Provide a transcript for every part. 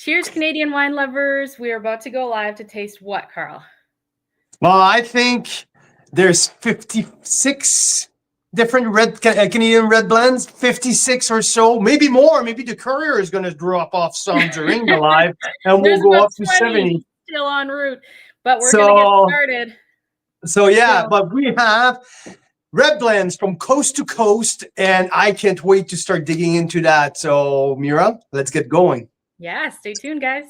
Cheers, Canadian wine lovers. We are about to go live to taste what, Carl? Well, I think there's 56 different Canadian red blends, 56 or so, maybe more. Maybe the courier is going to drop off some during the live, and we'll go up to 70. Still en route, but we're going to get started. So yeah, but we have red blends from coast to coast, and I can't wait to start digging into that. So Mira, let's get going. Yeah, stay tuned, guys.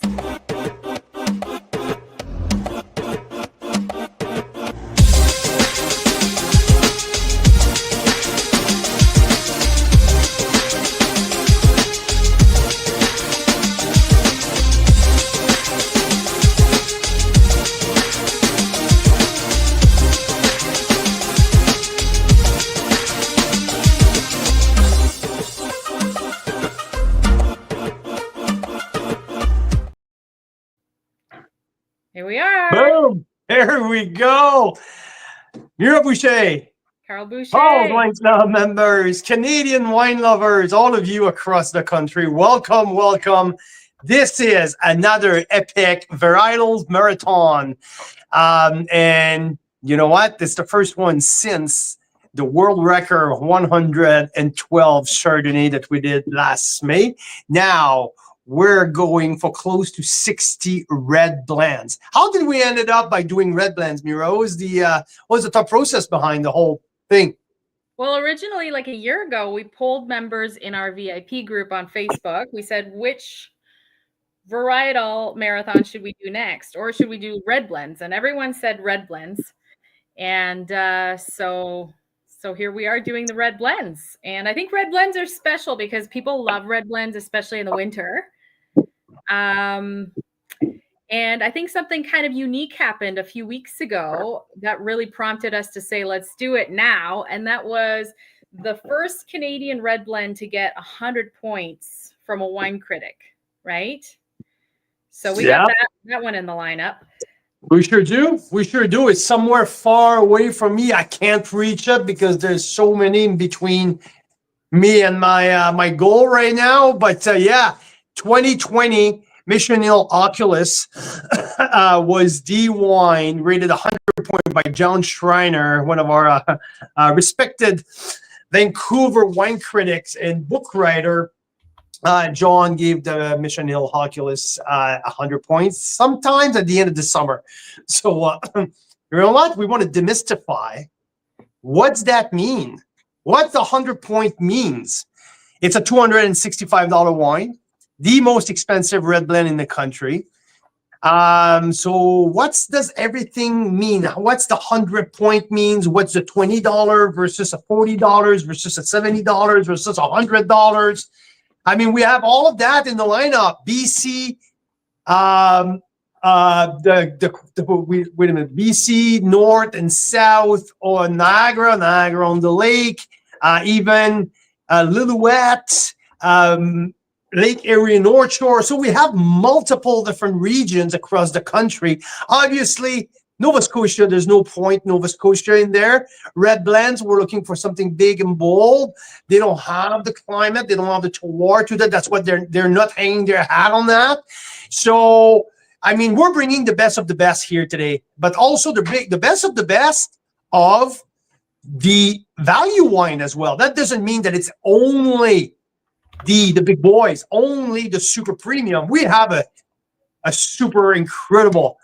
Here we are. Boom. There we go. Mira Boucher. Carl Boucher. All Wine Club members, Canadian wine lovers, all of you across the country, welcome, welcome. This is another epic varietals marathon. And you know what? This is the first one since the world record of 112 Chardonnay that we did last May. Now, we're going for close to 60 red blends. How did we ended up by doing red blends, Mira? What was the thought process behind the whole thing? Well, originally, like a year ago, we polled members in our VIP group on Facebook. We said, which varietal marathon should we do next? Or should we do red blends? And everyone said red blends. And so here we are doing the red blends. And I think red blends are special because people love red blends, especially in the winter. And I think something kind of unique happened a few weeks ago that really prompted us to say, let's do it now. And that was the first Canadian red blend to get 100 points from a wine critic, right? So we got that one in the lineup. We sure do. We sure do. It's somewhere far away from me. I can't reach it because there's so many in between me and my goal right now. But yeah, 2020 Mission Hill Oculus was the wine rated 100 points by John Schreiner, one of our respected Vancouver wine critics and book writer. John gave the Mission Hill Oculus 100 points sometimes at the end of the summer. So you know what? We want to demystify. What's that mean? What the 100 point means? It's a $265 wine, the most expensive red blend in the country. So what does everything mean? What's the 100 point means? What's the $20 versus a $40 versus a $70 versus $100? I mean, we have all of that in the lineup. BC, wait a minute, BC, North and South, or Niagara on the lake, even Lillooet, Lake Erie North Shore. So we have multiple different regions across the country. Obviously, Nova Scotia, there's no point Nova Scotia in there. Red blends, we're looking for something big and bold. They don't have the climate. They don't have the terroir to that. That's what they're not hanging their hat on that. So, I mean, we're bringing the best of the best here today, but also the best of the best of the value wine as well. That doesn't mean that it's only the big boys, only the super premium. We have a super incredible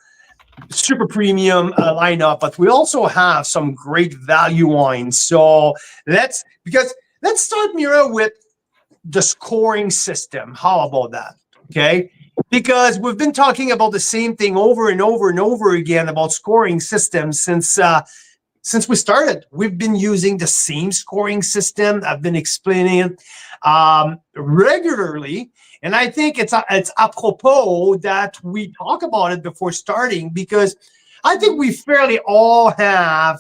super premium lineup, but we also have some great value wines. So let's start, Mira, with the scoring system. How about that? Okay, because we've been talking about the same thing over and over and over again about scoring systems since we started. We've been using the same scoring system. I've been explaining it regularly. And I think it's apropos that we talk about it before starting, because I think we fairly all have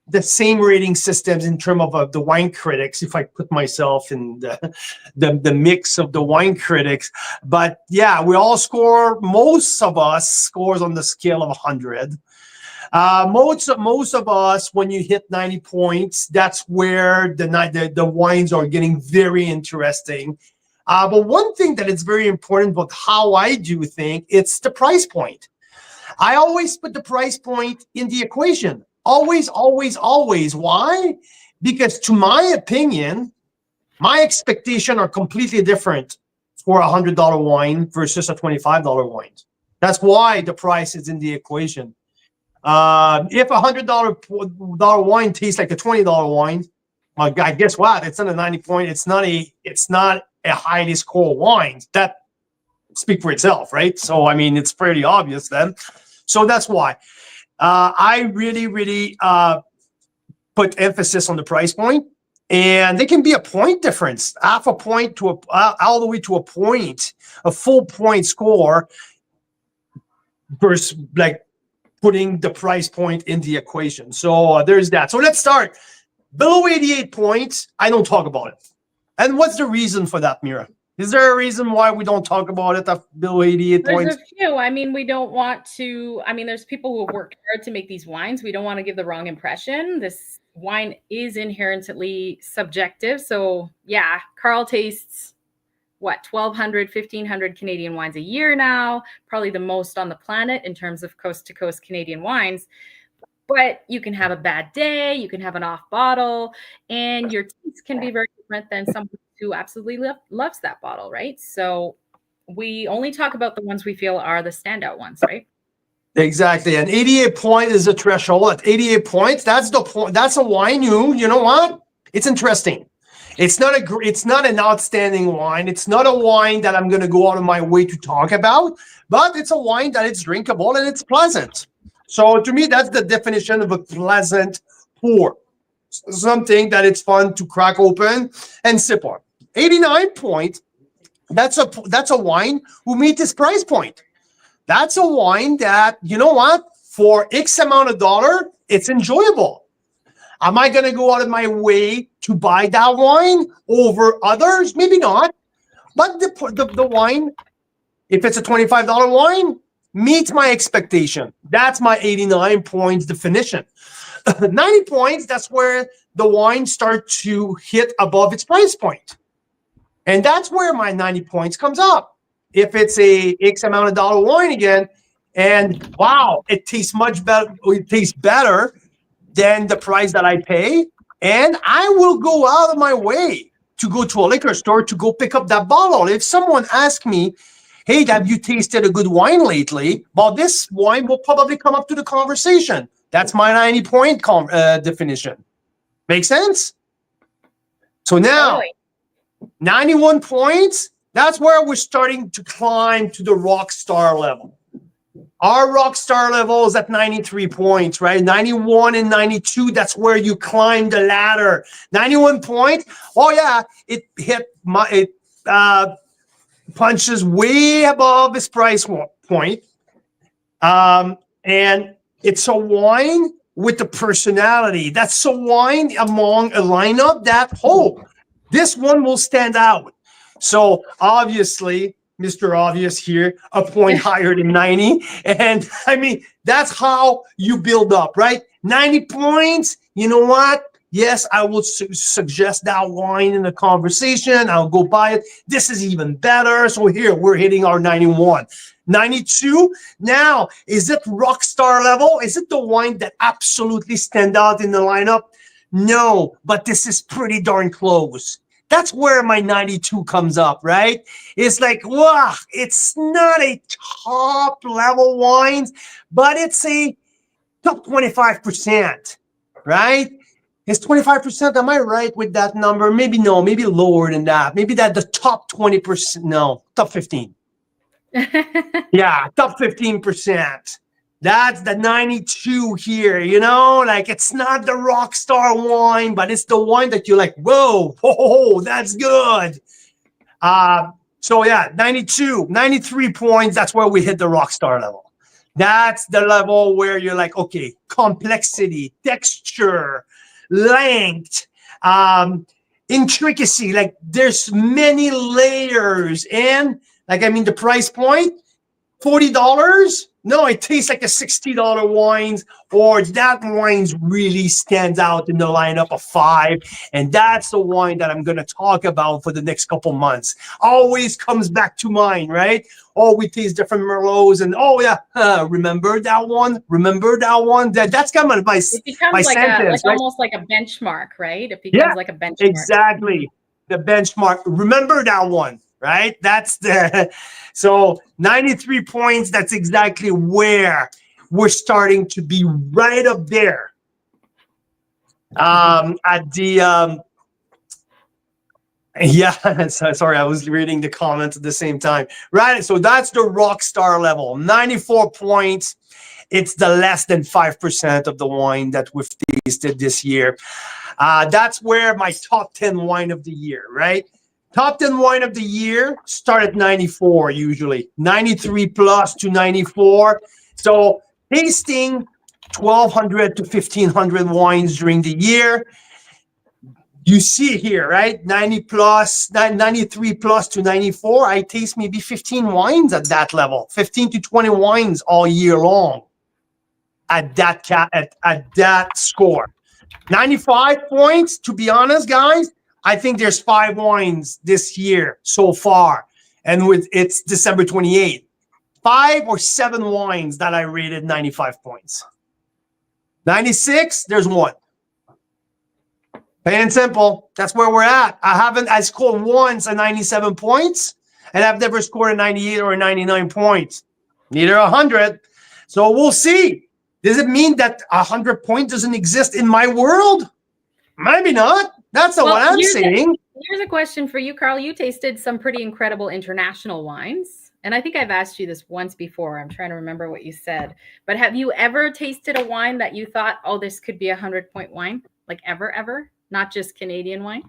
the same rating systems in terms of the wine critics, if I put myself in the mix of the wine critics. But yeah, we all score, most of us scores on the scale of 100. Most of us, when you hit 90 points, that's where the wines are getting very interesting. But one thing that is very important about how I do think, it's the price point. I always put the price point in the equation. Always, always, always. Why? Because to my opinion, my expectations are completely different for a $100 wine versus a $25 wine. That's why the price is in the equation. If a $100 wine tastes like a $20 wine, well, guess what? It's not a 90 point. It's not a highly scored wine. That speaks for itself, right? So I mean, it's pretty obvious then. So that's why I really, really put emphasis on the price point. And they can be a point difference, half a point to all the way to a point, a full point score versus like putting the price point in the equation. So there's that. So let's start. Below 88 points, I don't talk about it. And what's the reason for that, Mira? Is there a reason why we don't talk about it at below 88 points? There's a few. I mean, we don't want to, I mean, there's people who work hard to make these wines. We don't want to give the wrong impression. This wine is inherently subjective. So yeah, Carl tastes what, 1,200, 1,500 Canadian wines a year now, probably the most on the planet in terms of coast to coast Canadian wines. But you can have a bad day, you can have an off bottle, and your taste can be very different than someone who absolutely loves that bottle, right? So we only talk about the ones we feel are the standout ones, right? Exactly. And 88 point is the threshold. At 88 points, that's the point. That's a wine you know what? It's interesting. It's not an outstanding wine. It's not a wine that I'm going to go out of my way to talk about, but it's a wine that it's drinkable and it's pleasant. So to me, that's the definition of a pleasant pour. Something that it's fun to crack open and sip on. 89 point, that's a wine who meets its price point. That's a wine that, you know what, for X amount of dollar, it's enjoyable. Am I going to go out of my way to buy that wine over others? Maybe not. But the wine, if it's a $25 wine, meets my expectation. That's my 89 points definition. 90 points, that's where the wine starts to hit above its price point. And that's where my 90 points comes up. If it's a X amount of dollar wine again, and wow, it tastes much better, it tastes better than the price that I pay, and I will go out of my way to go to a liquor store to go pick up that bottle. If someone asks me, hey, have you tasted a good wine lately? Well, this wine will probably come up to the conversation. That's my 90 point definition. Make sense? So now, Totally. 91 points, that's where we're starting to climb to the rock star level. Our rock star level is at 93 points, right? 91 and 92, that's where you climb the ladder. 91 points, oh yeah, it punches way above its price point. And it's a wine with the personality. That's a wine among a lineup that, this one will stand out. So obviously, Mr. Obvious here, a point higher than 90. And I mean, that's how you build up, right? 90 points, you know what? Yes, I would suggest that wine in the conversation. I'll go buy it. This is even better. So here, we're hitting our 91. 92. Now, is it rock star level? Is it the wine that absolutely stand out in the lineup? No, but this is pretty darn close. That's where my 92 comes up, right? It's like, wow, it's not a top level wine, but it's a top 25%, right? It's 25%. Am I right with that number? Maybe no, maybe lower than that. Maybe that the top 20%. No, top 15. Yeah, top 15%. That's the 92 here, you know, like it's not the rock star wine, but it's the wine that you're like, whoa, that's good. So yeah, 92, 93 points. That's where we hit the rock star level. That's the level where you're like, okay, complexity, texture, length, intricacy, like there's many layers. And like, I mean, the price point, $40, no, it tastes like a $60 wines, or that wines really stands out in the lineup of 5. And that's the wine that I'm going to talk about for the next couple months. Always comes back to mind, right? Oh, we taste different Merlots, and oh yeah, remember that one? Remember that one? That's kind of my It becomes my like sentence, right? almost like a benchmark, right? It Yeah, becomes like a benchmark. exactly. The benchmark. Remember that one, right? That's the so 93 points. That's exactly where we're starting to be right up there. At the yeah, sorry, I was reading the comments at the same time. Right. So that's the rock star level. 94 points. It's the less than 5% of the wine that we've tasted this year. That's where my top 10 wine of the year, right? Top 10 wine of the year start at 94 usually, 93 plus to 94. So tasting 1,200 to 1,500 wines during the year. You see here, right? 90 plus, 93 plus to 94. I taste maybe 15 wines at that level, 15 to 20 wines all year long at that at that score. 95 points, to be honest, guys. I think there's 5 wines this year so far. And with it's December 28th. 5 or 7 wines that I rated 95 points. 96, there's 1. Plain and simple. That's where we're at. I scored once a 97 points, and I've never scored a 98 or a 99 points. Neither 100. So we'll see. Does it mean that 100 point doesn't exist in my world? Maybe not. That's not what I'm saying. Here's a question for you, Carl. You tasted some pretty incredible international wines. And I think I've asked you this once before. I'm trying to remember what you said. But have you ever tasted a wine that you thought, oh, this could be a 100-point wine? Like ever? Not just Canadian wine?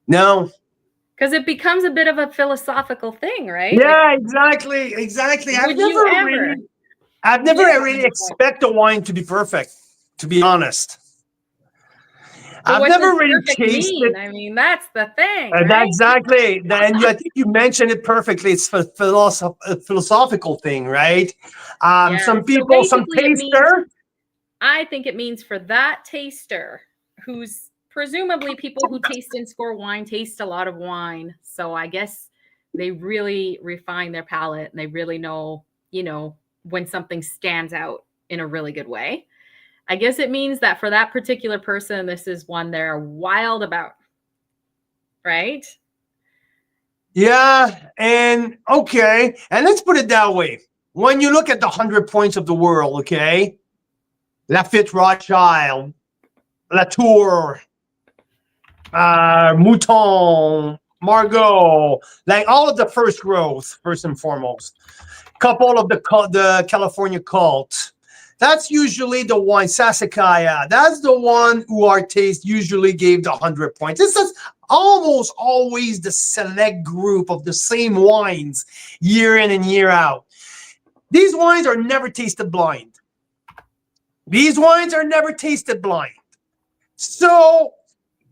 No. Because it becomes a bit of a philosophical thing, right? Yeah, exactly. I've never really expect a wine to be perfect, to be honest. But I've never really tasted. I mean, that's the thing. Right? Exactly. And I think you mentioned it perfectly. It's a philosophical thing, right? Some people, so some taster. I think it means for that taster, who's presumably people who taste and score wine taste a lot of wine. So I guess they really refine their palate and they really know, when something stands out in a really good way. I guess it means that for that particular person, this is one they're wild about, right? Yeah, and okay. And let's put it that way. When you look at the 100 points of the world, okay, Lafite Rothschild, Latour, Mouton, Margaux, like all of the first growth, first and foremost. Couple of the California cult. That's usually the one, Sassicaia. That's the one who our taste usually gave the 100 points. This is almost always the select group of the same wines year in and year out. These wines are never tasted blind. So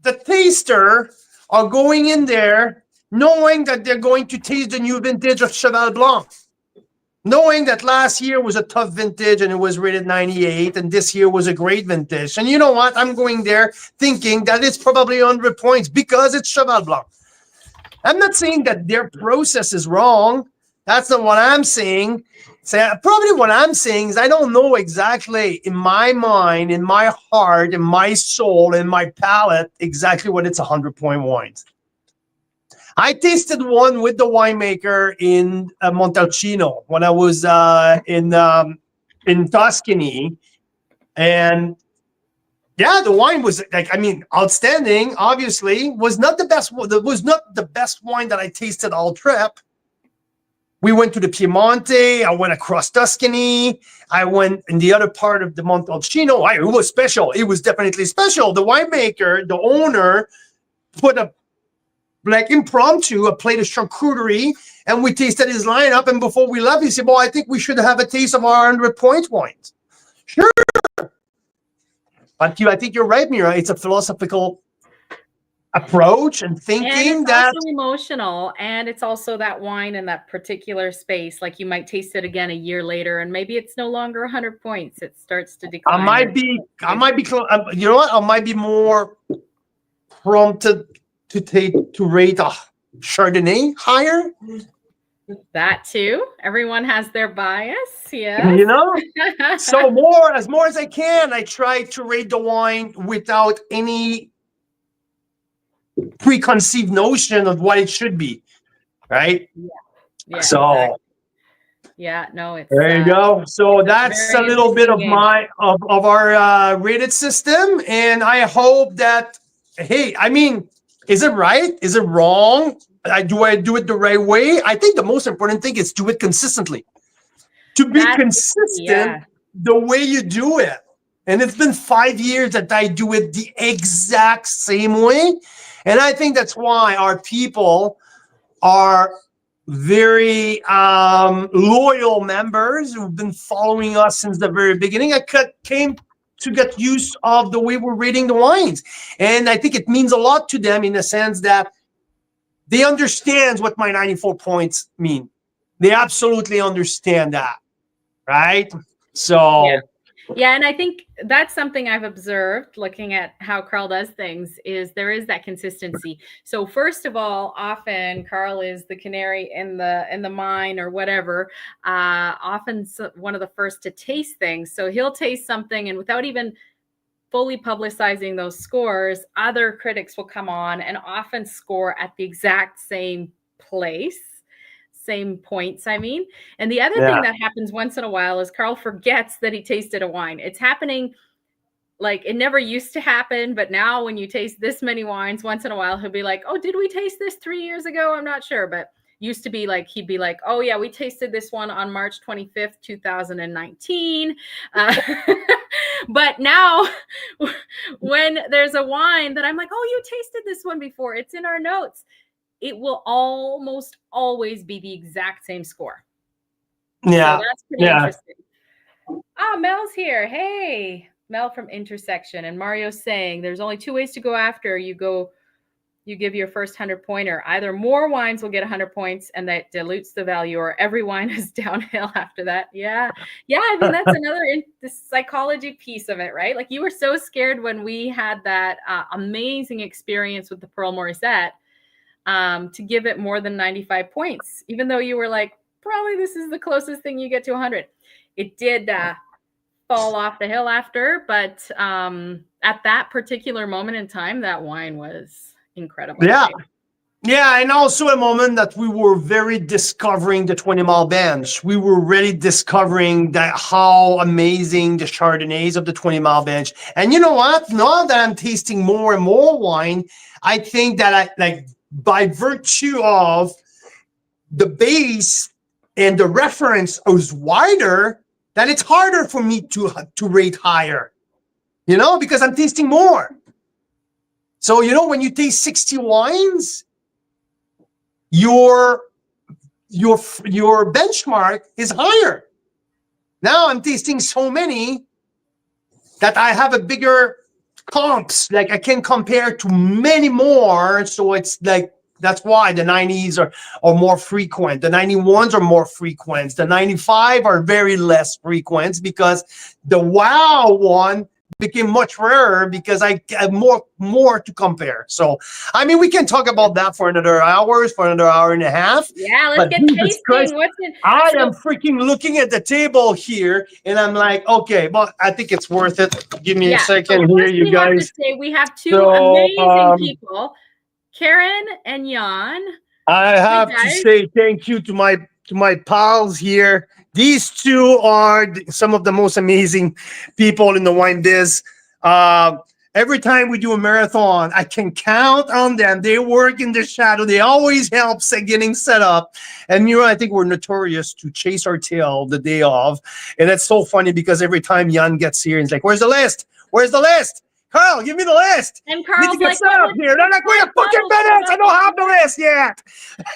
the taster are going in there knowing that they're going to taste the new vintage of Cheval Blanc. Knowing that last year was a tough vintage and it was rated 98 and this year was a great vintage. And you know what? I'm going there thinking that it's probably 100 points because it's Cheval Blanc. I'm not saying that their process is wrong. That's not what I'm saying. Probably what I'm saying is I don't know exactly in my mind, in my heart, in my soul, in my palate, exactly what it's 100-point wines. I tasted one with the winemaker in Montalcino when I was in Tuscany, and yeah, the wine was outstanding. Obviously, was not the best. Was not the best wine that I tasted all trip. We went to the Piemonte. I went across Tuscany. I went in the other part of the Montalcino. It was special. It was definitely special. The winemaker, the owner, put a impromptu a plate of charcuterie, and we tasted his lineup. And before we left, he said, "Well, I think we should have a taste of our 100-point wines." Sure, but I think you're right, Mira. It's a philosophical approach and And thinking it's that also emotional, and it's also that wine in that particular space. Like you might taste it again a year later, and maybe it's no longer 100 points. It starts to decline. I might be, you know what? I might be more prompted to rate a Chardonnay higher. That too. Everyone has their bias. Yes. You know, so more as I can, I try to rate the wine without any preconceived notion of what it should be, right? Yeah. So Exactly. Yeah. No, it's there you go. So that's a very little bit interesting of game. of our rated system, and I hope that, hey, I mean, is it right? Is it wrong? Do I do it the right way? I think the most important thing is do it consistently. To be That's consistent yeah. the way you do it. And it's been 5 years that I do it the exact same way. And I think that's why our people are very loyal members who've been following us since the very beginning. Came to get used of the way we're rating the wines. And I think it means a lot to them in the sense that they understand what my 94 points mean. They absolutely understand that. Right? Yeah. So Yeah, and I think that's something I've observed looking at how Carl does things is there is that consistency. So first of all, often Carl is the canary in the mine or whatever. Often one of the first to taste things. So he'll taste something, and without even fully publicizing those scores, other critics will come on and often score at the exact same place, same points, I mean. And the other thing yeah, that happens once in a while is Carl forgets that he tasted a wine. It's happening like it never used to happen, but now when you taste this many wines, once in a while he'll be like, "Oh, did we taste this 3 years ago? I'm not sure." But used to be like he'd be like, "Oh yeah, we tasted this one on March 25th, 2019." But now when there's a wine that I'm like, "Oh, you tasted this one before. It's in our notes." It will almost always be the exact same score. So yeah, that's pretty yeah. interesting. Ah, Mel's here. Hey, Mel from Intersection. And Mario's saying there's only two ways to go after. You give your first 100-pointer. Either more wines will get 100 points and that dilutes the value, or every wine is downhill after that. Yeah. Yeah. I mean, that's another the psychology piece of it, right? Like you were so scared when we had that amazing experience with the Pearl Morissette to give it more than 95 points, even though you were like, probably this is the closest thing you get to 100. It did fall off the hill after, but at that particular moment in time, that wine was incredible. Yeah. Right? Yeah, and also a moment that we were very discovering the 20-mile bench. We were really discovering that how amazing the Chardonnays of the 20-mile bench. And you know what? Now that I'm tasting more and more wine, I think that I like by virtue of the base and the reference is wider, that it's harder for me to rate higher. You know, because I'm tasting more. So, you know, when you taste 60 wines, your benchmark is higher. Now I'm tasting so many that I have a bigger comps. Like I can compare to many more. So it's like that's why the 90s are more frequent. The 91s are more frequent. The 95 are very less frequent because the wow one became much rarer because I have more to compare. So, I mean, we can talk about that for another hour and a half. Yeah, let's But get Jesus Christ, tasting. What's in? I So, am freaking looking at the table here, and I'm like, okay, but I think it's worth it. Give me a yeah. second So here, first you we have to guys. say we have two So, amazing people, Karen and Jan. I have to guys. say thank you to my pals here. These two are some of the most amazing people in the wine biz. Every time we do a marathon, I can count on them. They work in the shadow. They always help getting set up. And you know, I think we're notorious to chase our tail the day of. And it's so funny because every time Jan gets here, he's like, "Where's the list? Where's the list? Carl, give me the list. And Need to Carl's get like, set up here." They're like, "Wait a fucking minute! I don't have the list yet."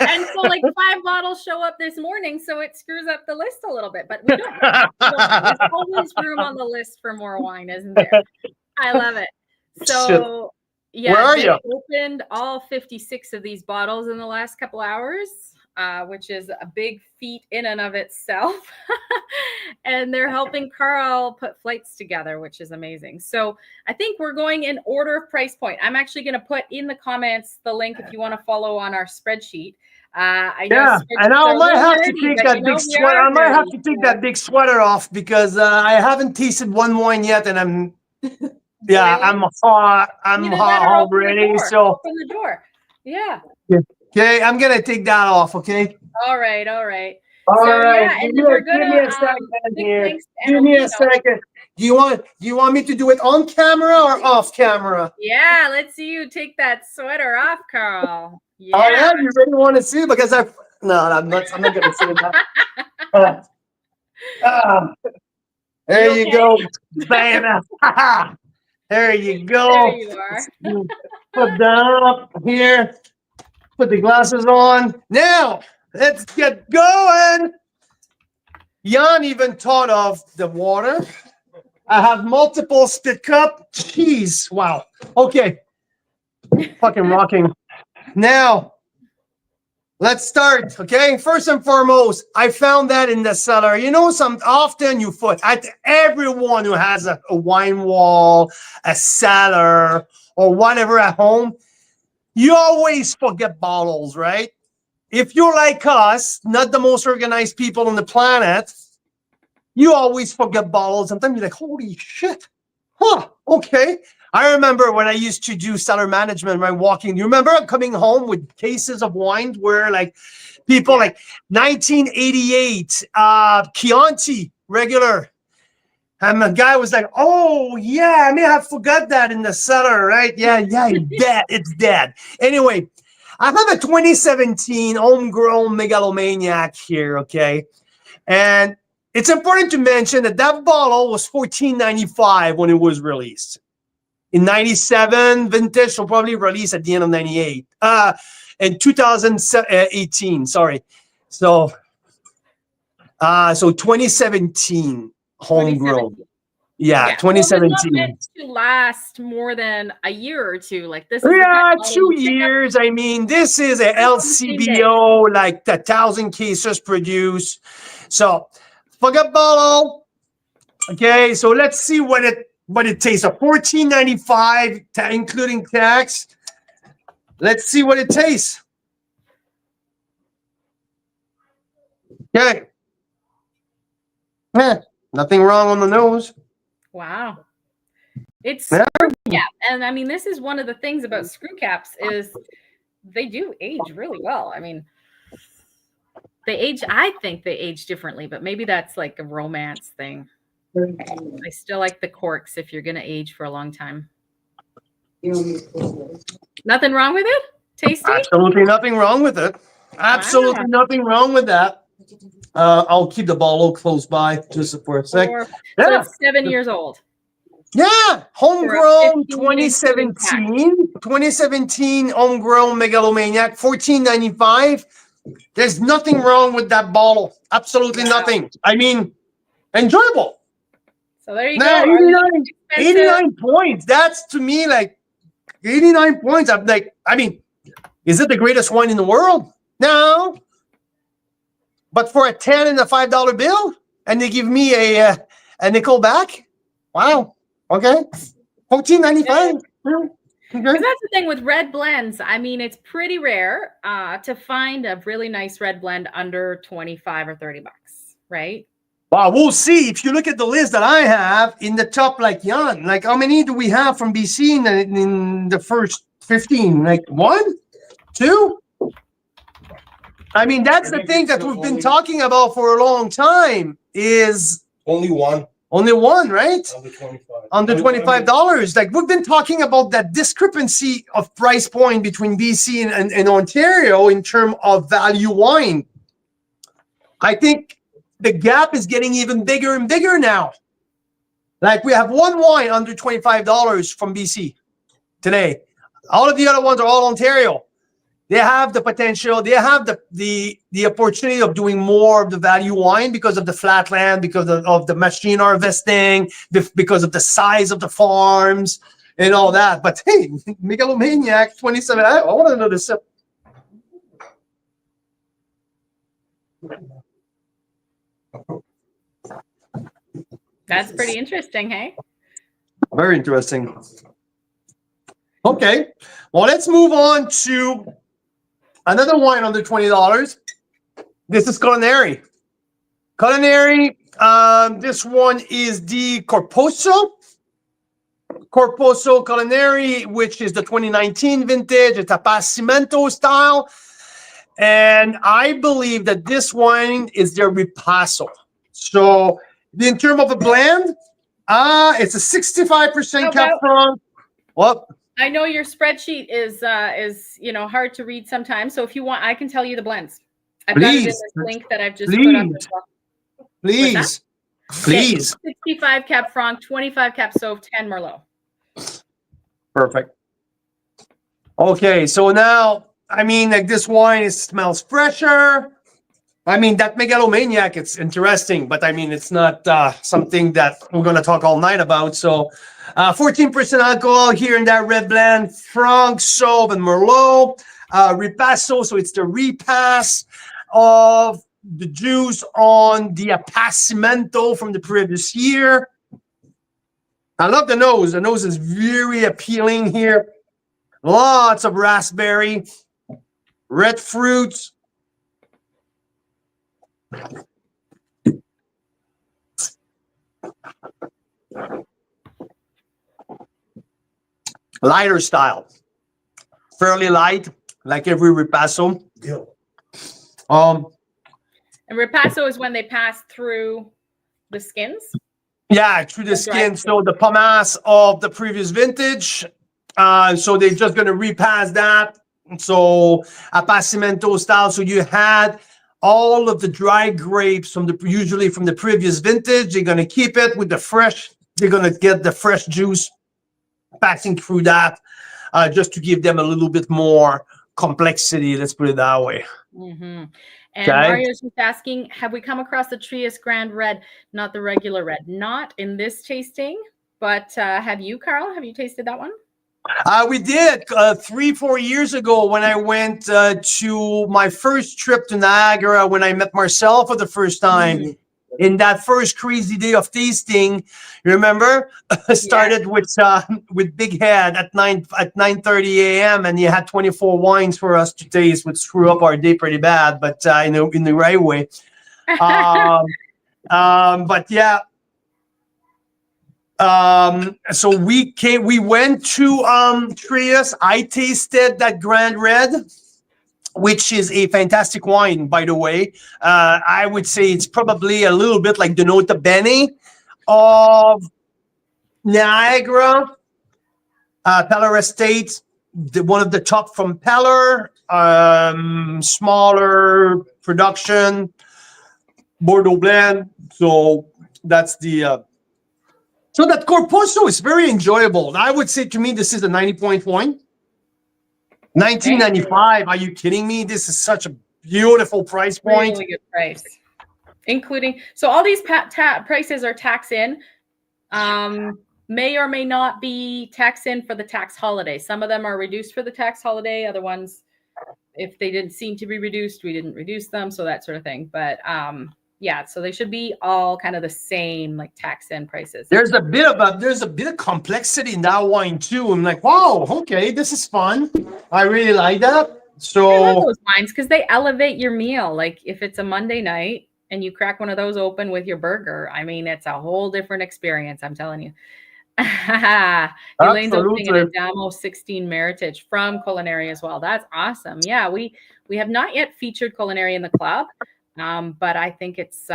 And so like 5 bottles show up this morning, so it screws up the list a little bit. But we don't mind. There's always room on the list for more wine, isn't there? I love it. So Where are they you? opened all 56 of these bottles in the last couple hours, which is a big feat in and of itself. And they're helping Carl put flights together, which is amazing. So I think we're going in order of price point. I'm actually going to put in the comments the link if you want to follow on our spreadsheet. I know Yeah, and I might have to take that big sweater. I might have to take that big sweater off because I haven't tasted one wine yet, and I'm I'm hot. I'm hot already. So open the door. Yeah. Okay, I'm gonna take that off. Okay. All right. All right. All so right. yeah, and we're gonna give me a second here. Give Give me a second. Do you want me to do it on camera or off camera? Yeah, let's see you take that sweater off, Carl. Yeah. Oh yeah, you really want to see? Because I'm not gonna see that. There you go. Bam. There you go. There you are. Put that up here. Put the glasses on. Now, let's get going. Jan even thought of the water. I have multiple spit cup. Jeez, wow. Okay. Fucking rocking. Now, let's start, okay? First and foremost, I found that in the cellar. You know, often you put, everyone who has a wine wall, a cellar, or whatever at home, you always forget bottles, right? If you're like us, not the most organized people on the planet, you always forget bottles. Sometimes you're like, holy shit. Huh, okay. I remember when I used to do cellar management, right, walking. You remember coming home with cases of wine where like people like 1988, Chianti regular. And the guy was like, oh, yeah, I may have forgot that in the cellar, right? Yeah, it's dead. It's dead. Anyway, I have a 2017 homegrown megalomaniac here, okay? And it's important to mention that bottle was $14.95 when it was released. In 97 vintage, so probably released at the end of 98. In 2018, sorry. So 2017 homegrown. Yeah, 2017. It's not meant to last more than a year or two. Like this is 2 years. I mean, this is a LCBO, like 1,000 cases produced. So forget bottle. Okay, so let's see what it tastes of. $14.95 including tax. Let's see what it tastes. Okay. Nothing wrong on the nose. Wow. It's screw cap. And I mean, this is one of the things about screw caps is they do age really well. I mean, I think they age differently, but maybe that's like a romance thing. I still like the corks if you're going to age for a long time. Nothing wrong with it? Tasty? Absolutely nothing wrong with it. Absolutely nothing wrong with that. I'll keep the bottle close by just for a sec. So it's 7 years old. Yeah, homegrown 2017 homegrown megalomaniac, $14.95. There's nothing wrong with that bottle. Absolutely nothing. I mean, enjoyable. So there you go. 89 points. That's to me like 89 points. I'm like, I mean, is it the greatest wine in the world? No. But for a 10 and a $5 bill, and they give me a nickel back. Wow. Okay. $14.95. Because that's the thing with red blends. I mean, it's pretty rare to find a really nice red blend under 25 or 30 bucks, right? Well, we'll see. If you look at the list that I have in the top, like Jan, like how many do we have from BC in the first 15? Like 1, 2? I mean, that's the thing that we've been talking about for a long time is only one. Only one, right? Under $25. Like we've been talking about that discrepancy of price point between BC and Ontario in terms of value wine. I think the gap is getting even bigger and bigger now. Like we have one wine under $25 from BC today. All of the other ones are all Ontario. They have the potential. They have the opportunity of doing more of the value wine because of the flat land, because of the machine harvesting, because of the size of the farms. and all that. But hey, Megalomaniac 27. I want another sip. That's pretty interesting, hey? Very interesting. Okay, well, let's move on to another wine under $20. This is Culinary. Culinary, this one is the Corposo Culinary, which is the 2019 vintage. It's a Passimento style. And I believe that this wine is their Ripasso. So in terms of a blend, it's a 65% Cap Franc. What? I know your spreadsheet is hard to read sometimes. So if you want, I can tell you the blends. I've got it in this link that I've just put up as well. Please. 65 Cap Franc, 25 Cap Sauv, 10 Merlot. Perfect. Okay, so now, I mean, like this wine, it smells fresher. I mean, that Megalomaniac, it's interesting, but I mean, it's not something that we're going to talk all night about. So 14% alcohol here in that red blend, Franc, Sauv, and Merlot. Ripasso, so it's the repass of the juice on the Appassimento from the previous year. I love the nose. The nose is very appealing here. Lots of raspberry, red fruits. Lighter style. Fairly light, like every Ripasso. Yeah. And Ripasso is when they pass through the skins. Yeah, through the skin. So the pomace of the previous vintage. So they're just going to repass that. So Appassimento style. So you had all of the dry grapes usually from the previous vintage. They're going to keep it with the fresh. They're going to get the fresh juice passing through that, just to give them a little bit more complexity. Let's put it that way. Mm-hmm. And Mario's just asking, have we come across the Trius Grand Red, not the regular red? Not in this tasting, but have you, Carl? Have you tasted that one? We did 3-4 years ago when I went to my first trip to Niagara, when I met Marcel for the first time. Mm-hmm. In that first crazy day of tasting, you remember? Started with Big Head at 9:30 a.m. and you had 24 wines for us to taste, which screw up our day pretty bad, but in the right way. But yeah. So we went to Trius. I tasted that Grand Red, which is a fantastic wine, by the way. I would say it's probably a little bit like the Nota Bene of Niagara. Peller Estate, one of the top from Peller, smaller production, Bordeaux blend. So that's the... So that Corposo is very enjoyable. I would say, to me, this is a 90-point wine. 1995. Are you kidding me? This is such a beautiful price point. Really good price, including. So all these prices are tax in. May or may not be tax in for the tax holiday. Some of them are reduced for the tax holiday. Other ones, if they didn't seem to be reduced, we didn't reduce them. So that sort of thing. But yeah, so they should be all kind of the same, like tax in prices. There's a bit of complexity in that wine too. I'm like, wow, okay, this is fun. I really like that. So I love those wines because they elevate your meal. Like if it's a Monday night and you crack one of those open with your burger, I mean, it's a whole different experience. I'm telling you. Elaine's opening an Adamo 16 Meritage from Culinary as well. That's awesome. Yeah, we have not yet featured Culinary in the club. But I think it's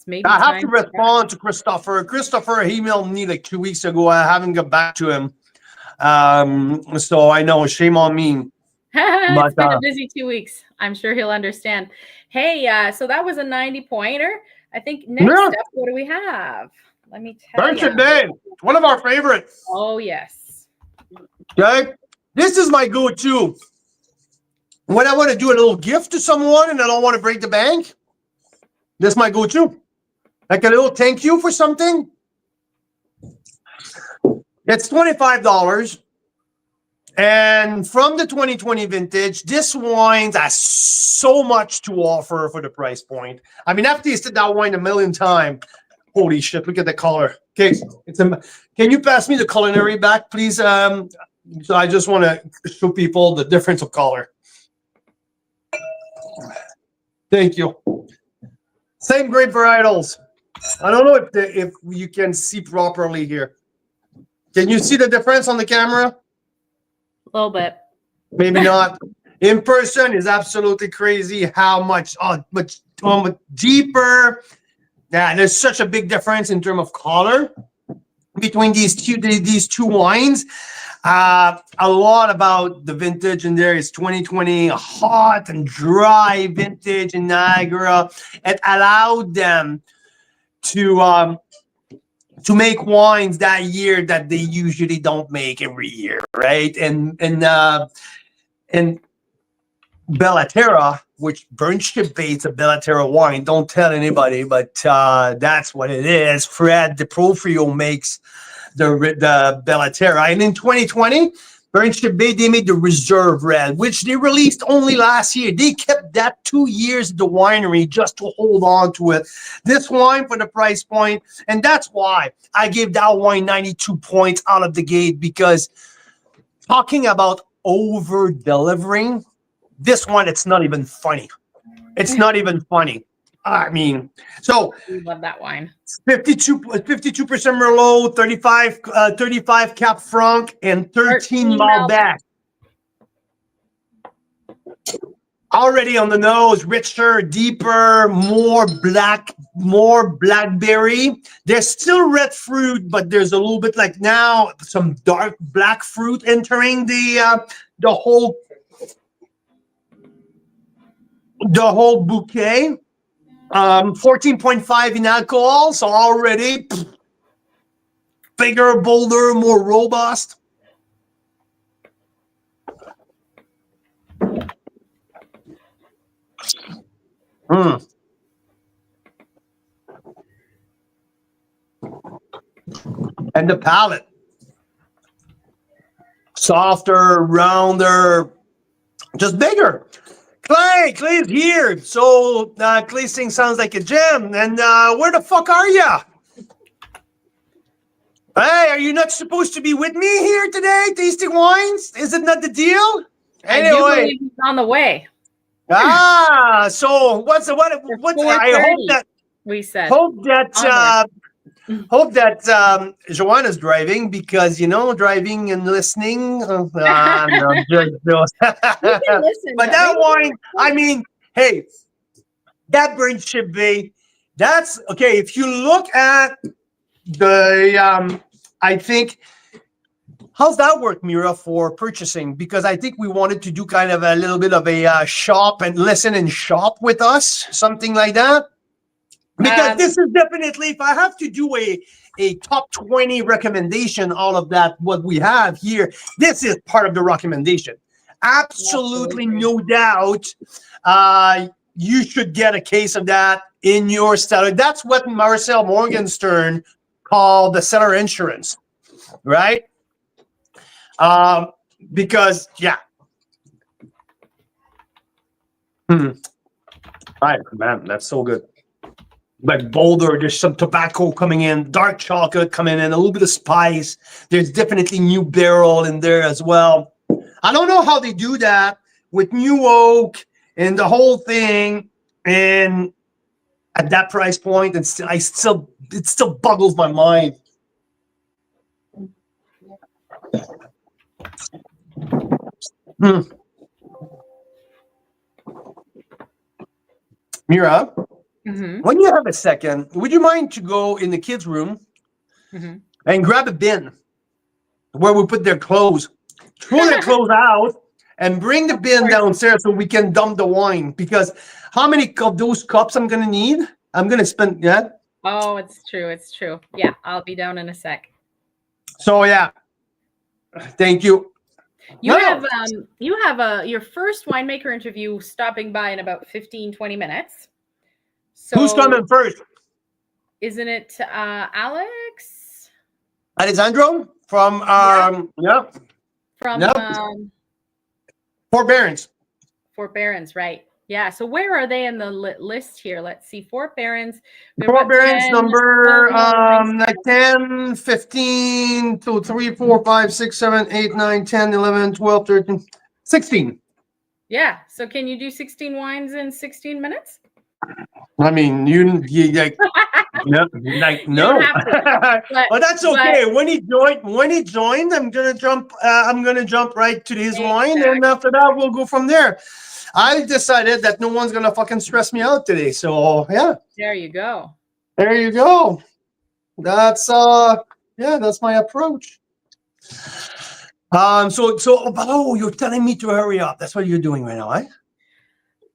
maybe. I have to respond to Christopher. Christopher emailed me like 2 weeks ago. I haven't got back to him. So I know, shame on me. It's been a busy 2 weeks. I'm sure he'll understand. Hey, so that was a 90-pointer. I think next up, what do we have? Let me tell you. Day, one of our favorites. Oh yes. Okay, this is my go-to when I want to do a little gift to someone and I don't want to break the bank. This is my go-to. Like a little thank you for something. It's $25. And from the 2020 vintage, this wine has so much to offer for the price point. I mean, I've tasted that wine a million times. Holy shit, look at the color. Okay, can you pass me the culinary back, please? So I just want to show people the difference of color. Thank you. Same grape varietals. I don't know if you can see properly here. Can you see the difference on the camera? A little bit. Maybe not. In person is absolutely crazy how much deeper. Yeah, there's such a big difference in terms of color between these two wines. A lot about the vintage in there is 2020, a hot and dry vintage in Niagara. It allowed them to make wines that year that they usually don't make every year, right? And Bellaterra, which burnt ship bait's a Bellaterra wine. Don't tell anybody, but that's what it is. Fred DeProfrio makes the Bellaterra. And in 2020, burnt ship bait, they made the Reserve Red, which they released only last year. They kept that 2 years at the winery just to hold on to it. This wine for the price point, and that's why I gave that wine 92 points out of the gate, because talking about over-delivering, this one, it's not even funny. It's not even funny. I mean, so We love that wine. 52% Merlot, 35 Cap Franc, and 13 Malbec. Already on the nose, richer, deeper, more blackberry. There's still red fruit, but there's a little bit like now some dark black fruit entering the whole bouquet. 14.5 in alcohol, so already bigger, bolder, more robust. And the palate, softer, rounder, just bigger. Clay's here. So Clay's thing sounds like a gem. And where the fuck are ya? Hey, are you not supposed to be with me here today, tasting wines? Is it not the deal? I do believe he's on the way. So what's I hope that we said. Hope that Joanna's driving, because driving and listening. No, just. Listen, but that wine, I mean, hey, that burnt ship bait. That's okay. If you look at the, I think, how's that work, Mira, for purchasing? Because I think we wanted to do kind of a little bit of a shop and listen and shop with us, something like that. Because this is definitely, if I have to do a top 20 recommendation, all of that, what we have here, this is part of the recommendation. Absolutely no doubt. You should get a case of that in your cellar. That's what Marcel Morgenstern called the cellar insurance, right? Because, yeah. Right, man, that's so good. Like bolder, there's some tobacco coming in, dark chocolate coming in, a little bit of spice. There's definitely new barrel in there as well. I don't know how they do that with new oak and the whole thing, and at that price point, and it still boggles my mind. Mira, when you have a second, would you mind to go in the kids' room and grab a bin where we put their clothes, throw their clothes out, and bring the bin downstairs so we can dump the wine? Because how many of those cups I'm going to need? I'm going to spend, yeah? Oh, it's true. It's true. Yeah, I'll be down in a sec. So, yeah. Thank you. You have your first winemaker interview stopping by in about 15-20 minutes. So who's coming first? Isn't it Alex? Alessandro? from yep, From yep. Fort Barons. Fort Barons, right? Yeah. So where are they in the list here? Let's see. Fort Barons. Fort Barons 10, number 12, like 10, 15, 2, 3, 4, 5, 6, 7, 8, 9, 10, 11, 12, 13, 16. Yeah. So can you do 16 wines in 16 minutes? I mean, you like, no, like You no, don't have to. but that's okay. When he joined, I'm gonna jump. I'm gonna jump right to his wine, and after that, we'll go from there. I decided that no one's gonna fucking stress me out today. So yeah, there you go. There you go. That's yeah, that's my approach. So you're telling me to hurry up. That's what you're doing right now, eh?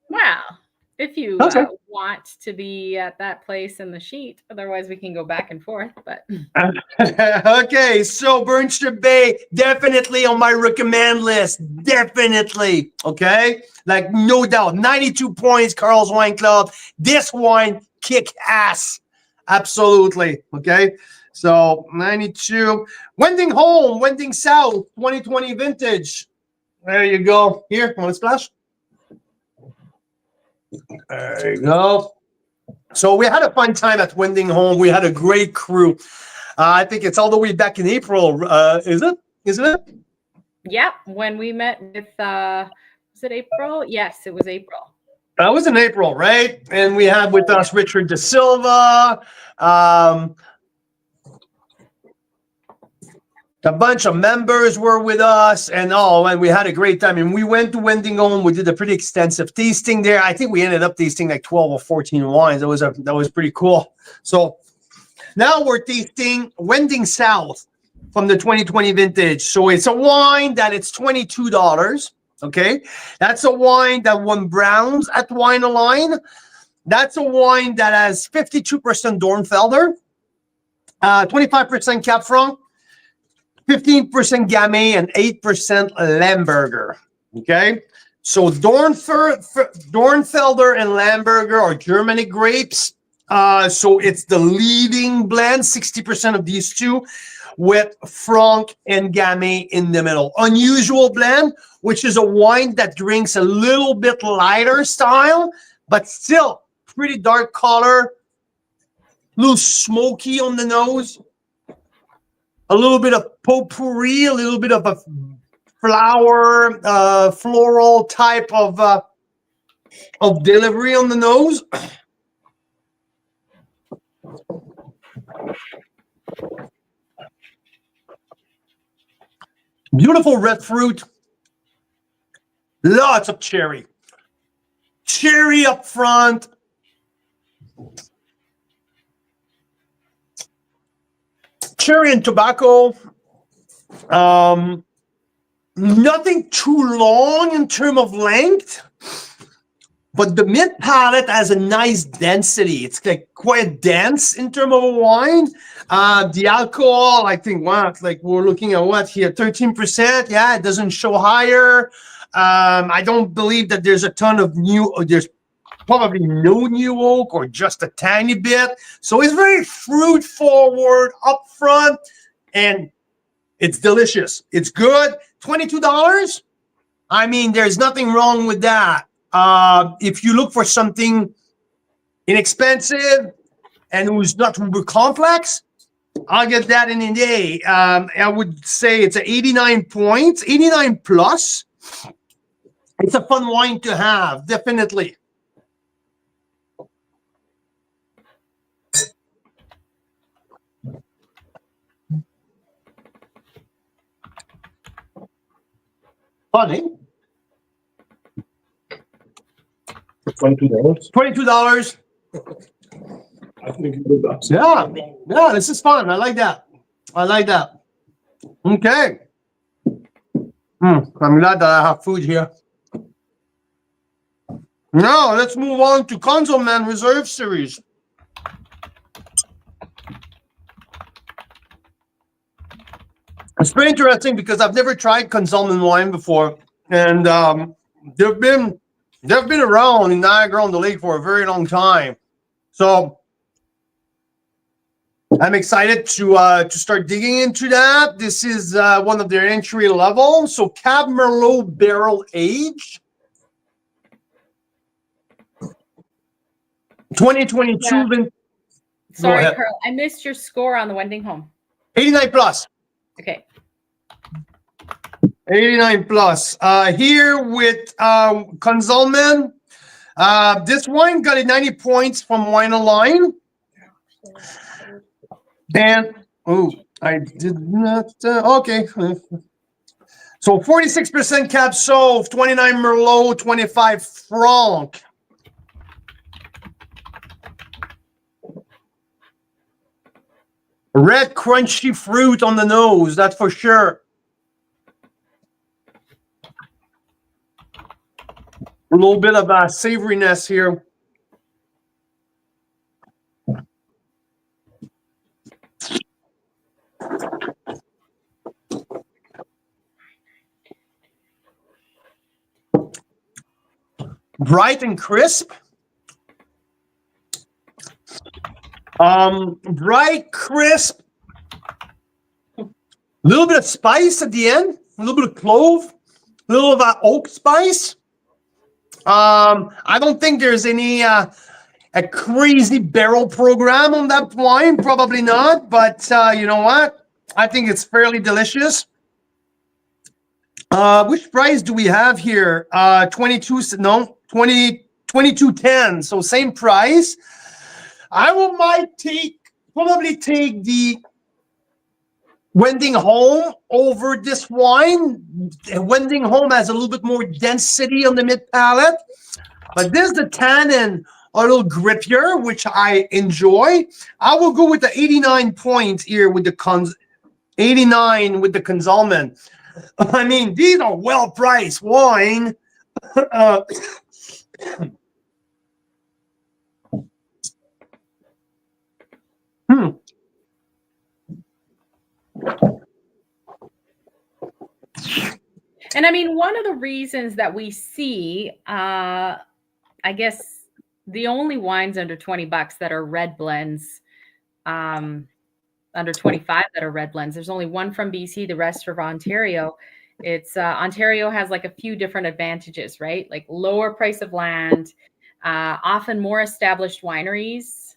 Well, if you Okay. want to be at that place in the sheet, otherwise we can go back and forth. But Okay, so Burnstrip Bay definitely on my recommend list. Definitely. Okay, like no doubt. 92 points, Carl's Wine Club. This wine kick ass. Absolutely. Okay. So 92. Wending Home, Wending South, 2020 vintage. There you go. Here, want to splash? There you go. So we had a fun time at Wending Home. We had a great crew. I think it's all the way back in April. Is it? Isn't it? yeah, when we met with was it April? Yes, it was April. That was in April, right? And we had with us Richard De Silva, a bunch of members were with us, and we had a great time. And we went to Wending Home. We did a pretty extensive tasting there. I think we ended up tasting like 12 or 14 wines. That was pretty cool. So now we're tasting Wending South from the 2020 vintage. So it's a wine that it's $22. Okay, that's a wine that won Browns at Wine Align. That's a wine that has 52% Dornfelder, 25% Cap Franc, 15% Gamay, and 8% Lamberger. Okay, so Dornfelder and Lamberger are Germanic grapes. So it's the leading blend, 60% of these two, with Franc and Gamay in the middle. Unusual blend, which is a wine that drinks a little bit lighter style, but still pretty dark color, a little smoky on the nose, a little bit of potpourri, a little bit of a floral type of delivery on the nose. Beautiful red fruit. Lots of cherry. Cherry up front. Cherry and tobacco. Nothing too long in terms of length. But the mid palate has a nice density. It's like quite dense in terms of a wine. The alcohol, I think, like we're looking at what here, 13%. Yeah, it doesn't show higher. I don't believe that there's a ton of there's probably no new oak or just a tiny bit. So it's very fruit forward up front, and it's delicious. It's good. $22. I mean, there's nothing wrong with that. If you look for something inexpensive and who's not uber complex, I'll get that in a day. I would say it's a 89 points, 89 plus. It's a fun wine to have, definitely. Funny. $22. $22. I think you did that. Yeah, this is fun. I like that. Okay. I'm glad that I have food here. Now, let's move on to Consommé Reserve Series. It's pretty interesting because I've never tried Consommé wine before, and they've been around in Niagara-on-the-Lake for a very long time. So I'm excited to start digging into that. This is one of their entry level. So Cab Merlot barrel aged. 2022. Yeah. Sorry, ahead. Carl. I missed your score on the Wending Home. 89 plus. Okay. 89 plus. Here with Consulman. This wine got a 90 points from Wine Align. And, I did not, okay. So 46% Cab Sauv, 29 Merlot, 25 Franc. Red crunchy fruit on the nose, that's for sure. A little bit of savoriness here. Bright and crisp. Bright, crisp. A little bit of spice at the end. A little bit of clove. A little of oak spice. I don't think there's any a crazy barrel program on that wine. Probably not. But you know what? I think it's fairly delicious. Which price do we have here? 22.10. So same price. I probably take the Wending Home over this wine. Wending Home has a little bit more density on the mid palate, but this the tannin a little grippier, which I enjoy. I will go with the 89 points here with the 89 with the Consulman. I mean, these are well-priced wine. And I mean, one of the reasons that we see, I guess, the only wines under $20 that are red blends, under 25 that are red blends. There's only one from BC, the rest are Ontario. It's Ontario has like a few different advantages, right? Like lower price of land, often more established wineries,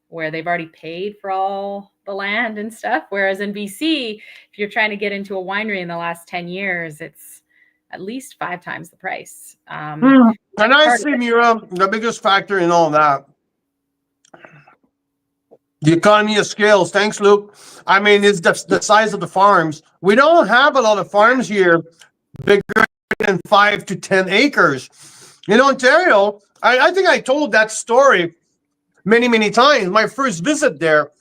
where they've already paid for all the land and stuff. Whereas in BC, if you're trying to get into a winery in the last 10 years, it's at least 5 times the price. And I see, Mira, the biggest factor in all that, the economy of scales. Thanks, Luke. I mean, it's the size of the farms. We don't have a lot of farms here bigger than 5 to 10 acres. In Ontario, I think I told that story many times. My first visit there,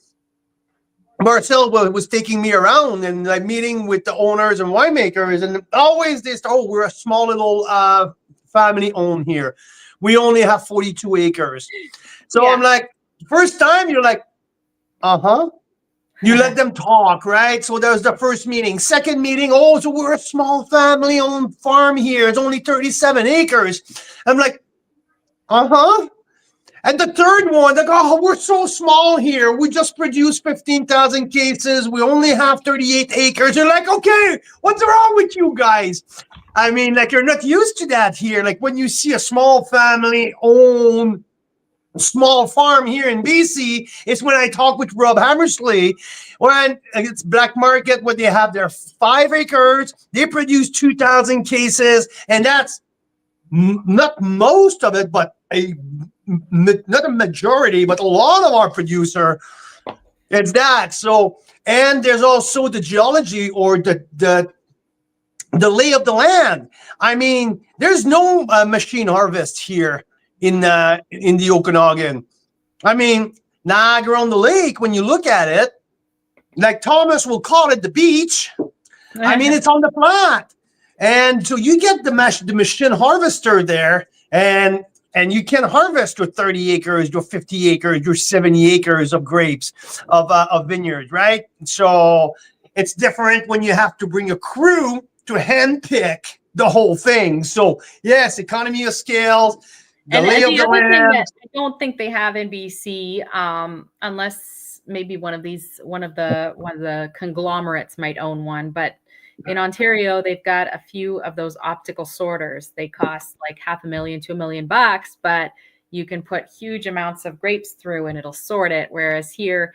Marcel was taking me around and like meeting with the owners and winemakers, and always they say, "Oh, we're a small little family owned here. We only have 42 acres." So yeah. I'm like, first time you're like, you let them talk, right? So there's the first meeting. Second meeting, oh, so we're a small family owned farm here. It's only 37 acres. I'm like, And the third one, they go, oh, we're so small here. We just produced 15,000 cases. We only have 38 acres. You're like, okay, what's wrong with you guys? I mean, like, you're not used to that here. Like, when you see a small family-owned small farm here in BC, it's when I talk with Rob Hammersley, when it's Black Market, where they have their 5 acres. They produce 2,000 cases, and that's not most of it, but not a majority, but a lot of our producer, it's that. So, and there's also the geology or the lay of the land. I mean, there's no machine harvest here in the Okanagan. I mean, Niagara on the Lake, when you look at it, like Thomas will call it the beach. I mean, it's on the flat. And so you get the machine harvester there, and you can harvest your 30 acres, your 50 acres, your 70 acres of grapes, of vineyards, right? So it's different when you have to bring a crew to handpick the whole thing. So yes, economy of scale. the lay of the the other thing land. that I don't think they have in BC, unless maybe one of the conglomerates might own one, but in Ontario, they've got a few of those optical sorters. They cost like $500,000 to $1 million, but you can put huge amounts of grapes through and it'll sort it. Whereas here,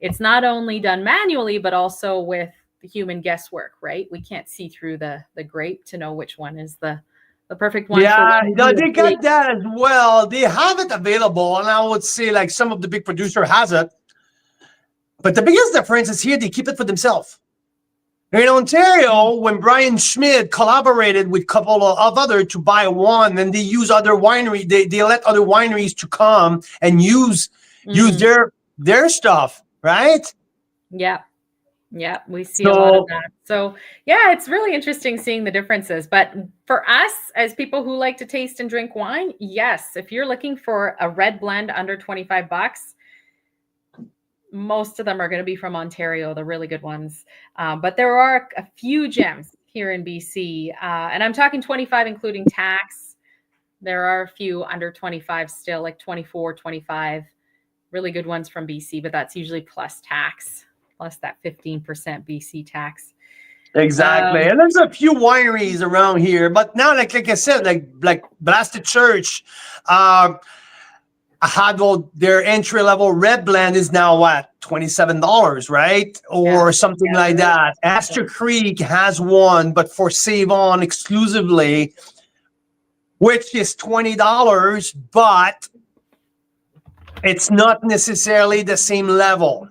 it's not only done manually, but also with the human guesswork, right? We can't see through the grape to know which one is the perfect one. Yeah, for no, one they got that as well. They have it available, and I would say like some of the big producer has it. But the biggest difference is here they keep it for themselves. In Ontario, when Brian Schmidt collaborated with a couple of other to buy one, and they use other wineries, they let other wineries to come and use their stuff, right? Yeah. Yeah, we see a lot of that. So, yeah, it's really interesting seeing the differences. But for us, as people who like to taste and drink wine, yes, if you're looking for a red blend under $25, most of them are going to be from Ontario, the really good ones. But there are a few gems here in BC, and I'm talking 25 including tax. There are a few under 25 still, like 24, 25, really good ones from BC, but that's usually plus tax. Plus that 15% BC tax. Exactly. And there's a few wineries around here, but now, like I said, like Blasted Church, their entry level red blend is now what, $27, right? Or something like that. Astor Creek has one, but for Save On exclusively, which is $20, but it's not necessarily the same level.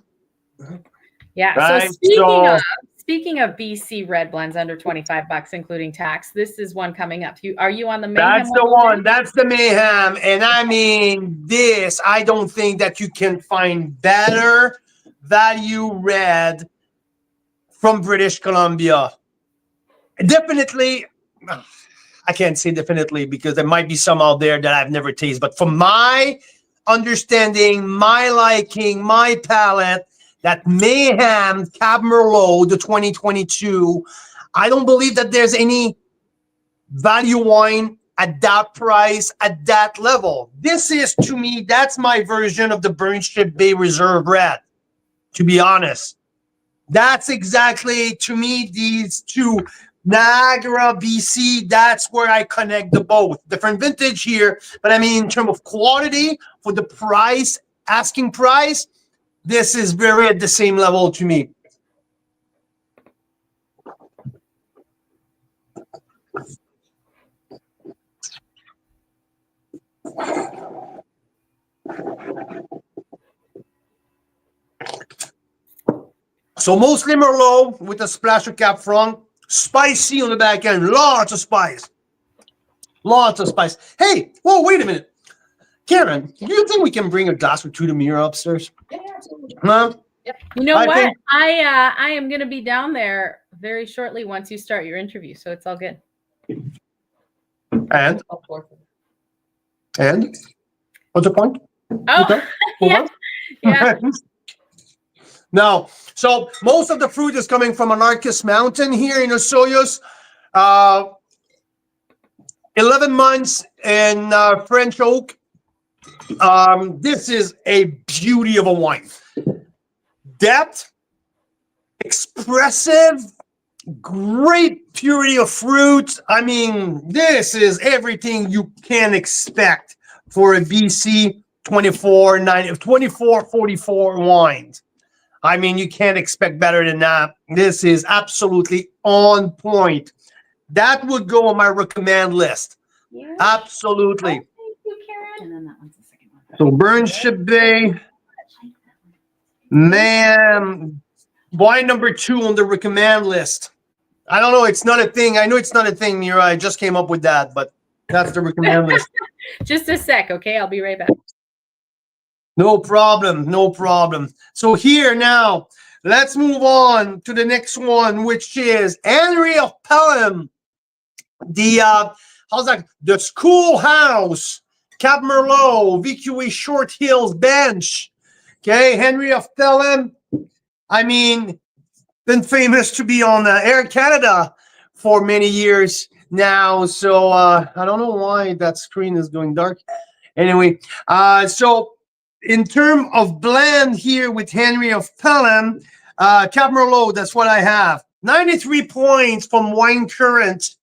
Yeah. Right? So speaking of BC red blends under $25, including tax, this is one coming up. Are you on the Mayhem? That's the one. That's the Mayhem. And I mean, I don't think that you can find better value red from British Columbia. Definitely, I can't say definitely because there might be some out there that I've never tasted. But from my understanding, my liking, my palate, that Mayhem Cab Merlot, the 2022, I don't believe that there's any value wine at that price, at that level. This is, to me, that's my version of the Burnship Bay Reserve Red, to be honest. That's exactly, to me, these two, Niagara, BC, that's where I connect the both. Different vintage here, but I mean, in terms of quality, for the price, asking price, this is very at the same level to me. So mostly Merlot with a splash of Cab Franc, spicy on the back end, lots of spice. Lots of spice. Hey, whoa, wait a minute. Karen, do you think we can bring a glass or two to Mira upstairs? Yeah, absolutely. No? Yep. You know what? I am going to be down there very shortly once you start your interview, so it's all good. And? What's the point? Oh, okay. yeah. No. So most of the fruit is coming from Anarchist Mountain here in Osoyoos. 11 months in French oak. This is a beauty of a wine. Depth, expressive, great purity of fruit. I mean, this is everything you can expect for a BC 2444 wine. I mean, you can't expect better than that. This is absolutely on point. That would go on my recommend list. Yeah. Absolutely. Oh, thank you, Karen. And then that one's the second one. So Burnship Bay, man, wine number 2 on the recommend list. I don't know. It's not a thing. I know it's not a thing, Mira. I just came up with that, but that's the recommend list. Just a sec, okay? I'll be right back. No problem. No problem. So here now, let's move on to the next one, which is Henry of Pelham. The the Schoolhouse Cab Merlot VQA Short Hills Bench. Okay, Henry of Pelham. I mean, been famous to be on Air Canada for many years. now, so I don't know why that screen is going dark. Anyway, so in terms of blend here with Henry of Pelham, Cab Merlot, that's what I have. 93 points from Wine Current,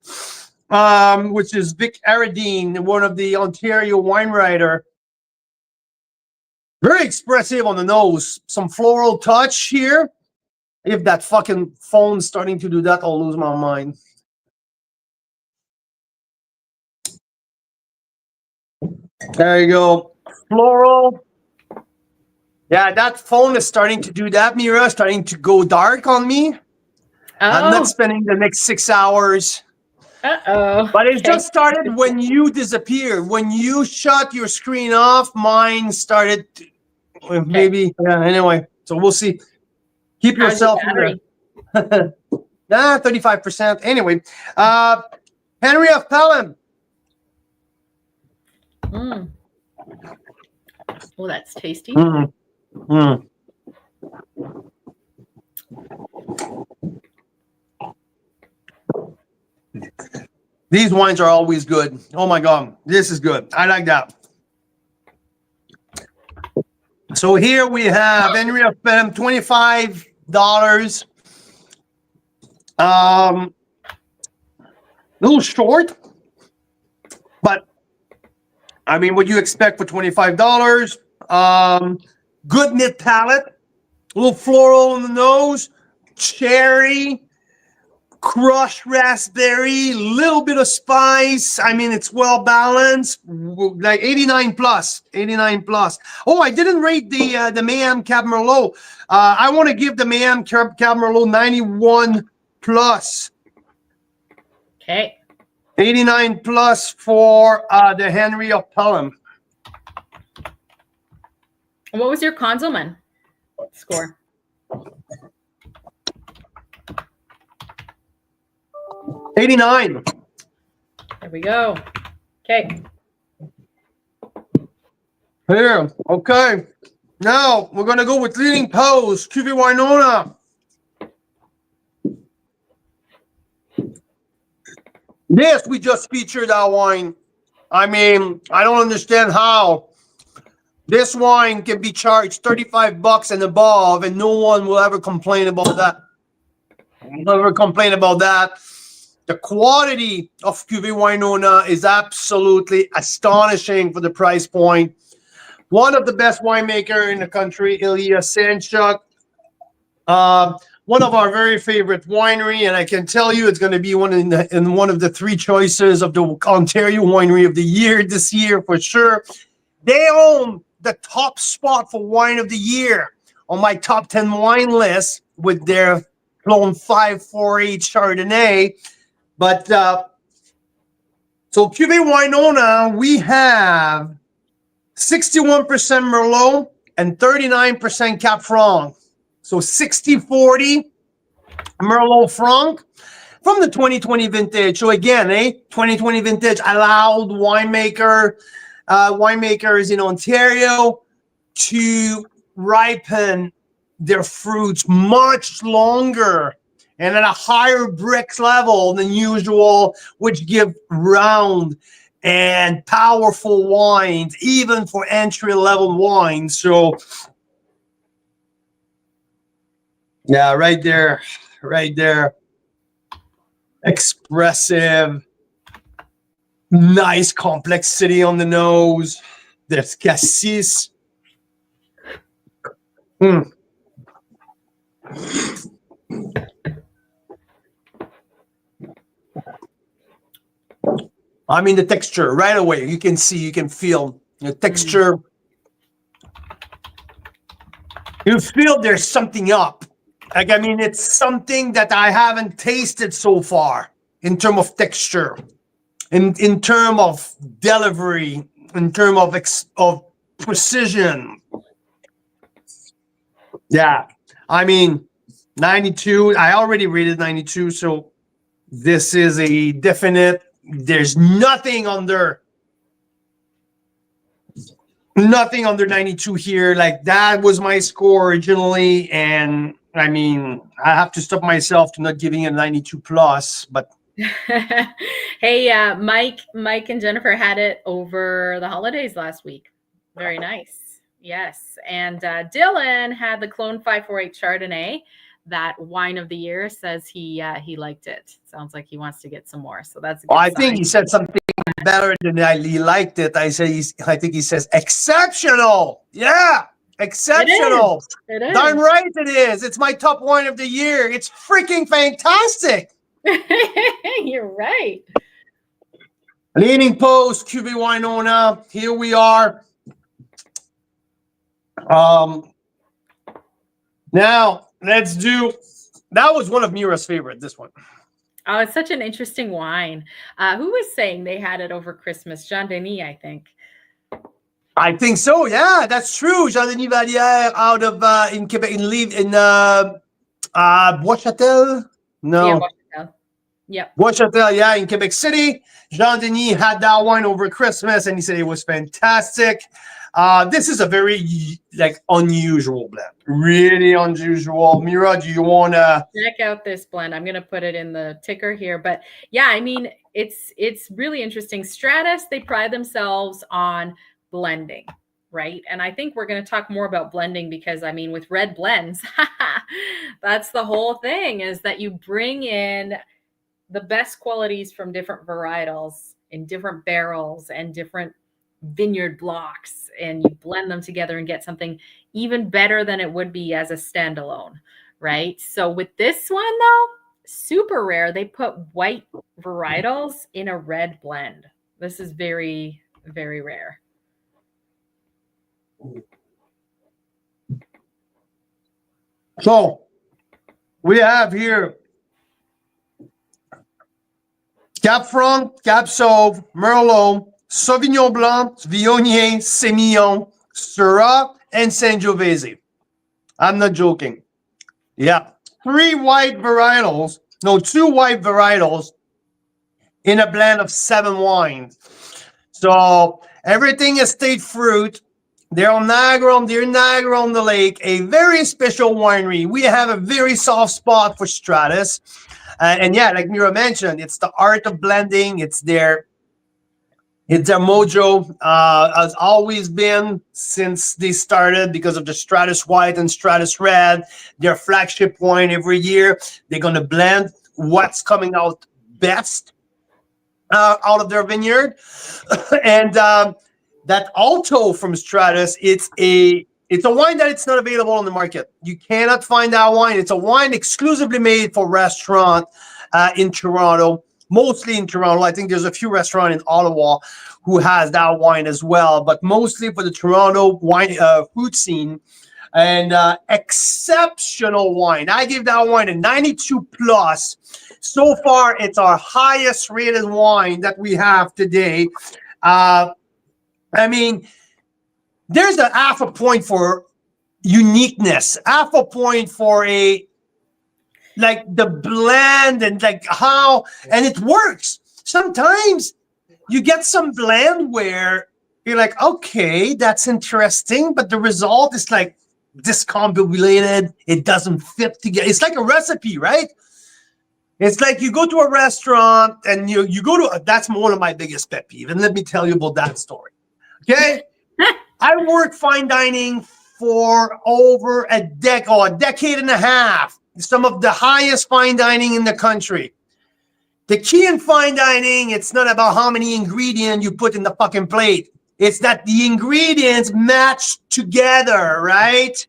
which is Vic Aradine, one of the Ontario wine writer. Very expressive on the nose. Some floral touch here. If that fucking phone's starting to do that, I'll lose my mind. There you go. Floral. Yeah, that phone is starting to do that, Mira, starting to go dark on me. I'm not spending the next 6 hours. But it just started when you disappeared. When you shut your screen off, mine started maybe. Yeah, anyway, so we'll see. Keep yourself in there. 35%. Anyway, Henry of Pelham. Oh, that's tasty. These wines are always good. Oh my God, this is good. I like that. So here we have Henry of Pelham, $25. A little short, but I mean, what you expect for $25? Good mid palate, a little floral in the nose, cherry, crushed raspberry, little bit of spice. I mean, it's well balanced, like 89 plus. Oh, I didn't rate the Mayhem Cab Merlot. I want to give the Mayhem Cab Merlot 91 plus. Okay. 89 plus for the Henry of Pelham. And what was your Konzelman score? 89. There we go. Okay. Here. Okay. Now we're gonna go with Leading Post, Cuvée Winona. Yes, we just featured that wine. I mean, I don't understand how this wine can be charged $35 and above, and no one will ever complain about that. Never complain about that. The quality of Cuvée Winona is absolutely astonishing for the price point. One of the best winemaker in the country, Ilya Sanchuk. One of our very favorite winery, and I can tell you it's going to be one of the 3 choices of the Ontario Winery of the Year this year for sure. They own the top spot for Wine of the Year on my top 10 wine list with their Clone 548 Chardonnay. But so Cuvée Winona, we have 61% Merlot and 39% Cap Franc. So 60-40 Merlot Franc from the 2020 vintage. So again, 2020 vintage allowed winemakers in Ontario to ripen their fruits much longer and at a higher Brix level than usual, which give round and powerful wines, even for entry-level wines. So yeah, right there. Expressive, nice complexity on the nose. There's cassis. I mean, the texture right away. You can see, you can feel the texture. You feel there's something up. Like, I mean, it's something that I haven't tasted so far in terms of texture, in terms of delivery, in terms of precision. Yeah, I mean, 92. I already rated 92, so this is a definite. There's nothing under 92 here. Like, that was my score originally, and I mean, I have to stop myself to not giving it 92 plus, but Hey, Mike and Jennifer had it over the holidays last week. Very nice. Yes. And Dylan had the Clone 548 Chardonnay. That wine of the year, says he liked it. Sounds like he wants to get some more. So that's a good I sign. think he said something better than he liked it. I think he says exceptional. Yeah, exceptional. It is. Darn right it is. It's my top wine of the year. It's freaking fantastic. You're right. Leaning Post, QB Winona. Here we are. Now let's do. That was one of Mira's favorite. This one. Oh, it's such an interesting wine. Who was saying they had it over Christmas? Jean Denis, I think. I think so. Yeah, that's true. Jean-Denis Valliere out of in Quebec, in Bois-Châtel. No. Yeah, Bois-Châtel. Yep. Bois-Châtel, yeah, in Quebec City. Jean-Denis had that wine over Christmas, and he said it was fantastic. This is a very unusual blend. Really unusual. Mira, do you want to check out this blend? I'm going to put it in the ticker here. But yeah, I mean, it's really interesting. Stratus, they pride themselves on blending, right? And I think we're going to talk more about blending because, I mean, with red blends, that's the whole thing, is that you bring in the best qualities from different varietals in different barrels and different vineyard blocks, and you blend them together and get something even better than it would be as a standalone, right? So with this one though, super rare, they put white varietals in a red blend. This is very, very rare. So we have here Cap Franc, Cap Sauve, Merlot, Sauvignon Blanc, Viognier, Semillon, Syrah, and Sangiovese. I'm not joking. Yeah. Two white varietals in a blend of 7 wines. So everything is state fruit. They're on Niagara on the Lake, a very special winery. We have a very soft spot for Stratus. And yeah, like Mira mentioned, it's the art of blending. It's their mojo, has always been since they started, because of the Stratus White and Stratus Red, their flagship wine every year. They're going to blend what's coming out best out of their vineyard. And that Alto from Stratus, it's a wine that it's not available on the market. You cannot find that wine. It's a wine exclusively made for restaurant in Toronto, mostly in Toronto. I think there's a few restaurants in Ottawa who has that wine as well, but mostly for the Toronto wine food scene. And exceptional wine. I give that wine a 92 plus. So far, it's our highest rated wine that we have today. I mean, there's a half a point for uniqueness, half a point for the blend and how, and it works. Sometimes you get some blend where you're like, okay, that's interesting, but the result is like discombobulated. It doesn't fit together. It's like a recipe, right? It's like you go to a restaurant and you go to that's one of my biggest pet peeves. And let me tell you about that story. Okay. I worked fine dining for over a decade and a half. Some of the highest fine dining in the country. The key in fine dining, it's not about how many ingredients you put in the fucking plate. It's that the ingredients match together, right?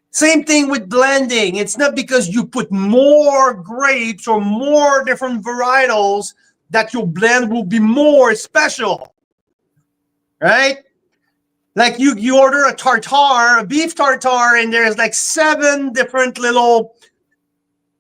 Same thing with blending. It's not because you put more grapes or more different varietals that your blend will be more special, right? Like you order a beef tartare, and there's like 7 different little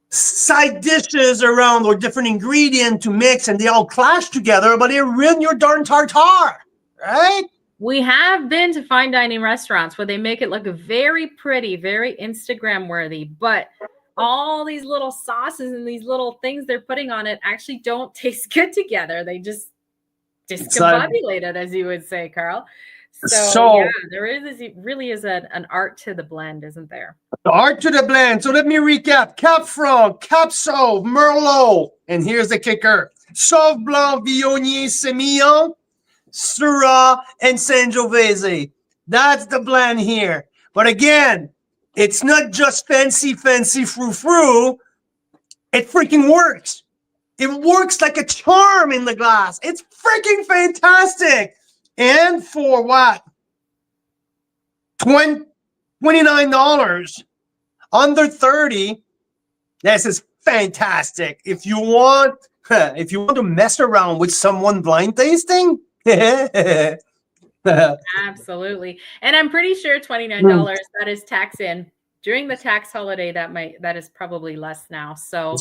side dishes around or different ingredients to mix, and they all clash together, but they ruin your darn tartare, right? We have been to fine dining restaurants where they make it look very pretty, very Instagram worthy, but all these little sauces and these little things they're putting on it actually don't taste good together. They just discombobulate it, as you would say, Carl. So yeah, So really is an art to the blend, isn't there? the art to the blend. So let me recap. Cap Franc, Cap Sauv, Merlot. And here's the kicker. Sauv Blanc, Viognier, Semillon, Syrah, and Sangiovese. That's the blend here. But again, it's not just fancy frou-frou. It freaking works. It works like a charm in the glass. It's freaking fantastic. And for what? $29, under 30. This is fantastic. If you want to mess around with someone blind tasting, Absolutely. And I'm pretty sure $29 that is tax in. During the tax holiday, that is probably less now. So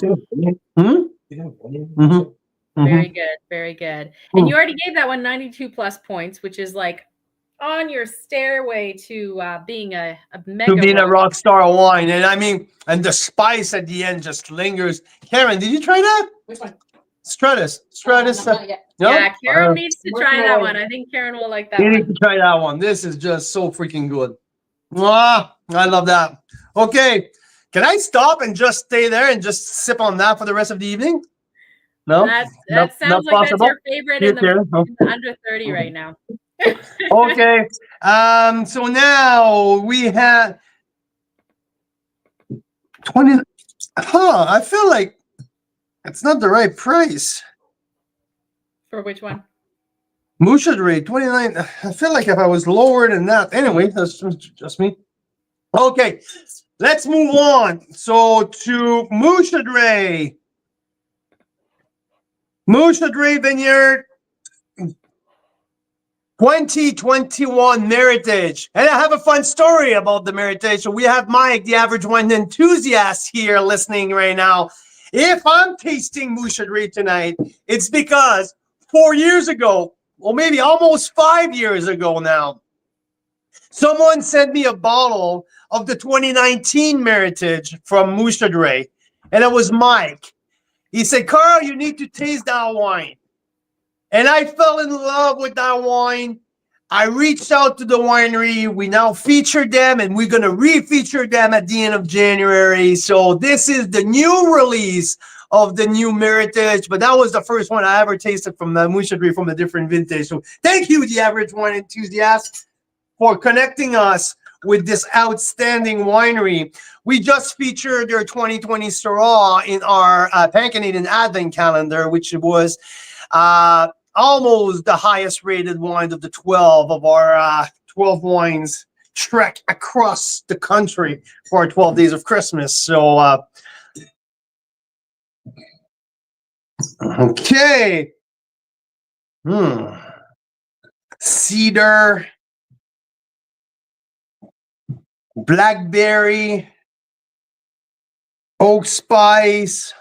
very good, very good. And you already gave that one 92 plus points, which is like on your stairway to being a mega to being a rock. rock star wine. And I mean, and the spice at the end just lingers. Karen, did you try that? Which one? Stratus. Not yet. No? Yeah, Karen needs to try that one. I think Karen will like that You need one. to try that one. This is just so freaking good. Ah, I love that. Okay. Can I stop and just stay there and just sip on that for the rest of the evening? No? That Not sounds like possible? that's your favorite in the under 30 right now. Okay. So now we have 20. I feel like it's not the right price. For which one? Boucher 29. I feel like if I was lower than that. Anyway, that's just me. Okay. Let's move on. So to Boucher Vineyard 2021 Meritage. And I have a fun story about the Meritage. So we have Mike, the average wine enthusiast, here listening right now. If I'm tasting Boucher tonight, it's because 4 years ago, or maybe almost 5 years ago now, someone sent me a bottle of the 2019 Meritage from Boucher, and it was Mike. He said, Carl, you need to taste that wine. And I fell in love with that wine. I reached out to the winery. We now feature them, and we're going to re-feature them at the end of January. So this is the new release of the new Meritage, but that was the first one I ever tasted from the Boucher from a different vintage. So thank you, the average wine enthusiast, for connecting us with this outstanding winery. We just featured their 2020 Syrah in our Pan-Canadian Advent calendar, which was almost the highest rated wine of the 12 of our 12 wines trek across the country for our 12 days of Christmas. So, okay. Cedar, blackberry, oak spice.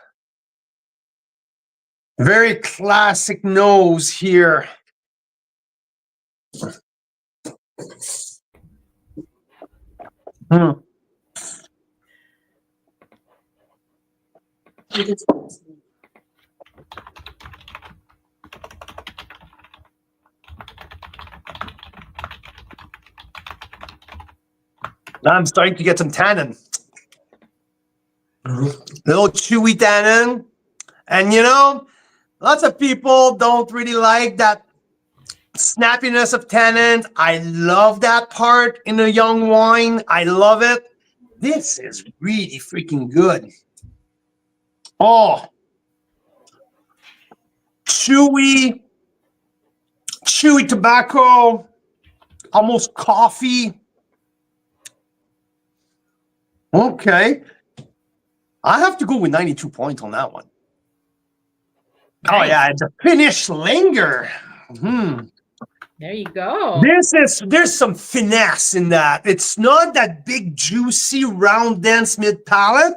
Very classic nose here. I'm starting to get some tannin. Little chewy tannin. And you know, lots of people don't really like that snappiness of tannins. I love that part in a young wine. I love it. This is really freaking good. Oh, chewy tobacco, almost coffee. Okay. I have to go with 92 points on that one. Nice. Oh, yeah, the finish linger. There you go. There's some finesse in that. It's not that big, juicy, round, dense mid palate.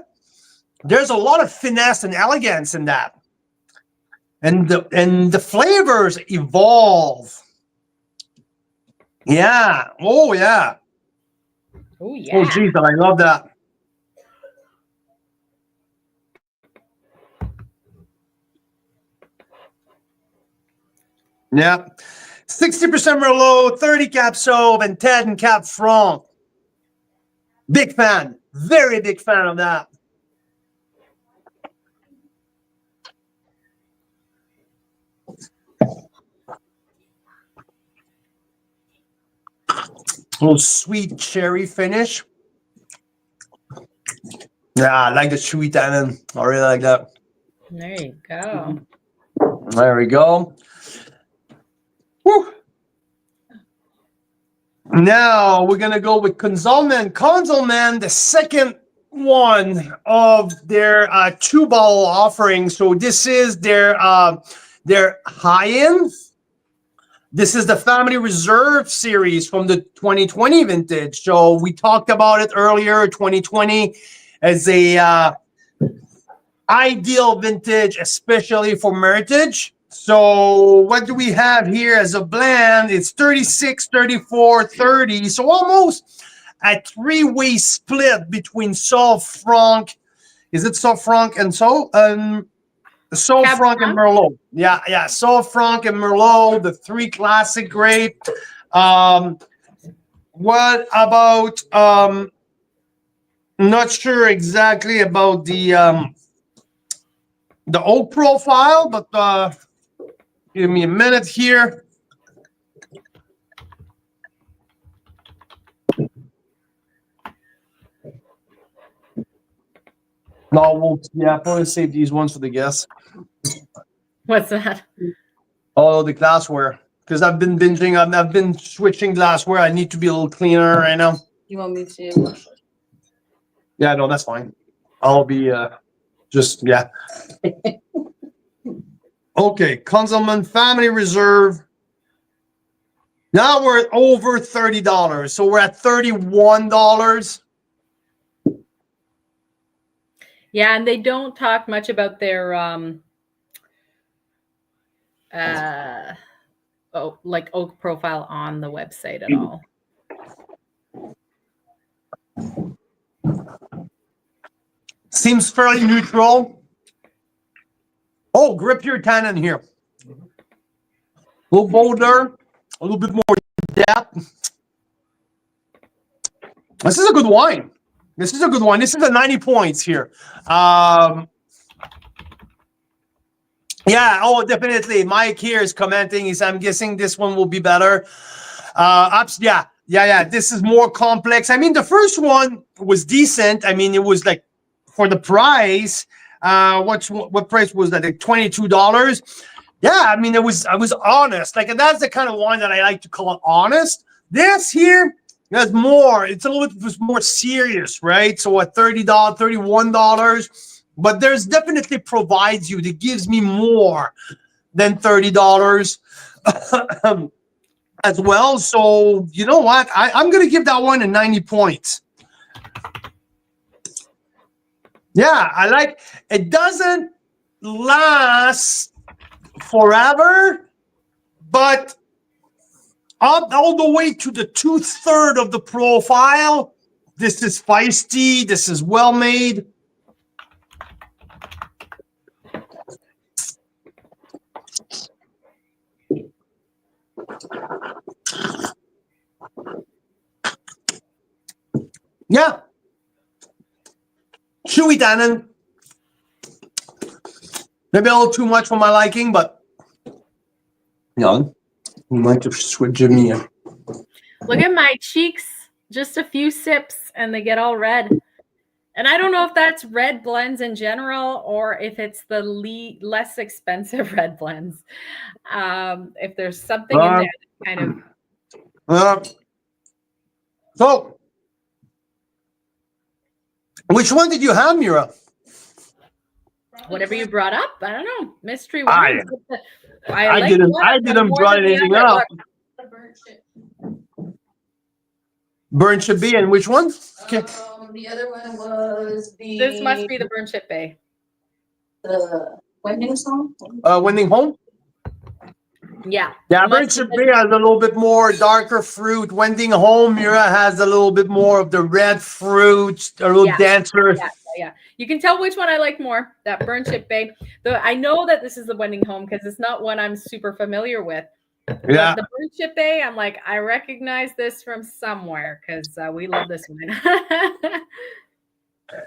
There's a lot of finesse and elegance in that. And the flavors evolve. Yeah. Oh, yeah. Oh, yeah. Oh, geez, I love that. Yeah. 60% Merlot, 30 Cap Sauv, and 10 Cap Franc. Big fan. Very big fan of that. A little sweet cherry finish. Yeah, I like the chewy tannin. I really like that. There you go. There we go. Whew. Now we're gonna go with Konzelman. Konzelman, the second one of their 2-bottle offering. So this is their high-end. This is the Family Reserve series from the 2020 vintage. So we talked about it earlier. 2020 as a ideal vintage, especially for Meritage. So what do we have here as a blend? It's 36, 34, 30. So almost a 3-way split between Sauv Franc. Is it Sauv Franc and Sauv Franc and Merlot? Yeah. Sauv Franc and Merlot, the 3 classic grape. What about? Not sure exactly about the oak profile, but give me a minute here. No, we'll probably save these ones for the guests. What's that? Oh, the glassware. Because I've been binging. I've been switching glassware. I need to be a little cleaner right now. You want me to? Yeah, no, that's fine. I'll be just, yeah. Okay, Konzelman Family Reserve. Now we're at over $30. So we're at $31. Yeah, and they don't talk much about their like oak profile on the website at all. Seems fairly neutral. Oh, grip your tannin here. A little bolder, a little bit more depth. This is a good wine. This is a good one. This is a 90 points here. Yeah, oh, definitely. Mike here is commenting. I'm guessing this one will be better. Yeah. This is more complex. I mean, the first one was decent. I mean, it was like for the price. What price was that? Like $22. Yeah, I mean, I was honest. Like, and that's the kind of wine that I like to call it honest. This here, there's more. It's a little bit more serious, right? So at $30, $31. But there's definitely provides you that gives me more than $30 as well. So you know what? I'm gonna give that one a 90 points. Yeah, I like it. Doesn't last forever, but up all the way to the 2/3 of the profile. This is feisty. This is well made. Yeah. Chewy tannin. Maybe a little too much for my liking, but young. We might have switched Jimmy. Look at my cheeks. Just a few sips and they get all red. And I don't know if that's red blends in general or if it's the less expensive red blends. If there's something in there that kind of. So, which one did you have, Mira? Whatever you brought up. I don't know. Mystery wines. I didn't brought anything up. Burnt Chip Bay, and which one? Okay. The other one was the. This must be the Burnt Chip Bay. The Wending Home. Wending Home. Yeah. Yeah, Burnt Chip Bay has a little bit more darker fruit. Wending Home, Mira has a little bit more of the red fruit, a little denser. Yeah. You can tell which one I like more. That Burnt Chip Bay. Though I know that this is the Wending Home because it's not one I'm super familiar with. Yeah. But the burnt chip bay, I'm like, I recognize this from somewhere because we love this one.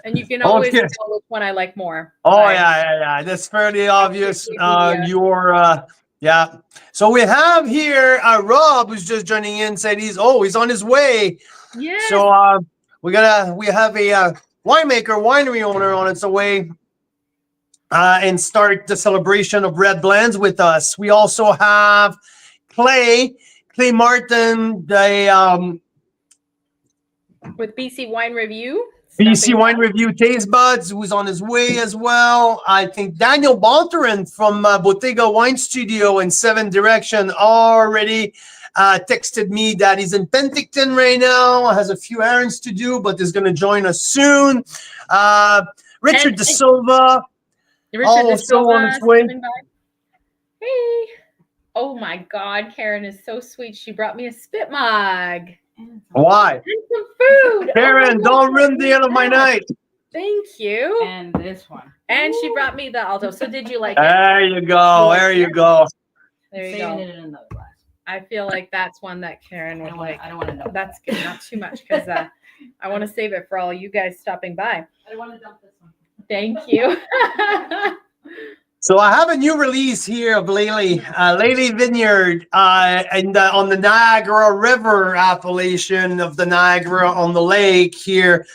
And you can always Okay. tell which one I like more. Oh by yeah. That's fairly obvious. the, Yeah. So we have here Rob, who's just joining in. Said he's on his way. yes. So we have a winery owner on its way and start the celebration of red blends with us. We also have Clay Martin, the with BC Wine Review. BC Wine Review Taste Buds, who's on his way as well. I think Daniel Bonterin from Bottega Wine Studio in Seven Direction already texted me that he's in Penticton right now, has a few errands to do, but is going to join us soon. Richard De Silva, also on his way. Hey. Oh my God, Karen is so sweet. She brought me a spit mug. Why? And some food. Karen, don't ruin the end of my night. Thank you. And this one. And she brought me the Alto. So did you like it? There you go. There you go. There you Saving go. it in another glass. I feel like that's one that Karen would like. I don't want to know. That's good. Not too much because I want to save it for all you guys stopping by. I don't want to dump this one. Thank you. So I have a new release here of Lely Vineyard and on the Niagara River appellation of the Niagara on the lake here.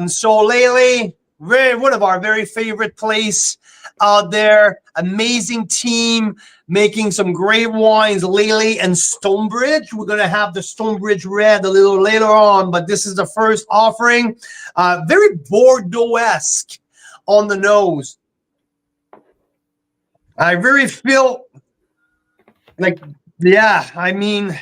So Lely, one of our very favorite place out there. Amazing team making some great wines, Lely and Stonebridge. We're going to have the Stonebridge Red a little later on, but this is the first offering. Very Bordeaux-esque on the nose. I really feel like, yeah, I mean,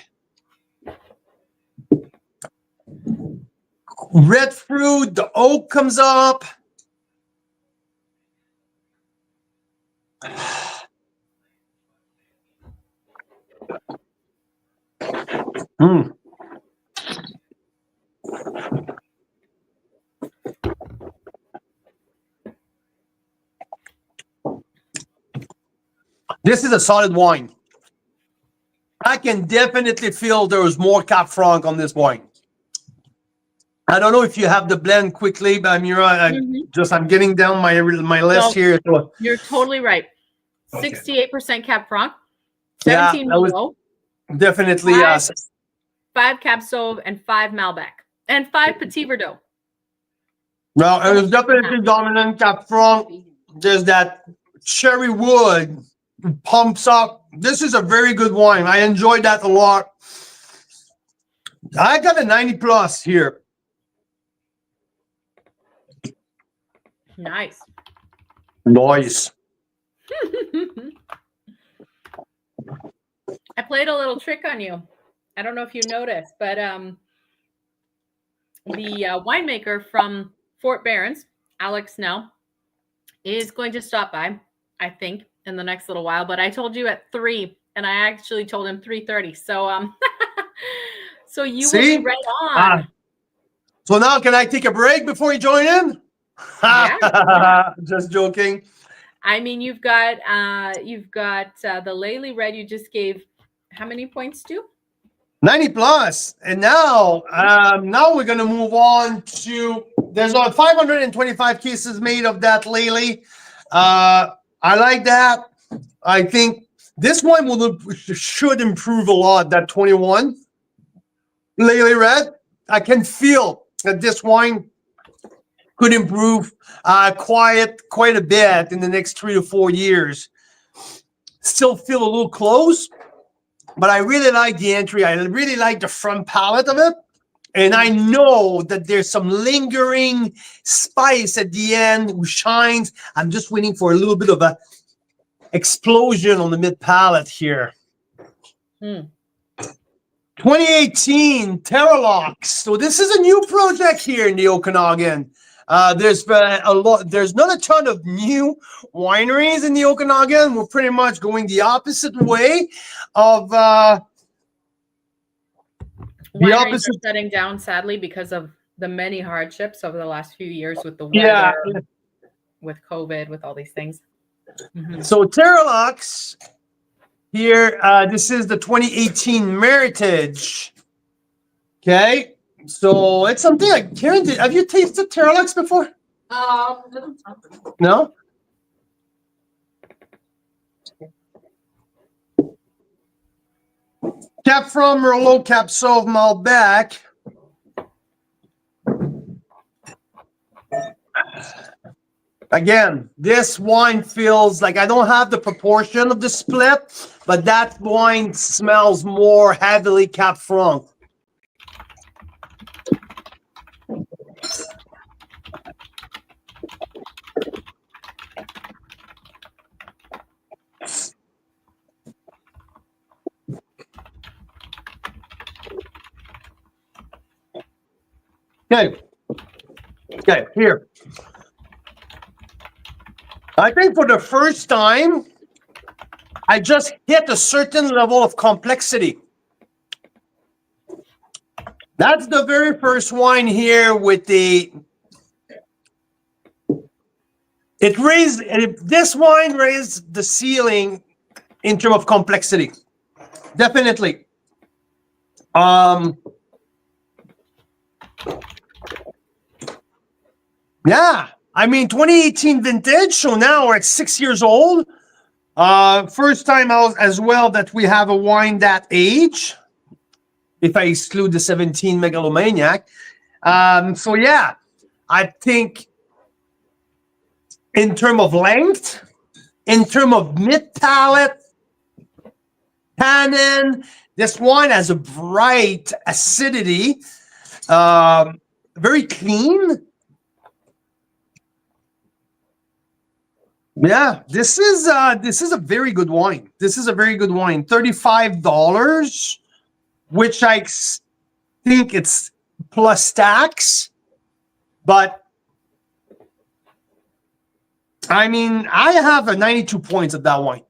red fruit, the oak comes up. Mm. This is a solid wine. I can definitely feel there is more Cap Franc on this wine. I don't know if you have the blend quickly, but I'm getting down my list here. You're totally right. Okay. 68% Cap Franc, 17 Merlot, definitely 5 Cab Sauv, and 5 Malbec, and 5 Petit Verdot. Well, it was definitely dominant Cap Franc. There's that cherry wood pumps up. This is a very good wine. I enjoyed that a lot. I got a 90 plus here. Nice. Nice. I played a little trick on you. I don't know if you noticed, but the winemaker from Fort Barons, Alex Snell, is going to stop by, I think, in the next little while. But I told you at 3, and I actually told him 3:30. So so you will be right on. So now can I take a break before you join in? Yeah. Just joking. I mean, you've got the Lely Red you just gave how many points to? 90 plus. And now we're going to move on to, there's 525 cases made of that Lely. I like that. I think this one should improve a lot, that 21 Lely Red. I can feel that this wine could improve quite a bit in the next 3 to 4 years. Still feel a little close, but I really like the entry. I really like the front palate of it. And I know that there's some lingering spice at the end which shines. I'm just waiting for a little bit of a explosion on the mid palate here. 2018 Terralux. So this is a new project here in the Okanagan. There's not a ton of new wineries in the Okanagan. We're pretty much going the opposite way of Wineries are shutting down, sadly, because of the many hardships over the last few years with the weather, with COVID, with all these things. So Terralux, here. This is the 2018 Meritage. Okay, so it's something like Karen. Have you tasted Terralux before? No. Cap from Merlot, Cap Sauv Malbec. Again, this wine feels like I don't have the proportion of the split, but that wine smells more heavily Cap Franc. Okay. Okay, here. I think for the first time, I just hit a certain level of complexity. That's the very first wine here with the... This wine raised the ceiling in terms of complexity. Definitely. Yeah, I mean, 2018 vintage, so now we're at 6 years old. First time out as well that we have a wine that age, if I exclude the 17 Megalomaniac. So yeah, I think in terms of length, in terms of mid-palate, tannin, this wine has a bright acidity, very clean. Yeah, this is a very good wine. This is a very good wine. $35, which I think it's plus tax, but I mean, I have a 92 points at that wine.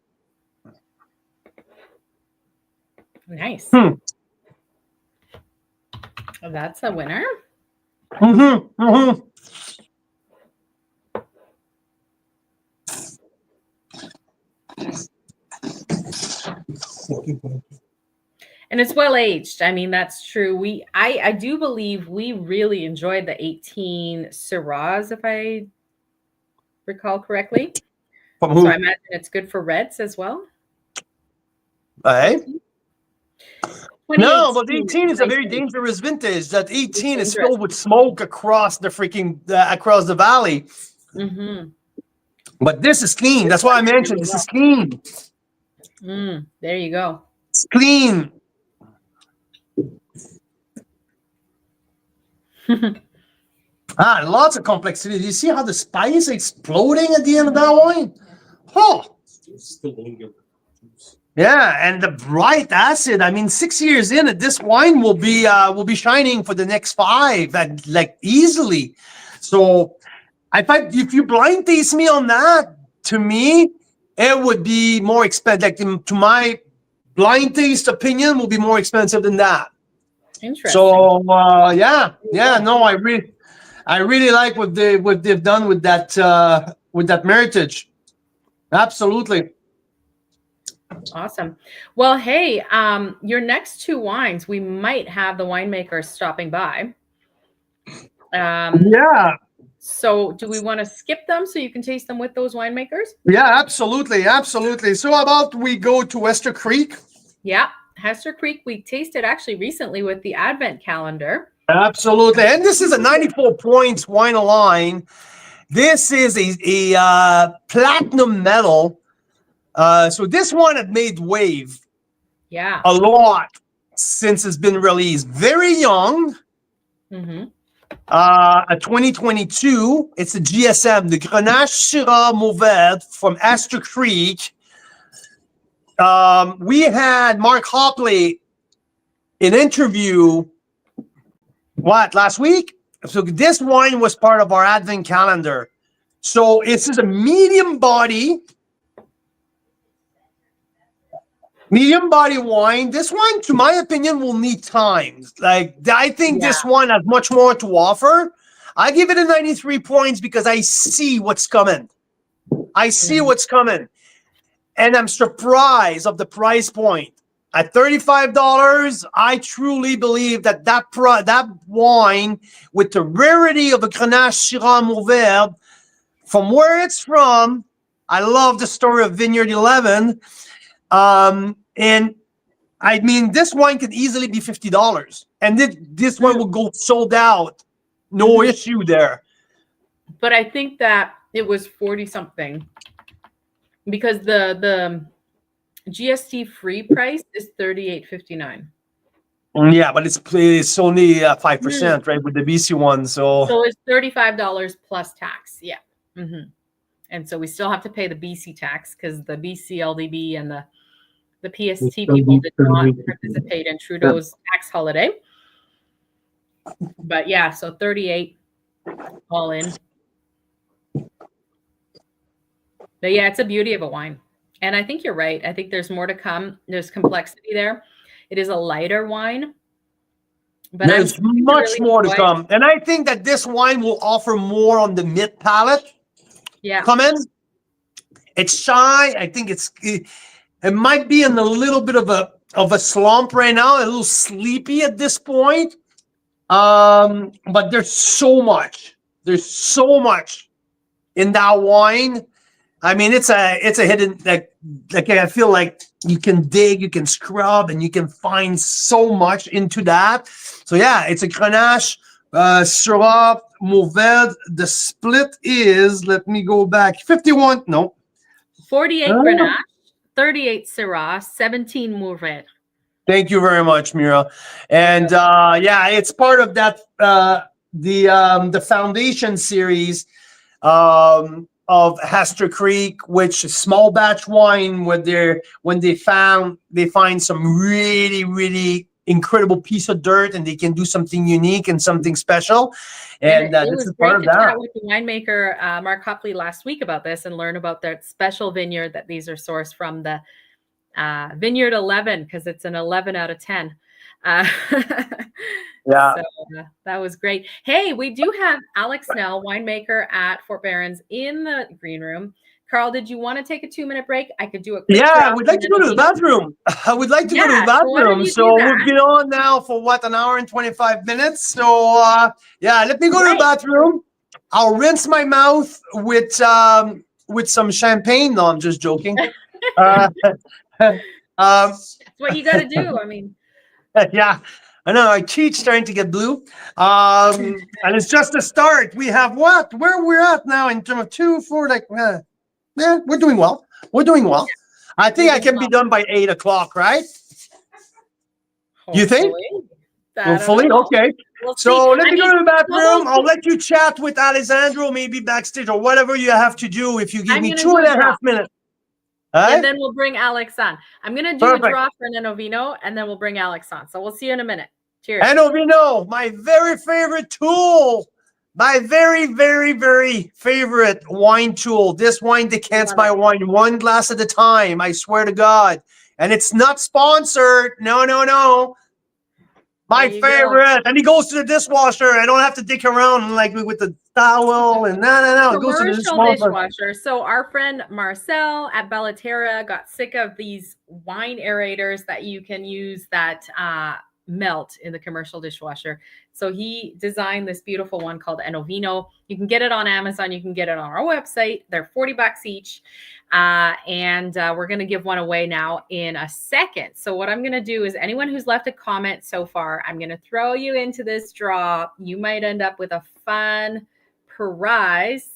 Nice. That's a winner. Mm-hmm. Mm-hmm. And it's well aged. I mean, that's true. I do believe we really enjoyed the 18 Syrahs, if I recall correctly. From who? So I imagine it's good for reds as well. Hey? No, but 2018 18 is a very dangerous vintage. That 18 is filled with smoke across the freaking across the valley. Mm-hmm. But this is clean. That's why I mentioned this is clean. There you go. It's clean. Lots of complexity. Do you see how the spice is exploding at the end of that wine? Oh. Yeah, and the bright acid. I mean, 6 years in it, this wine will be shining for the next 5, like easily. So, if you blind taste me on that, to me, it would be more expensive. Like to my blind taste opinion, will be more expensive than that. Interesting. So yeah. No, I really like what they've done with that Meritage. Absolutely. Awesome. Well, hey, your next 2 wines, we might have the winemakers stopping by. Yeah. So do we want to skip them so you can taste them with those winemakers? Yeah, absolutely. So how about we go to Wester Creek? Yeah. Hester Creek, we tasted actually recently with the Advent calendar. Absolutely. And this is a 94 points wine line. This is a platinum medal. So this one had made wave. Yeah. A lot since it's been released. Very young. Mm-hmm. A 2022. It's a GSM, the Grenache Syrah Mourvèdre from Hester Creek. We had Mark Hopley an interview last week. So this wine was part of our Advent calendar. So this is a medium body wine. This one, to my opinion, will need time. Like, I think this one has much more to offer. I give it a 93 points because I see what's coming. and I'm surprised of the price point. At $35, I truly believe that that wine, with the rarity of a Grenache Syrah Mourvèdre, from where it's from, I love the story of Vineyard 11. And I mean, this wine could easily be $50, and this one will go sold out. No issue there. But I think that it was 40 something because the GST free price is $38.59. Yeah, but it's only 5%, right, with the BC one. So it's $35 plus tax. Yeah. And so we still have to pay the BC tax because the BC LDB and the PST people did not participate in Trudeau's tax holiday. But yeah, so 38 all in. But yeah, it's a beauty of a wine. And I think you're right. I think there's more to come. There's complexity there. It is a lighter wine. But there's much more to come. And I think that this wine will offer more on the mid palate. Yeah. Come in. It's shy. I think it might be in a little bit of a slump right now, a little sleepy at this point. But there's so much. There's so much in that wine. I mean, it's a hidden, like I feel like you can dig, you can scrub, and you can find so much into that. So yeah, it's a Grenache Syrah Mourvèdre. The split is, let me go back, 51, no. 48 Grenache, 38 Syrah, 17 Mourvèdre. Thank you very much, Mira. And yeah, it's part of that the foundation series of Hester Creek, which is small batch wine, when they find some really, really incredible piece of dirt, and they can do something unique and something special. And this is part of that. Chat with the winemaker Mark Hopley last week about this and learn about their special vineyard that these are sourced from, the Vineyard 11, because it's an 11 out of 10. Yeah. So that was great. Hey, we do have Alex Snell, winemaker at Fort Barons, in the green room. Carl, did you want to take a 2-minute break? I could do a quick I would like to go to the bathroom. I would like to go to the bathroom. So we'll get on now for an hour and 25 minutes. So yeah, let me go to the bathroom. I'll rinse my mouth with some champagne. No, I'm just joking. That's what you got to do. I mean, yeah, I know. My cheeks starting to get blue. And it's just a start. We have where we're at now in terms of 2, 4, yeah, we're doing well. We're doing well. I think I can be done by 8 o'clock, right? You think? Hopefully, okay. So let me go to the bathroom. I'll let you chat with Alessandro, maybe backstage or whatever you have to do. If you give me 2.5 minutes. And then we'll bring Alex on. I'm going to do a draw for an Enovino, and then we'll bring Alex on. So we'll see you in a minute. Cheers. Enovino, my very favorite tool. My very, very, very favorite wine tool. This wine decants my wine one glass at a time. I swear to God. And it's not sponsored. No. My favorite. And he goes to the dishwasher. I don't have to dick around like with the towel and no. It goes to the dishwasher. So our friend Marcel at Bellaterra got sick of these wine aerators that you can use that melt in the commercial dishwasher. So he designed this beautiful one called Enovino. You can get it on Amazon. You can get it on our website. They're $40 each. And we're going to give one away now in a second. So what I'm going to do is anyone who's left a comment so far, I'm going to throw you into this draw. You might end up with a fun prize.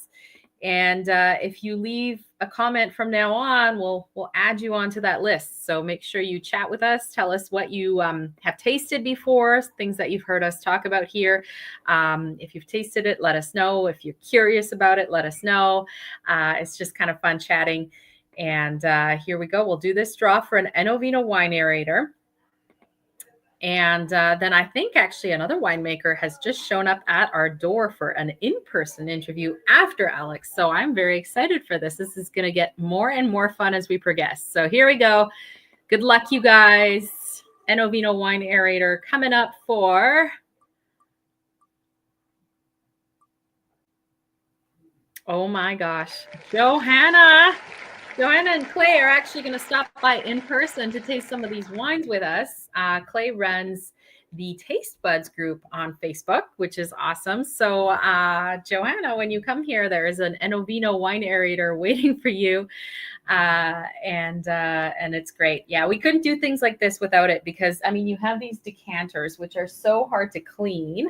And if you leave a comment from now on, we'll add you onto that list. So make sure you chat with us. Tell us what you have tasted before, things that you've heard us talk about here. If you've tasted it, let us know. If you're curious about it, let us know. It's just kind of fun chatting. And here we go. We'll do this draw for an Enovino wine aerator. And then I think actually another winemaker has just shown up at our door for an in-person interview after Alex. So I'm very excited for this. This is going to get more and more fun as we progress. So here we go. Good luck, you guys. Enovino wine aerator coming up for... Oh my gosh. Johanna. Joanna and Clay are actually going to stop by in person to taste some of these wines with us. Clay runs the Taste Buds group on Facebook, which is awesome. So, Joanna, when you come here, there is an Enovino wine aerator waiting for you. And it's great. Yeah, we couldn't do things like this without it because, I mean, you have these decanters, which are so hard to clean,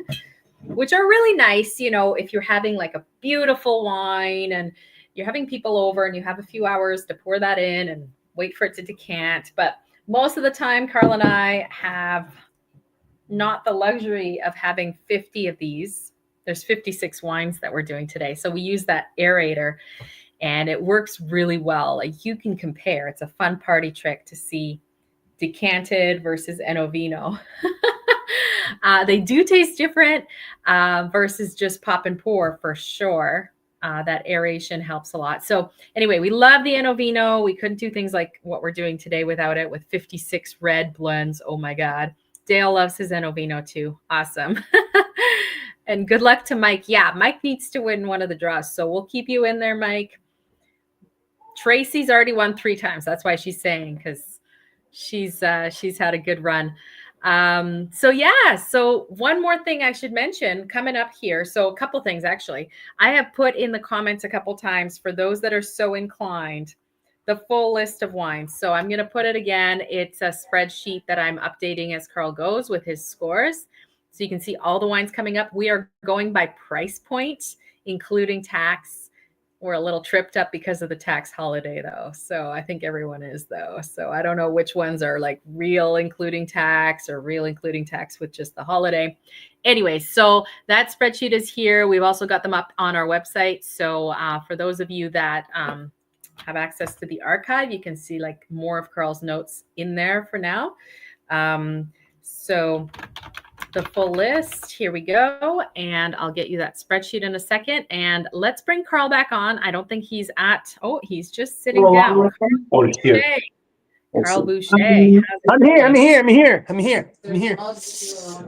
which are really nice, you know, if you're having like a beautiful wine and you're having people over and you have a few hours to pour that in and wait for it to decant. But most of the time, Carl and I have not the luxury of having 50 of these. There's 56 wines that we're doing today. So we use that aerator and it works really well. Like you can compare. It's a fun party trick to see decanted versus Enovino. They do taste different versus just pop and pour for sure. That aeration helps a lot. So anyway, we love the Enovino. We couldn't do things like what we're doing today without it with 56 red blends. Oh my God. Dale loves his Enovino too. Awesome. And good luck to Mike. Yeah, Mike needs to win one of the draws. So we'll keep you in there, Mike. Tracy's already won 3 times. That's why she's saying, because she's had a good run. So one more thing I should mention coming up here. So a couple things, actually. I have put in the comments a couple times for those that are so inclined, the full list of wines. So I'm going to put it again. It's a spreadsheet that I'm updating as Carl goes with his scores. So you can see all the wines coming up. We are going by price point, including tax. We're a little tripped up because of the tax holiday, though. So I think everyone is, though. So I don't know which ones are like real including tax or real including tax with just the holiday. Anyway, so that spreadsheet is here. We've also got them up on our website. So for those of you that have access to the archive, you can see like more of Carl's notes in there for now. So the full list, here we go. And I'll get you that spreadsheet in a second. And let's bring Carl back on. I don't think he's he's just sitting down. Oh, he's here. Carl Boucher. I'm here. We have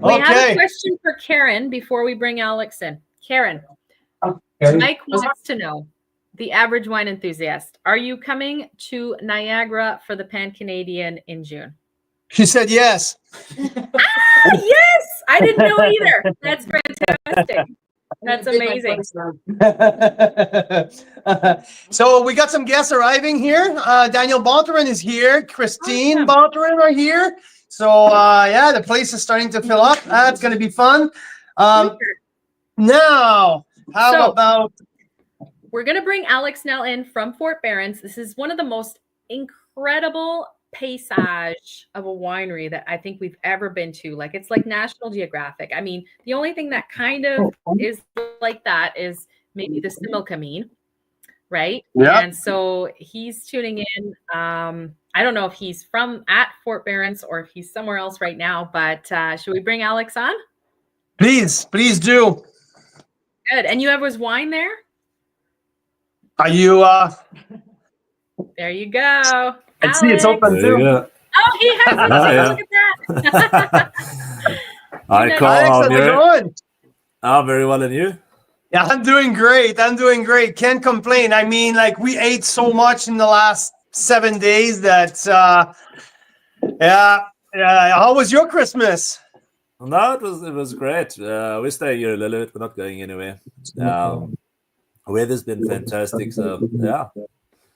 Okay. a question for Karen before we bring Alex in. Karen, Mike wants to know, the average wine enthusiast, are you coming to Niagara for the Pan-Canadian in June? She said yes. Yes! I didn't know either. That's fantastic. That's amazing. So we got some guests arriving here. Daniel Bonterin is here. Christine Bonterin are here. So yeah, the place is starting to fill up. It's going to be fun. Now, how about... We're going to bring Alex now in from Fort Barons. This is one of the most incredible paysage of a winery that I think we've ever been to. Like, it's like National Geographic. I mean, the only thing that kind of is like that is maybe the Similkameen, right? Yeah. And so he's tuning in. I don't know if he's at Fort Barons or if he's somewhere else right now, but should we bring Alex on? Please do. Good. And you have his wine there? Are you... There you go. I see it's open too. Oh, he has it. Yeah. Look at that. Hi, Carl. Alex, how's it going? Oh, very well, and you? Yeah, I'm doing great. Can't complain. I mean, like, we ate so much in the last 7 days that, how was your Christmas? No, it was great. We stay here a little bit. We're not going anywhere. Weather's been fantastic, so yeah.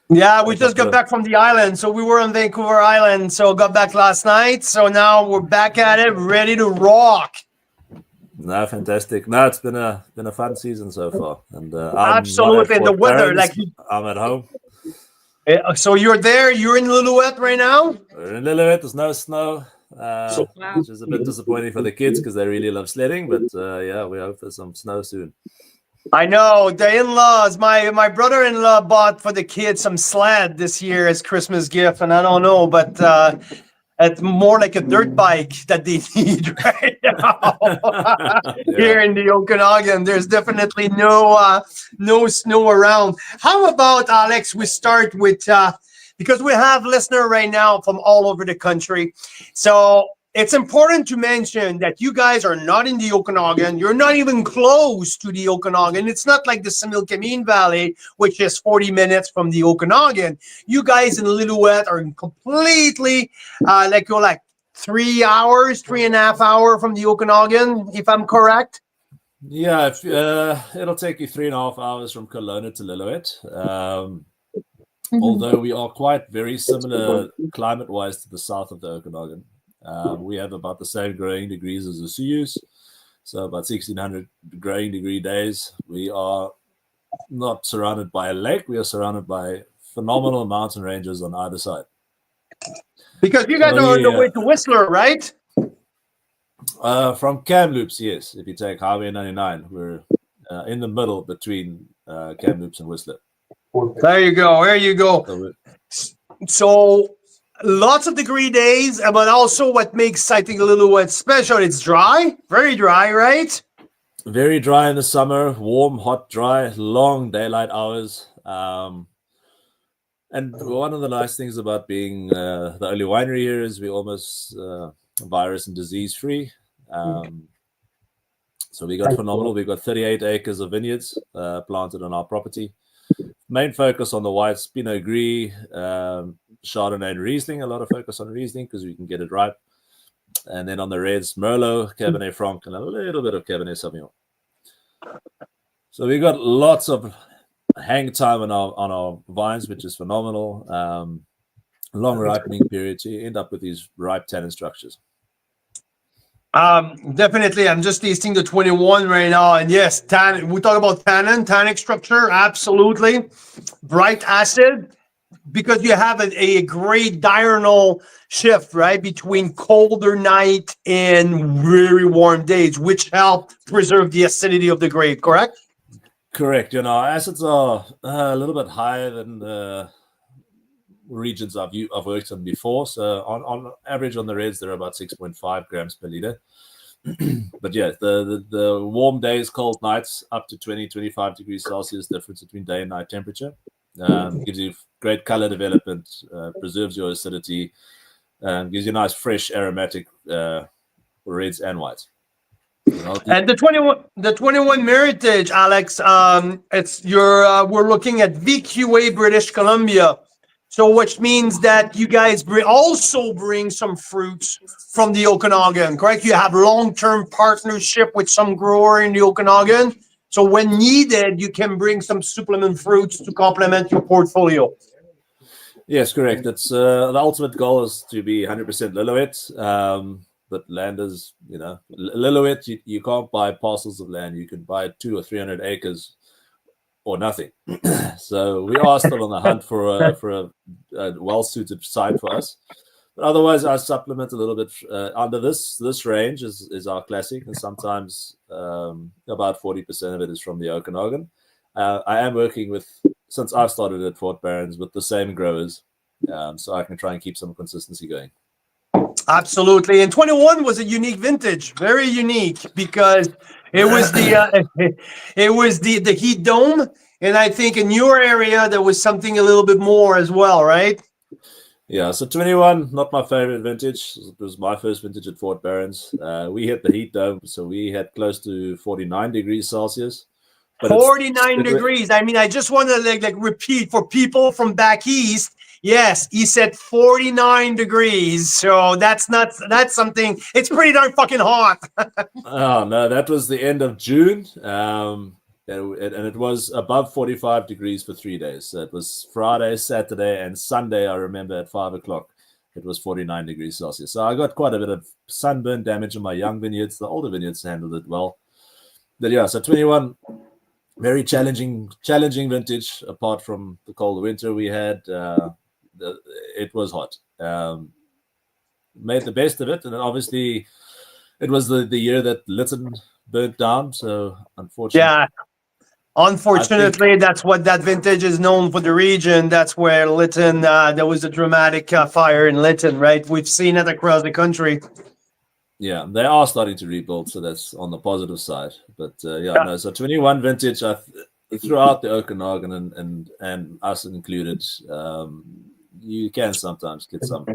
Yeah, we just got back from the island. So we were on Vancouver Island, so got back last night. So now we're back at it, ready to rock. No, fantastic. No, it's been a fun season so far. And absolutely, the weather, I'm at home. So you're there, you're in Lillooet right now? We're in Lillooet, there's no snow. Which is a bit disappointing for the kids because they really love sledding, but yeah, we hope for some snow soon. I know, the in-laws, my brother-in-law bought for the kids some sled this year as Christmas gift, and I don't know, but it's more like a dirt bike that they need right now. Here in the Okanagan. There's definitely no snow around. How about, Alex, we start with, because we have listeners right now from all over the country. So it's important to mention that you guys are not in the Okanagan. You're not even close to the Okanagan. It's not like the Similkameen Valley, which is 40 minutes from the Okanagan. You guys in Lillooet are completely you're like 3 hours, 3.5 hours from the Okanagan, if I'm correct. Yeah, it'll take you 3.5 hours from Kelowna to Lillooet. Although we are quite very similar climate-wise to the south of the Okanagan. We have about the same growing degrees as the Sioux, so about 1,600 growing degree days. We are not surrounded by a lake. We are surrounded by phenomenal mountain ranges on either side. Because you guys are on the way to Whistler, right? From Kamloops, yes. If you take Highway 99, we're in the middle between Kamloops and Whistler. There you go. There you go. So lots of degree days, but also what makes, I think, Lillooet special, it's dry, very dry, right? Very dry in the summer, warm, hot, dry, long daylight hours. And one of the nice things about being the only winery here is we're almost virus and disease free. So we got phenomenal. We've got 38 acres of vineyards planted on our property. Main focus on the whites, Pinot Gris, Chardonnay and Riesling. A lot of focus on Riesling because we can get it ripe. And then on the reds, Merlot, Cabernet Franc, and a little bit of Cabernet Sauvignon. So we got lots of hang time on our vines, which is phenomenal. Long ripening period, so you end up with these ripe tannin structures. Definitely. I'm just tasting the 21 right now, and yes, tannin. We talk about tannic structure, absolutely. Bright acid, because you have a great diurnal shift, right, between colder night and very warm days, which help preserve the acidity of the grape. Correct? Correct. Acids are a little bit higher than the regions I've worked on before. So on average on the reds, they're about 6.5 grams per liter. But yeah, the warm days, cold nights, up to 20-25 degrees Celsius difference between day and night temperature. Gives you great color development, preserves your acidity, gives you nice, fresh, aromatic reds and whites. And the 21 Meritage, Alex, we're looking at VQA British Columbia. So which means that you guys also bring some fruits from the Okanagan, correct? You have long-term partnership with some grower in the Okanagan. So when needed, you can bring some supplement fruits to complement your portfolio. Yes, correct. It's the ultimate goal is to be 100% Lillooet. But land is, Lillooet, you can't buy parcels of land. You can buy 200 or 300 acres or nothing. So we are still on the hunt for a well-suited site for us. But otherwise, I supplement a little bit under this range is our classic, and sometimes about 40% of it is from the Okanagan. I am working with, since I've started at Fort Barons, with the same growers, so I can try and keep some consistency going. Absolutely. And 21 was a unique vintage, very unique, because it was the heat dome. And I think in your area, there was something a little bit more as well, right? Yeah, so 21, not my favorite vintage. It was my first vintage at Fort Barons. We hit the heat dome, so we had close to 49 degrees Celsius. But 49 degrees. I mean, I just want to repeat for people from back east. Yes, he said 49 degrees. So that's something. It's pretty darn fucking hot. Oh no, that was the end of June. And it was above 45 degrees for 3 days. So it was Friday, Saturday, and Sunday. I remember at 5 o'clock, it was 49 degrees Celsius. So I got quite a bit of sunburn damage on my young vineyards. The older vineyards handled it well. But yeah, so 21, very challenging vintage. Apart from the cold winter we had, it was hot. Made the best of it, and then obviously it was the year that Lytton burnt down. So unfortunately, yeah. Unfortunately, that's what that vintage is known for the region. That's where Lytton, there was a dramatic fire in Lytton, right? We've seen it across the country. Yeah, they are starting to rebuild, so that's on the positive side. But no, so 21 vintage throughout the Okanagan and us included, you can sometimes get some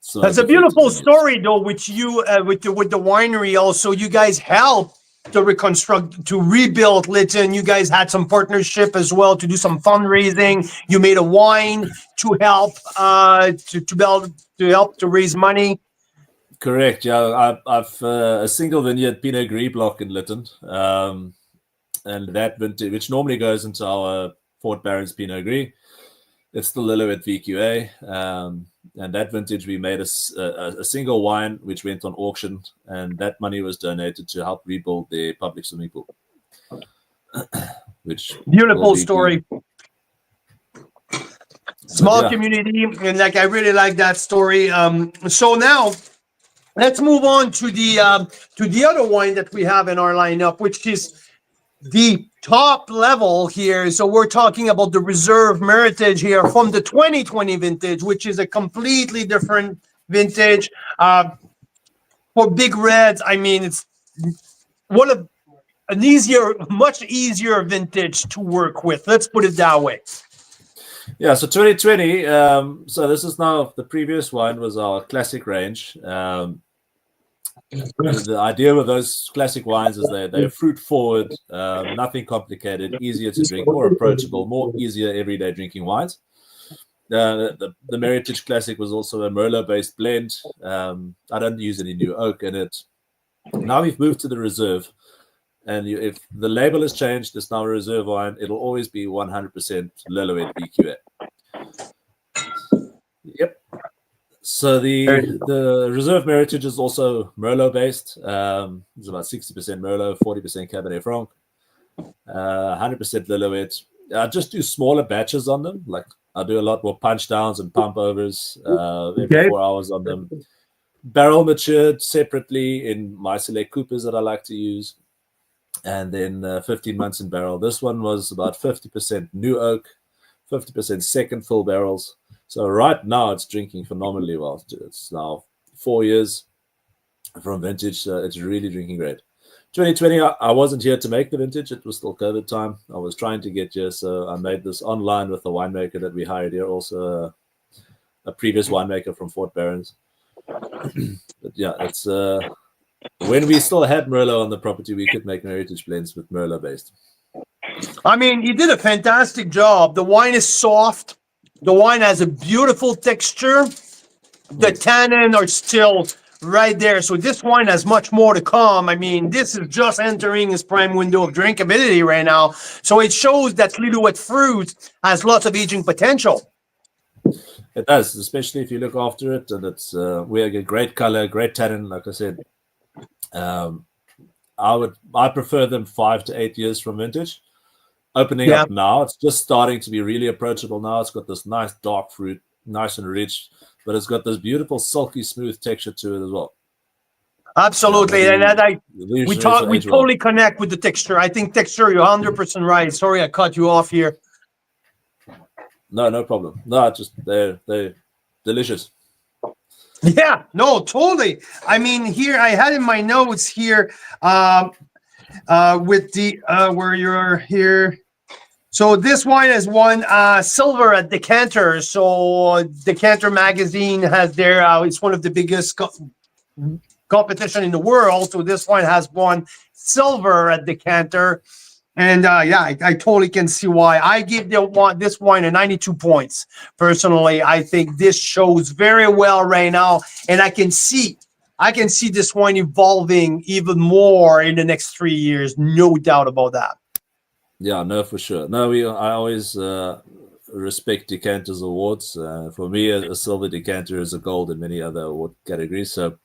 So That's a beautiful story, though, with you, with the winery. Also, you guys helped to rebuild Lytton. You guys had some partnership as well to do some fundraising. You made a wine to help to raise money. Correct. Yeah, I've a single vineyard Pinot Gris block in Lytton, and that vintage, which normally goes into our Fort Barons Pinot Gris, it's the Lillooet VQA. And that vintage, we made a single wine which went on auction, and that money was donated to help rebuild the public swimming pool. Which beautiful story. Small community, and I really like that story. So now let's move on to the other wine that we have in our lineup, which is the top level here. So we're talking about the Reserve Meritage here from the 2020 vintage, which is a completely different vintage. For big reds, I mean, it's much easier vintage to work with. Let's put it that way. Yeah, so 2020. So this is now, the previous wine was our classic range. The idea with those classic wines is they're fruit forward, nothing complicated, easier to drink, more approachable, more easier everyday drinking wines. The Meritage Classic was also a Merlot based blend. I don't use any new oak in it. Now we've moved to the Reserve, and if the label has changed, it's now a Reserve wine. It'll always be 100% Lillooet VQA. Yep. So the Reserve Meritage is also Merlot based. It's about 60% Merlot, 40% Cabernet Franc, 100% Lillooet. I just do smaller batches on them. Like I do a lot more punch downs and pump overs every 4 hours on them. Barrel matured separately in my select coopers that I like to use, and then 15 months in barrel. This one was about 50% new oak, 50% second full barrels. So right now it's drinking phenomenally well. It's now 4 years from vintage. It's really drinking great. 2020, I wasn't here to make the vintage. It was still COVID time. I was trying to get here, so I made this online with the winemaker that we hired here, also a previous winemaker from Fort Barons. But yeah, it's when we still had Merlot on the property, we could make Meritage blends with Merlot based. I mean, you did a fantastic job. The wine is soft. The wine has a beautiful texture. The tannin are still right there. So this wine has much more to come. I mean, this is just entering its prime window of drinkability right now. So it shows that Lillooet fruit has lots of aging potential. It does, especially if you look after it. And it's we get great color, great tannin. Like I said, I prefer them 5 to 8 years from vintage. Opening up now, it's just starting to be really approachable now. It's got this nice dark fruit, nice and rich, but it's got this beautiful silky smooth texture to it as well. Absolutely. We totally connect with the texture. I think texture, you're 100% right. Sorry, I cut you off here. No problem. No, just they're delicious. Yeah, no, totally. I mean, here I had in my notes here with the where you're here. So this wine has won silver at Decanter. So Decanter magazine has their it's one of the biggest competition in the world. So this wine has won silver at Decanter. And I totally can see why. I give this wine a 92 points. Personally, I think this shows very well right now, and I can see this wine evolving even more in the next 3 years. No doubt about that. Yeah, no, for sure. No, I always respect Decanter's awards. For me, a silver Decanter is a gold in many other award categories. So,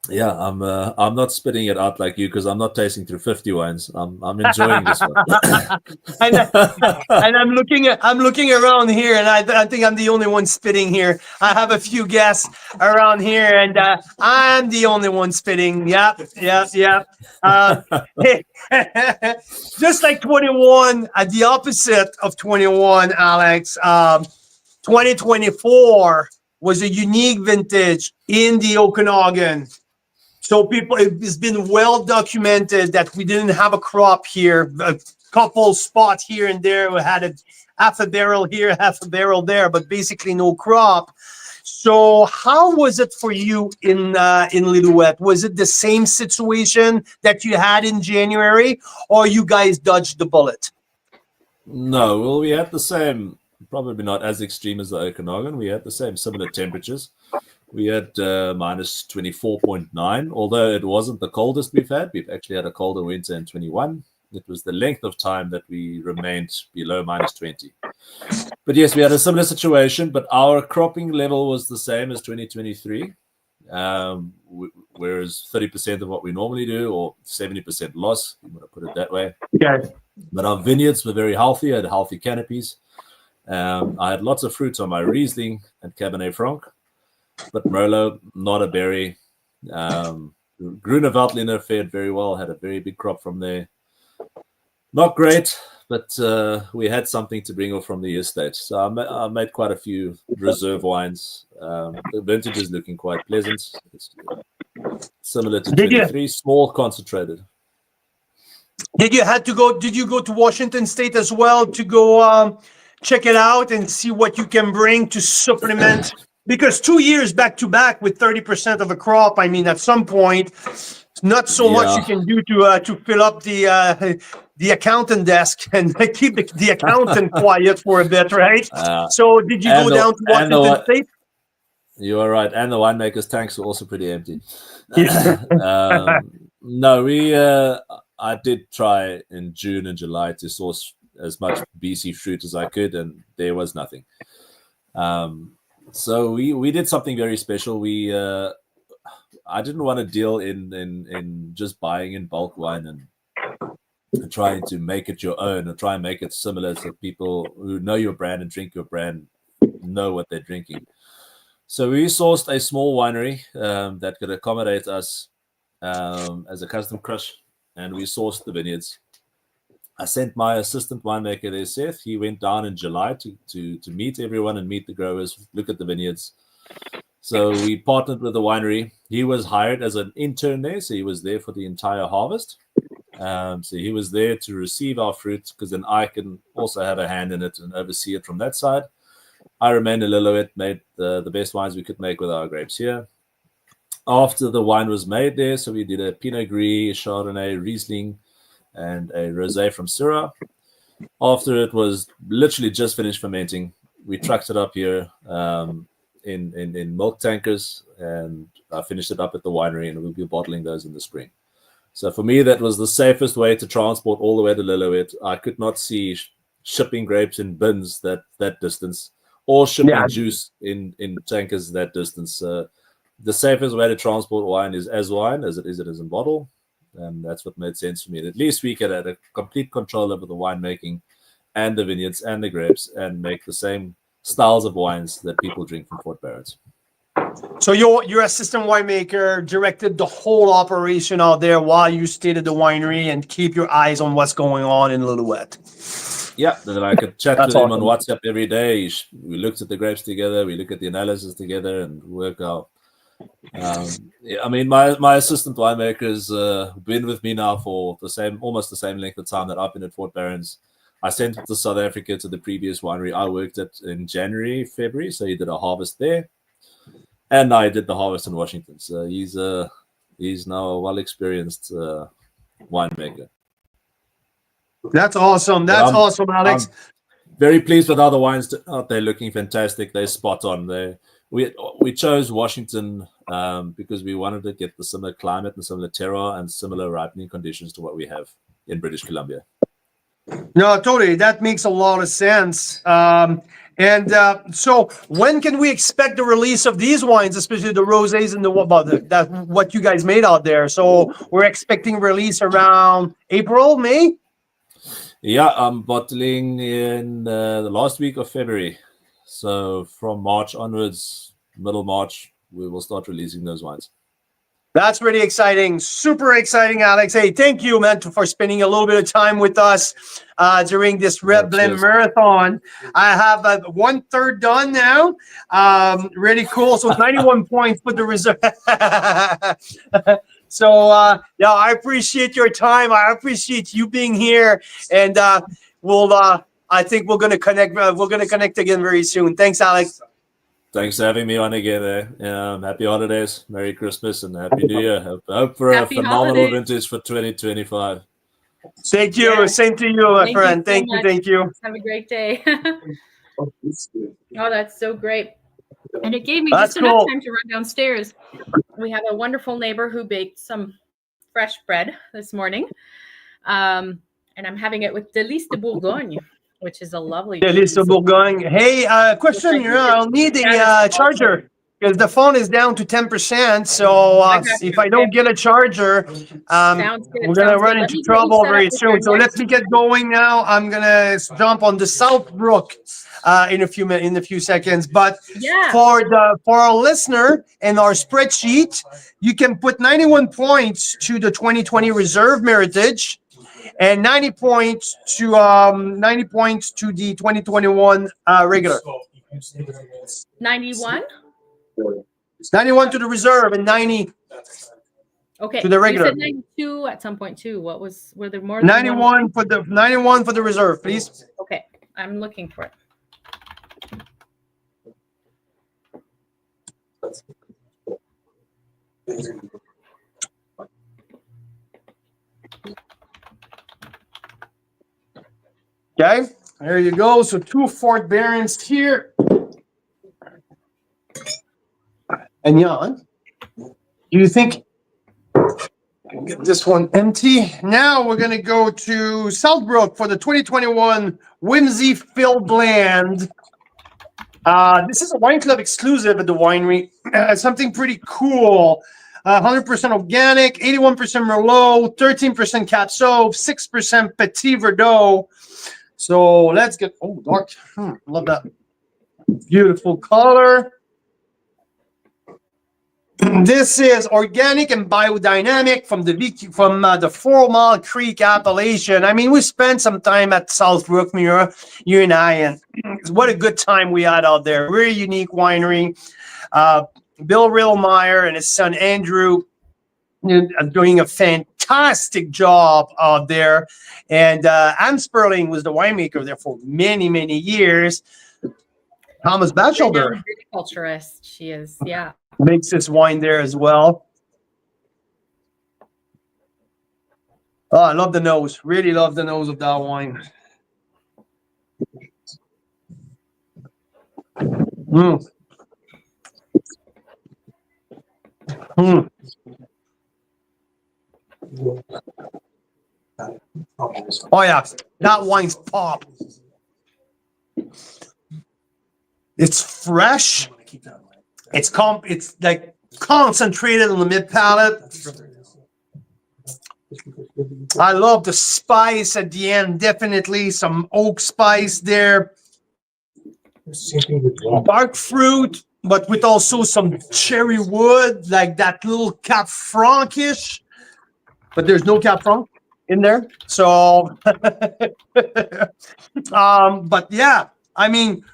yeah, I'm not spitting it out like you because I'm not tasting through 50 wines. I'm enjoying this one. and I'm looking around here, and I think I'm the only one spitting here. I have a few guests around here, and I'm the only one spitting. Yep. Just like 21, at the opposite of 21, Alex. 2024 was a unique vintage in the Okanagan. So it's been well documented that we didn't have a crop here. A couple spots here and there we had half a barrel here, half a barrel there, but basically no crop. So how was it for you in Lillooet? Was it the same situation that you had in January, or you guys dodged the bullet? No, well, we had the same, probably not as extreme as the Okanagan. We had the same similar temperatures. We had minus 24.9, although it wasn't the coldest we've had. We've actually had a colder winter in 21. It was the length of time that we remained below minus 20. But yes, we had a similar situation, but our cropping level was the same as 2023, whereas 30% of what we normally do, or 70% loss, I'm going to put it that way. Okay. But our vineyards were very healthy. I had healthy canopies. I had lots of fruits on my Riesling and Cabernet Franc, but Merlot, not a berry. Grüner Veltliner fared very well, had a very big crop from there. Not great, but we had something to bring off from the estate. So I made quite a few reserve wines. The vintage is looking quite pleasant. It's similar to 23, small, concentrated. Did you go to Washington State as well to go check it out and see what you can bring to supplement? Because 2 years back to back with 30% of a crop, I mean, at some point, not so much you can do to fill up the accountant desk and keep the accountant quiet for a bit, right? So did you go down to Washington State? You are right, and the winemakers' tanks were also pretty empty. No, I did try in June and July to source as much BC fruit as I could, and there was nothing. So we did something very special. I didn't want to deal in just buying in bulk wine and trying to make it your own, or try and make it similar so people who know your brand and drink your brand know what they're drinking. So we sourced a small winery that could accommodate us as a custom crush, and we sourced the vineyards. I sent my assistant winemaker there, Seth. He went down in July to meet everyone and meet the growers, look at the vineyards. So we partnered with the winery. He was hired as an intern there, so he was there for the entire harvest. So he was there to receive our fruit, because then I can also have a hand in it and oversee it from that side. I remained in Lillooet, made the best wines we could make with our grapes here. After the wine was made there, so we did a Pinot Gris, Chardonnay, Riesling, and a rosé from Syrah. After it was literally just finished fermenting, we trucked it up here in milk tankers, and I finished it up at the winery, and we'll be bottling those in the spring. So for me, that was the safest way to transport all the way to Lillooet. I could not see shipping grapes in bins that distance, or shipping juice in tankers that distance. The safest way to transport wine is as wine as it is in bottle. And that's what made sense for me. And at least we could have a complete control over the winemaking and the vineyards and the grapes, and make the same styles of wines that people drink from Fort Barrett. So your assistant winemaker directed the whole operation out there while you stayed at the winery, and keep your eyes on what's going on in Lillooet. Yeah, then I could chat to him on WhatsApp every day. We looked at the grapes together. We look at the analysis together and work out. I mean, my assistant winemaker's been with me now for almost the same length of time that I've been at Fort Barron's. I sent him to South Africa to the previous winery I worked at in January, February, so he did a harvest there, and I did the harvest in Washington. So he's now a well-experienced winemaker. That's awesome. That's awesome, Alex. I'm very pleased with how the wines out there, looking fantastic. They're spot on. We chose Washington because we wanted to get the similar climate and similar terroir and similar ripening conditions to what we have in British Columbia. No, totally. That makes a lot of sense. So when can we expect the release of these wines, especially the rosés and what you guys made out there? So we're expecting release around April, May? Yeah, I'm bottling in the last week of February. So from March onwards, middle March, we will start releasing those wines. That's really exciting. Super exciting, Alex. Hey, thank you, man, for spending a little bit of time with us during this Red Blend Marathon. I have 1/3 done now. Really cool. So 91 points for the reserve. So, I appreciate your time. I appreciate you being here. And we'll I think we're gonna connect. We're gonna connect again very soon. Thanks, Alex. Thanks for having me on again there. Happy holidays, Merry Christmas, and Happy New Year. Hope for Happy a phenomenal holidays. vintage for 2025. Thank you. Yeah. Same to you, my Thank you friend. so Thank you. much. Thank you. Have a great day. Oh, it's good. Oh, that's so great. And it gave me That's just enough cool. time to run downstairs. We have a wonderful neighbor who baked some fresh bread this morning. And I'm having it with Délices de Bourgogne, which is a lovely cheese. Lisa Bourgogne. Hey, question. I'll need a charger because the phone is down to 10%. So if I don't get a charger, Sounds good. we're gonna Sounds run good. Let into me get you trouble set up very with soon. your So next- let me get going now. I'm gonna jump on the Southbrook in a few seconds. But Yeah. for our listener and our spreadsheet, you can put 91 points to the 2020 Reserve Meritage. And 90 points to the 2021 regular. 91? 91 to the reserve and 90 Okay. to the regular. You said 92 at some point too. Were there more than 91 for the reserve, please. Okay. I'm looking for it. Okay, there you go. So 2 Fort Barons here. And Jan, do you think get this one empty? Now we're gonna go to Southbrook for the 2021 Whimsy Filled Blend. This is a wine club exclusive at the winery. Something pretty cool. 100% organic, 81% Merlot, 13% Cab Sauv, 6% Petit Verdot. So let's get, oh, dark. Love that. Beautiful color. This is organic and biodynamic from the 4 Mile Creek appellation. I mean, we spent some time at Southbrook, Mira, you and I, and what a good time we had out there. Very unique winery. Bill Riddlemeyer and his son Andrew doing a fantastic job out there. And Anne Sperling was the winemaker there for many, many years. Thomas Batchelder Viticulturist. She is, yeah. makes this wine there as well. Oh, I love the nose. Really love the nose of that wine. Mm. Mm. Oh yeah, that wine's pop. It's fresh. It's like concentrated on the mid palate. I love the spice at the end. Definitely some oak spice there. Dark fruit, but with also some cherry wood, like that little Cap Franc-ish. But there's no Cap Franc in there. So, but yeah, I mean,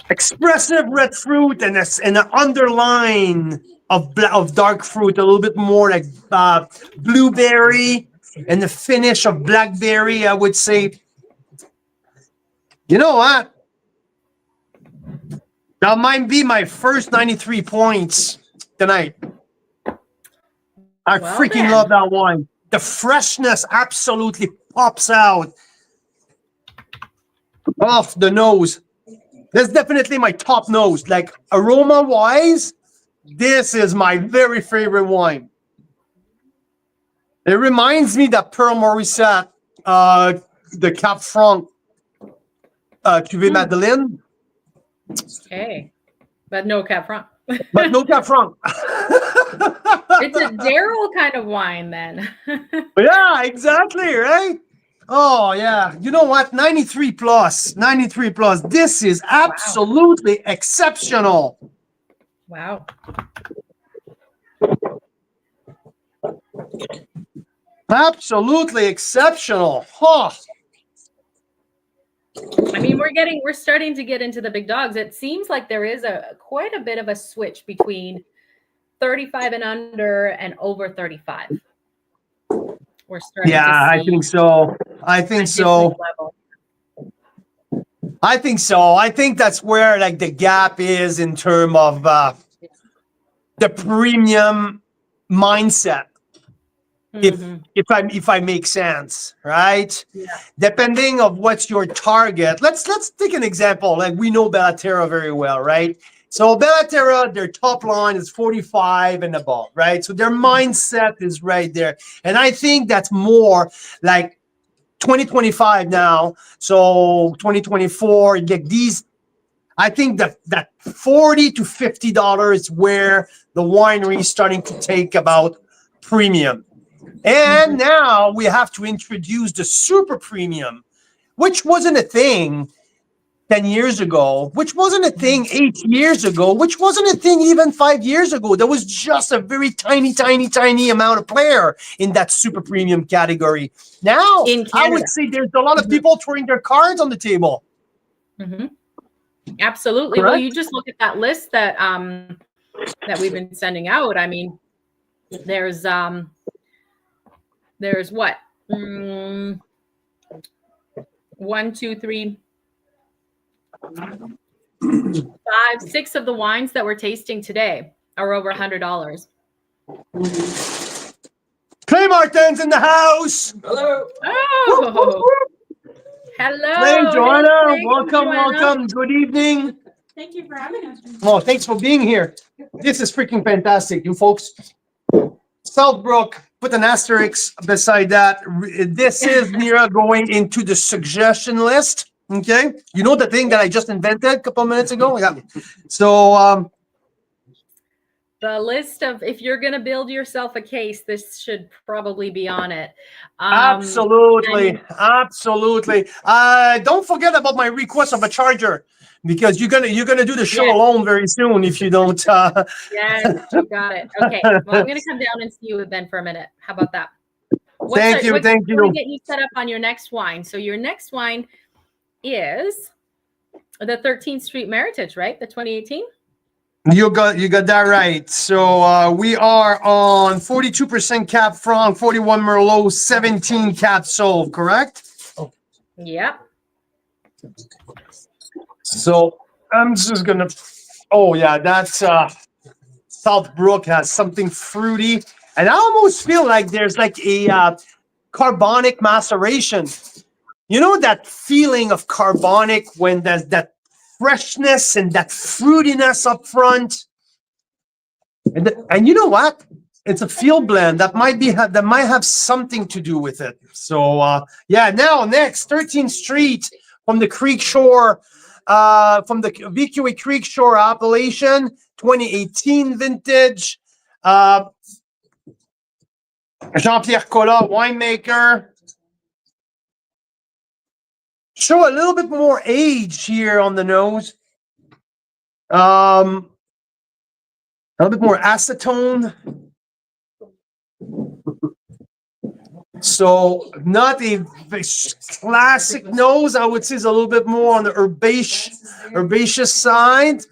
expressive red fruit and an underline of dark fruit, a little bit more like blueberry, and the finish of blackberry, I would say. You know what? That might be my first 93 points tonight. I freaking love that wine. The freshness absolutely pops out off the nose. That's definitely my top nose. Like aroma-wise, this is my very favorite wine. It reminds me that Pearl Morissette, the Cap Franc Cuvée Madeleine. Okay. But no Cap Franc. But no Cap Franc. It's a Daryl kind of wine then. Yeah, exactly, right? Oh, yeah. You know what? 93 plus. 93 plus. This is absolutely exceptional. Wow. Absolutely exceptional. Huh. I mean, we're starting to get into the big dogs. It seems like there is quite a bit of a switch between 35 and under and over 35. We're starting to see I think so. I think so. level. I think so. I think that's where like the gap is in terms of the premium mindset. Mhm. If I make sense, right? Yeah. Depending of what's your target. Let's take an example. Like we know Bellaterra very well, right? So Bellaterra, their top line is 45 and above, right? So their mindset is right there. And I think that's more like 2025 now. So 2024, you get these. I think that $40 to $50 is where the winery is starting to take about premium. And now we have to introduce the super premium, which wasn't a thing 10 years ago, which wasn't a thing 8 years ago, which wasn't a thing even 5 years ago. There was just a very tiny amount of player in that super premium category. Now, In I would Canada. say there's a lot of people throwing their cards on the table. Mhm. Absolutely. Well, Correct? you just look at that list that that we've been sending out. I mean, there's what? 1, 2, 3, 5, 6 of the wines that we're tasting today are over $100. Clay Martin's in the house. Hello. Oh, hello. Clay, Joanna, Clay, welcome, Joanna. welcome. Good evening. Thank you for having us. Oh, thanks for being here. This is freaking fantastic, you folks. Southbrook, put an asterisk beside that. This is Mira going into the suggestion list. Okay, you know the thing that I just invented a couple minutes ago. Yeah. So The list of, if you're going to build yourself a case, this should probably be on it. absolutely, absolutely. Don't forget about my request of a charger because you're gonna do the show Yes. alone very soon if you don't. Yes, you got it. Okay, well, I'm going to come down and see you then for a minute. How about that? Thank you. Let me get you set up on your next wine. So your next wine is the 13th Street Meritage, right? The 2018? You got that right. So we are on 42% Cap Franc, 41 Merlot, 17 Cap Sauv, correct? Yep. So I'm just gonna. Oh yeah, that's Southbrook has something fruity, and I almost feel like there's like a carbonic maceration. You know that feeling of carbonic when there's that freshness and that fruitiness up front. And you know what? It's a field blend that might have something to do with it. So yeah, now next 13th Street from the Creek Shore, from the VQA Creek Shore appellation, 2018 vintage. Jean-Pierre Collat, winemaker. Show a little bit more age here on the nose. A little bit more acetone. So not a classic nose. I would say is a little bit more on the herbaceous side.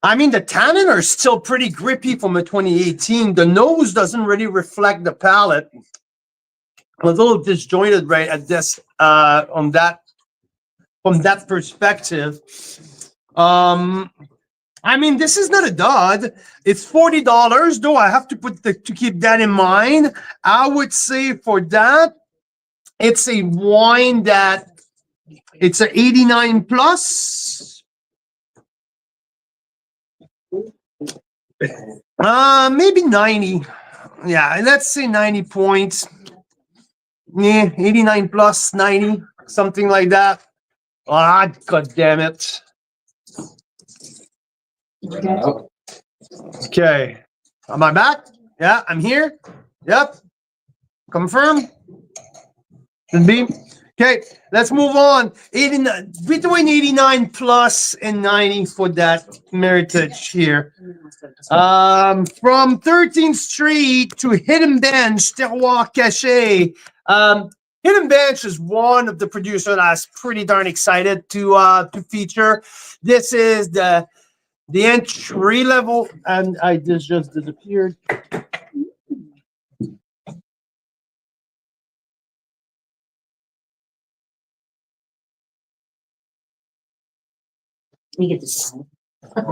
I mean, the tannin are still pretty grippy from a 2018. The nose doesn't really reflect the palate. A little disjointed right at this on that from that perspective. I mean, this is not a dud. It's $40, though. I have to keep that in mind. I would say for that, it's a wine that it's an 89 plus. Maybe 90. Yeah, let's say 90 points. Yeah, 89 plus 90, something like that. Ah, God damn it. Okay. Am I back? Yeah, I'm here. Yep. Confirm. Should be. Okay, let's move on. 89, between 89 plus and 90 for that Meritage here. From 13th Street to Hidden Bench, Terroir Caché. Hidden Bench is one of the producers that I was pretty darn excited to feature. This is the entry level, and this just disappeared. We get this.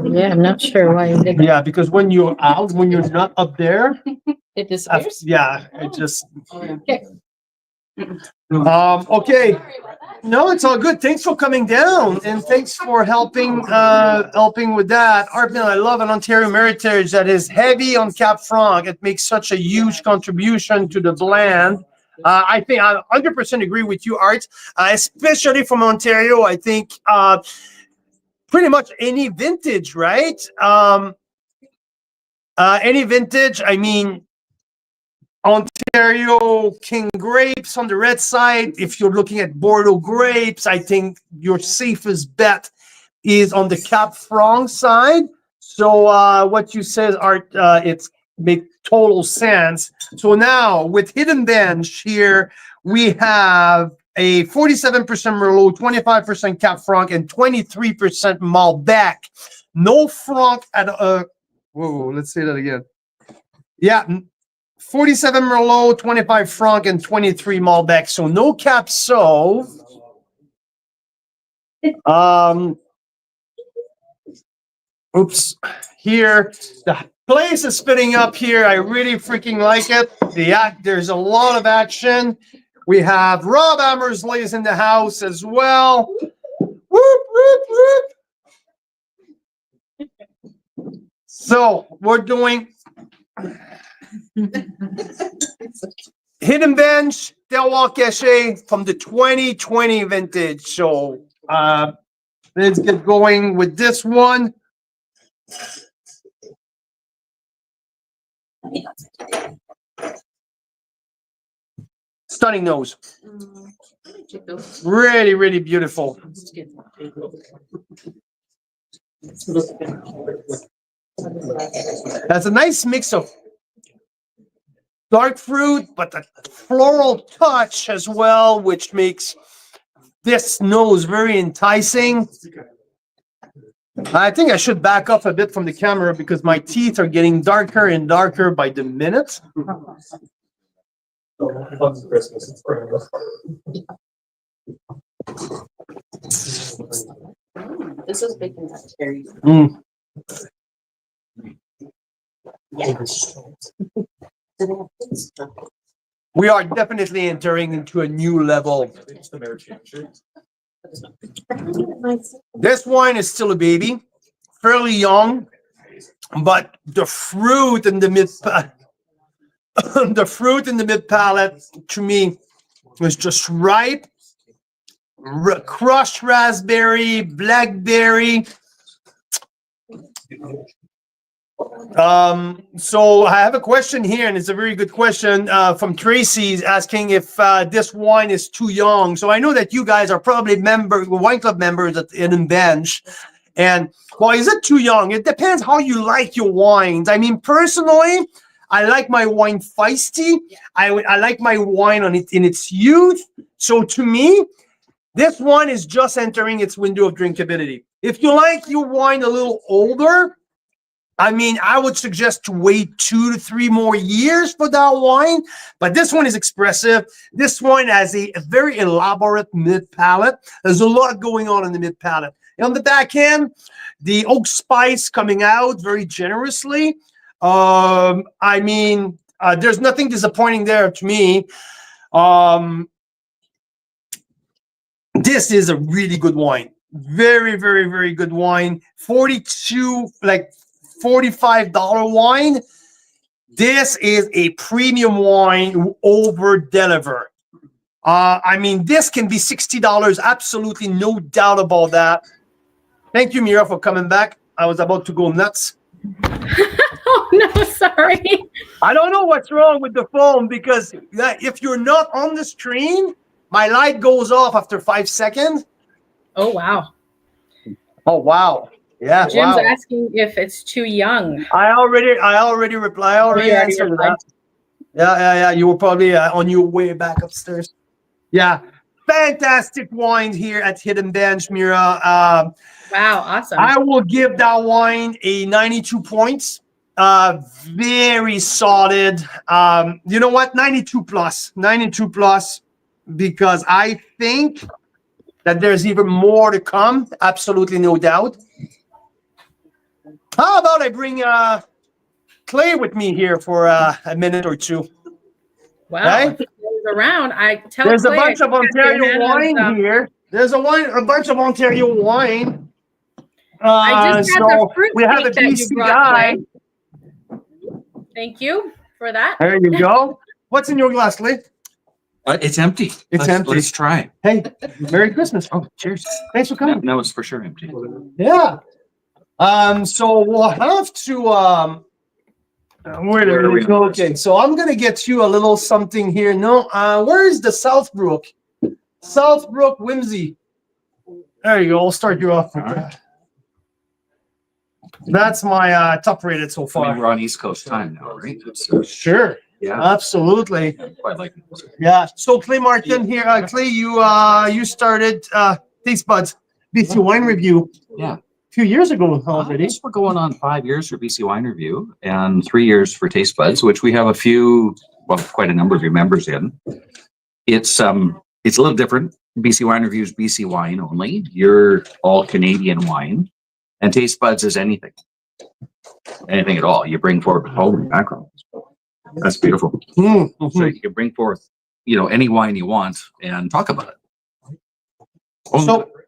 Yeah, I'm not sure why you did that. Yeah, because when you're out, when you're not up there, It disappears. yeah, it just. Okay. Okay. No, it's all good. Thanks for coming down, and thanks for helping with that. Artmill, I love an Ontario Meritage that is heavy on Cap Franc. It makes such a huge contribution to the blend. I think I 100% agree with you, Art. Especially from Ontario, I think pretty much any vintage, right? Any vintage. I mean, Ontario King grapes on the red side. If you're looking at Bordeaux grapes, I think your safest bet is on the Cap Franc side. So what you said, Art, it's make total sense. So now with Hidden Bench here, we have a 47% Merlot, 25% Cap Franc, and 23% Malbec. No Franc at whoa, let's say that again. Yeah. 47 Merlot, 25 Franc, and 23 Malbec. So no Cap Sauv. Oops. Here, the place is spinning up here. I really freaking like it. There's a lot of action. We have Rob Hammersley's in the house as well. Whoop, whoop, whoop. So we're doing Hidden Bench, Terroir Caché from the 2020 vintage. So let's get going with this one. Stunning nose. Really, really beautiful. That's a nice mix of dark fruit, but a floral touch as well, which makes this nose very enticing. I think I should back up a bit from the camera because my teeth are getting darker and darker by the minute. This is bacon cherries. We are definitely entering into a new level. This wine is still a baby, fairly young, but the fruit in the mid palate to me was just ripe. Crushed raspberry, blackberry. So I have a question here, and it's a very good question from Tracy's asking if this wine is too young. So I know that you guys are probably wine club members at Hidden Bench, and well, is it too young? It depends how you like your wines. I mean, personally, I like my wine feisty. I like my wine in its youth. So to me, this one is just entering its window of drinkability. If you like your wine a little older, I mean, I would suggest to wait 2 to 3 more years for that wine, but this one is expressive. This one has a very elaborate mid palate. There's a lot going on in the mid palate. And on the back end, the oak spice coming out very generously. I mean, there's nothing disappointing there to me. This is a really good wine. Very, very, very good wine. $45 wine. This is a premium wine who over deliver. I mean, this can be $60. Absolutely no doubt about that. Thank you, Mira, for coming back. I was about to go nuts. Oh, no, sorry. I don't know what's wrong with the phone because if you're not on the stream, my light goes off after 5 seconds. Oh, wow. Oh, wow. Yeah. Jim's wow. asking if it's too young. I already replied. I already answered that. Yeah. You were probably on your way back upstairs. Yeah, fantastic wine here at Hidden Bench, Mira. Wow, awesome. I will give that wine a 92 points. Very solid. You know what? 92 plus, because I think that there's even more to come. Absolutely, no doubt. How about I bring Clay with me here for a minute or two? Wow. Hey? If he goes around, I tell There's a Clay, bunch of I think your Ontario hand wine is, here. There's a bunch of Ontario wine. I just had the So fruit we have a steak that you BC brought, guy. Clay. Thank you for that. There you go. What's in your glass, Clay? It's empty. It's empty. Let's try. Hey, Merry Christmas. Oh, cheers. Thanks for coming. No, it's for sure empty. Yeah. So we'll have to wait a Where are we minute. on Okay, so I'm gonna get you a little something here. No, where is the Southbrook? Southbrook Whimsy. There you go. I'll start you off with that. That's my top rated so I far. mean, we're on East Coast time now, right? Sure. Yeah, Absolutely. quite like it. Yeah. So Clay Martin here. Clay, you started Taste Buds BC Wine Review. Yeah. A few years ago already. We're going on 5 years for BC Wine Review and 3 years for Taste Buds, which we have quite a number of your members in. It's a little different. BC Wine Review is BC wine only. You're all Canadian wine, and Taste Buds is anything at all. You bring forward all the background. That's beautiful. Mm-hmm. So you can bring forth, any wine you want and talk about it.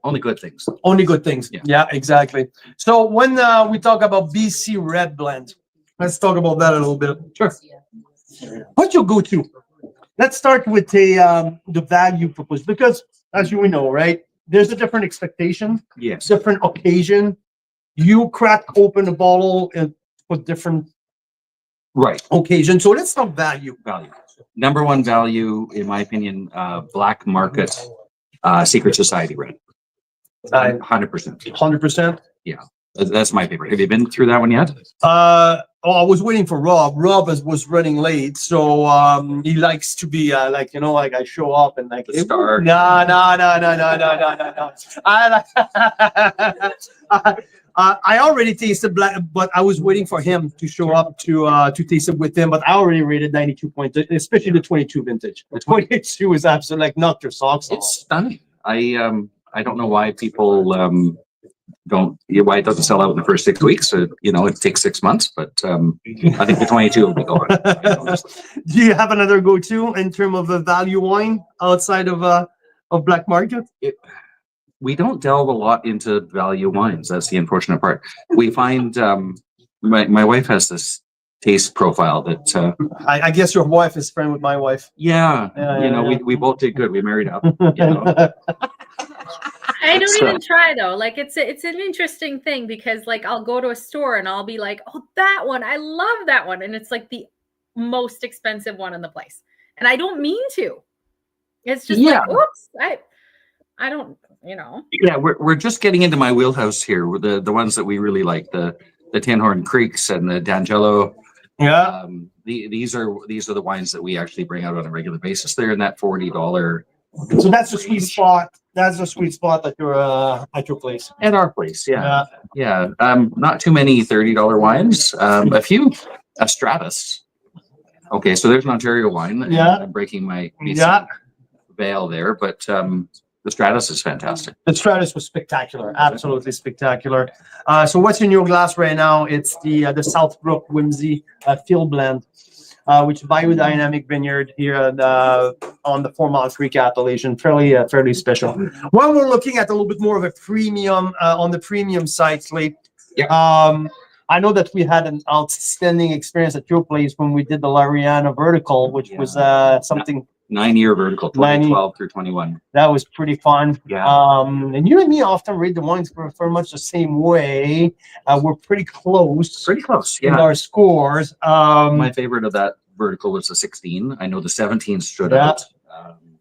Only good things. Only good things. Yeah. Yeah, exactly. So when we talk about BC Red Blend, let's talk about that a little bit. Sure. What's your go-to? Let's start with the value proposition, because as you know, right, there's a different expectation, Yes. different occasion. You crack open a bottle for different Right. occasion. So let's talk value. Value. Number one value, in my opinion, black market, Secret Society red. 100%. 100%. That's my favorite. Have you been through that one yet? I was waiting for Rob. Rob was running late, so he likes to be like I show up and like The star. No. I already tasted black, but I was waiting for him to show up to taste it with him. But I already rated 92 points, especially the 22 vintage. The 22 is absolutely like knocked your socks off. It's stunning. I don't know why people why it doesn't sell out in the first 6 weeks. It takes 6 months, but I think the 22 will be going. Do you have another go-to in terms of a value wine outside of black market? We don't delve a lot into value wines. That's the unfortunate part. We find my wife has this taste profile that I guess your wife is friend with my wife. yeah. We both did good. We married up. I don't So- even try though. Like it's an interesting thing because like I'll go to a store and I'll be like, oh, that one, I love that one, and it's like the most expensive one in the place, and I don't mean to. It's just like, oops, I don't, Yeah, we're just getting into my wheelhouse here with the ones that we really like, the Tin Horn Creeks and the D'Angelo. Yeah. These are the wines that we actually bring out on a regular basis. They're in that $40 So that's the sweet spot. That's the sweet spot at your place. at our place. Yeah. Not too many $30 wines. A Stratus. Okay, so there's an Ontario wine. Yeah. I'm breaking my Yeah. veil there, but the Stratus is fantastic. The Stratus was spectacular, absolutely spectacular. So what's in your glass right now? It's the Southbrook Whimsy Field Blend, which is biodynamic vineyard here on the 4 Mile Creek appellation. Fairly special. When we're looking at a little bit more of a premium on the premium side, Slate. Yeah. I know that we had an outstanding experience at your place when we did the Lariana vertical, which was something 9-year vertical, 2012 through 21. that was pretty fun. Yeah. And you and me often read the wines very much the same way. We're pretty close Pretty close. in Yeah. our scores. My favorite of that vertical was the 16. I know the 17 stood Yeah. out.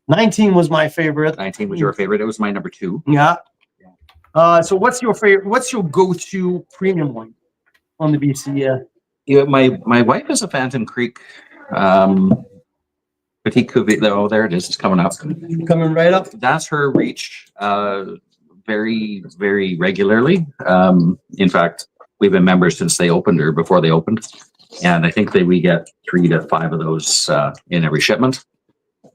19 was my favorite. 19 was your favorite. It was my number 2. Yeah. So what's your favorite? What's your go-to premium wine on the BC? Yeah, my wife is a Phantom Creek Petite Cuvée, oh, there it is. It's coming up. Coming right up. That's her reach very, very regularly. In fact, we've been members since they opened or before they opened. And I think we get 3 to 5 of those in every shipment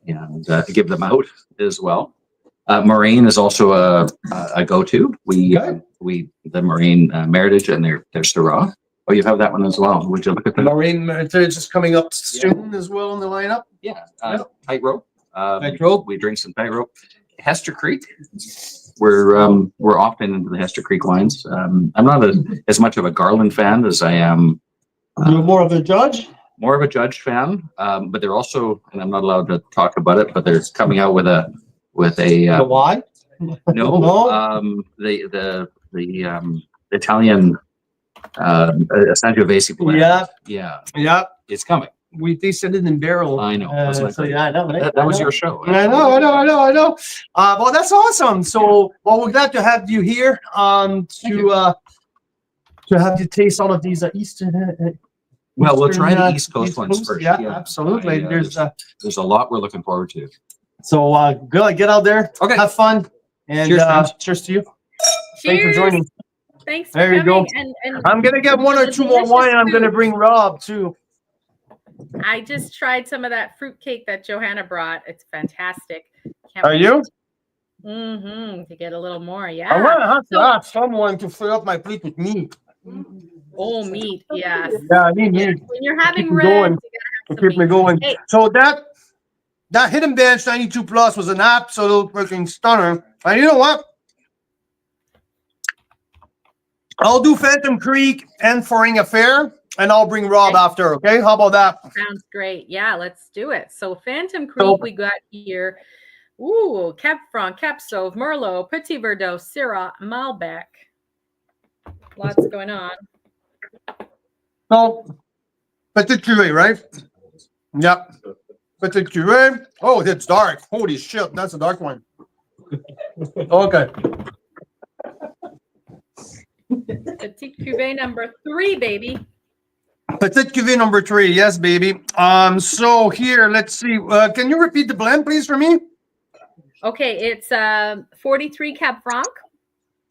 and give them out as well. Moraine is also a go-to. The Moraine Meritage and their Syrah. Oh, you have that one as well. Would you look at that? Moraine Meritage is coming up soon as well in the lineup. Yeah. Tightrope. Tightrope. We drink some Tightrope. Hester Creek. We're often into the Hester Creek wines. I'm not as much of a Garland fan as I am. You're more of a judge? More of a Judge fan, but they're also, and I'm not allowed to talk about it, but they're coming out with a The why? no. The Italian Sangiovese blend. Yeah. It's coming. We tasted it in barrel. I know. Wasn't it So great? yeah, I know. That was your show. I know. Well, that's awesome. So, well, we're glad to have you here. To have you taste all of these Eastern. Well, we'll try the Eastern, East Coast ones first. Yeah, absolutely. There's a lot we're looking forward to. so good. Get out there. Okay. Have fun. And Cheers, friends. cheers to you. Cheers. Thanks for joining. Thanks for There you coming. go. And I'm gonna get 1 or 2 more delicious wine. I'm gonna food. bring Rob too. I just tried some of that fruit cake that Johanna brought. It's fantastic. Are you? Mm-hmm. To get a little more, I yeah. want to have to ask someone to fill up my plate with meat. Oh, meat, yes. Yeah, I need meat. When you're having Keep me reds, going. you To gotta have keep me some going. meat. Hey, So that Hidden Bench 92 Plus was an absolute freaking stunner. And you know what? I'll do Phantom Creek and Foreign Affair, and I'll bring Rob Okay. after. Okay, how about that? sounds great. Yeah, let's do it. So Phantom Creek, So- we got here. Ooh, Cap Franc, Cap Sauv, Merlot, Petit Verdot, Syrah, Malbec. Lots going on. So, Petit Cuvée, right? Yep. Petit Cuvée. Oh, it's dark. Holy shit, that's a dark one. Okay. Petit Cuvée number 3, baby. Petit Cuvée number 3. Yes, baby. So here, let's see. Can you repeat the blend, please, for me? Okay, it's 43 Cab Franc,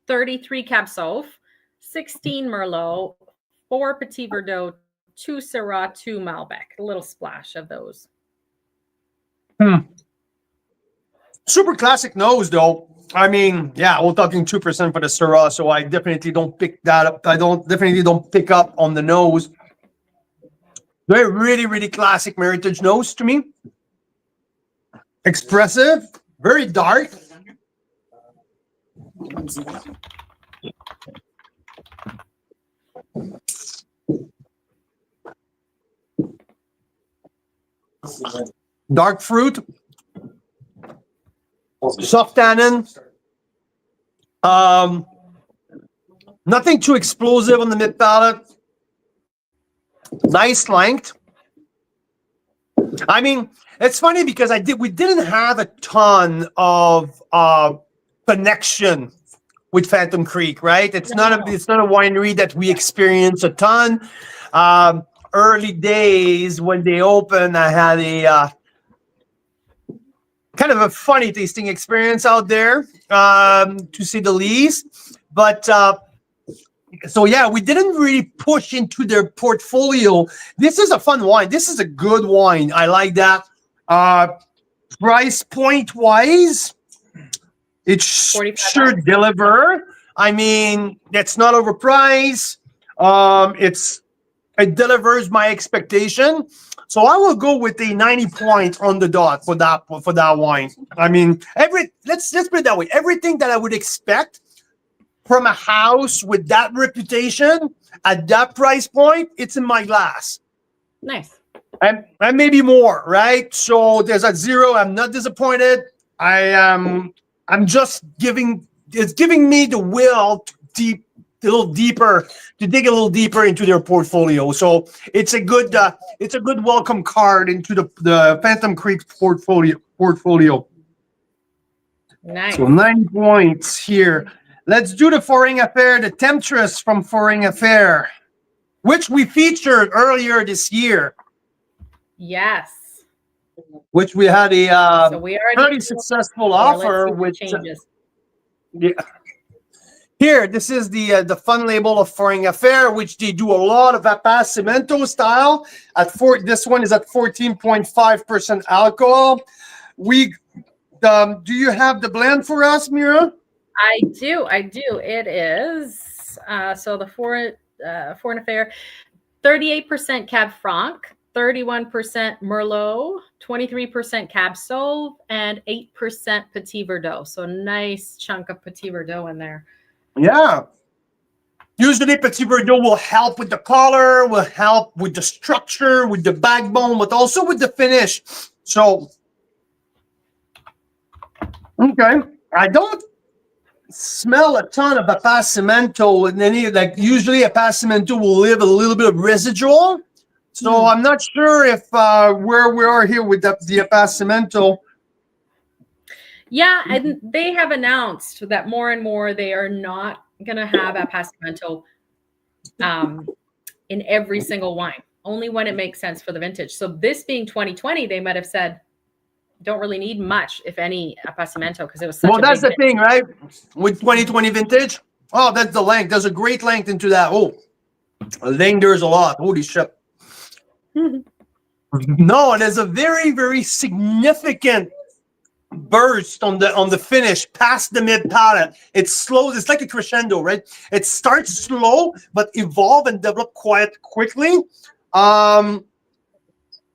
33 Cab Sauv, 16 Merlot, 4 Petit Verdot, 2 Syrah, 2 Malbec. A little splash of those. Super classic nose, though. I mean, yeah, we're talking 2% for the Syrah, so I definitely don't pick that up. Definitely don't pick up on the nose. They're really, really classic Meritage nose to me. Expressive, very dark. Dark fruit. Soft tannin. Nothing too explosive on the mid palate. Nice length. I mean, it's funny because we didn't have a ton of connection with Phantom Creek, right? It's not a winery that we experience a ton. Early days when they opened, I had a kind of a funny tasting experience out there, to say the least. But so yeah, we didn't really push into their portfolio. This is a fun wine. This is a good wine. I like that. Price point wise, it sure deliver. I mean, it's not overpriced. It delivers my expectation. So I will go with a 90 point on the dot for that wine. I mean, let's put it that way. Everything that I would expect from a house with that reputation at that price point, it's in my glass. Nice. And maybe more, right? So there's a 0. I'm not disappointed. I'm just giving me the will to dig a little deeper into their portfolio. So it's a good welcome card into the Phantom Creek portfolio. Nice. So 9 points here. Let's do the Foreign Affair, the Temptress from Foreign Affair, which we featured earlier this year. Yes. which we had a So we already pretty successful let's offer, see what which changes. yeah. Here, this is the fun label of Foreign Affair, which they do a lot of Appassimento style. This one is at 14.5% alcohol. We do you have the blend for us, Mira? I do. It is so the Foreign Affair, 38% Cab Franc, 31% Merlot, 23% Cab Sauv, and 8% Petit Verdot. So a nice chunk of Petit Verdot in there. Yeah. Usually Petit Verdot will help with the color, will help with the structure, with the backbone, but also with the finish. So, okay. I don't smell a ton of Appassimento and any usually Appassimento will leave a little bit of residual. So I'm not sure if where we are here with the Appassimento. Yeah, and they have announced that more and more they are not going to have Appassimento in every single wine, only when it makes sense for the vintage. So this being 2020, they might have said, don't really need much, if any, Appassimento, because it was such Well, a that's big the thing, right? With 2020 vintage. Oh, that's the length. There's a great length into that. Oh, length, there's a lot. Holy shit. No, there's a very, very significant burst on the finish past the mid palate. It slows. It's like a crescendo, right? It starts slow but evolve and develop quite quickly. I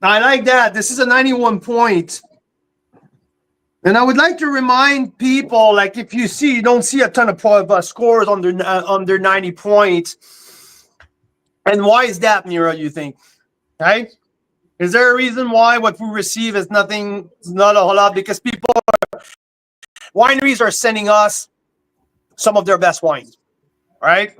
like that. This is a 91 point. And I would like to remind people, like, if you don't see a ton of scores under 90 points. And why is that, Mira, you think? Right? Is there a reason why what we receive is not a whole lot? Because wineries are sending us some of their best wines, right?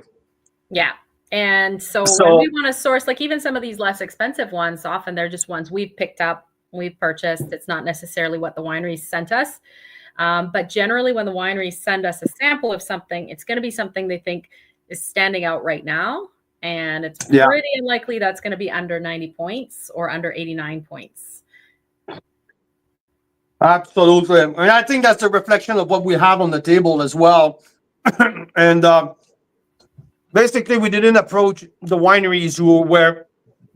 Yeah. And so when we want to source, like even some of these less expensive ones, often they're just ones we've picked up, we've purchased. It's not necessarily what the wineries sent us. But generally when the wineries send us a sample of something, it's going to be something they think is standing out right now. And it's pretty unlikely that's going to be under 90 points or under 89 points. Absolutely. And I think that's a reflection of what we have on the table as well. And basically, we didn't approach the wineries where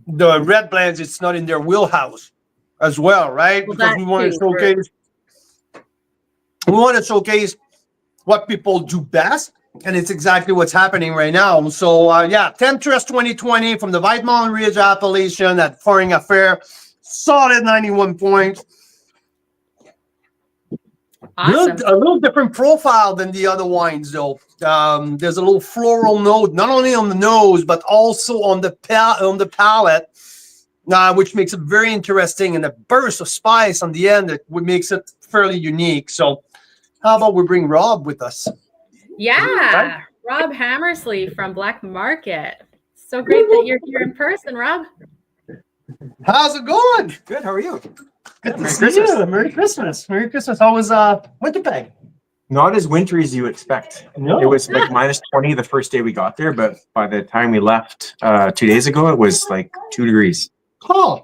the red blends, it's not in their wheelhouse as well, right? Well, because we want to showcase what people do best. And it's exactly what's happening right now. So, Temptress 2020 from the White Mountain Ridge appellation at Foreign Affair. Solid 91 points. Awesome. A little different profile than the other wines, though. There's a little floral note, not only on the nose, but also on the palate, which makes it very interesting. And a burst of spice on the end that makes it fairly unique. So how about we bring Rob with us? Yeah, Rob Hammersley from Black Market. So great that you're here in person, Rob. How's it going? Good. How are you? Good to see you. Merry Christmas. Merry Christmas. How was Winnipeg? Not as wintry as you expect. No. It was like minus 20 the first day we got there, but by the time we left 2 days ago, it was like 2 degrees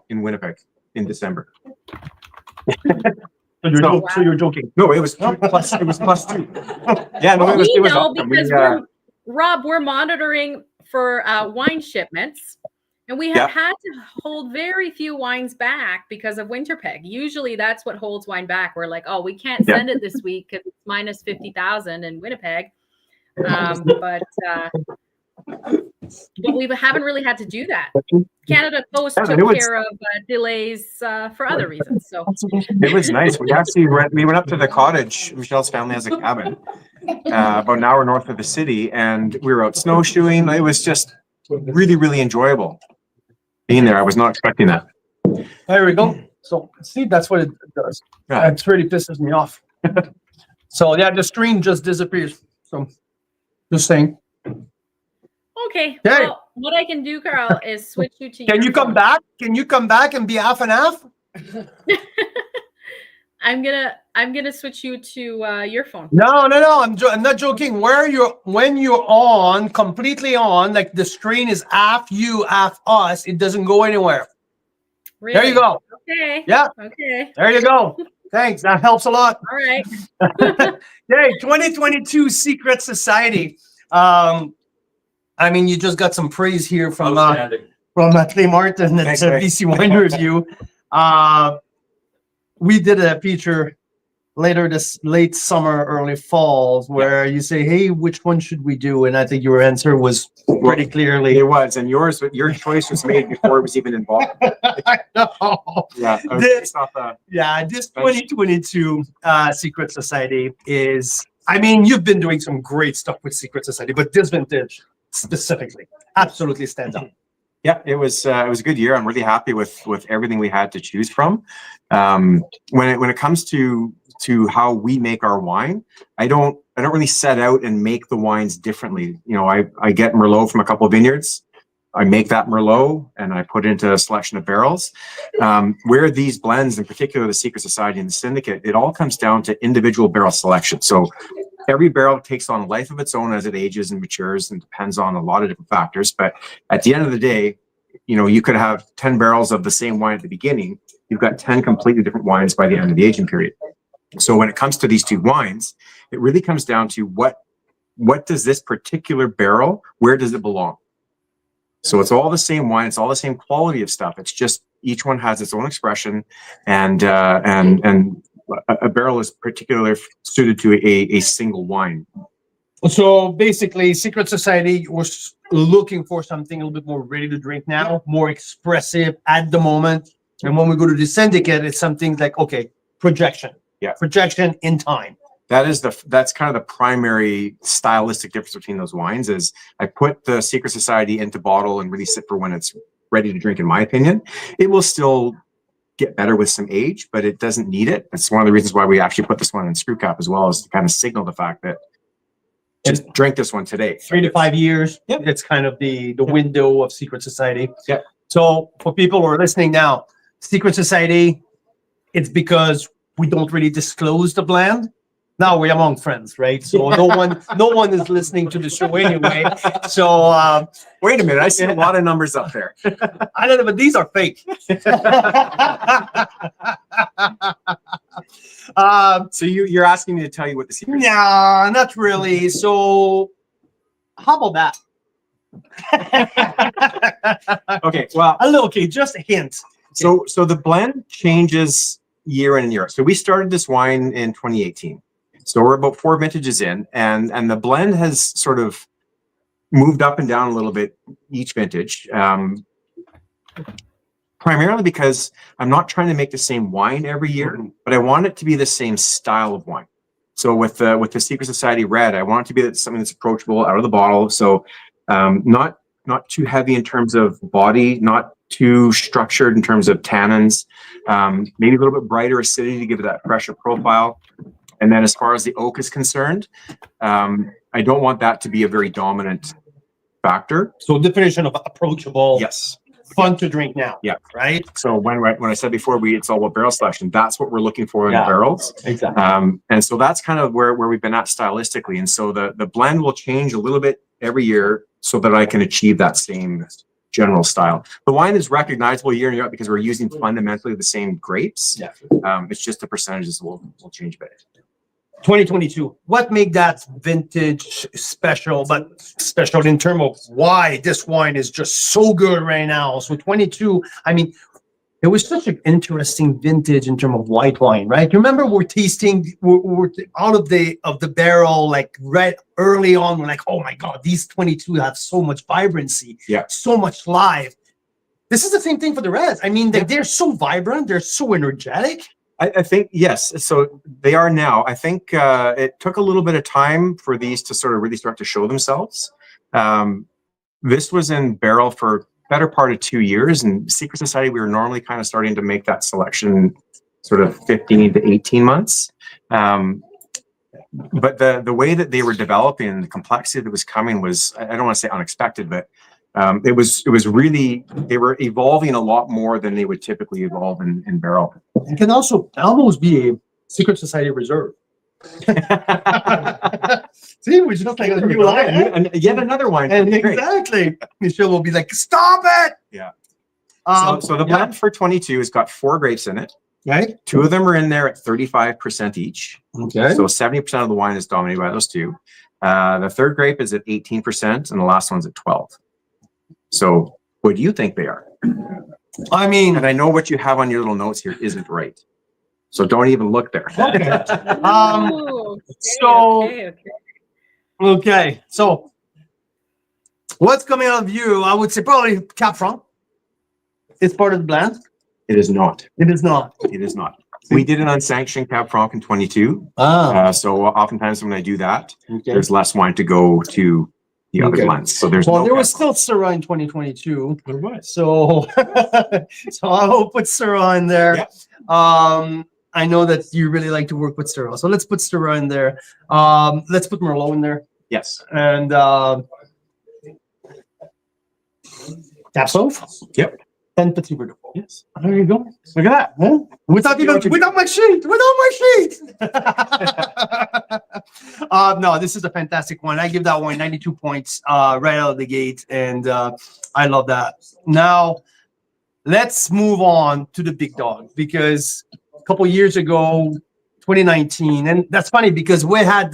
in Winnipeg in December. So you're joking? No, it was plus. It was plus 2. Yeah, no, it was. Awesome. Because Rob, we're monitoring for wine shipments, and we have had to hold very few wines back because of Winterpeg. Usually, that's what holds wine back. We're like, oh, we can't send it this week because it's minus 50,000 in Winnipeg. But we haven't really had to do that. Canada Post took care of delays for other reasons. So it was nice. We actually went up to the cottage. Michelle's family has a cabin about an hour north of the city, and we were out snowshoeing. It was just really, really enjoyable being there. I was not expecting that. There we go. So see, that's what it does. Yeah. It really pisses me off. So the screen just disappears. So just saying. Okay. Well, what I can do, Carl, is switch you to. Can you come back? Can you come back and be half and half? I'm gonna switch you to your phone. No. I'm not joking. When you're on, completely on, like the screen is half you, half us. It doesn't go anywhere. Really? There you go. Okay. Yeah. Okay. There you go. Thanks. That helps a lot. All right. Hey, 2022 Secret Society. I mean, you just got some praise here from Clay Martin at Thanks, Clay. BC Wine Review. We did a feature later this late summer, early fall, where you say, "Hey, which one should we do?" And I think your answer was pretty clearly. It was, and your choice was made before it was even involved. I know. Yeah, it was This- based off the Yeah, this 2022 Secret Society is, I mean, you've been doing some great stuff with Secret Society, but this vintage specifically absolutely stands out. Yeah, it was a good year. I'm really happy with everything we had to choose from. When it comes to how we make our wine, I don't really set out and make the wines differently. You know, I get Merlot from a couple of vineyards. I make that Merlot and I put it into a selection of barrels. Where these blends, in particular the Secret Society and the Syndicate, it all comes down to individual barrel selection. So every barrel takes on a life of its own as it ages and matures and depends on a lot of different factors. But at the end of the day, you know, you could have 10 barrels of the same wine at the beginning. You've got 10 completely different wines by the end of the aging period. So when it comes to these two wines, it really comes down to what does this particular barrel, where does it belong? So it's all the same wine, it's all the same quality of stuff. It's just each one has its own expression, and a barrel is particularly suited to a single wine. So basically, Secret Society was looking for something a little bit more ready to drink now, more expressive at the moment. And when we go to the Syndicate, it's something like, okay, projection. Yeah. Projection in time. That's kind of the primary stylistic difference between those wines. Is I put the Secret Society into bottle and release it for when it's ready to drink, in my opinion. It will still get better with some age, but it doesn't need it. That's one of the reasons why we actually put this one in screw cap as well, is to kind of signal the fact that just drink this one today. 3 to 5 years. Yep. It's kind of the window of Secret Society. Yep. So for people who are listening now, Secret Society, it's because we don't really disclose the blend. Now we're among friends, right? So no one is listening to the show anyway. So Wait a minute, I see a lot of numbers up there. I don't know, but these are fake. So you're asking me to tell you what the secret is? Nah, not really. So how about that? Okay, well, Okay, just a hint. so the blend changes year in and year out. So we started this wine in 2018. So we're about 4 vintages in, and the blend has sort of moved up and down a little bit each vintage. Primarily because I'm not trying to make the same wine every year, but I want it to be the same style of wine. So with the Secret Society Red, I want it to be something that's approachable out of the bottle. So not too heavy in terms of body, not too structured in terms of tannins, maybe a little bit brighter acidity to give it that fresher profile. And then as far as the oak is concerned, I don't want that to be a very dominant factor. So definition of approachable, Yes. fun to drink now. Yeah. Right? So when I said before, it's all about barrel selection, that's what we're looking for in the barrels. Exactly. And so that's kind of where we've been at stylistically. And so the blend will change a little bit every year so that I can achieve that same general style. The wine is recognizable year in year out because we're using fundamentally the same grapes. Yeah. It's just the percentages will change a bit. 2022. What make that vintage special, but special in terms of why this wine is just so good right now? So 22, I mean, it was such an interesting vintage in terms of white wine, right? Remember we're tasting we're out of the barrel, like right early on, we're like, oh my God, these 22 have so much vibrancy, so much life. This is the same thing for the reds. I mean, they're so vibrant, they're so energetic. I think, yes. So they are now. I think it took a little bit of time for these to sort of really start to show themselves. This was in barrel for better part of 2 years, and Secret Society, we were normally kind of starting to make that selection sort of 15 to 18 months. But the way that they were developing and the complexity that was coming was, I don't want to say unexpected, but it was really, they were evolving a lot more than they would typically evolve in barrel. It can also almost be a Secret Society reserve. See, we just like a new line. And yet another wine. And exactly. Michelle will be like, stop it. Yeah. So the blend for 22 has got 4 grapes in it. Right. 2 of them are in there at 35% each. Okay. So 70% of the wine is dominated by those 2. The third grape is at 18%, and the last one's at 12. So what do you think they are? I mean, And I know what you have on your little notes here isn't right. So don't even look there. okay. Ooh, So- okay. Okay. So what's coming out of you? I would say probably Cap Franc. It's part of the blend. It is not. It is not. It is not. We did an unsanctioned Cab Franc in 22. So oftentimes when I do that, Okay. there's less wine to go to the other Okay. blends. So there's Well, no there was Cab still Syrah in 2022. Franc. There was. So, so I will put Syrah in there. Yep. I know that you really like to work with Syrah, so let's put Syrah in there. Let's put Merlot in there, Yes. and Cab Sauv. Yep. And Petit Verdot. Yes. There you go. Look at that. Huh? Without my sheet. No, this is a fantastic one. I give that one 92 points right out of the gate, and I love that. Now, let's move on to the big dog, because a couple years ago, 2019, and that's funny because we had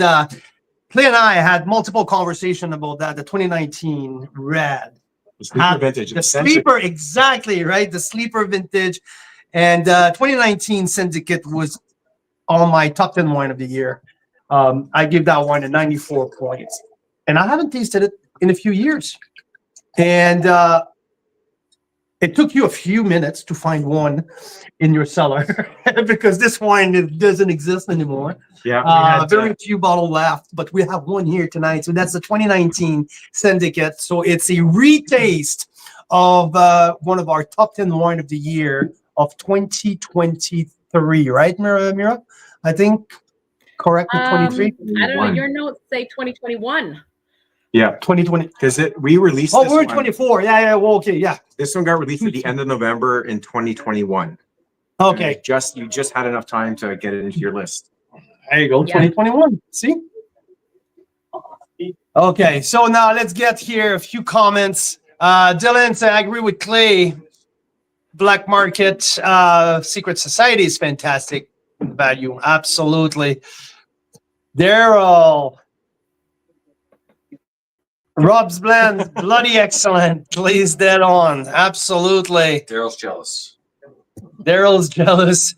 Clay and I had multiple conversations about that. The 2019 red. The sleeper vintage. The sleeper, exactly, right? The sleeper vintage. And 2019 Syndicate was on my top 10 wine of the year. I give that wine a 94 points. And I haven't tasted it in a few years. And it took you a few minutes to find one in your cellar because this wine doesn't exist anymore. Yeah. Very few bottles left, but we have one here tonight. So that's the 2019 Syndicate. So it's a retaste of one of our top 10 wine of the year of 2023, right, Mira? I think, correct, with 23? I don't know. Your notes say 2021. Yeah. 2020. Because we released Oh, this we're one. 24. Yeah. Well, okay. Yeah. This one got released at the end of November in 2021. Okay. You just had enough time to get it into your list. There you go. Yeah. 2021. See? Okay. So now let's get here a few comments. Dylan said, I agree with Clay. Black Market Secret Society is fantastic value. Absolutely. Daryl. Rob's blend, bloody excellent. Clay's dead on. Absolutely. Daryl's jealous. Daryl's jealous.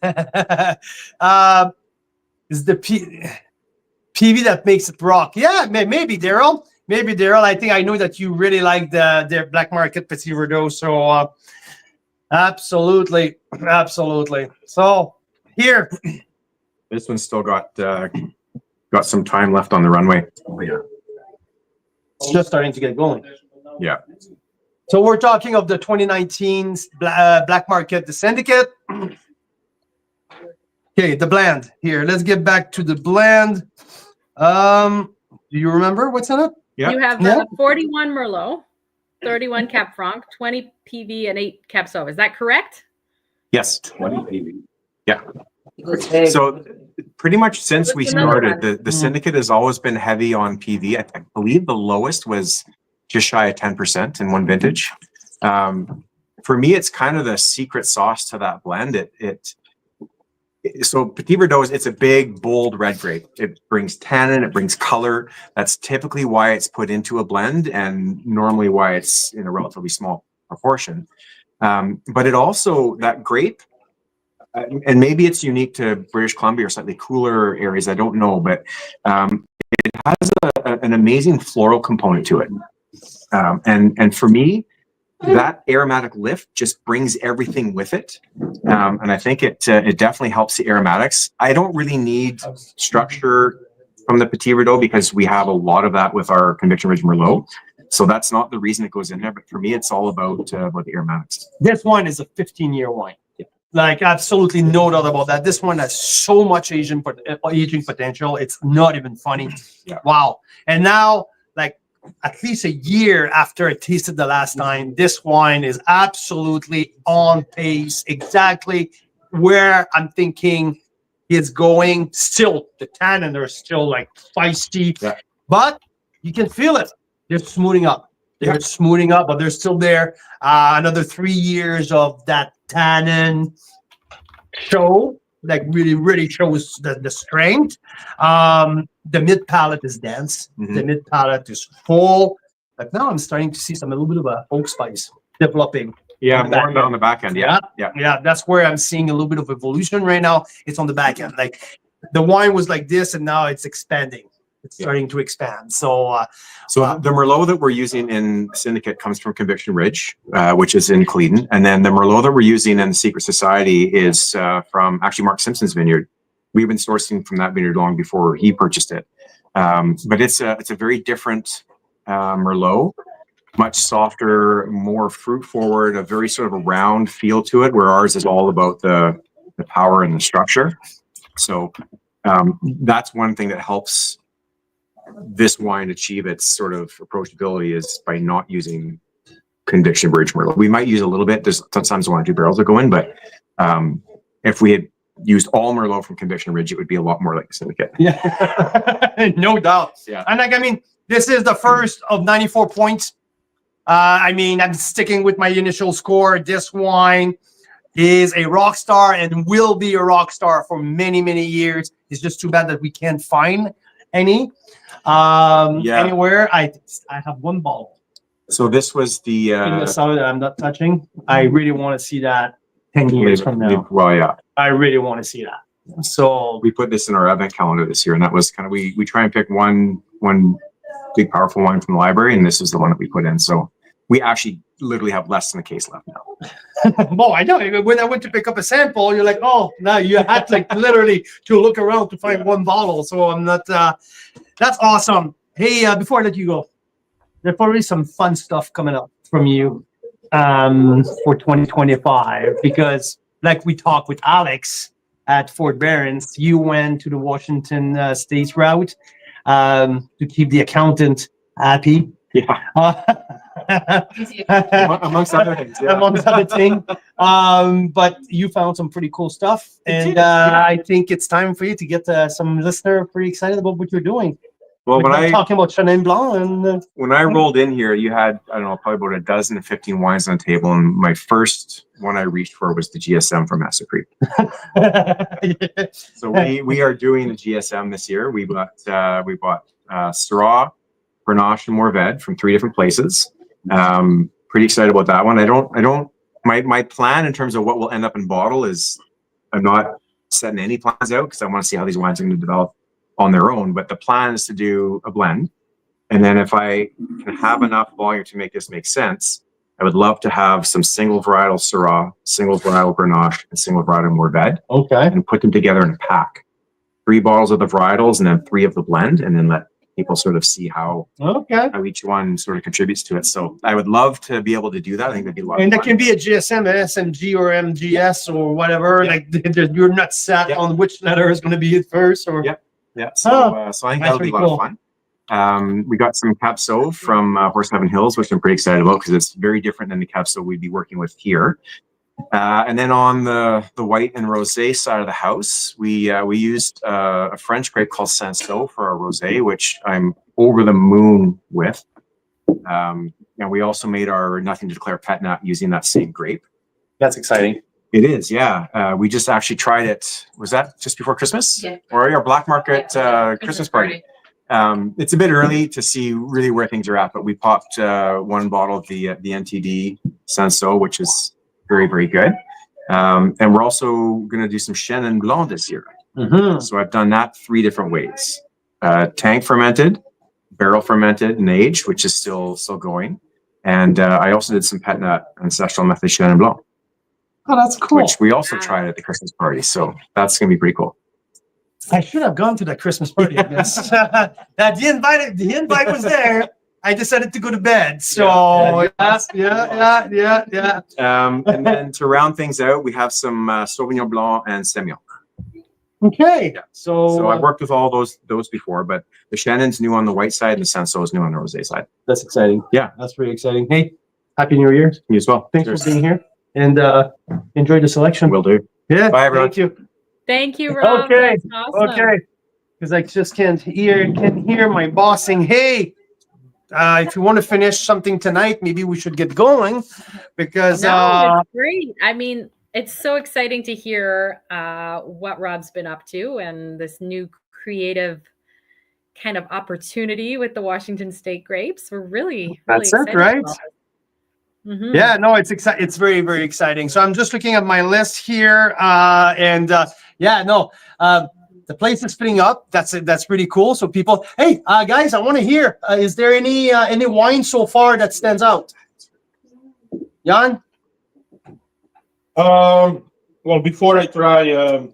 Is the PV that makes it rock? Yeah, maybe Daryl. Maybe Daryl. I think I know that you really like the Black Market Petit Verdot. So absolutely. So here. This one's still got some time left on the runway. Oh, yeah. It's just starting to get going. Yeah. So we're talking of the 2019 Black Market, the Syndicate. Okay, the blend here. Let's get back to the blend. Do you remember what's in it? Yeah. You have Yeah. 41 Merlot, 31 Cab Franc, 20 PV, and 8 Cab Sauv. Is that correct? Yes. 20 PV. So pretty much since we What's another started, one? the syndicate has always been heavy on PV. I believe the lowest was just shy of 10% in one vintage. For me, it's kind of the secret sauce to that blend. So Petit Verdot, it's a big, bold red grape. It brings tannin, it brings color. That's typically why it's put into a blend and normally why it's in a relatively small proportion. But it also, that grape, and maybe it's unique to British Columbia or slightly cooler areas, I don't know, but it has an amazing floral component to it. And for me, that aromatic lift just brings everything with it. And I think it definitely helps the aromatics. I don't really need structure from the Petit Verdot because we have a lot of that with our Conviction Ridge Merlot. So that's not the reason it goes in there. But for me, it's all about the aromatics. This wine is a 15-year wine. Like, absolutely no doubt about that. This one has so much aging potential. It's not even funny. Yeah. Wow. And now, like, at least a year after I tasted the last time, this wine is absolutely on pace, exactly where I'm thinking it's going. Still, the tannin are still like feisty, Yeah. but you can feel it. They're smoothing up. They're smoothing up, but they're still there. Another 3 years of that tannin show, like really shows the strength. The mid palate is dense. Mhm. The mid palate is full. Like now I'm starting to see a little bit of a oak spice developing. Yeah, On the more back on the back end. Yeah. Yeah, that's where I'm seeing a little bit of evolution right now. It's on the back end. Like the wine was like this, and now it's expanding. It's starting to expand. So, So the Merlot that we're using in Syndicate comes from Conviction Ridge, which is in Cleveland. And then the Merlot that we're using in the Secret Society is from actually Mark Simpson's vineyard. We've been sourcing from that vineyard long before he purchased it. But it's a very different Merlot, much softer, more fruit forward, a very sort of a round feel to it, where ours is all about the power and the structure. So that's one thing that helps this wine achieve its sort of approachability, is by not using Conviction Ridge Merlot. We might use a little bit. There's sometimes 1 or 2 barrels that go in, but if we had used all Merlot from Conviction Ridge, it would be a lot more like the Syndicate. yeah, no doubt. Yeah. And like, I mean, this is the first of 94 points. I mean, I'm sticking with my initial score. This wine is a rock star and will be a rock star for many, many years. It's just too bad that we can't find any anywhere. I have 1 bottle So this was the in the cellar that I'm not touching. I really want to see that 10 years from now. Well, yeah, I really want to see that. So we put this in our event calendar this year, and that was kind of we try and pick one big powerful wine from the library, and this is the one that we put in. So we actually literally have less than a case left now. well, I know when I went to pick up a sample, you're like, oh, no, you had like literally to look around to find 1 bottle. So I'm not. That's awesome. Hey, before I let you go, there's probably some fun stuff coming up from you for 2025, because like we talked with Alex at Fort Barons, you went to the Washington State route to keep the accountant happy. Yeah. Amongst other things. Yeah. Amongst other things. But you found some pretty cool stuff. And I think it's time for you to get some listener pretty excited about what you're doing. Well, We're talking about Chenin Blanc and when I rolled in here, you had, I don't know, probably about 12 to 15 wines on the table, and my first one I reached for was the GSM from Master Creek. So we are doing the GSM this year. We bought Syrah, Grenache, and Mourvedre from 3 different places. Pretty excited about that one. My plan in terms of what will end up in bottle is, I'm not setting any plans out because I want to see how these wines are going to develop on their own. But the plan is to do a blend. And then if I can have enough volume to make this make sense, I would love to have some single varietal Syrah, single varietal Grenache, and single varietal Mourvedre. okay. And put them together in a pack. 3 bottles of the varietals and then 3 of the blend, and then let people sort of see how each one sort of contributes to it. So I would love to be able to do that. I think that'd be a lot of And fun. that can be a GSM, SMG, or MGS, or whatever. Yeah. Like you're not set on which letter is going to be it first, or Yeah, so I think that'll be a lot of fun. We got some Capso from Horsehaven Hills, which I'm pretty excited about because it's very different than the Capso we'd be working with here. And then on the white and rosé side of the house, we used a French grape called Sanso for our rosé, which I'm over the moon with. And we also made our Nothing to Declare Pet Nat using that same grape. that's exciting. It is, yeah. We just actually tried it. Was that just before Christmas? Yeah. Or our Black Market Christmas party? It's a bit early to see really where things are at, but we popped 1 bottle of the NTD Sanso, which is very, very good. And we're also going to do some Chenin Blanc this year. Mm-hmm. So I've done that 3 different ways. Tank fermented, barrel fermented and aged, which is still going. And I also did some Pet Nat ancestral method Chenin Blanc. Oh, that's cool. Which we also tried at the Christmas party. So that's going to be pretty cool. I should have gone to that Christmas party, I guess. The invite was there. I decided to go to bed. So yeah. And then to round things out, we have some Sauvignon Blanc and Semillon. Okay. Yeah. So So I've worked with all those before, but the Chenin's new on the white side and the Sanso is new on the rosé side. that's exciting. Yeah. That's pretty exciting. Hey, happy New Year. You as well. Thanks for being here, and enjoy the selection. Will do. Yeah. Bye, everyone. Thank you. Thank you, Rob. Okay, That's awesome. Okay. Because I just can't hear my boss saying, "Hey, if you want to finish something tonight, maybe we should get going because No, it's great. I mean, it's so exciting to hear what Rob's been up to and this new creative kind of opportunity with the Washington State grapes. We're really That's it, excited right? about it. Mhm. yeah, no, it's exciting. It's very, very exciting. So I'm just looking at my list here, the place is filling up. That's pretty cool. So people, hey, guys, I want to hear. Is there any wine so far that stands out? Jan? Well, before I try,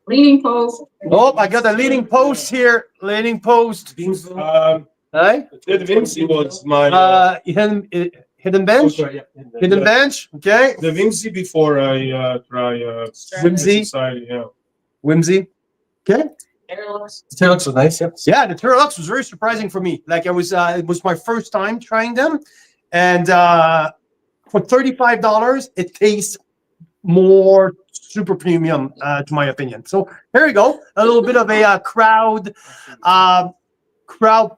Leaning post. Oh, I got a leading post here. Leading post. Hey? Ted Vinci was my Hidden bench. oh, sorry, yeah. Hidden bench. Okay. The Vinci before I try Whimsy. Society, yeah. Whimsy. Okay. Airless. The Turlux was nice. Yeah, the Turlux was very surprising for me. Like it was my first time trying them, and for $35, it tastes more super premium, to my opinion. So here we go. A little bit of a crowd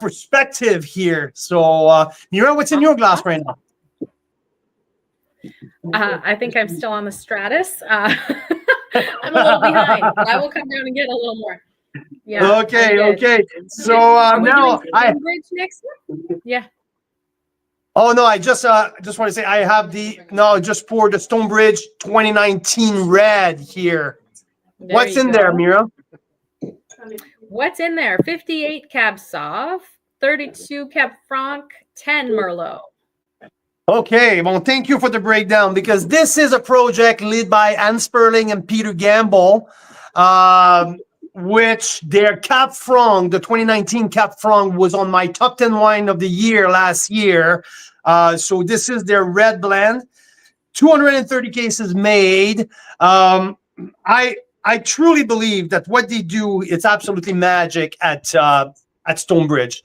perspective here. So, Mira, what's in your glass right now? I think I'm still on the Stratus. I'm a little behind. I will come down and get a little more. Yeah. Okay. I'm good. Okay. So Are we now doing Stonebridge next week? Yeah. Oh no, I just want to say I have just poured the Stonebridge 2019 red here. What's in there, Mira? What's in there? 58 Cab Sauv, 32 Cab Franc, 10 Merlot. Okay, well, thank you for the breakdown because this is a project led by Anne Sperling and Peter Gamble, which their Cab Franc, the 2019 Cab Franc, was on my top 10 wine of the year last year. So this is their red blend, 230 cases made. I truly believe that what they do, it's absolutely magic at Stonebridge.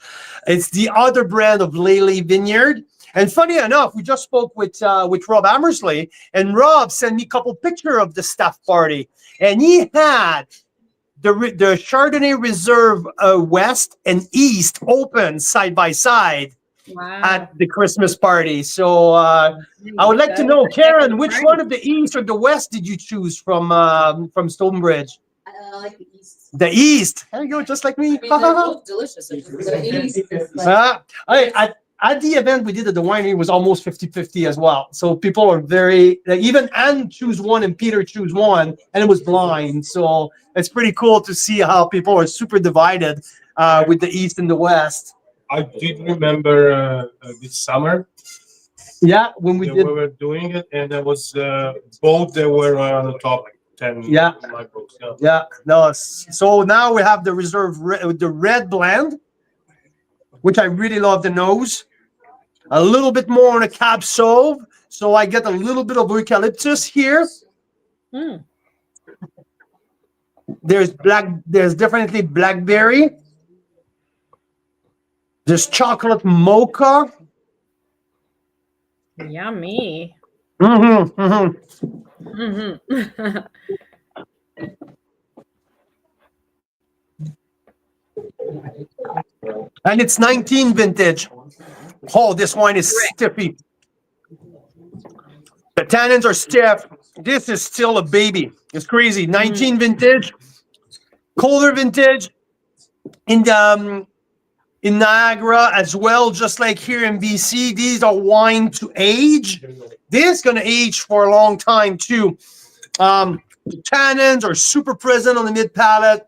It's the other brand of Lele Vineyard. And funny enough, we just spoke with Rob Amersley, and Rob sent me a couple pictures of the staff party, and he had the Chardonnay Reserve West and East open side by side. Wow. At the Christmas party. So I would like to know, Karen, which one of the East or the West did you choose from Stonebridge? I like the East. The East. There you go, just like me. I mean, they're both delicious. The East is like, At the event we did at the winery, it was almost 50-50 as well. So people are very, like, even Anne choose one and Peter choose one, and it was blind. So it's pretty cool to see how people are super divided with the East and the West. I did remember this summer. Yeah, when we We were doing it, and there was both that were on the top 10. Yeah. In my books. Yeah. Yeah, no. So now we have the the red blend, which I really love the nose. A little bit more on a Cab Sauv, so I get a little bit of eucalyptus here. Mm. There's definitely blackberry. There's chocolate mocha. Yummy. Mm-hmm, mm-hmm. Mm-hmm. And it's 19 vintage. Oh, this wine is stiffy. The tannins are stiff. This is still a baby. It's crazy. 19 vintage, colder vintage in Niagara as well, just like here in BC. These are wine to age. This is going to age for a long time too. The tannins are super present on the mid palate.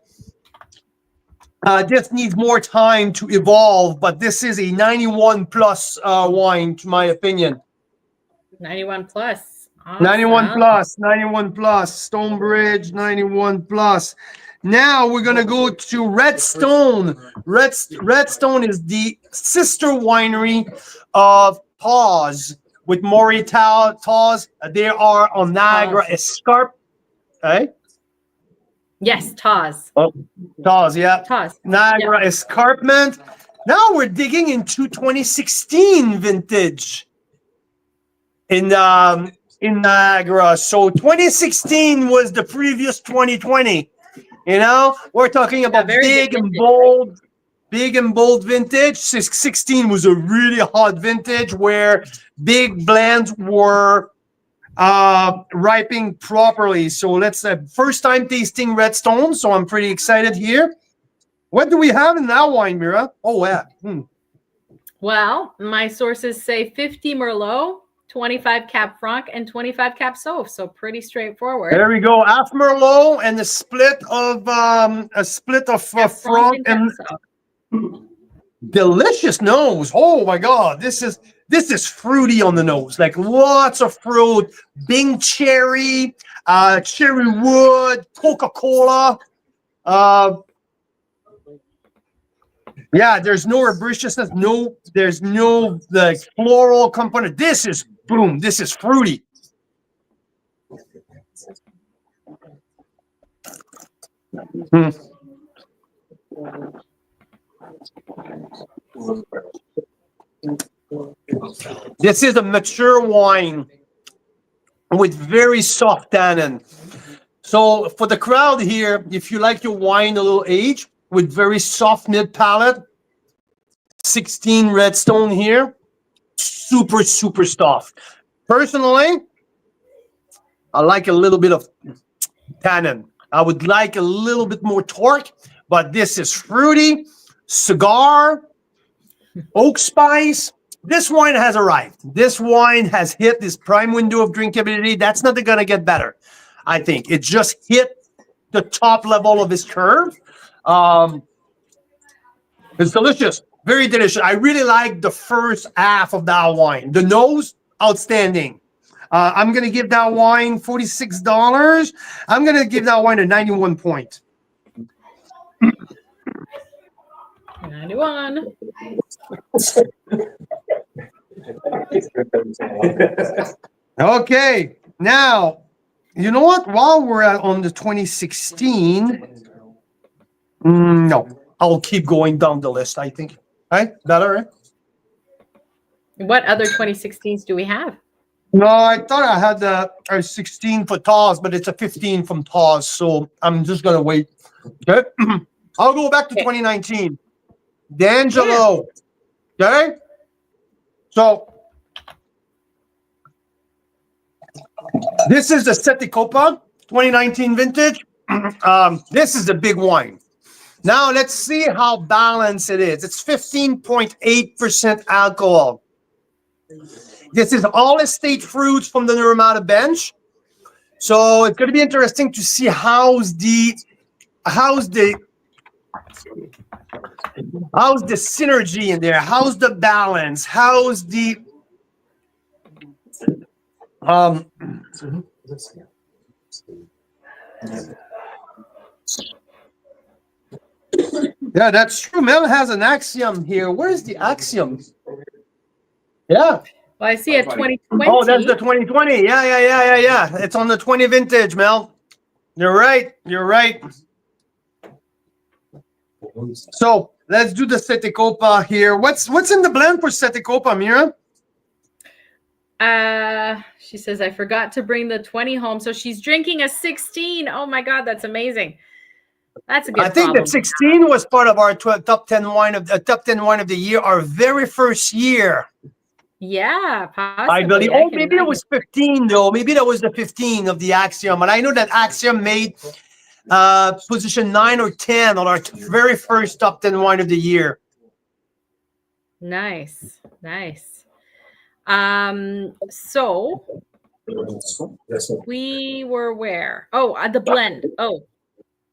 This needs more time to evolve, but this is a 91 plus wine, to my opinion. 91 plus. Awesome. 91 plus, Stonebridge, 91 plus. Now we're going to go to Redstone. Redstone is the sister winery of Tawes with Maury Tawes. They are on Niagara Escarpment. Hey? Yes, Tawes. Oh, Tawes, yeah. Tawes. Niagara Escarpment. Now we're digging into 2016 vintage in Niagara. So 2016 was the previous 2020. You know, we're talking about very big good and vintage, bold. big and bold vintage. 16 was a really hot vintage where big blends were ripening properly. So let's first time tasting Redstone. So I'm pretty excited here. What do we have in that wine, Mira? Oh yeah. Well, my sources say 50 Merlot, 25 Cab Franc, and 25 Cab Sauv. So pretty straightforward. There we go. Half Merlot and a split of Cab Franc Cab and Sauv. delicious nose. Oh my God, this is fruity on the nose, like lots of fruit, Bing cherry, cherry wood, Coca-Cola. Yeah, there's no herbaceousness, there's no like floral component. This is boom, this is fruity. This is a mature wine with very soft tannin. So for the crowd here, if you like your wine a little aged with very soft mid palate, 16 Redstone here, super soft. Personally, I like a little bit of tannin. I would like a little bit more torque, but this is fruity, cigar, oak spice. This wine has arrived. This wine has hit this prime window of drinkability. That's not going to get better. I think it just hit the top level of its curve. It's delicious, very delicious. I really like the first half of that wine. The nose, outstanding. I'm going to give that wine $46. I'm going to give that wine a 91 point. 91. Okay, now, you know what? While we're on the 2016, no, I'll keep going down the list, I think. Right? Better, right? What other 2016s do we have? No, I thought I had a 16 for Taz, but it's a 15 from Taz, so I'm just going to wait. Okay? I'll go back to 2019. D'Angelo. Okay? So, this is the Sette Copa 2019 vintage. This is a big wine. Now, let's see how balanced it is. It's 15.8% alcohol. This is all estate fruits from the Normata bench. So it's going to be interesting to see how's the synergy in there, how's the balance, how's the yeah, that's true. Mel has an axiom here. Where's the axiom? Yeah. Well, I see a 2020. Oh, that's the 2020. Yeah. It's on the 20 vintage, Mel. You're right. So let's do the Sette Copa here. What's in the blend for Sette Copa, Mira? She says, I forgot to bring the 20 home. So she's drinking a 16. Oh my God, that's amazing. That's a good I think problem. that 16 was part of our top 10 wine of the year, our very first year. Yeah, possibly. I believe. Oh, maybe it was 15 though. Maybe that was the 15 of the Axiom. And I know that Axiom made position 9 or 10 on our very first top 10 wine of the year. Nice. So we were where? Oh, the blend. Oh,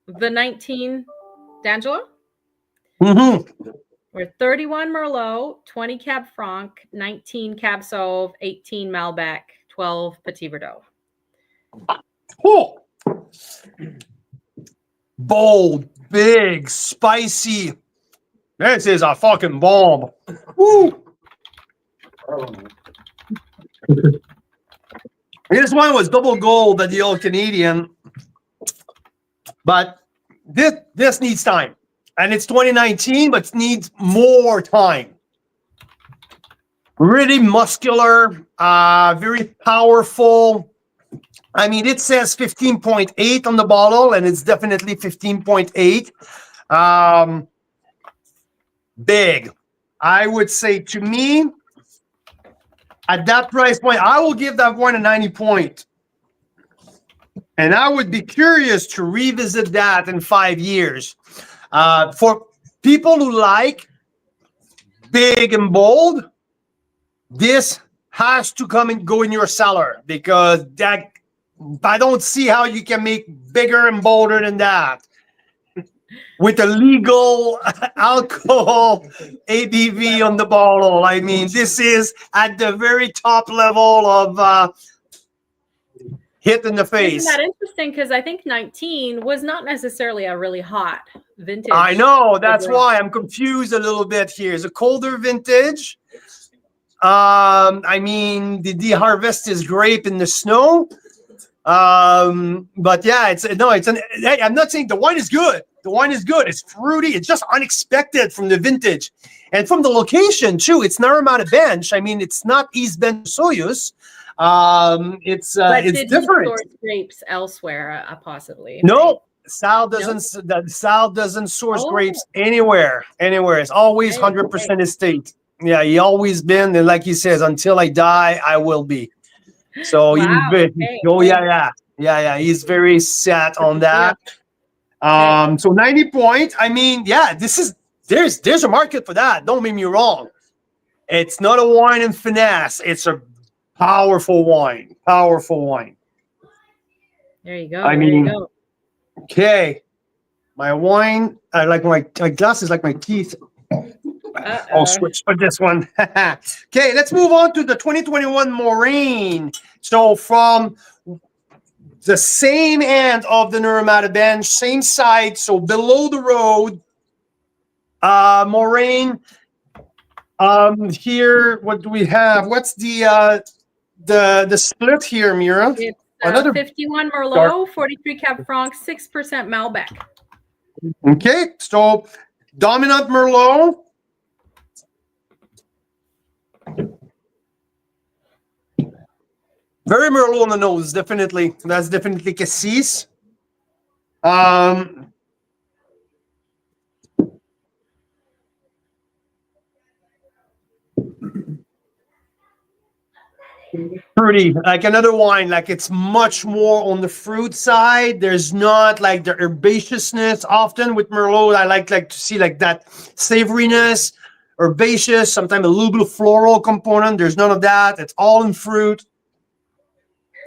the 19 D'Angelo. Mm-hmm. We're 31 Merlot, 20 Cab Franc, 19 Cab Sauv, 18 Malbec, 12 Petit Verdot. Oh. Bold, big, spicy. This is a fucking bomb. Woo. This one was double gold at the Old Canadian, but this needs time. And it's 2019, but needs more time. Really muscular, very powerful. I mean, it says 15.8 on the bottle, and it's definitely 15.8. big. I would say, to me, at that price point, I will give that wine a 90 point. And I would be curious to revisit that in 5 years. For people who like big and bold, this has to come and go in your cellar, because that, I don't see how you can make bigger and bolder than that with a legal alcohol ABV on the bottle. I mean, this is at the very top level of hit in the face. Isn't that interesting? Because I think 19 was not necessarily a really hot vintage. I know, that's why I'm confused a little bit here. It's a colder vintage. I mean, the harvest is grape in the snow. But yeah, I'm not saying the wine is good. The wine is good. It's fruity. It's just unexpected from the vintage and from the location too. It's Naramata Bench. I mean, it's not East Bench Soyuz. It's different. Source grapes elsewhere, possibly. No, Sal doesn't. Sal doesn't source grapes anywhere. It's always 100% estate. Yeah, he always been, and like he says, until I die, I will be. So yeah. He's very set on that. So 90 points. I mean, yeah, there's a market for that. Don't get me wrong. It's not a wine and finesse. It's a powerful wine. There you go. I mean, okay. My wine, I like my glasses like my teeth. I'll switch for this one. Okay, let's move on to the 2021 Moraine. So from the same end of the Naramata Bench, same side, so below the road, Moraine. Here, what do we have? What's the split here, Mira? It's another 51 Merlot, 43 Cab Franc, 6% Malbec. Okay, so dominant Merlot. Very Merlot on the nose, definitely. That's definitely Cassis. Fruity, like another wine, like it's much more on the fruit side. There's not like the herbaceousness often with Merlot. I like to see like that savoriness, herbaceous, sometimes a little bit of floral component. There's none of that. It's all in fruit.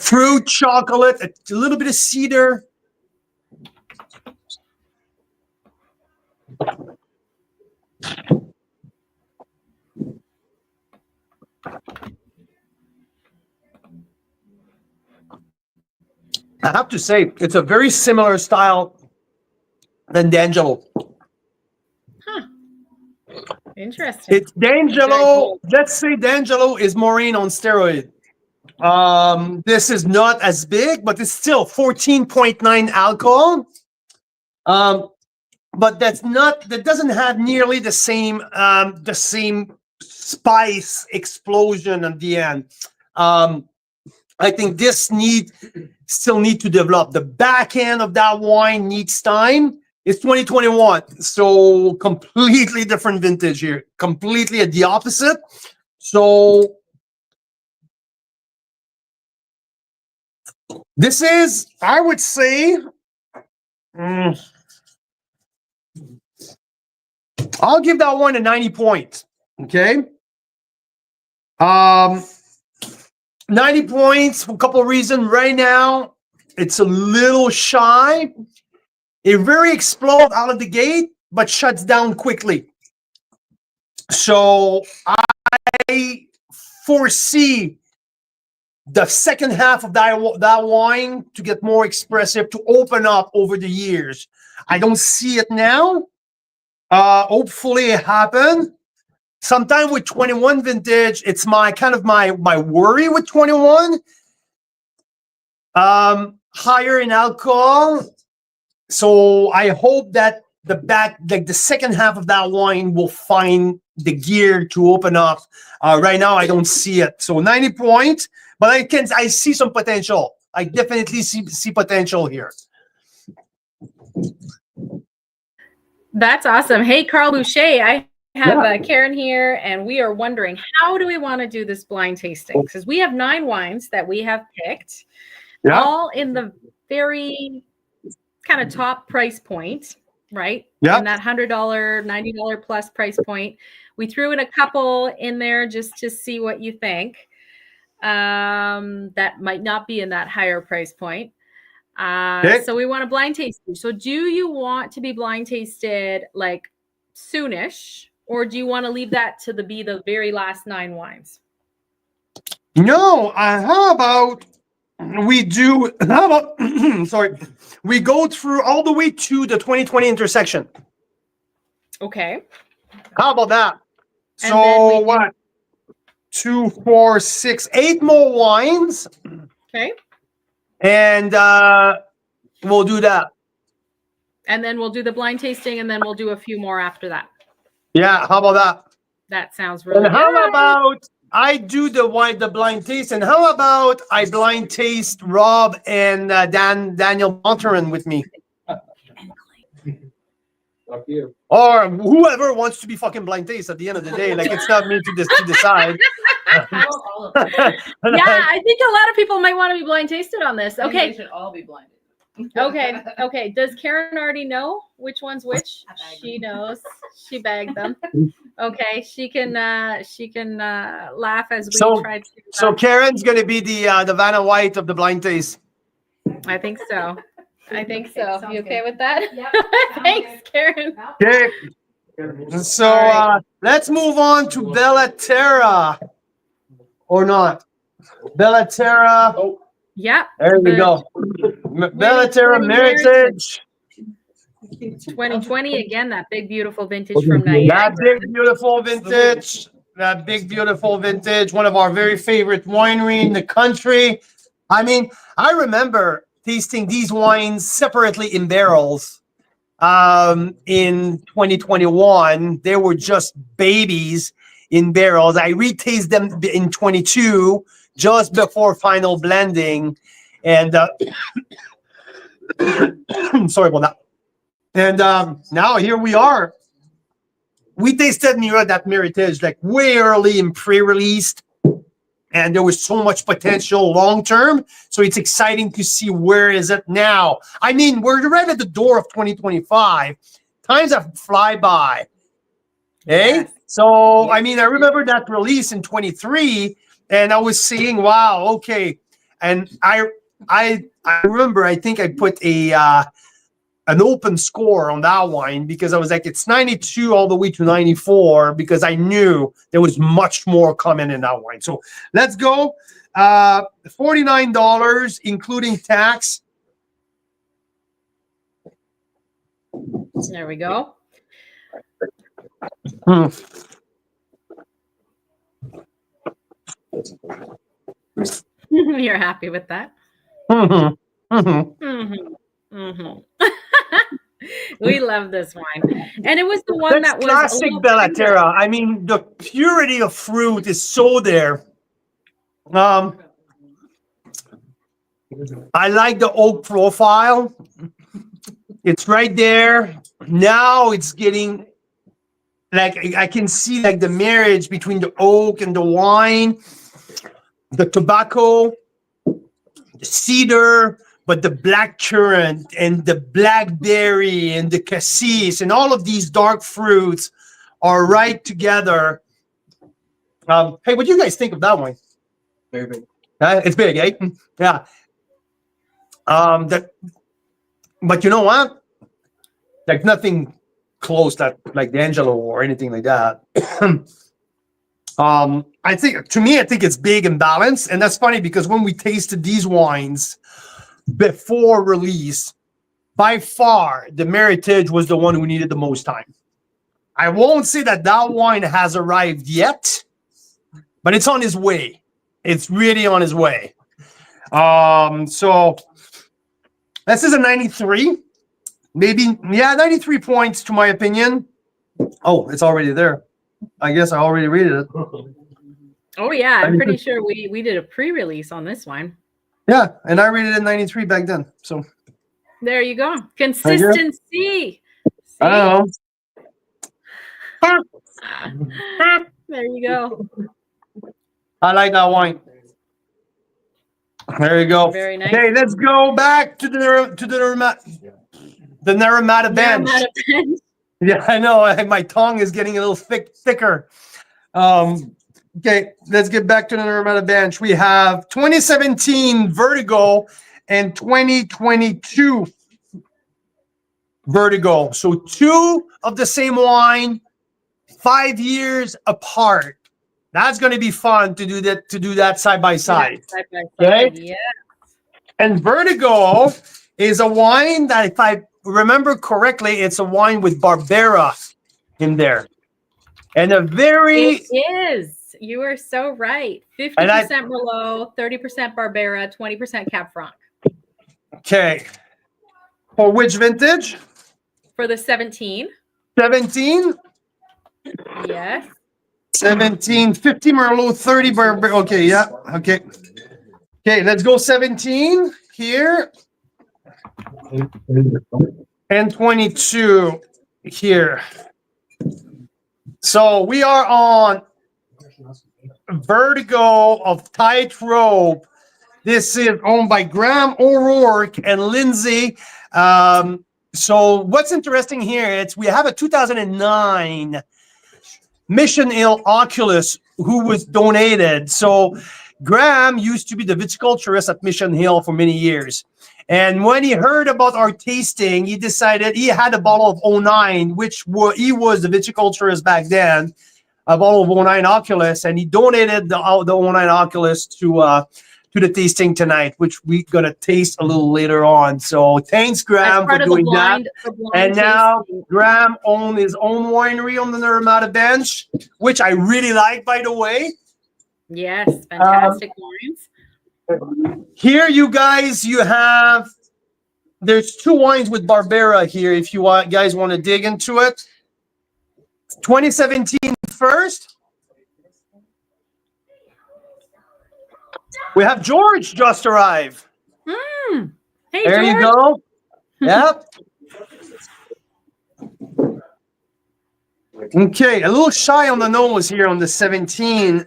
Fruit, chocolate, a little bit of cedar. I have to say, it's a very similar style than D'Angelo. Huh. Interesting. It's D'Angelo. Cool. Let's say D'Angelo is Moraine on steroid. This is not as big, but it's still 14.9 alcohol. But that doesn't have nearly the same spice explosion at the end. I think this still need to develop. The back end of that wine needs time. It's 2021, so completely different vintage here. Completely at the opposite. So this is, I would say, I'll give that one a 90 points. Okay. 90 points for a couple of reasons. Right now, it's a little shy. It very explodes out of the gate, but shuts down quickly. So I foresee the second half of that wine to get more expressive, to open up over the years. I don't see it now. Hopefully it happens. Sometime with 21 vintage, it's my worry with 21. Higher in alcohol. So I hope that the second half of that wine will find the gear to open up. Right now, I don't see it. So 90 points, but I see some potential. I definitely see potential here. That's awesome. Hey, Carl Boucher, I have Karen here, and we are wondering, how do we want to do this blind tasting? Because we have 9 wines that we have picked, all in the very kind of top price point, right? Yeah. In that $100, $90 plus price point. We threw in a couple in there just to see what you think. That might not be in that higher price point. So we want to blind taste you. So do you want to be blind tasted like soonish, or do you want to leave that to be the very last 9 wines? No, how about we do, how about, sorry, we go through all the way to the 2020 intersection. Okay. How about that? And So then what? 2, 4, 6, 8 more wines. Okay. And we'll do that. And then we'll do the blind tasting, and then we'll do a few more after that. Yeah, how about that? That sounds really And how good. about I do the blind taste, and how about I blind taste Rob and Daniel Monterin with me? Up you. Or whoever wants to be fucking blind taste at the end of the day. Like, it's not me to decide. Yeah, I think a lot of people might want to be blind tasted on this. They Okay. should all be blinded. Okay. Does Karen already know which one's which? I bagged She knows. She bagged them. Okay. She can laugh as we try to. So Karen's gonna be the Vanna White of the blind taste. I think so. Sounds You okay good. with that? Yep. Thanks, Karen. Okay. So let's move on to Bellaterra. Or not. Bellaterra. Oh, Yep. There we go. Bellaterra 2020 Meritage. 2020 again. That big beautiful vintage from Niagara. That big beautiful vintage. That big beautiful vintage. One of our very favorite winery in the country. I mean, I remember tasting these wines separately in barrels. In 2021, they were just babies in barrels. I retasted them in 22, just before final blending, and sorry about that. And now here we are. We tasted that Meritage like way early in pre-released, and there was so much potential long term. So it's exciting to see where is it now. I mean, we're right at the door of 2025. Times have fly by. Hey, Yes. so I mean, I remember that release in 23, and I was saying, "Wow, okay." And I remember, I think I put an open score on that wine because I was like, it's 92 all the way to 94 because I knew there was much more coming in that wine. So let's go. $49, including tax. There we go. You're happy with that? We love this wine, and it was the one That's that was classic Bellaterra. I mean, the purity of fruit is so there. I like the oak profile. It's right there. Now it's getting like I can see like the marriage between the oak and the wine, the tobacco, the cedar, but the black currant and the blackberry and the cassis and all of these dark fruits are right together. Hey, what do you guys think of that one? Very big. It's big, eh? Yeah. But you know what? Like nothing close that like D'Angelo or anything like that. I think it's big and balanced, and that's funny because when we tasted these wines before release, by far the Meritage was the one who needed the most time. I won't say that wine has arrived yet, but it's on his way. It's really on his way. So this is a 93, maybe, 93 points to my opinion. Oh, it's already there. I guess I already read it. Oh yeah, I'm pretty sure we did a pre-release on this wine. Yeah, and I rated it 93 back then. So there you go. Consistency. I don't know. There you go. I like that wine. There you go. Very nice. Okay, let's go back to the Naramata bench. Naramata bench. Yeah, I know. My tongue is getting a little thicker. Okay, let's get back to the Naramata bench. We have 2017 Vertigo and 2022 Vertigo. So two of the same wine, 5 years apart. That's going to be fun to do that side by side. Yeah, side by Okay? side. Yeah. And Vertigo is a wine that, if I remember correctly, it's a wine with Barbera in there. And a very... It is. You are so right. 50% Merlot, 30% Barbera, 20% Cab Franc. Okay. For which vintage? For the 17. 17? Yes. 17, 50 Merlot, 30 Barbera. Okay, yeah. Okay. Okay, let's go 17 here. And 22 here. So we are on Vertigo of Tightrope. This is owned by Graham O'Rourke and Lindsay. So what's interesting here is we have a 2009 Mission Hill Oculus who was donated. So Graham used to be the viticulturist at Mission Hill for many years. And when he heard about our tasting, he decided he had a bottle of 09, he was the viticulturist back then, a bottle of 09 Oculus, and he donated the 09 Oculus to the tasting tonight, which we're going to taste a little later on. So thanks, Graham, for doing that. And now Graham owns his own winery on the Naramata bench, which I really like, by the way. Yes, fantastic wines. Here, you guys, there's two wines with Barbera here if you guys want to dig into it. 2017 first. We have George just arrived. Hey, there George. You go. Yep. Okay, a little shy on the nose here on the 17.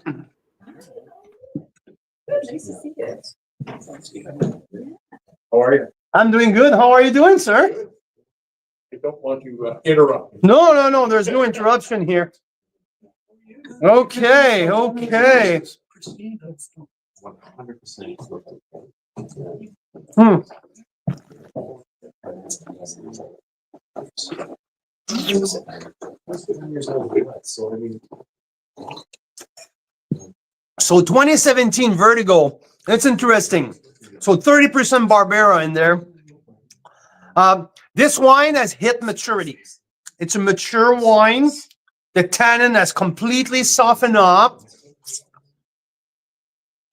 How are you? I'm doing good. How are you doing, sir? I don't want to interrupt. No. There's no interruption here. Okay. 100%. So 2017 Vertigo. That's interesting. So 30% Barbera in there. This wine has hit maturity. It's a mature wine. The tannin has completely softened up.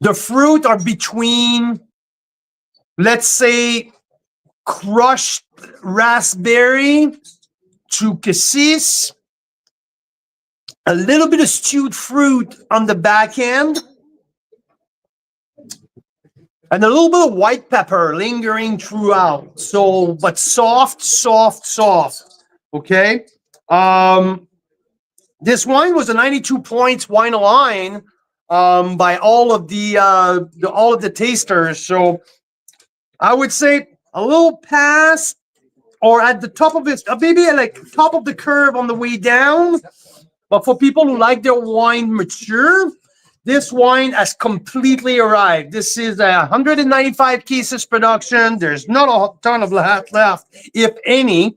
The fruit are between, let's say, crushed raspberry to cassis, a little bit of stewed fruit on the back end, and a little bit of white pepper lingering throughout. So, but soft. Okay. This wine was a 92 points wine line by all of the tasters. So I would say a little past or at the top of it, maybe like top of the curve on the way down. But for people who like their wine mature, this wine has completely arrived. This is 195 cases production. There's not a ton of left, if any.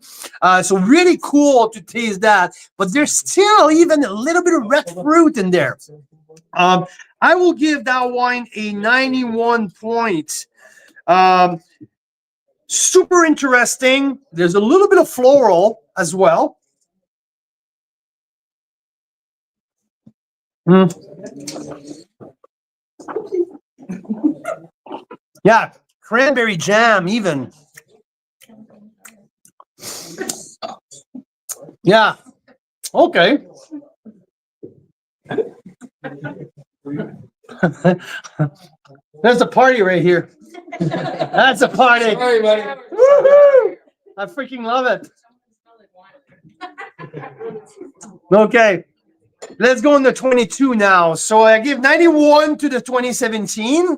So really cool to taste that. But there's still even a little bit of red fruit in there. I will give that wine a 91 points. Super interesting. There's a little bit of floral as well. Yeah, cranberry jam even. Yeah. Okay. There's a party right here. That's a party. Sorry, buddy. Woohoo! I freaking love it. Okay. let's go on the 22 now. So I give 91 to the 2017.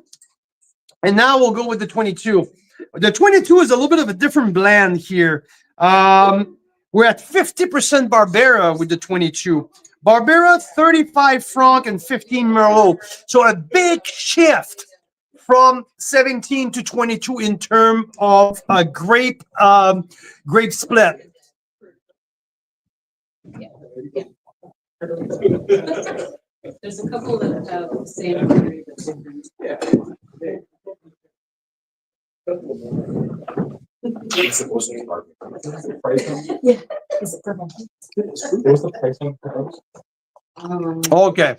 And now we'll go with the 22. The 22 is a little bit of a different blend here. We're at 50% Barbera with the 22. Barbera, 35 Franc and 15 Merlot. So a big shift from 17 to 22 in terms of a grape split. There's a couple that have the same. Okay.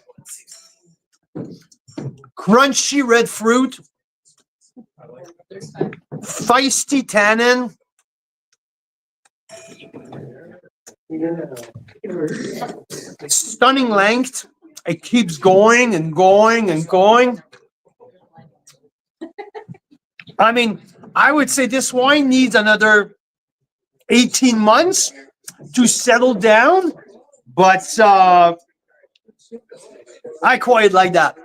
Crunchy red fruit. Feisty tannin. Stunning length. It keeps going and going and going. I mean, I would say this wine needs another 18 months to settle down, but I quite like that.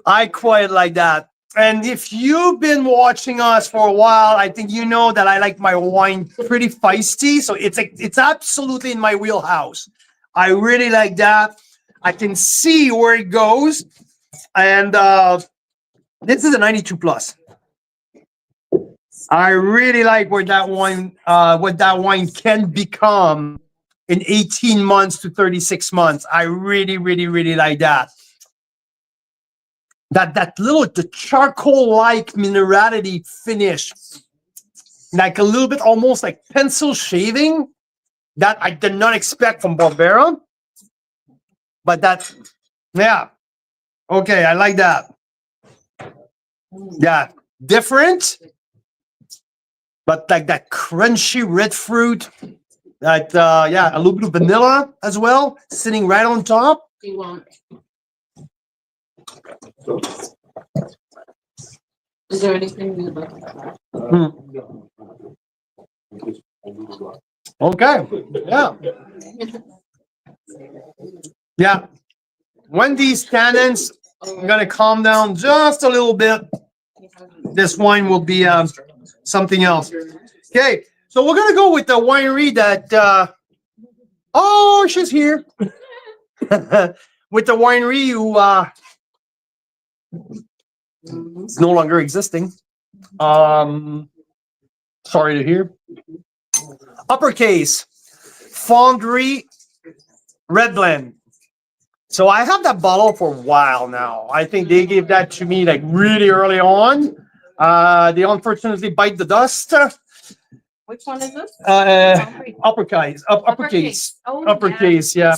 I quite like that. And if you've been watching us for a while, I think you know that I like my wine pretty feisty. So it's absolutely in my wheelhouse. I really like that. I can see where it goes. And this is a 92 plus. I really like what that wine can become in 18 months to 36 months. I really, really, really like that. That little, the charcoal-like minerality finish, like a little bit almost like pencil shaving, that I did not expect from Barbera. But that's, yeah. Okay, I like that. Yeah, different. But like that crunchy red fruit, that, yeah, a little bit of vanilla as well, sitting right on top. Do you want? Is there anything you'd like to add? Okay, yeah. Yeah. When these tannins are going to calm down just a little bit, this wine will be something else. Okay, so we're going to go with the winery that, oh, she's here. With the winery who is no longer existing. Sorry to hear. Uppercase, Fonderie Red Blend. So I have that bottle for a while now. I think they gave that to me like really early on. They unfortunately bite the dust. Which one is this? Uppercase. Oh, Uppercase, yeah.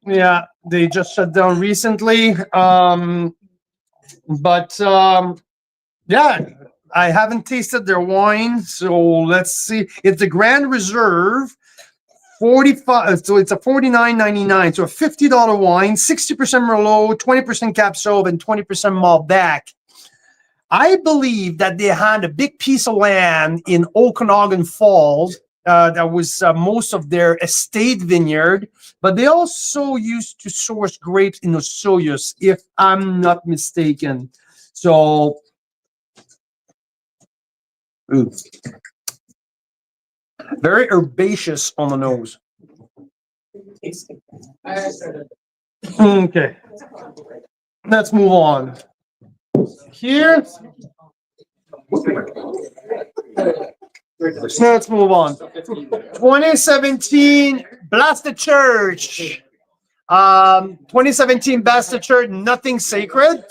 Yeah, they just shut down recently. Yeah, I haven't tasted their wine, so let's see. It's the Grand Reserve, 45. So it's a $49.99. So a $50 wine, 60% Merlot, 20% Cab Sauv, and 20% Malbec. I believe that they had a big piece of land in Okanagan Falls. That was most of their estate vineyard, but they also used to source grapes in Osoyoos, if I'm not mistaken. So, very herbaceous on the nose. Okay, let's move on. Here. Let's move on. 2017 Blasted Church. 2017 Blasted Church, Nothing Sacred.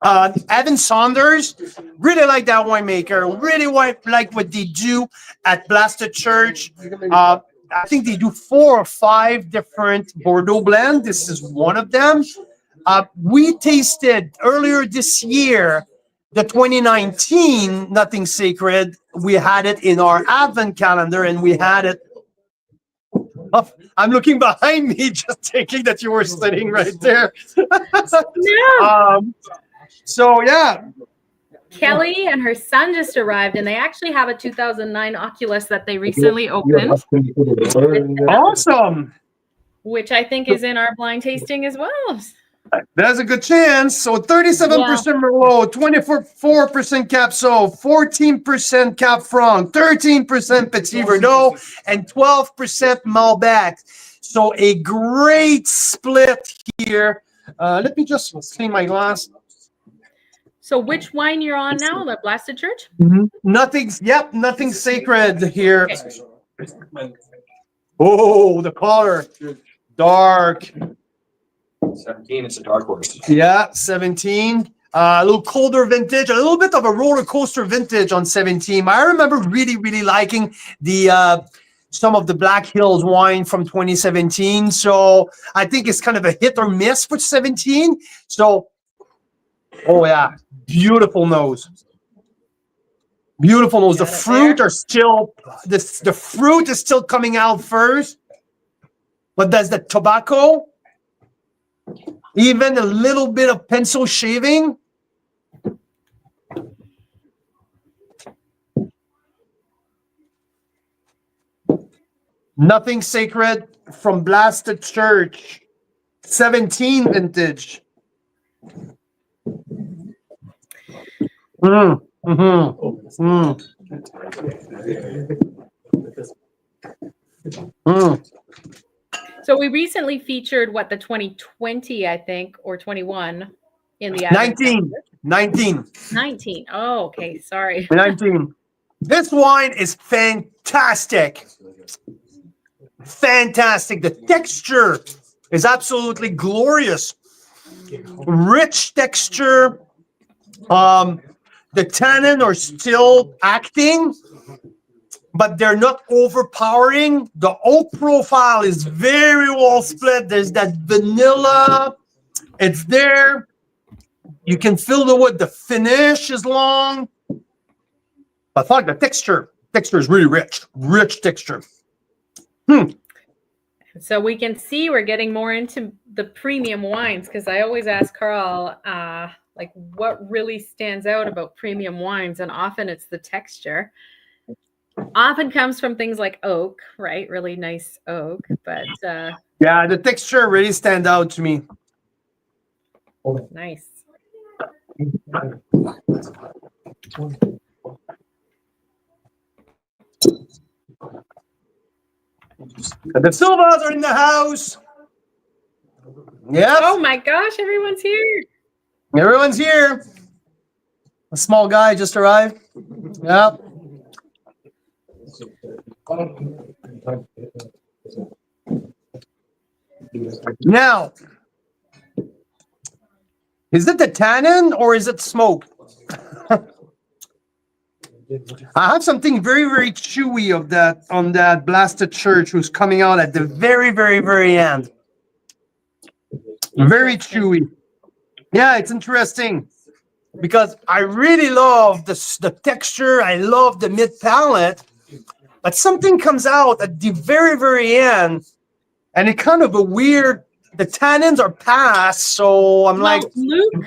Evan Saunders, really like that winemaker. Really like what they do at Blasted Church. I think they do 4 or 5 different Bordeaux blends. This is one of them. We tasted earlier this year the 2019 Nothing Sacred. We had it in our Advent calendar, and we had it. Oh, I'm looking behind me, just thinking that you were sitting right there. Yeah. So yeah. Kelly and her son just arrived, and they actually have a 2009 Oculus that they recently opened. Awesome. which I think is in our blind tasting as well. There's a good chance. So 37% Merlot, 24% Cap Sauv, 14% Cap Franc, 13% Petit Verdot, and 12% Malbec. So a great split here. Let me just clean my glass. So which wine you're on now? The Blasted Church? Nothing's sacred here. Okay. Oh, the color. Dark. 17, it's a dark horse. Yeah, 17. A little colder vintage, a little bit of a roller coaster vintage on 17. I remember really, really liking the some of the Black Hills wine from 2017. So I think it's kind of a hit or miss for 17. So, oh yeah, beautiful nose. Beautiful nose. The fruit are still the fruit is still coming out first, but there's the tobacco. Even a little bit of pencil shaving. Nothing sacred from Blasted Church. 17 vintage. So we recently featured the 2020, I think, or 21 in the 19. Oh, okay. Sorry. 19. This wine is fantastic. Fantastic. The texture is absolutely glorious. Rich texture. The tannin are still acting, but they're not overpowering. The oak profile is very well split. There's that vanilla. It's there. You can feel the wood. The finish is long. But I thought the texture is really rich. Rich texture. So we can see we're getting more into the premium wines, because I always ask Carl, like, what really stands out about premium wines, and often it's the texture. Often comes from things like oak, right? Really nice oak, but yeah, the texture really stands out to me. Nice. The Silvas are in the house. Yeah. Oh my gosh, everyone's here. Everyone's here. A small guy just arrived. Yeah. Now, is it the tannin or is it smoke? I have something very, very chewy of that on that Blasted Church who's coming out at the very, very, very end. Very chewy. Yeah, it's interesting because I really love the texture. I love the mid palate, but something comes out at the very, very end, and it kind of a weird. The tannins are past, so I'm like,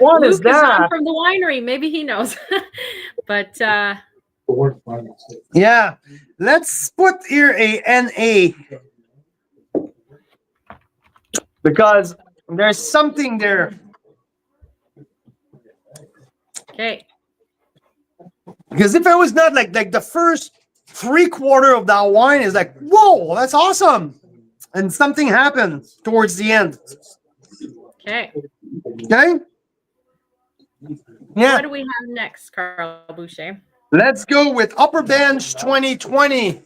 what is that? From the winery, maybe he knows, but. Yeah, let's put here a NA because there's something there. Okay. Because if it was not like the first 3/4 of that wine is like, whoa, that's awesome, and something happens towards the end. Okay. Okay. Yeah. What do we have next, Carl Boucher? Let's go with Upper Bench 2020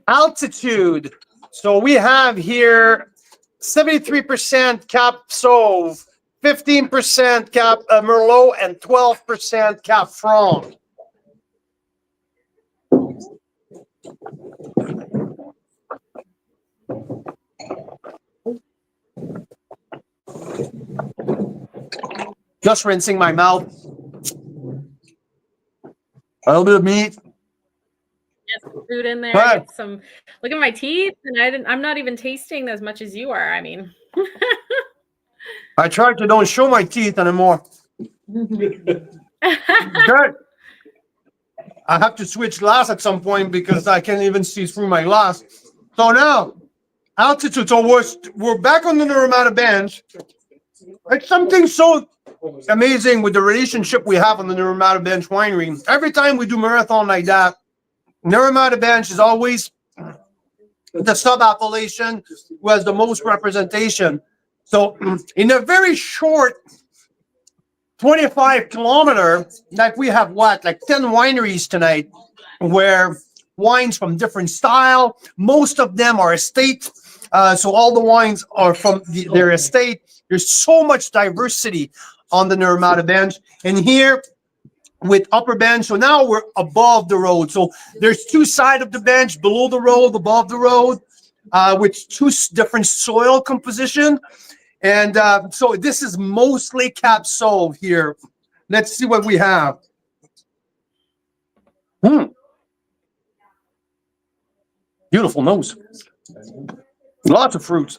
altitude. So we have here 73% Cap Sauv, 15% Cap Merlot, and 12% Cap Franc. Just rinsing my mouth. A little bit of meat. Yes, food in there. Right. Get some. Look at my teeth, and I'm not even tasting as much as you are. I mean, I tried to don't show my teeth anymore. Okay. I have to switch glass at some point because I can't even see through my glass. So now, altitude. So we're back on the Naramata bench. It's something so amazing with the relationship we have on the Naramata Bench Winery. Every time we do marathon like that, Naramata Bench is always the sub-appellation who has the most representation. So in a very short 25 kilometer, like we have like 10 wineries tonight, where wines from different style, most of them are estate. So all the wines are from their estate. There's so much diversity on the Naramata Bench. And here with upper bench, so now we're above the road. So there's two sides of the bench, below the road, above the road, with two different soil composition. And so this is mostly Cab Sauv here. Let's see what we have. Beautiful nose. Lots of fruits.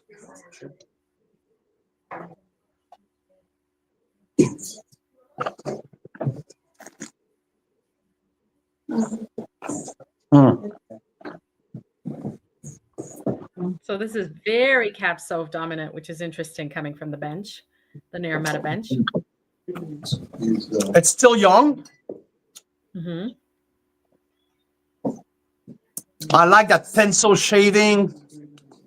So this is very Cab Sauv dominant, which is interesting coming from the bench, the Naramata bench. It's still young. Mm-hmm. I like that pencil shading.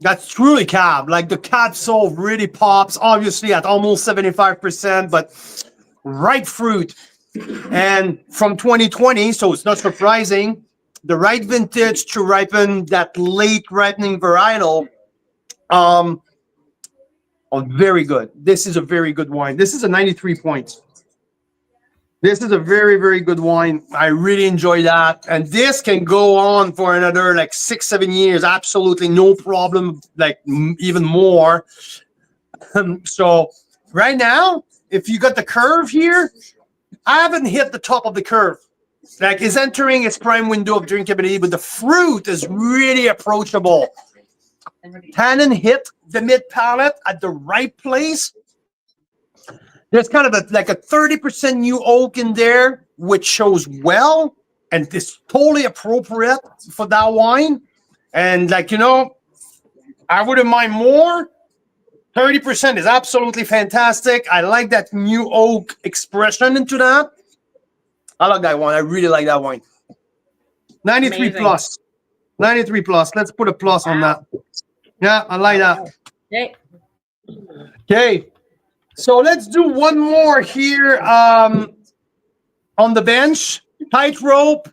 That's truly Cab. Like the Cab Sauv really pops, obviously at almost 75%, but ripe fruit. And from 2020, so it's not surprising, the right vintage to ripen that late ripening varietal. Oh, very good. This is a very good wine. This is a 93 points. This is a very, very good wine. I really enjoy that. And this can go on for another like 6-7 years. Absolutely no problem, like even more. So right now, if you got the curve here, I haven't hit the top of the curve. Like it's entering its prime window of drinkability, but the fruit is really approachable. Tannin hit the mid palate at the right place. There's kind of like a 30% new oak in there, which shows well, and it's totally appropriate for that wine. And like, you know, I wouldn't mind more. 30% is absolutely fantastic. I like that new oak expression into that. I like that wine. I really like that wine. 93 Amazing. plus. 93 plus. Let's put a plus on that. Yeah, I like that. Okay. Okay. So let's do one more here on the bench. Tightrope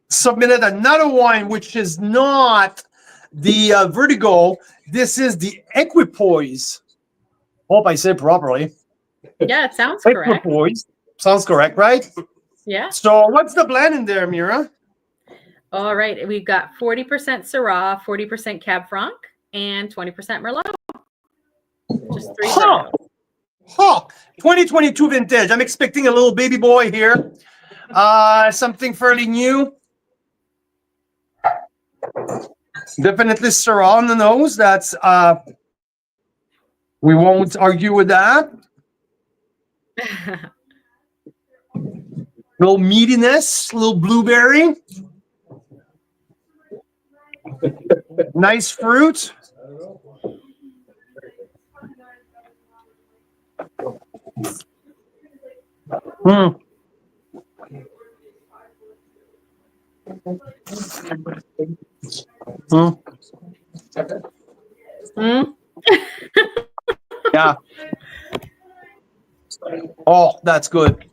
submitted another wine, which is not the Vertigo. This is the Equipoise. Hope I said properly. Yeah, it sounds correct. Equipoise. Sounds correct, right? Yeah. So what's the blend in there, Mira? All right. We've got 40% Syrah, 40% Cab Franc, and 20% Merlot. Just three. 2022 vintage. I'm expecting a little baby boy here. Something fairly new. Definitely Syrah on the nose. That's we won't argue with that. Little meatiness, little blueberry. Nice fruit. Yeah. Oh, that's good.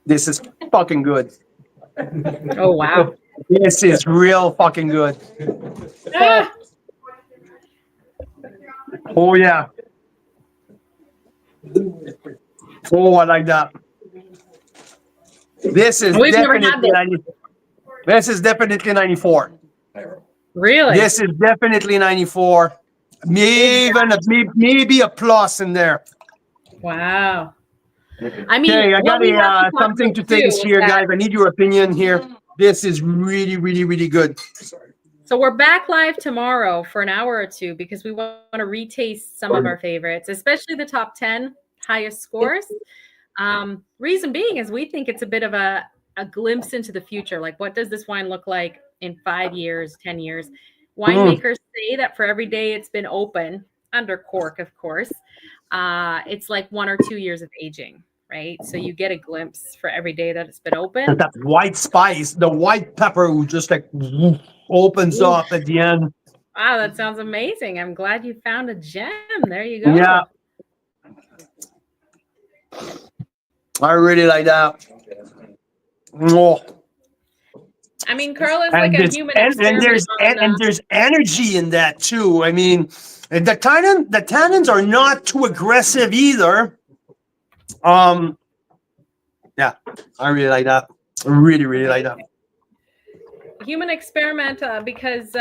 This is fucking good. Oh, wow. This is real fucking good. Ah! Oh, yeah. Oh, I like that. This is We've never had definitely this. this is definitely 94. Really? This is definitely 94. Maybe a plus in there. Wow. I mean, Okay, I what we have got to talk something to about too taste is here, that- guys. I need your opinion here. This is really, really, really good. So we're back live tomorrow for an hour or two because we want to retaste some of our favorites, especially the top 10 highest scores. Reason being is we think it's a bit of a glimpse into the future. Like, what does this wine look like in 5 years, 10 years? Winemakers say that for every day it's been open, under cork, of course, it's like 1 or 2 years of aging, right? So you get a glimpse for every day that it's been open. That white spice, the white pepper who just like opens up at the end. Wow, that sounds amazing. I'm glad you found a gem. There you go. Yeah. I really like that. Oh. I mean, Carl is like a human experiment. And there's energy in that too. I mean, the tannins are not too aggressive either. Yeah, I really like that. I really, really like that. Human experiment because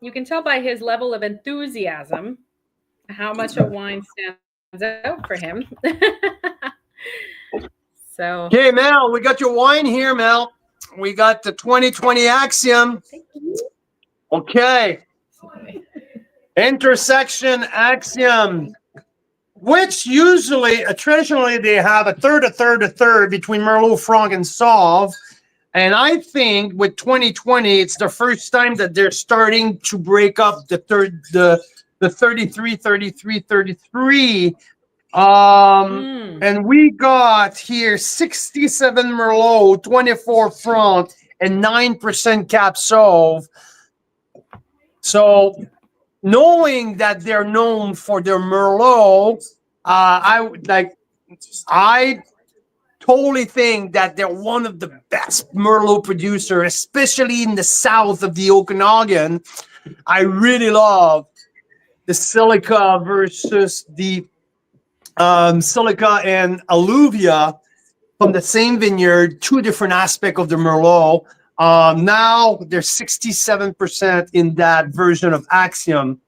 you can tell by his level of enthusiasm how much a wine stands out for him. So, okay, Mel, we got your wine here, Mel. We got the 2020 Axiom. Okay. Intersection Axiom, which usually, traditionally, they have a third between Merlot, Franc, and Sauv. And I think with 2020, it's the first time that they're starting to break up the 33. And we got here 67 Merlot, 24 Franc, and 9% Cap Sauv. So knowing that they're known for their Merlot, I totally think that they're one of the best Merlot producers, especially in the south of the Okanagan. I really love the Silica versus the Silica and Alluvia from the same vineyard, two different aspects of the Merlot. Now there's 67% in that version of Axiom.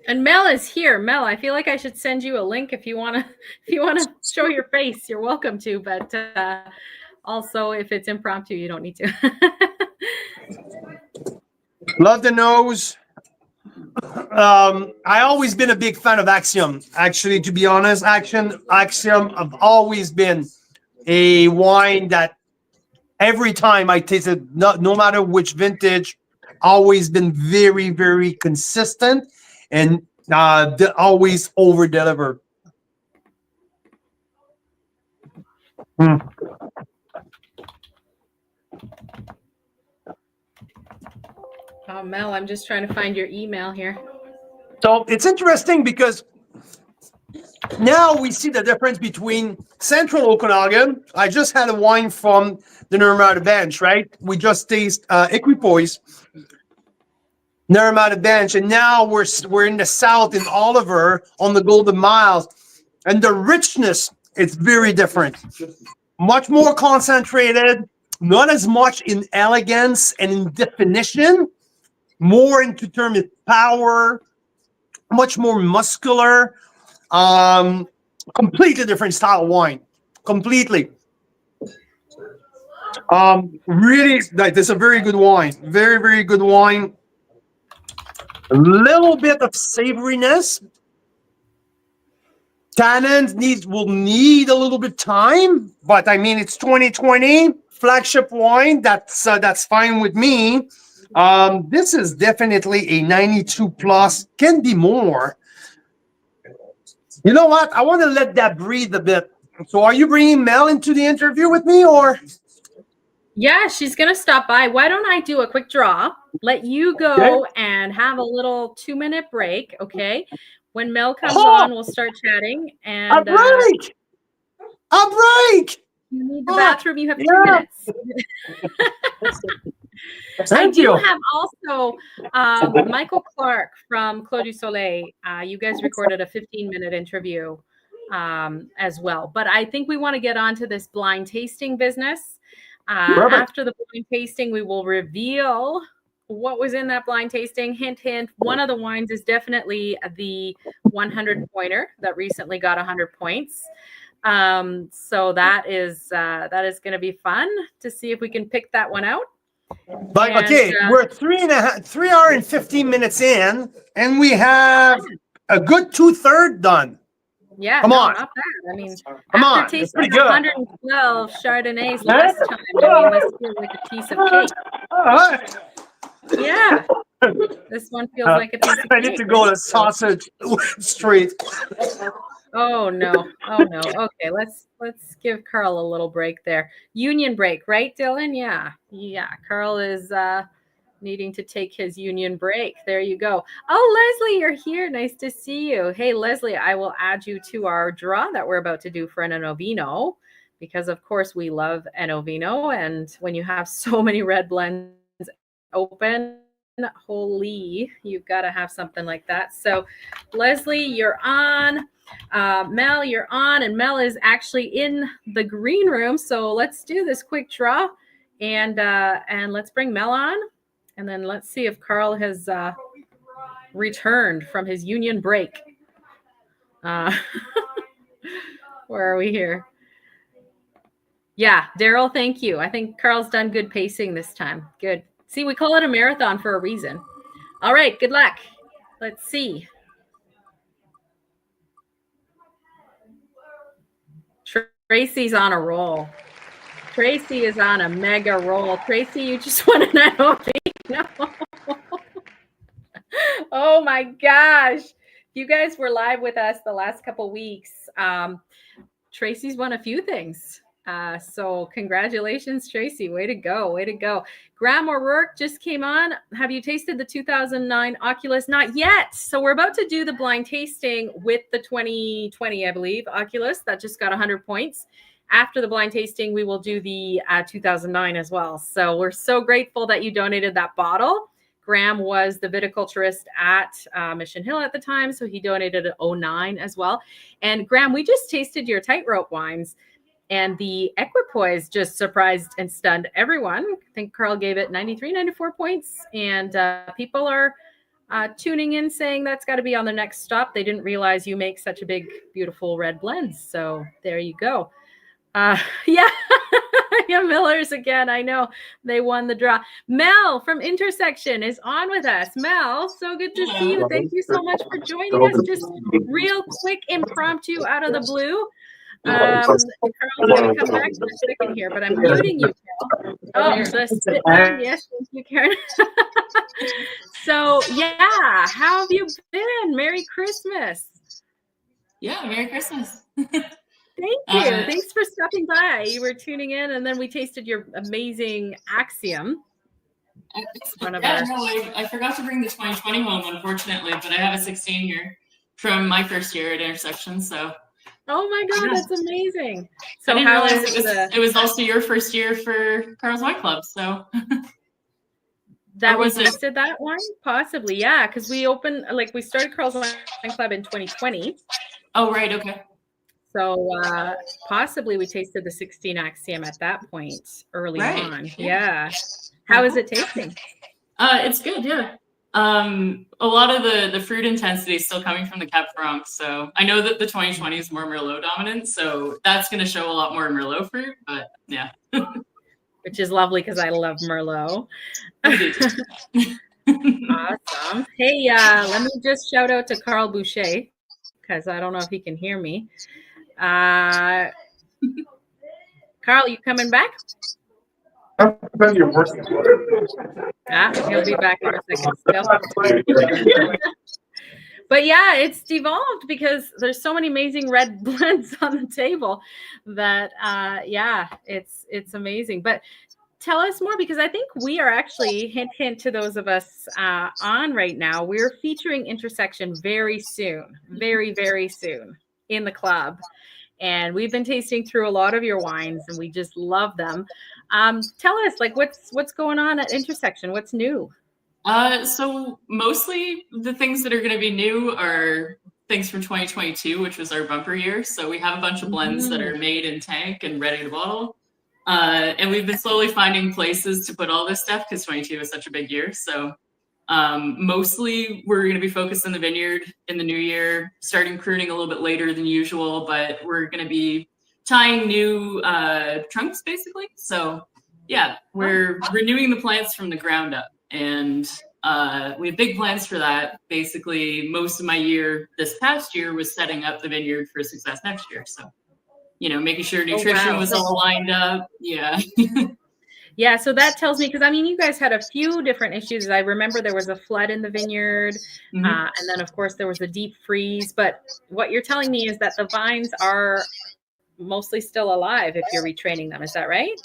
And Mel is here. Mel, I feel like I should send you a link if you wanna show your face. You're welcome to, but also if it's impromptu, you don't need to. Love the nose. I always been a big fan of Axiom. Actually, to be honest, Axiom have always been a wine that every time I taste it, no matter which vintage, always been very, very consistent and always over deliver. Oh, Mel, I'm just trying to find your email here. So it's interesting because now we see the difference between Central Okanagan. I just had a wine from the Naramata Bench, right? We just tasted Equipoise, Naramata Bench, and now we're in the south in Oliver on the Golden Miles, and the richness is very different. Much more concentrated, not as much in elegance and in definition, more into terms of power, much more muscular. Completely different style of wine. Completely. Really, like, this is a very good wine. Very, very good wine. A little bit of savoriness. Tannins will need a little bit time, but I mean, it's 2020 flagship wine. That's fine with me. This is definitely a 92 plus. Can be more. You know what? I want to let that breathe a bit. So are you bringing Mel into the interview with me, or? Yeah, she's going to stop by. Why don't I do a quick draw, let you go and have a little 2-minute break, okay? When Mel comes on, we'll start chatting. And a break! A break! You need the bathroom. You have 2 minutes. Thank you. I do have also Michael Clark from Clos du Soleil. You guys recorded a 15-minute interview as well. But I think we want to get on to this blind tasting business. After the blind tasting, we will reveal what was in that blind tasting. Hint, hint. One of the wines is definitely the 100-pointer that recently got 100 points. So that is going to be fun to see if we can pick that one out. But okay, we're 3 hours and 15 minutes in, and we have a good 2/3 done. Yeah, Come no, on. not bad. I mean, Come on, after it's tasting pretty good. 112 Chardonnays last time, I mean, this feels like a piece of cake. All right. Yeah, this one feels like a piece of I cake. need to go right? to Sausage Street. Oh no, oh no. Okay, let's give Carl a little break there. Union break, right, Dylan? Yeah. Carl is needing to take his union break. There you go. Oh, Leslie, you're here. Nice to see you. Hey, Leslie, I will add you to our draw that we're about to do for an Enovino, because of course we love Enovino, and when you have so many red blends open, holy, you've got to have something like that. So, Leslie, you're on. Mel, you're on, and Mel is actually in the green room. So let's do this quick draw, and let's bring Mel on. And then let's see if Carl has returned from his union break. Where are we here? Yeah, Daryl, thank you. I think Carl's done good pacing this time. Good. See, we call it a marathon for a reason. All right, good luck. Let's see. Tracy's on a roll. Tracy is on a mega roll. Tracy, you just won an Enovino. Oh my gosh. You guys were live with us the last couple weeks. Tracy's won a few things. So congratulations, Tracy. Way to go. Way to go. Graham O'Rourke just came on. Have you tasted the 2009 Oculus? Not yet. So we're about to do the blind tasting with the 2020, I believe, Oculus. That just got 100 points. After the blind tasting, we will do the 2009 as well. So we're so grateful that you donated that bottle. Graham was the viticulturist at Mission Hill at the time, so he donated an 09 as well. And Graham, we just tasted your tightrope wines, and the Equipoise just surprised and stunned everyone. I think Carl gave it 93, 94 points, and people are tuning in saying that's got to be on the next stop. They didn't realize you make such a big, beautiful red blends. So there you go. Yeah. Yeah, Miller's again. I know they won the draw. Mel from Intersection is on with us. Mel, so good to see you. Thank you so much for joining us. Just real quick, impromptu, out of the blue. Carl's going to come back for a second here, but I'm muting you, Carl. Oh, the sit down. Yes, thank you, Karen. So, yeah, how have you been? Merry Christmas. Yeah, Merry Christmas. Thank you. Thanks for stopping by. You were tuning in, and then we tasted your amazing Axiom. I forgot to bring the 2020 home, unfortunately, but I have a 16 here from my first year at Intersection. So, oh my God, that's amazing. So, I didn't how realize is it was also your first year for Carl's Wine Club. So, that we tasted that wine? Possibly, yeah, because we started Carl's Wine Club in 2020. Oh, right. Okay. So possibly we tasted the 16 Axiom at that point early on. Yeah. How is it tasting? It's good. Yeah. A lot of the fruit intensity is still coming from the Cab Franc. So I know that the 2020 is more Merlot dominant. So that's going to show a lot more Merlot fruit. But yeah. Which is lovely because I love Merlot. Awesome. Hey, let me just shout out to Carl Boucher because I don't know if he can hear me. Carl, you coming back? You're working. He'll be back in a second still. But yeah, it's devolved because there's so many amazing red blends on the table that it's amazing. But tell us more, because I think we are actually, hint to those of us on right now, we're featuring Intersection very soon, very, very soon in the club. And we've been tasting through a lot of your wines and we just love them. Tell us, what's going on at Intersection? What's new? So mostly the things that are going to be new are things from 2022, which was our bumper year. So we have a bunch of blends that are made in tank and ready to bottle. And we've been slowly finding places to put all this stuff because 22 was such a big year. So mostly we're going to be focused in the vineyard in the new year, starting pruning a little bit later than usual, but we're going to be tying new trunks basically. So yeah, we're renewing the plants from the ground up. And we have big plans for that. Basically, most of my year this past year was setting up the vineyard for success next year. So, making sure nutrition was all lined up. Yeah. Yeah, so that tells me, because I mean, you guys had a few different issues. I remember there was a flood in the vineyard, and then of course there was a deep freeze. But what you're telling me is that the vines are mostly still alive if you're retraining them. Is that right?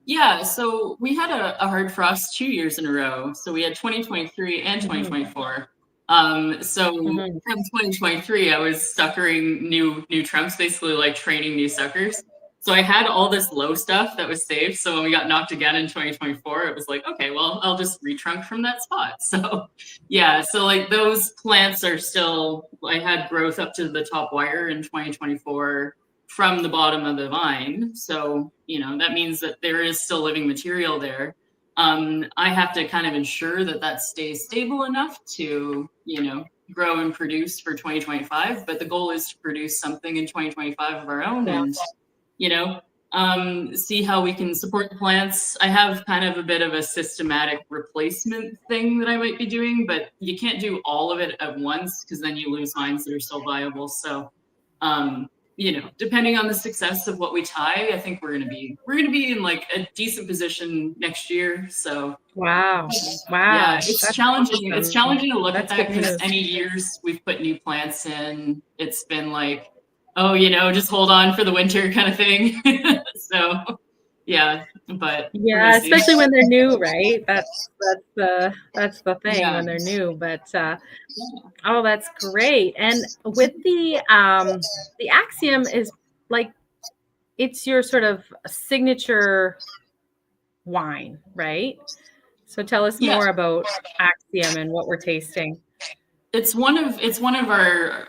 Yeah, so we had a hard frost 2 years in a row. So we had 2023 and 2024. From 2023, I was suckering new trunks, basically like training new suckers. So I had all this low stuff that was saved. So when we got knocked again in 2024, it was like, okay, well, I'll just retrunk from that spot. So yeah, so like those plants are still, I had growth up to the top wire in 2024 from the bottom of the vine. So, that means that there is still living material there. I have to kind of ensure that stays stable enough to, grow and produce for 2025. But the goal is to produce something in 2025 of our own and, see how we can support the plants. I have kind of a bit of a systematic replacement thing that I might be doing, but you can't do all of it at once because then you lose vines that are still viable. So, depending on the success of what we tie, I think we're gonna be in like a decent position next year. So wow, yeah, it's challenging. Awesome. It's challenging to look at That's that good because news. any years we've put new plants in, it's been like, oh, just hold on for the winter kind of thing. So yeah, but yeah, especially when they're new, right? That's the thing when they're new. But oh, that's great. And with the Axiom is like, it's your sort of signature wine, right? So tell us more about Axiom and what we're tasting. It's one of our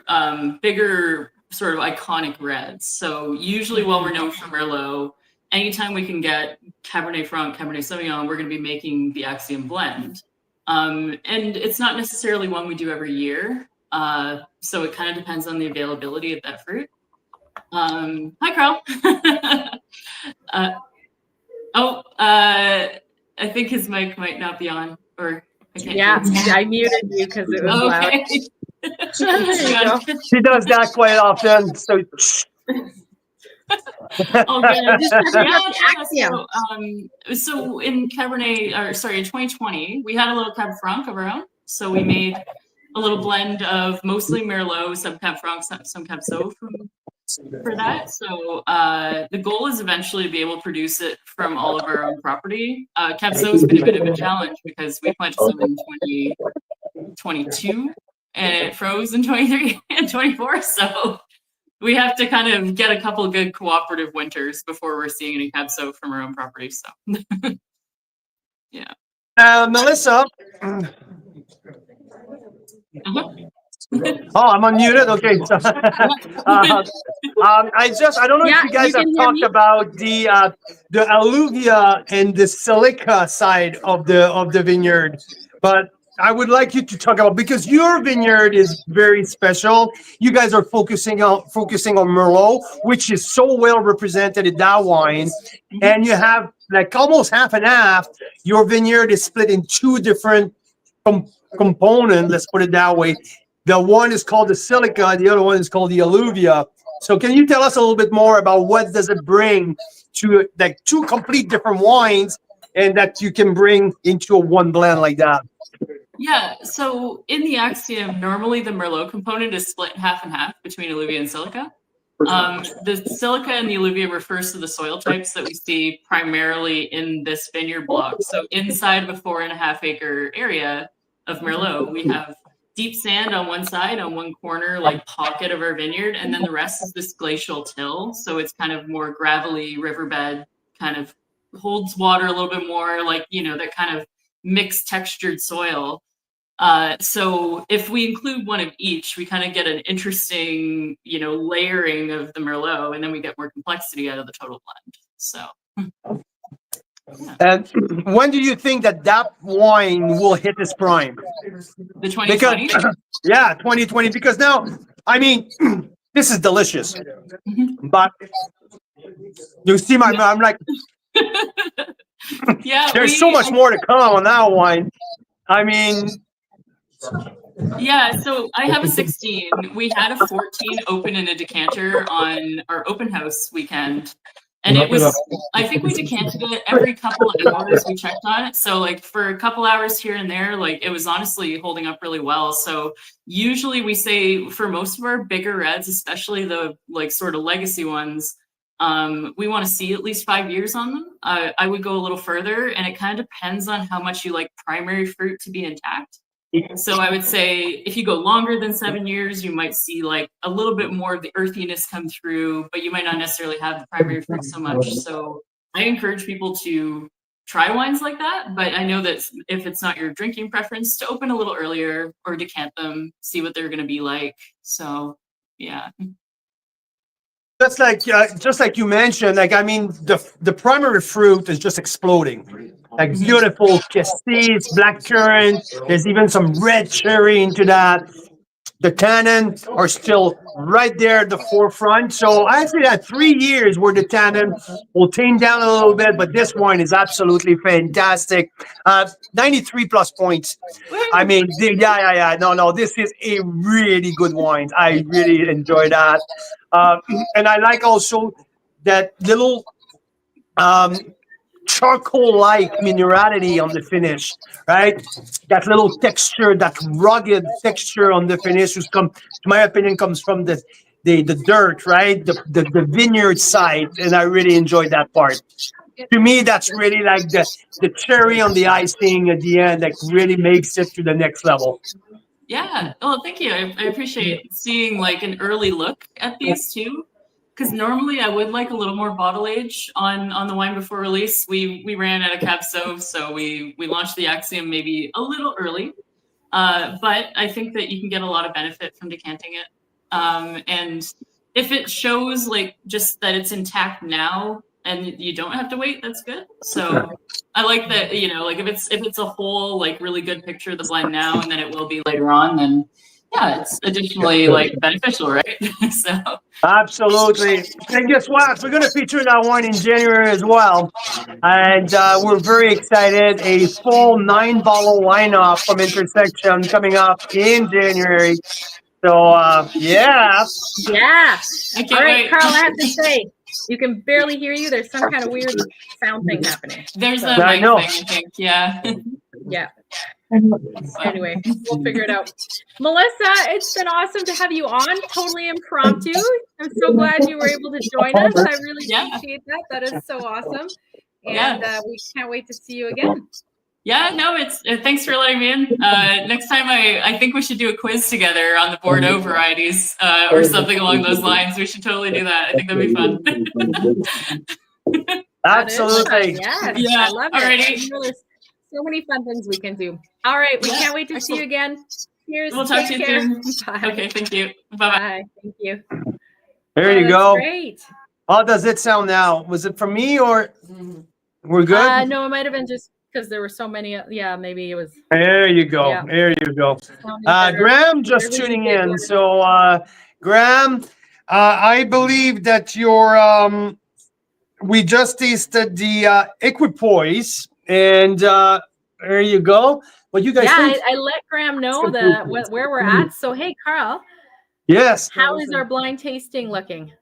bigger sort of iconic reds. So usually while we're known for Merlot, anytime we can get Cabernet Franc, Cabernet Sauvignon, we're going to be making the Axiom blend. And it's not necessarily one we do every year. So it kind of depends on the availability of that fruit. Hi, Carl. I think his mic might not be on, or I can't hear. I muted you because it was loud. She does that quite often. So. So in in 2020, we had a little Cab Franc of our own. So we made a little blend of mostly Merlot, some Cab Franc, some Cab Sauv for that. So the goal is eventually to be able to produce it from all of our own property. Cab Sauv has been a bit of a challenge because we planted some in 2022 and it froze in 23 and 24. So we have to kind of get a couple of good cooperative winters before we're seeing any Cab Sauv from our own property. So yeah. Melissa. Oh, I'm unmuted. Okay. I don't know if you guys have talked about the alluvia and the silica side of the vineyard, but I would like you to talk about, because your vineyard is very special. You guys are focusing on Merlot, which is so well represented in that wine, and you have like almost half and half. Your vineyard is split in two different components. Let's put it that way. The one is called the silica, the other one is called the alluvia. So can you tell us a little bit more about what does it bring to like two complete different wines, and that you can bring into a one blend like that? Yeah, so in the Axiom, normally the Merlot component is split half and half between alluvia and silica. The silica and the alluvia refers to the soil types that we see primarily in this vineyard block. So inside of a 4.5 acre area of Merlot, we have deep sand on one side, on one corner, like pocket of our vineyard, and then the rest is this glacial till. So it's kind of more gravelly riverbed, kind of holds water a little bit more, like, that kind of mixed textured soil. So if we include one of each, we kind of get an interesting, layering of the Merlot, and then we get more complexity out of the total blend. So. And when do you think that wine will hit its prime? The 2020? Because, 2020. Because now, I mean, this is delicious, but you see I'm like, there's so much more to come on that wine. I mean, Yeah, so I have a 16. We had a 14 open in a decanter on our open house weekend. And it was, I think we decanted it every couple of hours we checked on it. So like for a couple hours here and there, like it was honestly holding up really well. So usually we say for most of our bigger reds, especially the like sort of legacy ones, we want to see at least 5 years on them. I would go a little further, and it kind of depends on how much you like primary fruit to be intact. So I would say if you go longer than 7 years, you might see like a little bit more of the earthiness come through, but you might not necessarily have the primary fruit so much. So I encourage people to try wines like that, but I know that if it's not your drinking preference, to open a little earlier or decant them, see what they're going to be like. So yeah. just like you mentioned, like, I mean, the primary fruit is just exploding. Like beautiful cassis, blackcurrant. There's even some red cherry into that. The tannin are still right there at the forefront. So I actually had 3 years where the tannin will tame down a little bit, but this wine is absolutely fantastic. 93 plus points. I mean, yeah. No, this is a really good wine. I really enjoy that. And I like also that little charcoal-like minerality on the finish, right? That little texture, that rugged texture on the finish, which to my opinion, comes from the dirt, right? The vineyard side, and I really enjoyed that part. To me, that's really like the cherry on the icing at the end, like really makes it to the next level. Yeah. Well, thank you. I appreciate seeing like an early look at these too. Because normally I would like a little more bottle age on the wine before release. We ran out of Cab Sauv, so we launched the Axiom maybe a little early. But I think that you can get a lot of benefit from decanting it. And if it shows like just that it's intact now and you don't have to wait, that's good. So I like that, you know, like if it's a whole like really good picture of the blend now and then it will be later on, then yeah, it's additionally like beneficial, right? So Absolutely. And guess what? We're going to feature that wine in January as well. And we're very excited. A full 9-bottle lineup from Intersection coming up in January. So, yeah. Yeah. I can't All right, wait. Carl, I have to say, you can barely hear you. There's some kind of weird sound thing happening. There's a I mic know. thing, I think. Yeah. Yeah. Anyway, we'll figure it out. Melissa, it's been awesome to have you on. Totally impromptu. I'm so glad you were able to join us. I really appreciate that. That is so awesome. And we can't wait to see you again. Yeah, no, it's thanks for letting me in. Next time I think we should do a quiz together on the Bordeaux varieties or something along those lines. We should totally do that. I think that'd be fun. Absolutely. Yes, Yeah. I love it. Alrighty. You know, there's so many fun things we can do. All right, we can't wait to see you again. Cheers. We'll talk to Take you care. soon. Bye. Okay, thank you. Bye-bye. Bye. Thank you. There you that's go. Great. How does it sound now? Was it from me or we're good? No, it might have been just because there were so many. Yeah, maybe it was. There you go. Yeah. There you go. Better. Graham just tuning in. So, Graham, I believe that your we just tasted the Equipoise, and there you go. What you guys think? I let Graham know where we're at. So, hey, Carl. Yes. How is our blind tasting looking?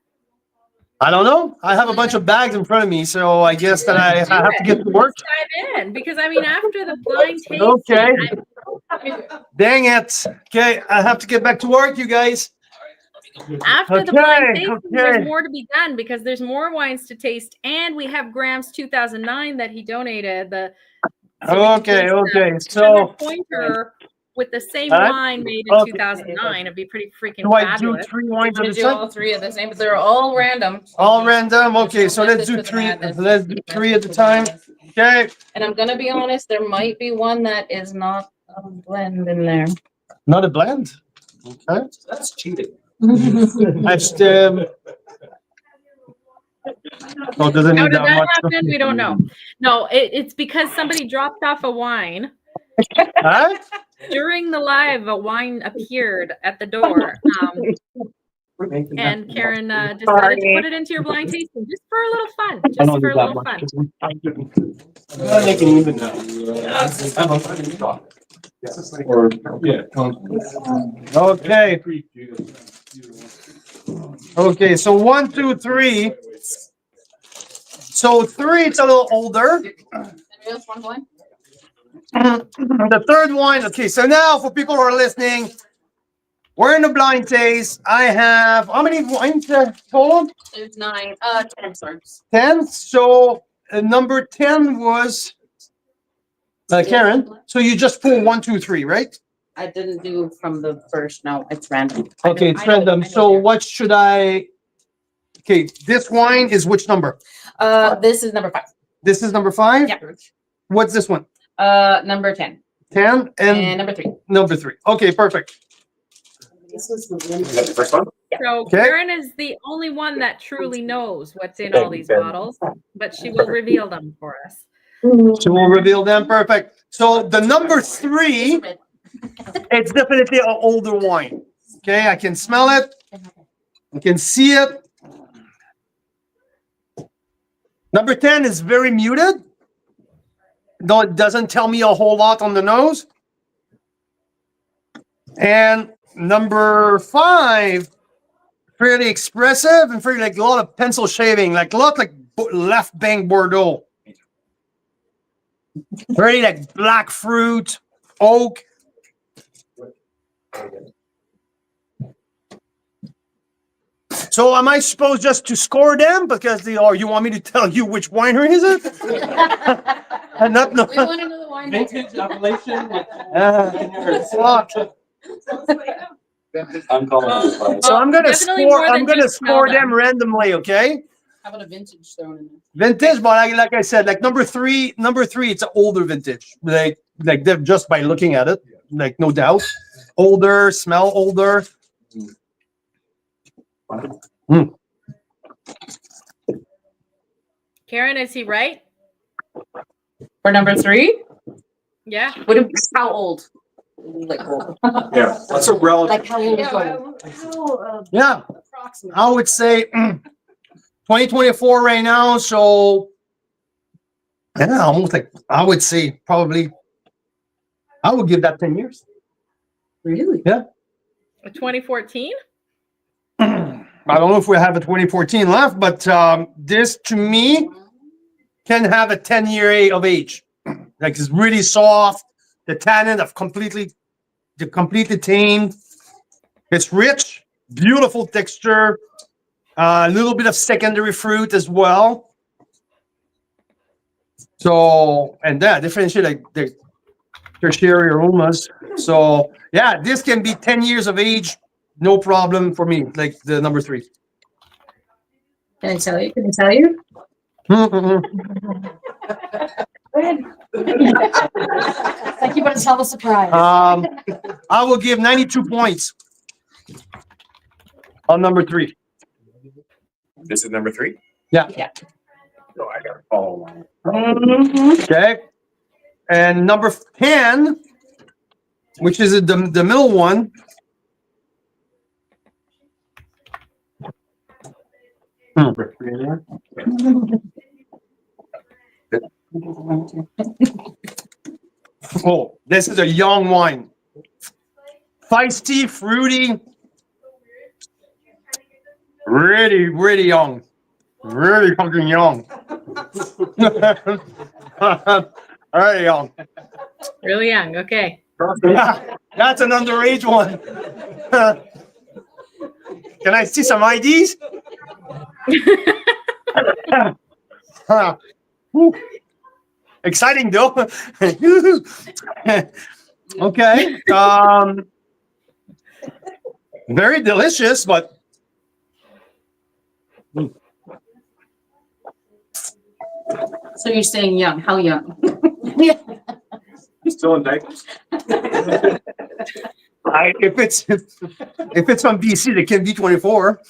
I don't know. I have a bunch of bags in front of me, so I guess that I have to get to work. Let's dive in, because I mean, after the blind tasting, Okay. Dang it. Okay, I have to get back to work, you guys. After the blind tasting, there's more to be done because there's more wines to taste, and we have Graham's 2009 that he donated. Okay. So pointer with the same wine made in 2009. It'd be pretty freaking fabulous. Do 3 wines at a Do all time? 3 at the same, but they're all random. All random. Okay, so let's do 3. Let's do 3 at a time. Okay. And I'm gonna be honest, there might be one that is not a blend in there. Not a blend. Okay. That's cheating. That's oh, doesn't How need did that that much. happen? We don't know. No, it's because somebody dropped off a wine. Huh? During the live, a wine appeared at the door. And Karen decided to put it into your blind tasting just for a little fun. Just for a little fun. I'm not making even now. Or, yeah. Okay. Okay, so 1, 2, 3. So 3, it's a little older. Anybody else want one? The third one. Okay, so now for people who are listening, we're in the blind taste. I have how many wines total? There's 9, 10, sorry. 10. So number 10 was Karen. So you just pull 1, 2, 3, right? I didn't do from the first, no, it's random. Okay, it's random. So what should I? Okay, this wine is which number? This is number 5. This is number 5? Yeah. What's this one? Number 10. 10 And and number 3. number 3. Okay, perfect. Is that the first one? So Okay. Karen is the only one that truly knows what's in all these bottles, but she will reveal them for us. So we'll reveal them. Perfect. So the number 3, it's definitely an older wine. Okay, I can smell it. I can see it. Number 10 is very muted. Though it doesn't tell me a whole lot on the nose. And number 5, fairly expressive and fairly like a lot of pencil shaving, like a lot like left bank Bordeaux. Very like black fruit, oak. So am I supposed just to score them because or you want me to tell you which winery is it? Not no. We want to know the wine. Vintage appellation. Fuck. I'm calling. So I'm gonna Definitely score. more than I'm gonna just smell score them. them randomly. Okay. How about a vintage thrown in there? Vintage, but like I said, like number 3, it's an older vintage. Like they're just by looking at it, like no doubt, older, smell older. Karen, is he right? For number 3? Yeah. What? How old? Like old. Yeah, that's a relative. Like how old is Yeah, approximately? I would say 2024 right now. So yeah, almost like I would say probably. I would give that 10 years. Really? Yeah. 2014? I don't know if we have a 2014 left, but this to me can have a 10-year of age. Like it's really soft. The tannin of completely tamed. It's rich, beautiful texture. A little bit of secondary fruit as well. So and that differentiate like the tertiary aromas. So yeah, this can be 10 years of age, no problem for me. Like the number 3. Can I tell you? Can I tell you? Like you want to tell the surprise. I will give 92 points on number 3. This is number 3? Yeah. So I gotta follow along. Okay. And number 10, which is the middle one. Number 3 in there? Oh, this is a young wine. Feisty, fruity. Really, really young. Really fucking young. Very young. Really young. Okay. That's an underage one. Can I see some IDs? Whew. Exciting though. Okay. Very delicious, but So you're saying young? How young? Still in diapers? if it's from BC, it can be 24.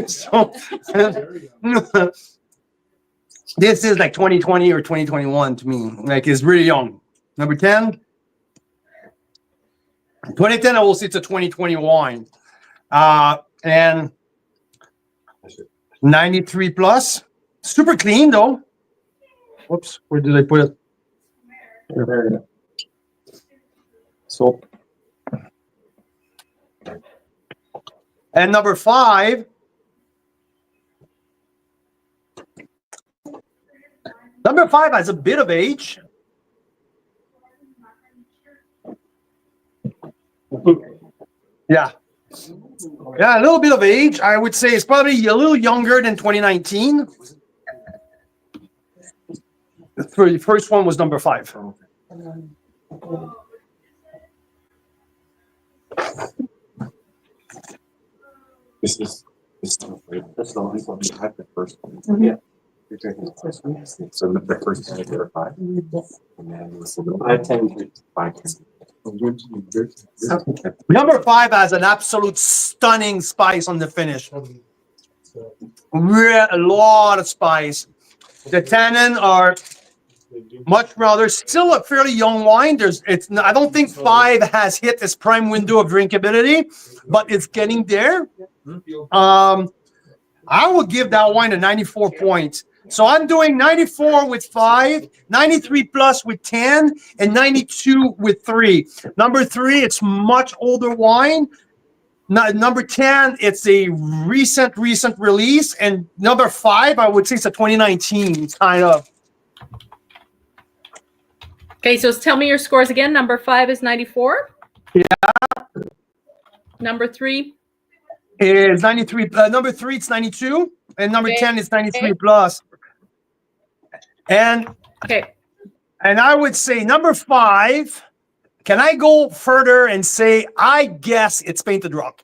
So this is like 2020 or 2021 to me. Like it's really young. Number 10. 2010, I will say it's a 2020 wine. And 93 plus. Super clean though. Whoops, where did I put it? So And number 5. Number 5 has a bit of age. Yeah. Yeah, a little bit of age. I would say it's probably a little younger than 2019. The first one was number 5. this is that's the only one you had the first one. Yeah. So the first time there were 5. And then I had 10, 5. Number 5 has an absolute stunning spice on the finish. A lot of spice. The tannin are much rather still a fairly young wine. I don't think 5 has hit its prime window of drinkability, but it's getting there. I will give that wine a 94 points. So I'm doing 94 with 5, 93 plus with 10, and 92 with 3. Number 3, it's much older wine. Number 10, it's a recent release. And number 5, I would say it's a 2019 kind of. Okay, so tell me your scores again. Number 5 is 94. Yeah. Number 3 is 93. Number 3, it's 92. And number 10 is 93 plus. And I would say number 5, can I go further and say, I guess it's Painted Rock.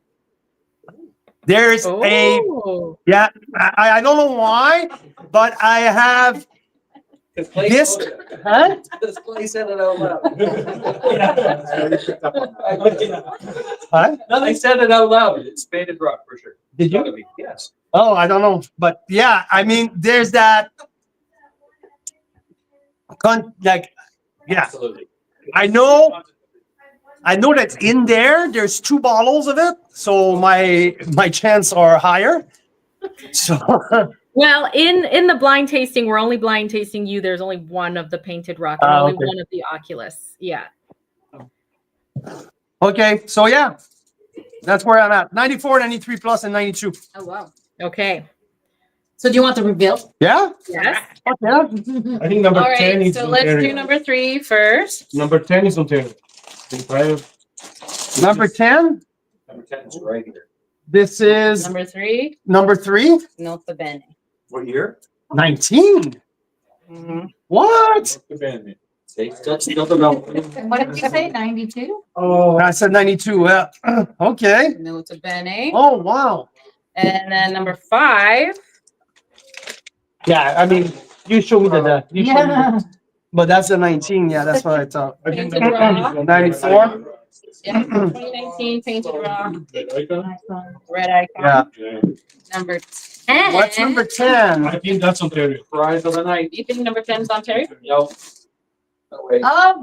There's I don't know why, but I have this. Huh? This place said it out loud. Huh? No, they said it out loud. It's Painted Rock for sure. Did you? Yes. Oh, I don't know. But yeah, I mean, there's that. Absolutely. I know that's in there. There's 2 bottles of it, so my chances are higher. So well, in the blind tasting, we're only blind tasting you. There's only one of the Painted Rock and only one of the Oculus. Yeah. Okay, so yeah, that's where I'm at. 94, 93 plus, and 92. Oh wow. Okay. So do you want the reveal? Yeah. Yes. Yeah. I think number All 10 right, is so let's do Ontario. number 3 first. Number 10 is Ontario. Number 10. Number 10 is right here. This is Number 3, number 3. Nota Bene. What year? 19. What? See, still developing. What did you say, 92? Oh, I said 92. Okay. Nota Bene. Oh, wow. And then number 5. Yeah, I mean, you showed me that. But that's a 19. Yeah, that's what I thought. Painted Rock. 94. Yeah, 2019 Painted Rock. Red Icon. Yeah. Number 10. What's number 10? I think that's Ontario. Prize of the night. You think number 10 is Ontario? No. No way. Oh,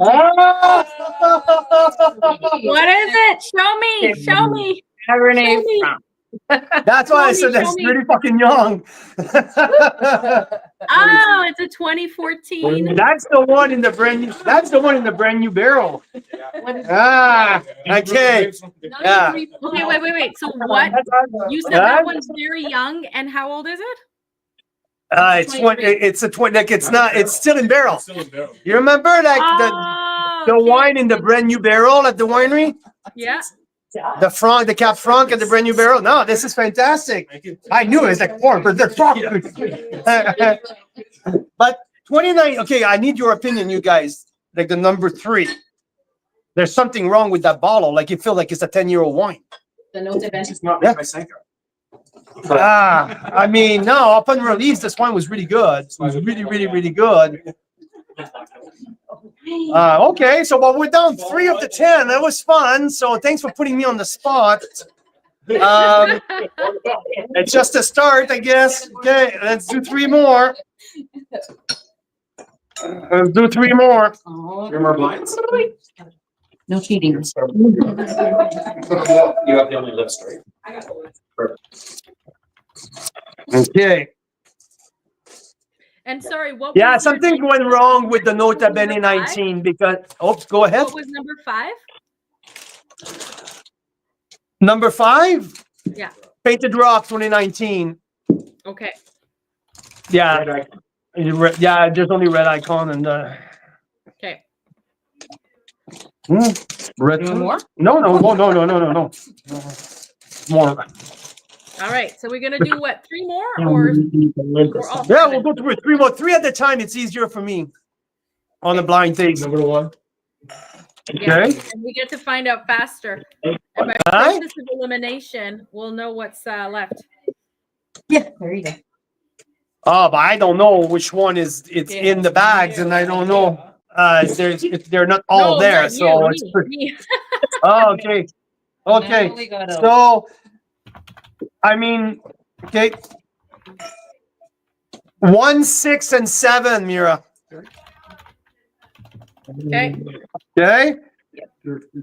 What is it? Show me. Show me. Cabernet Show me. Franc. That's why I said that's Show me. pretty fucking young. Oh, it's a 2014. That's the one in the brand new. That's the one in the brand new barrel. Ah, okay. Yeah. Okay, wait. So what? You said that one's very young, and how old is it? It's one. It's a 20. Like it's not. It's still in barrel. Still in barrel. You remember like Oh, the okay. wine in the brand new barrel at the winery? Yeah. The Cap Franc and the brand new barrel. No, this is fantastic. I knew it was like porn, but they're fucking. But 29. Okay, I need your opinion, you guys. Like the number 3. There's something wrong with that bottle. Like you feel like it's a 10-year-old wine. The Nota Bene. It's not made by Sanka. I mean, no. Upon release, this wine was really good. It was really, really, really good. Okay, so well, we're down 3 of the 10. That was fun. So thanks for putting me on the spot. It's just a start, I guess. Okay, let's do 3 more. Let's do 3 more. Oh, 3 more blinds? no cheating. You have the only list, right? Okay. And sorry, what? Yeah, was your something number- went wrong with the Nota Bene Number 5? 19 because. Oops, go ahead. What was number 5? Number 5, Yeah. Painted Rock 2019. Okay. Yeah. Yeah, there's only red icon and Okay. red. You want more? No. More. All right. So we're gonna do what? 3 more or all Yeah, 7? we'll go through it. 3 more. 3 at a time. It's easier for me on the blind taste. Number 1. Yeah. Okay. And we get to find out faster. And by Alright. process of elimination, we'll know what's left. Yeah, there you go. Oh, but I don't know which one is in the bags, and I don't know if they're not all No, there. not So you, it's me. oh, okay. Now Okay. we gotta- So I mean, okay. 1, 6, and 7, Mira. Okay. Okay.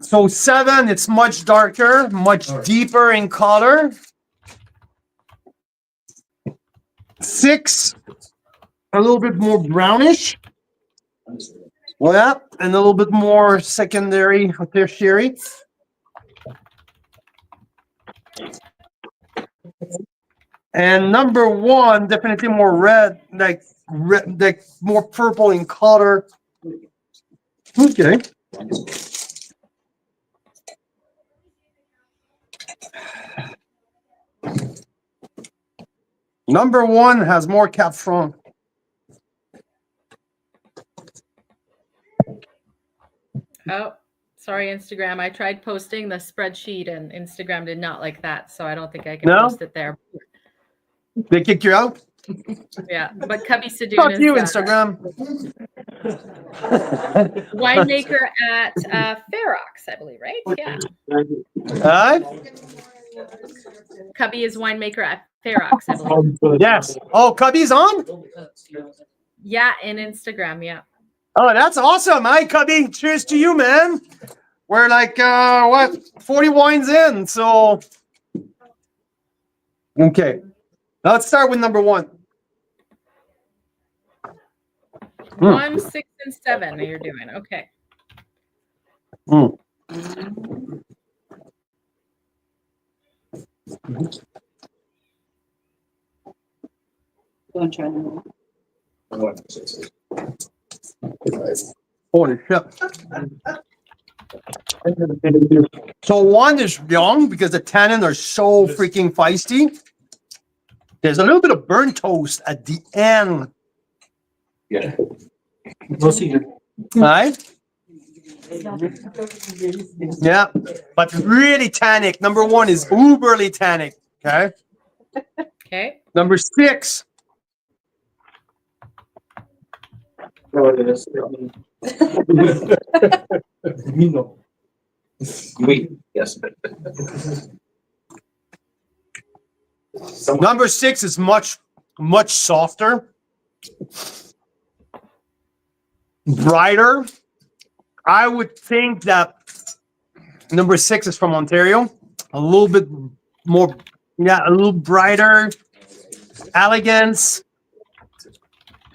So 7, it's much darker, much deeper in color. 6, a little bit more brownish. Well, yeah, and a little bit more secondary or tertiary. And number 1, definitely more red, like more purple in color. Okay. Number 1 has more Cap Franc. Oh, sorry, Instagram. I tried posting the spreadsheet and Instagram did not like that. So I don't think I can No? post it there. They kick you out? Yeah. But Cubby Sadoon Fuck is you, Instagram. winemaker at Ferox, I believe, right? Yeah. Cubby is winemaker at Ferox, I believe. Yes. Oh, Cubby's on? Yeah, in Instagram, yeah. Oh, that's awesome. Hi, Cubby. Cheers to you, man. We're like, 40 wines in, so. Okay. Now let's start with number 1. 1, 6, and 7 you're doing. Okay. Go and try them. Holy shit. So 1 is young because the tannin are so freaking feisty. There's a little bit of burnt toast at the end. Yeah. We'll see. Right? Yeah, but really tannic. Number 1 is uberly tannic. Okay. Okay. Number 6. Yes. Number 6 is much softer, brighter. I would think that number 6 is from Ontario. A little bit more, a little brighter, elegance.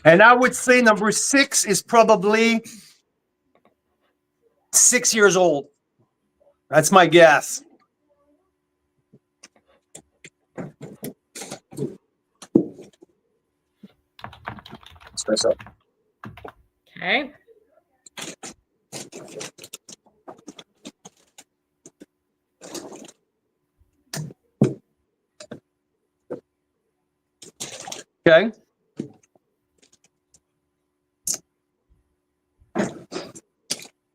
And I would say number 6 is probably 6 years old. That's my guess. Okay. Okay.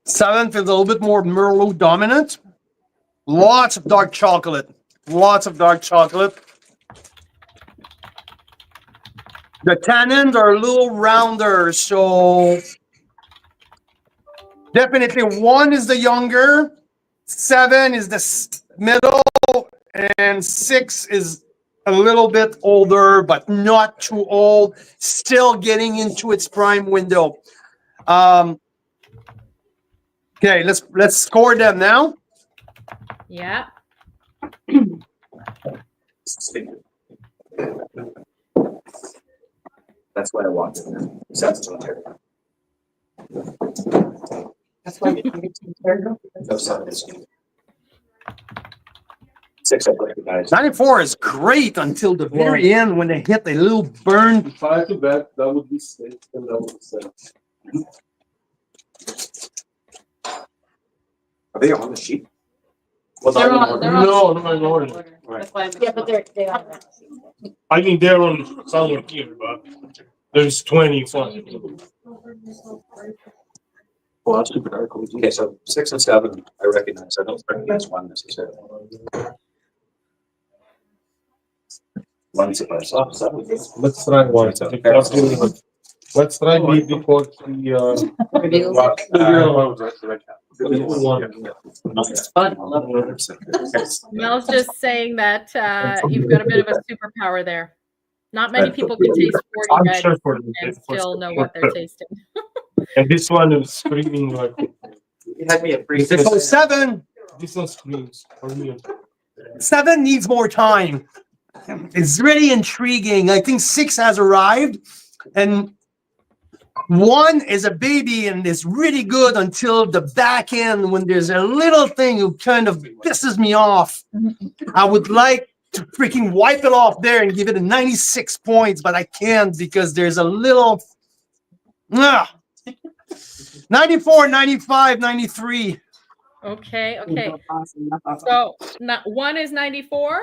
Seventh is a little bit more Merlot dominant. Lots of dark chocolate. Lots of dark chocolate. The tannins are a little rounder, so definitely 1 is the younger, 7 is the middle, and 6 is a little bit older, but not too old. Still getting into its prime window. Okay, let's score them now. Yeah. That's why I walked in there. That's Ontario. That's why you think it's Ontario? That's not this. 6 I recognize. 94 is great until the very end when they hit a little burn. If I had to bet, that would be 6 and that would be 7. Are they on the sheet? Well, They're not on- in they're order. on- No, in order. That's why yeah, but they are. I mean, they're on somewhere here, but there's 20 fun. Well, that's super dark. Okay, so 6 and 7 I recognize. I don't recognize 1 necessarily. 1 surprise. Oh, 7. Let's try one. Let's try before the Reveals. It's fun. I love it. Mel's just saying that you've got a bit of a superpower there. Not many people can taste 40 I'm reds sure for and still know what they're tasting. And this one is screaming like You had me at free. 607. this one screams for me. 7 needs more time. It's really intriguing. I think 6 has arrived, and 1 is a baby and is really good until the back end when there's a little thing who kind of pisses me off. I would like to freaking wipe it off there and give it a 96 points, but I can't because there's a little 94, 95, 93. Okay. So 1 is 94.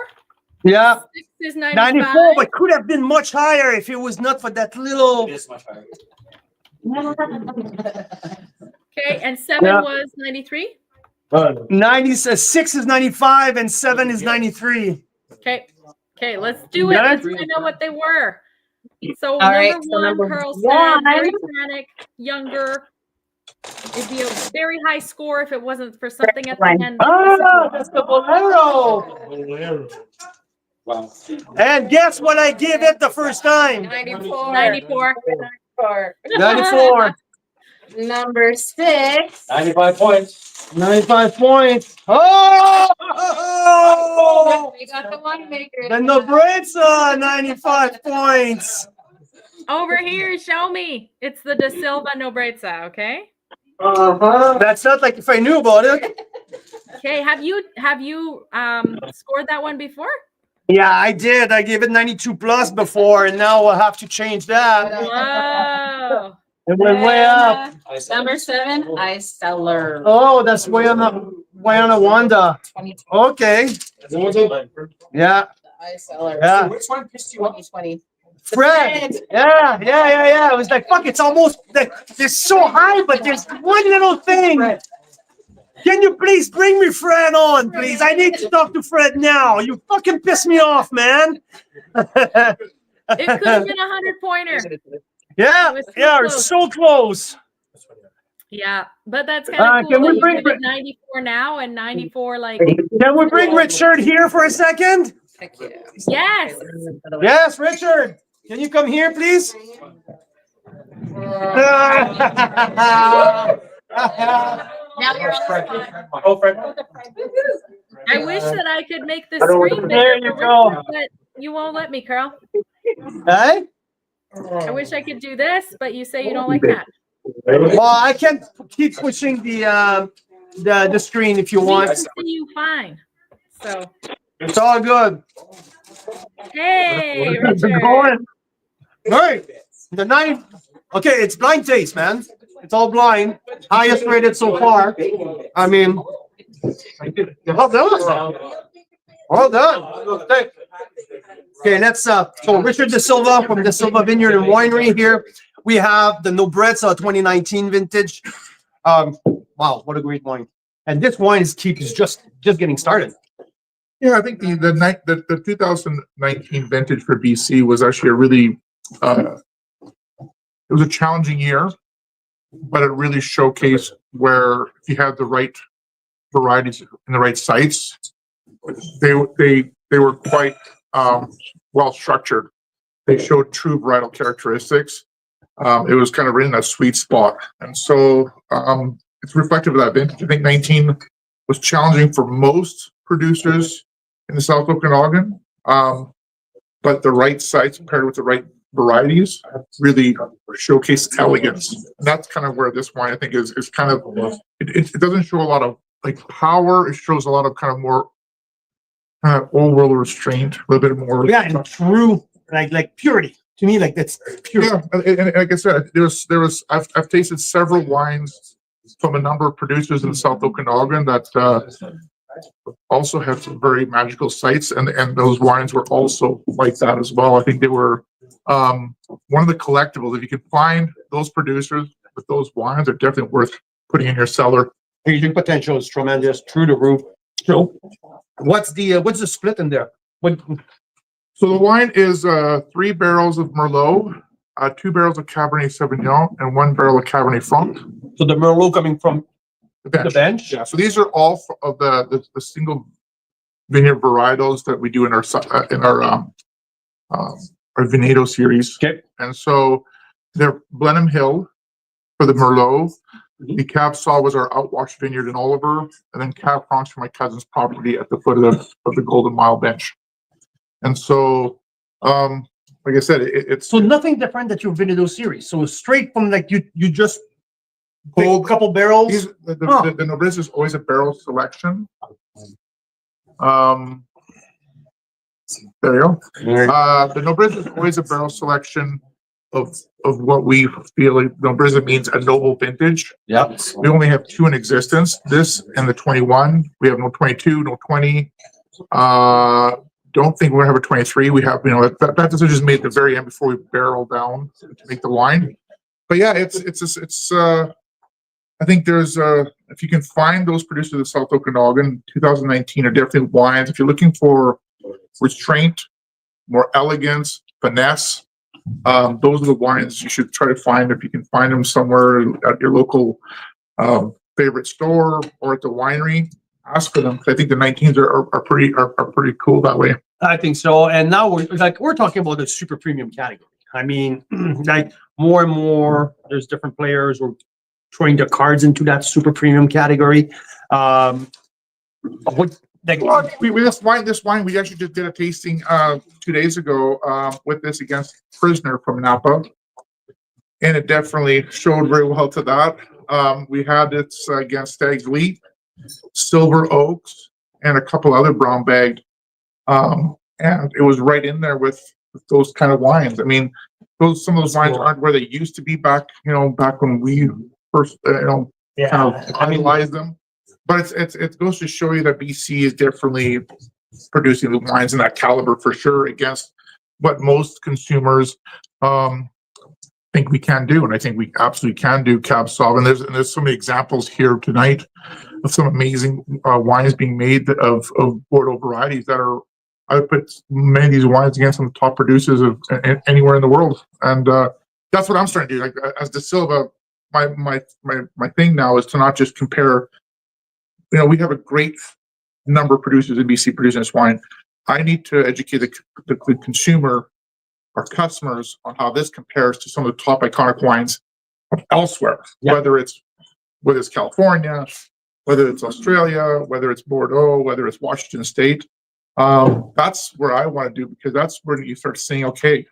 Yeah, 6 is 95. 94, but could have been much higher if it was not for that little. It is much higher. Okay, and 7 Yeah. was 93. 96 is 95 and 7 is 93. Okay, let's do it. Yeah. Let's find out what they were. So All right, number so 1, number Carl said, 1. very frantic, younger. It'd be a very high score if it wasn't for something at the Right. end. Ah, that's the Bolero. Wow. And guess what I gave it the first time? 94. 94. 94. Number 6. 95 points. 95 points. Oh! We got the winemakers. The Nobreza, 95 points. Over here, show me. It's the De Silva Nobreza, okay? That's not like if I knew about it. Okay, have you scored that one before? Yeah, I did. I gave it 92 plus before, and now we'll have to change that. Whoa. It went way up. Number 7, Ice Cellar. Oh, that's way on the Wanda. 2020. Okay. Yeah. Ice Cellar. Yeah. Which one pissed you off? 2020. Fred. Yeah. It was like, fuck, it's almost like it's so high, but there's one little thing. Can you please bring me Fred on, please? I need to talk to Fred now. You fucking piss me off, man. It could have been a 100-pointer. Yeah, we're so close. Yeah, but that's kind of can cool. we You bring give it 94 now and 94 like Can we bring Richard here for a second? yes. Yes, Richard. Can you come here, please? Now you're on the spot. Oh, Fred. I wish that I could make the screen There bigger, you go. but you won't let me, Carl. Hey? I wish I could do this, but you say you don't like that. Well, I can keep pushing the screen if you We want. can see you fine. So It's all good. hey, It's Richard. going. Hey, the 9. Okay, it's blind taste, man. It's all blind. Highest rated so far. I mean, well done. Well done. Okay, let's so Richard De Silva from De Silva Vineyard and Winery here. We have the Nobreza 2019 vintage. Wow, what a great wine. And this wine is just getting started. Yeah, I think the 2019 vintage for BC was actually a really it was a challenging year, but it really showcased where if you had the right varieties in the right sites, they were quite well structured. They showed true varietal characteristics. It was kind of in that sweet spot, and so it's reflective of that vintage. I think 19 was challenging for most producers in the South Okanagan, but the right sites paired with the right varieties really showcase elegance. And that's kind of where this wine I think is kind of it doesn't show a lot of like power. It shows a lot of kind of more old world restraint, a little bit more. Yeah, and true, like purity. To me, like that's pure. Yeah, and like I said, I've tasted several wines from a number of producers in South Okanagan that also have some very magical sites, and those wines were also like that as well. I think they were one of the collectibles. If you can find those producers with those wines, they're definitely worth putting in your cellar. Aging potential is tremendous, through the roof. So, what's the split in there? What? So the wine is 3 barrels of Merlot, 2 barrels of Cabernet Sauvignon, and 1 barrel of Cabernet Franc. So the Merlot coming from The bench. the bench. Yeah. So these are all of the single vineyard varietals that we do in our Veneto series. Okay. And so they're Blenheim Hill for the Merlot. The Cab Sauv was our outwash vineyard in Oliver, and then Cab Franc for my cousin's property at the foot of the Golden Mile bench. And so, like I said, it's So nothing different that your Veneto series. So straight from like you just pulled a couple barrels. the Nobrez is always a barrel selection. There you go. The Nobrez is always a barrel selection of what we feel like Nobrez means a noble vintage. Yep. We only have 2 in existence. This and the 21. We have no 22, no 20. Don't think we're gonna have a 23. We have, that decision is made at the very end before we barrel down to make the wine. But yeah, it's I think there's if you can find those producers of South Okanagan, 2019 are definitely wines. If you're looking for restraint, more elegance, finesse, those are the wines you should try to find. If you can find them somewhere at your local favorite store or at the winery, ask for them. I think the 19s are pretty cool that way. I think so. And now we're talking about the super premium category. I mean, like more and more, there's different players who are throwing their cards into that super premium category. This wine, we actually just did a tasting 2 days ago with this against Prisoner from Napa, and it definitely showed very well to that. We had it against Stag's Leap, Silver Oaks, and a couple other brown bagged, and it was right in there with those kind of wines. I mean, some of those wines aren't where they used to be back when we first kind of analyzed them. But it goes to show you that BC is definitely producing the wines in that caliber for sure against what most consumers think we can do, and I think we absolutely can do Cab Sauv. And there's so many examples here tonight of some amazing wines being made of Bordeaux varieties that are. I would put many of these wines against some of the top producers of anywhere in the world, and that's what I'm starting to do. Like as De Silva, my thing now is to not just compare. We have a great number of producers in BC producing this wine. I need to educate the consumer, our customers, on how this compares to some of the top iconic wines elsewhere, whether it's California, whether it's Australia, whether it's Bordeaux, whether it's Washington State. That's where I want to do, because that's where you start saying, okay,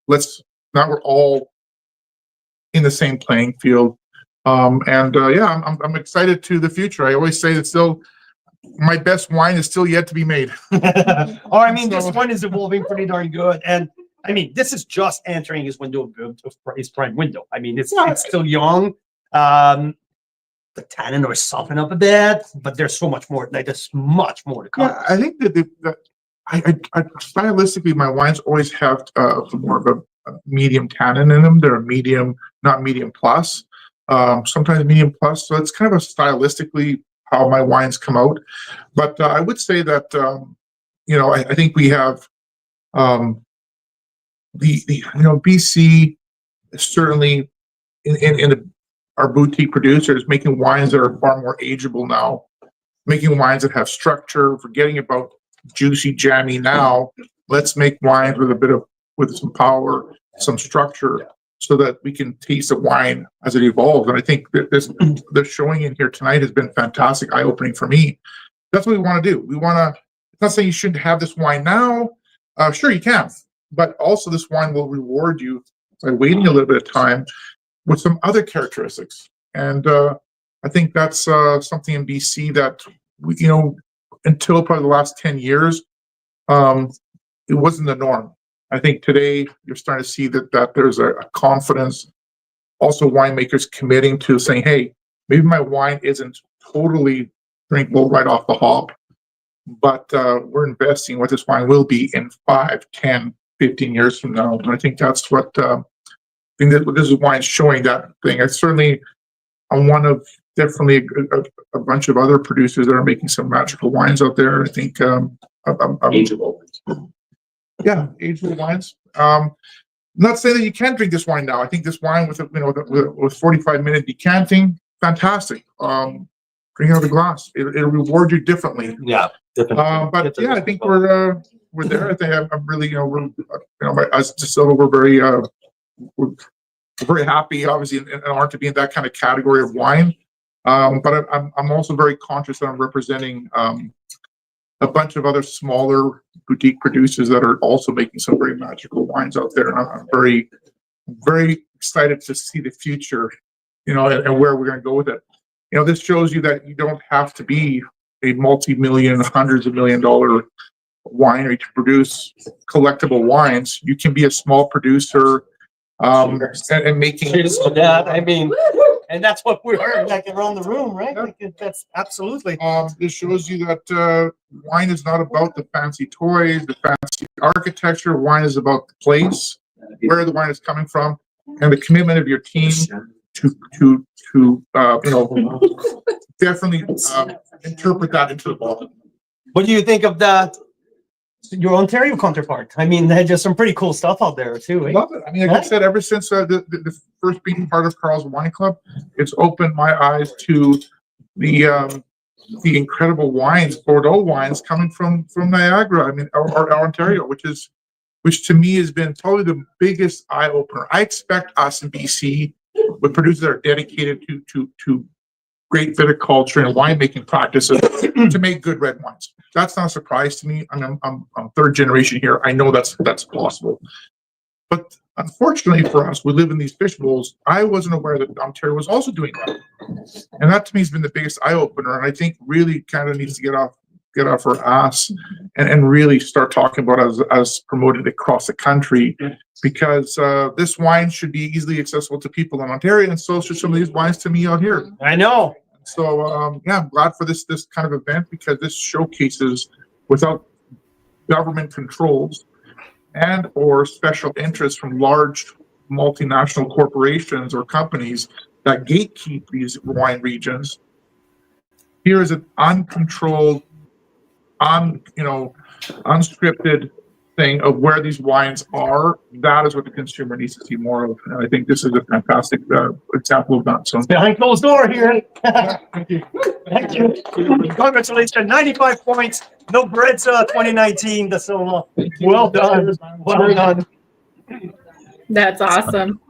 now we're all in the same playing field. I'm excited to the future. I always say that still my best wine is still yet to be made. This one is evolving pretty darn good. And I mean, this is just entering his window of his prime window. I mean, it's still young. The tannin are softened up a bit, but there's so much more. Like there's much more to come. Yeah, I think that I stylistically, my wines always have more of a medium tannin in them. They're a medium, not medium plus. Sometimes medium plus. So it's kind of a stylistically how my wines come out. But I would say that I think we have BC is certainly in our boutique producers making wines that are far more ageable now, making wines that have structure, forgetting about juicy, jammy now. Let's make wines with some power, some structure, so that we can taste the wine as it evolves. And I think that the showing in here tonight has been fantastic, eye-opening for me. That's what we want to do. It's not saying you shouldn't have this wine now. Sure, you can. But also this wine will reward you by waiting a little bit of time with some other characteristics. And I think that's something in BC that, until probably the last 10 years, it wasn't the norm. I think today you're starting to see that there's a confidence, also winemakers committing to saying, hey, maybe my wine isn't totally drinkable right off the hop, but we're investing what this wine will be in 5, 10, 15 years from now. And I think that's what I think that this is wine showing that thing. It's certainly I'm one of definitely a bunch of other producers that are making some magical wines out there. I think Ageable. Yeah, ageable wines. Not saying that you can't drink this wine now. I think this wine with with 45-minute decanting, fantastic. Drink out of the glass. It'll reward you differently. Yeah, definitely. But yeah, I think we're there. I think I'm really as Distiller, we're very happy, obviously, in art to be in that kind of category of wine. But I'm also very conscious that I'm representing a bunch of other smaller boutique producers that are also making some very magical wines out there. And I'm very, very excited to see the future, and where we're going to go with it. This shows you that you don't have to be a multi-million, hundreds of $1 million winery to produce collectible wines. You can be a small producer and making. Cheers for that. I mean, and that's what we're like around the room, right? Like, that's absolutely. This shows you that wine is not about the fancy toys, the fancy architecture. Wine is about the place, where the wine is coming from, and the commitment of your team to definitely interpret that into the bottle. What do you think of your Ontario counterpart? I mean, they had just some pretty cool stuff out there too. Eh? Love it. I mean, like I said, ever since the first being part of Carl's Wine Club, it's opened my eyes to the incredible wines, Bordeaux wines coming from Niagara. I mean, or Ontario, which to me has been probably the biggest eye opener. I expect us in BC, with producers that are dedicated to great viticulture and winemaking practices, to make good red wines. That's not a surprise to me. I mean, I'm third generation here. I know that's possible. But unfortunately for us, we live in these fish bowls. I wasn't aware that Ontario was also doing that. And that to me has been the biggest eye opener. And I think really kind of needs to get off our ass and really start talking about as promoted across the country, because this wine should be easily accessible to people in Ontario, and so should some of these wines to me out here. I know. So yeah, I'm glad for this kind of event, because this showcases, without government controls and or special interests from large multinational corporations or companies that gatekeep these wine regions, here is an uncontrolled, unscripted thing of where these wines are. That is what the consumer needs to see more of. And I think this is a fantastic example of that. So Behind closed door here. thank you. Thank you. Congratulations. 95 points. No Bredsa 2019. That's so well done. Well done. That's awesome.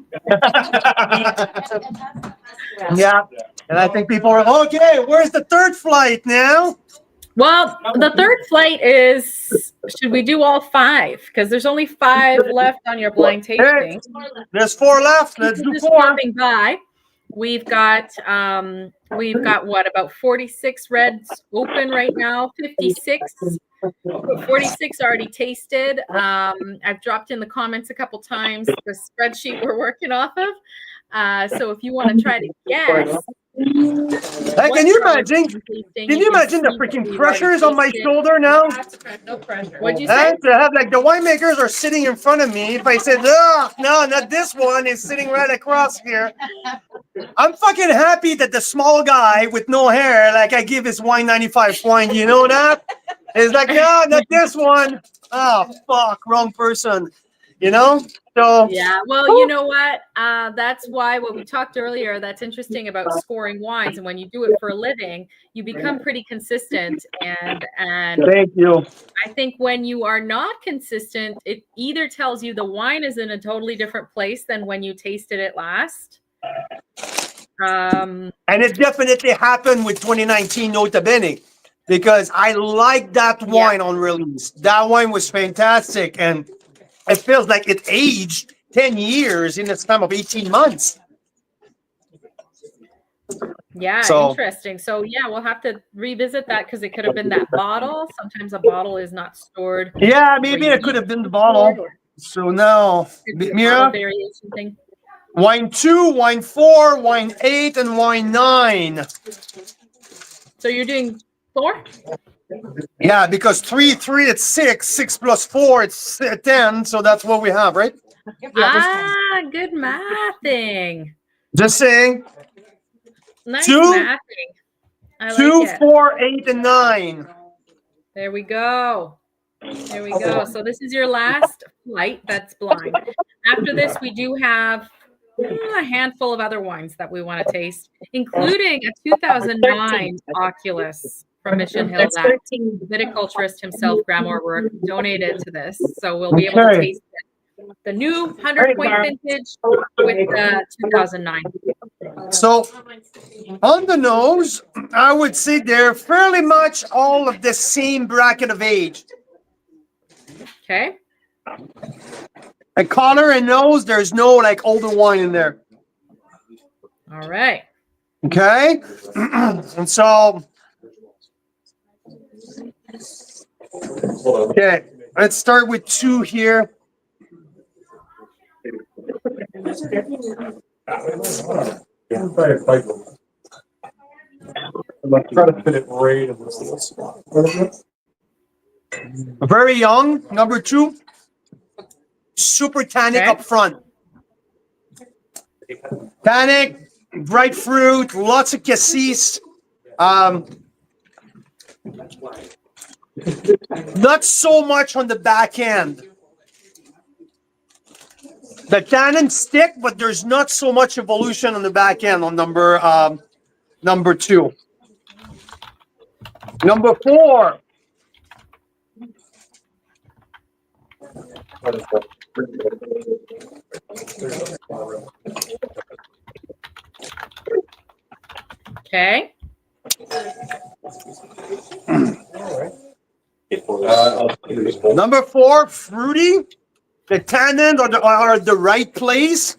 Yeah. And I think people are okay. Where's the third flight now? Well, the third flight is, should we do all 5? Because there's only 5 left on your blind tasting. There's 4 left. Let's do 4. Stopping by. We've got what, about 46 reds open right now, 56. 46 already tasted. I've dropped in the comments a couple times the spreadsheet we're working off of. So if you want to try to guess. Hey, can you imagine? Can you imagine the freaking pressures on my shoulder now? No pressure. What'd you say? To have, like, the winemakers are sitting in front of me. If I said, oh, no, not this one, is sitting right across here. I'm fucking happy that the small guy with no hair, like, I give his wine 95 point. You know that? It's like, no, not this one. Oh, fuck, wrong person. So yeah, well, you know what? That's why what we talked earlier, that's interesting about scoring wines. And when you do it for a living, you become pretty consistent. And thank you. I think when you are not consistent, it either tells you the wine is in a totally different place than when you tasted it last. And it definitely happened with 2019 Nota Bene, because I like that wine on release. That wine was fantastic. And it feels like it aged 10 years in the span of 18 months. Yeah, So- interesting. So yeah, we'll have to revisit that because it could have been that bottle. Sometimes a bottle is not stored. Yeah, maybe it could have been the bottle. So now, Mira, Variation thing. wine 2, wine 4, wine 8, and wine 9. So you're doing 4? Yeah, because 3, it's 6. 6 plus 4, it's 10. So that's what we have, right? Ah, good mathing. Just saying. Nice 2, mathing. I like 2, it. 4, 8, and 9. There we go. There we go. So this is your last flight that's blind. After this, we do have a handful of other wines that we want to taste, including a 2009 Oculus from Mission Hill that viticulturist himself, Graham O'Rourke, donated to this. So we'll be able to taste it. The new 100-point vintage with the 2009. So on the nose, I would say they're fairly much all of the same bracket of age. Okay. And color and nose, there's no like older wine in there. All right. Okay. And so, okay, let's start with 2 here. Like try to fit it right in this little spot. Very young, number 2. Super tannic Okay. up front. Tannic, bright fruit, lots of cassis. Not so much on the back end. The tannins stick, but there's not so much evolution on the back end on number 2. Number 4. Okay. Number 4, fruity. The tannins are at the right place.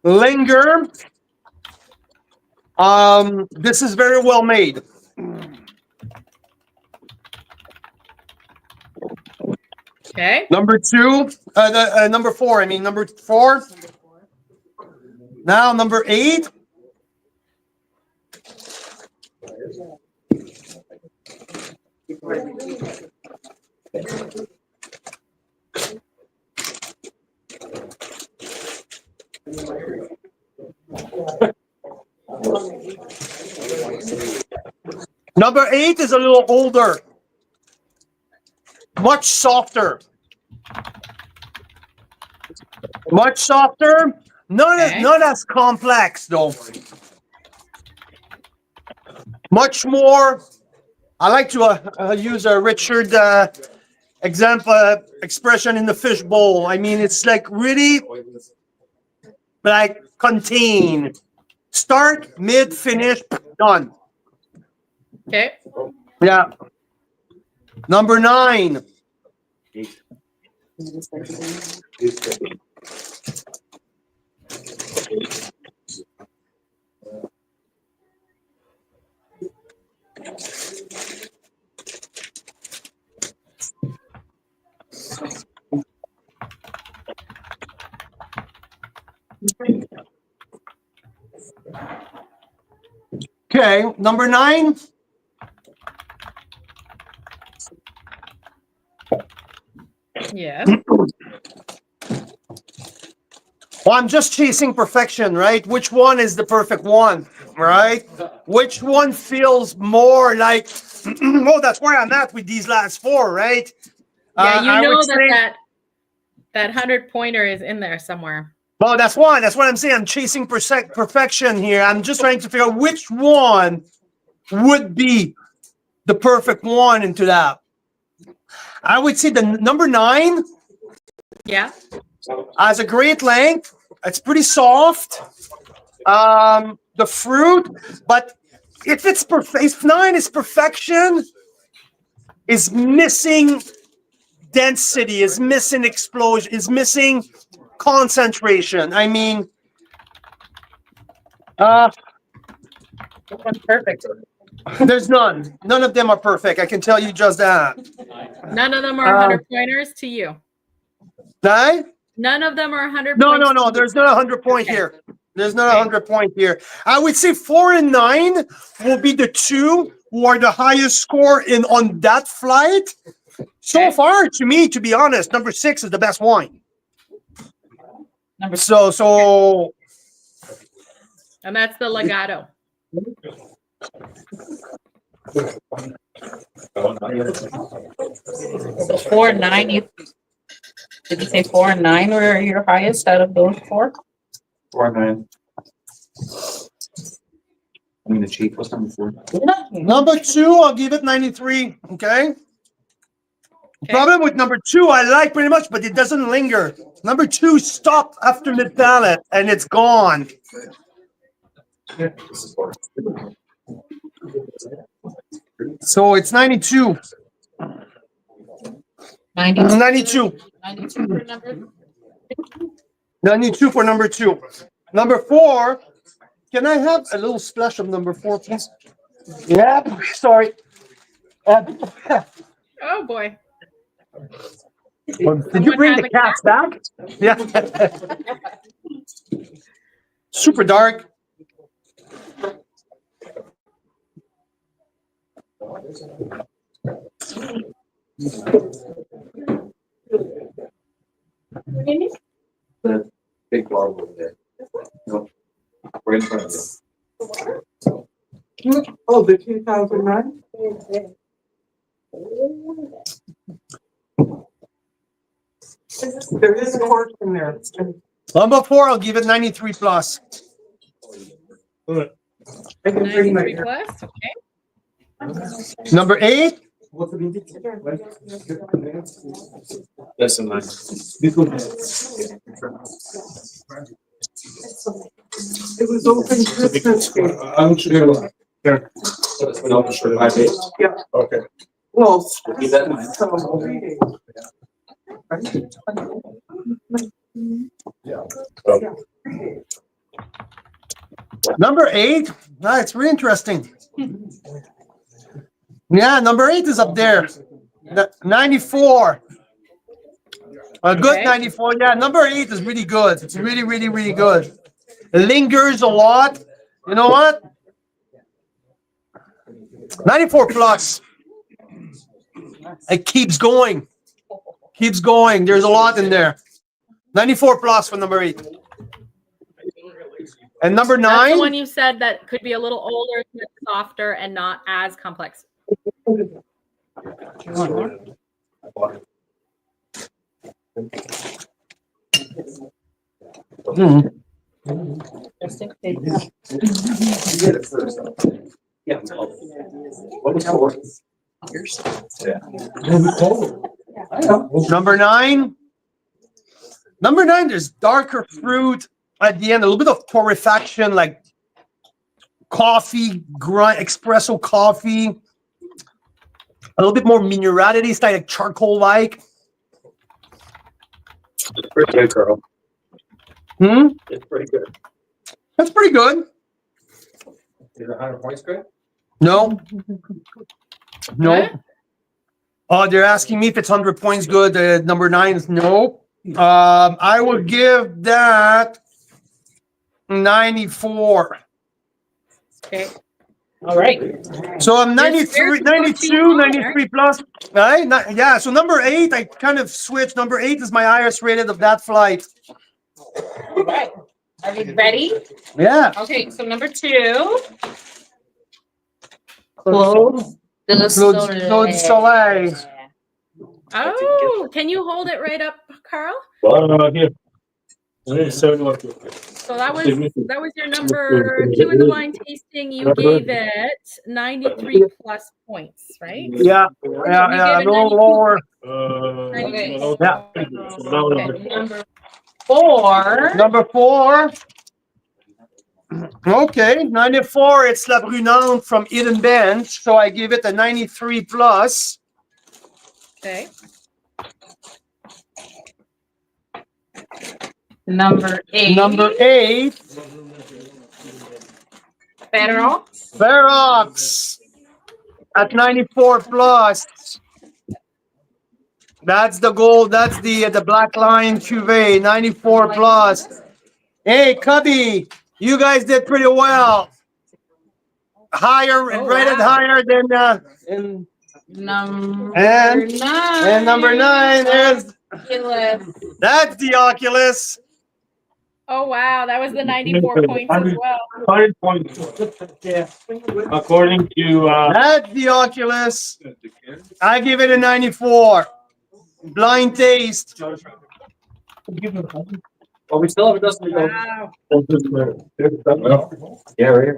Linger. This is very well made. Okay. Number 2, number 4. I mean number 4. Now number 8. Number 8 is a little older, much softer. Much softer, not as complex though. Much more. I like to use a Richard expression in the fish bowl. I mean, it's like really like contain. Start, mid, finish, done. Okay. Yeah. Number 9. Okay, number 9. Yeah. Well, I'm just chasing perfection, right? Which one is the perfect one, right? Which one feels more like, oh, that's where I'm at with these last 4, right? Yeah, you I know would say- that 100-pointer is in there somewhere. Well, that's one. That's what I'm saying. I'm chasing perfection here. I'm just trying to figure out which one would be the perfect one into that. I would say the number 9 Yeah. has a great length. It's pretty soft. The fruit, but if it's perfect, if 9 is perfection, is missing density, is missing explosion, is missing concentration. I mean, Which one's perfect? There's none. None of them are perfect. I can tell you just that. None of them are 100 pointers to you. Right? None of them are 100 No, points. no, no. to you. There's not 100 point Okay. here. There's not 100 point here. I would say 4 and 9 will be the two who are the highest score in on that flight. So Okay. far, to me, to be honest, number 6 is the best wine. Number So And that's the legato. So 4 and 9. Did you say 4 and 9 were your highest out of those 4? 4 and 9. I mean, the chief was number 4. number 2, I'll give it 93. Okay. Problem with number 2, I like pretty much, but it doesn't linger. Number 2 stopped after mid palate and it's gone. So it's 92. 92. 92. 92 for number. 92 for number 2. Number 4. Can I have a little splash of number 4, please? Yeah, sorry. Oh boy. Did you Someone bring have the a cats back? Yeah. Super dark. The big bar over there. No. Right in front of you. Oh, the 2009? There is a horse in there. Number 4, I'll give it 93 plus. I can bring my. 93 plus. Okay. Number 8. Less than 9. It was open Christmas Day. I'm sure. There. No, sure, 5 days. Yeah. Okay. Well. Keep that in mind. Number 8. It's really interesting. Yeah, number 8 is up there. 94. A good Okay. 94. Yeah, number 8 is really good. It's really, really, really good. It lingers a lot. You know what? 94 plus. It keeps going. Keeps going. There's a lot in there. 94 plus for number 8. And number That's the 9. one you said that could be a little older, softer, and not as complex. Mhm. Just in case. Yeah. What was 4? Number 9. Number 9, there's darker fruit at the end, a little bit of torrefaction, like coffee, grind, espresso coffee. A little bit more minerality, style like charcoal-like. It's pretty good, Carl. It's pretty good. That's pretty good. Is it 100 points good? No. No. What? Oh, they're asking me if it's 100 points good. Number 9 is no. I would give that 94. Okay. All right. So I'm There's 93, supposed to 92, be higher. 93 plus. Right? Yeah. So number 8, I kind of switched. Number 8 is my highest rated of that flight. All right. Are you ready? Yeah. Okay. So number 2. Close the Claude Soleil. Oh, can you hold it right up, Carl? Here. 71. So that was your number 2 in the wine tasting. You gave it 93 plus points, right? Yeah. You Yeah. A gave it little 92 lower. Okay. Yeah. Okay. Number 4. Number 4. Okay. 94. It's La Brunante from Eden Bench. So I give it a 93 plus. Okay. Number 8. Number 8. Ferox at 94 plus. That's the gold. That's the Black Lion Cuvée, 94 plus. Hey, Cubby, you guys did pretty well. Higher, rated higher than Number and 9. and number 9 is that's the Oculus. Oh wow, that was the 94 points as well. 5 points. According to, That's the Oculus. I give it a 94. Blind taste. well, we still have a dozen to go. Wow. Yeah, right.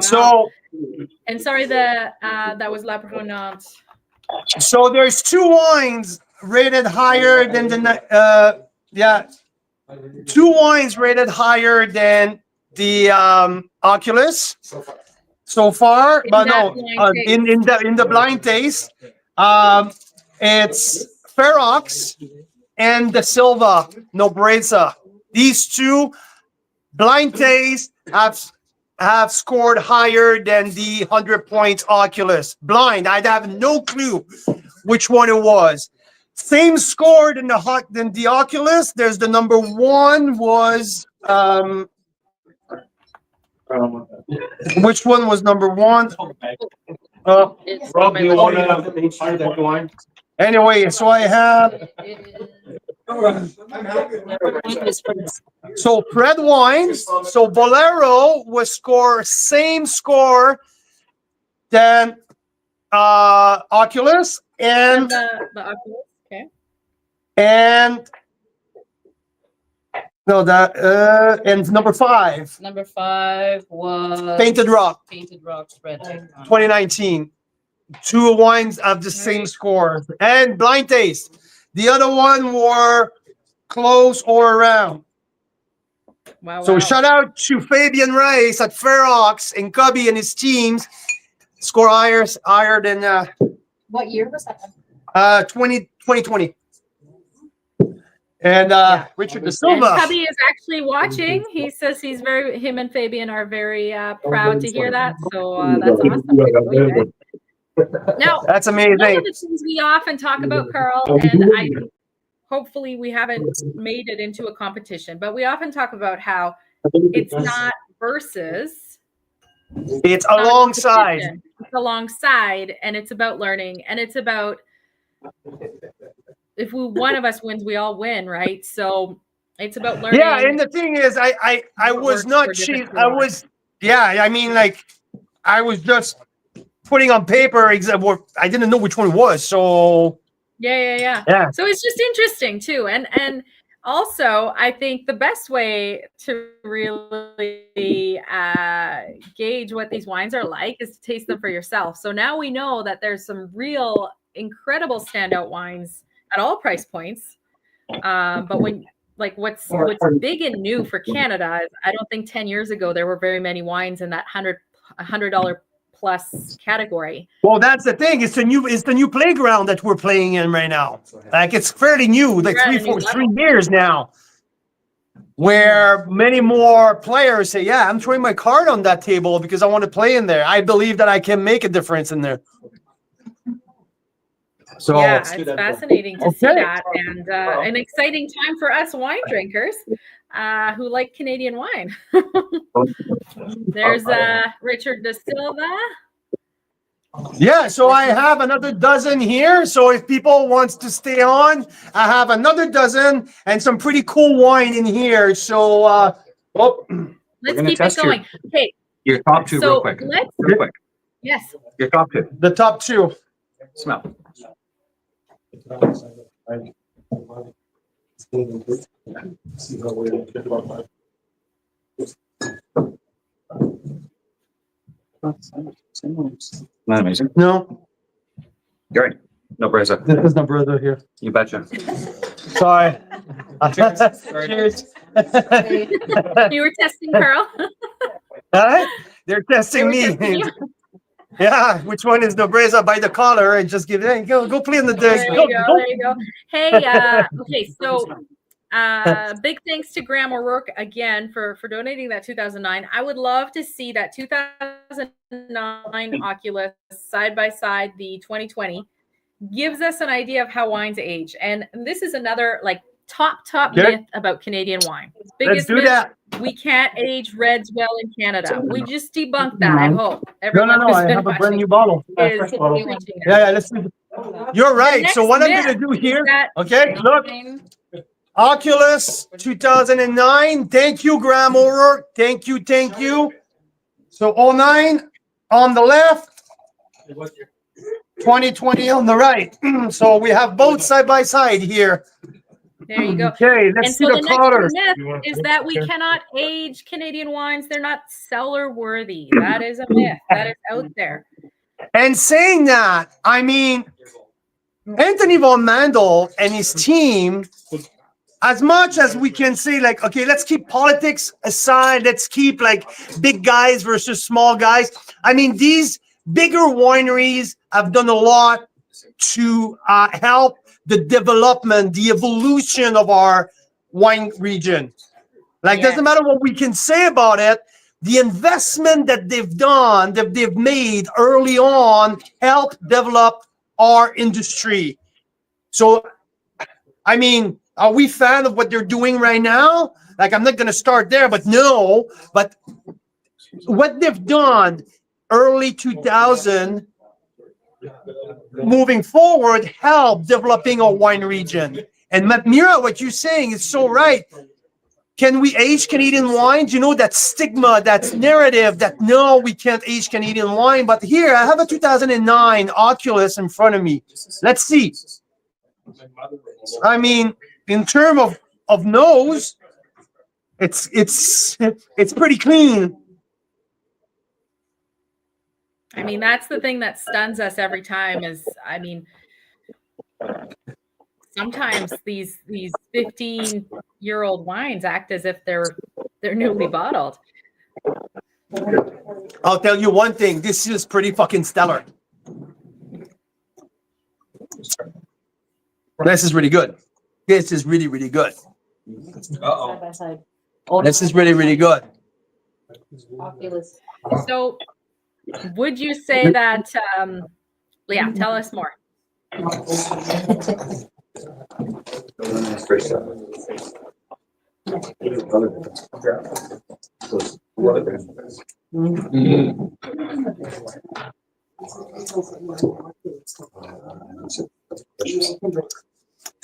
So, And sorry, that was La Provenance. so there's 2 wines rated higher than the 2 wines rated higher than the Oculus so far, but no, in the blind taste, it's Ferox and the Silva Nobreza. These 2 blind taste have scored higher than the 100 points Oculus. Blind, I'd have no clue which one it was. Same score than the Oculus. There's the number 1 was which one was number 1? Rob, do you want to find that wine? Anyway, so I have so Fred Wines. So Bolero was same score than Oculus And the Oculus, okay. and no that and number 5 Number 5 was Painted Rock Painted Rock Spread. 2019. 2 wines have the same score and blind taste. The other one were close or around. Wow. So wow. shout out to Fabian Rice at Ferox and Cubby and his teams. Score higher than What year was that? 2020. And Richard De And Silva. Cubby is actually watching. He says him and Fabian are very proud to hear that. So that's awesome. Now, That's one amazing. of the things we often talk about, Carl, and hopefully we haven't made it into a competition, but we often talk about how it's not versus. It's alongside. It's alongside, and it's about learning, and it's about if one of us wins, we all win, right? So it's about learning. Yeah, and the thing is, I was not cheating. I was just putting on paper I didn't know which one it was. So Yeah. So it's just interesting too. And also I think the best way to really gauge what these wines are like is to taste them for yourself. So now we know that there's some real incredible standout wines at all price points. But when what's big and new for Canada is I don't think 10 years ago there were very many wines in that $100 plus category. Well, that's the thing. It's the new playground that we're playing in right now. Like it's fairly new, like 3 years now, where many more players say, "Yeah, I'm throwing my card on that table because I want to play in there. I believe that I can make a difference in there." So yeah, it's fascinating to see that, and an exciting time for us wine drinkers who like Canadian wine. There's Richard De Silva. Yeah, so I have another dozen here. So if people wants to stay on, I have another dozen and some pretty cool wine in here. So let's keep it going. Okay, Your top 2 real quick. Real quick. Yes. Your top 2. the top 2. Smell. Not amazing. No, Gary. No breza. this is my brother here. You betcha. Sorry. Cheers. Cheers. You were testing Carl. Huh? They're testing me. Yeah, which one is the Breza by the collar and just give it. Go play in the There desk. you go. There you go. Hey, okay, so Big thanks to Graham O'Rourke again for donating that 2009. I would love to see that 2009 Oculus side by side the 2020. Gives us an idea of how wines age. And this is another like top Good. myth about Canadian wine. Let's Biggest do myth, that. we can't age reds well in Canada. We just debunked that, I hope. No, Everyone no, who's I been have a brand watching new bottle. is Fresh preaching bottle. that. Yeah, let's do. You're right. So next what I'm myth gonna do here, is that okay, look, Oculus 2009. Thank you, Graham O'Rourke. Thank you. So 09 on the left, 2020 on the right. So we have both side by side here. There you go. Okay, let's And see so the the next colors. myth is that we cannot age Canadian wines. They're not cellar worthy. That is a myth. That is out there. And saying that, I mean, Anthony Von Mandel and his team, as much as we can say, like, okay, let's keep politics aside. Let's keep like big guys versus small guys. I mean, these bigger wineries have done a lot to help the development, the evolution of our wine region. Like, Yes. doesn't matter what we can say about it. The investment that they've done, that they've made early on, helped develop our industry. So, I mean, are we fan of what they're doing right now? Like, I'm not going to start there, but no. But what they've done early 2000, moving forward, helped developing our wine region. And Mira, what you're saying is so right. Can we age Canadian wines? You know, that stigma, that narrative that no, we can't age Canadian wine. But here, I have a 2009 Oculus in front of me. Let's see. I mean, in terms of nose, it's pretty clean. I mean, that's the thing that stuns us every time is, I mean, sometimes these 15-year-old wines act as if they're newly bottled. I'll tell you one thing. This is pretty fucking stellar. This is really good. This is really, really good. Side by side. This is really, really good. Oculus. So would you say that, yeah, tell us more.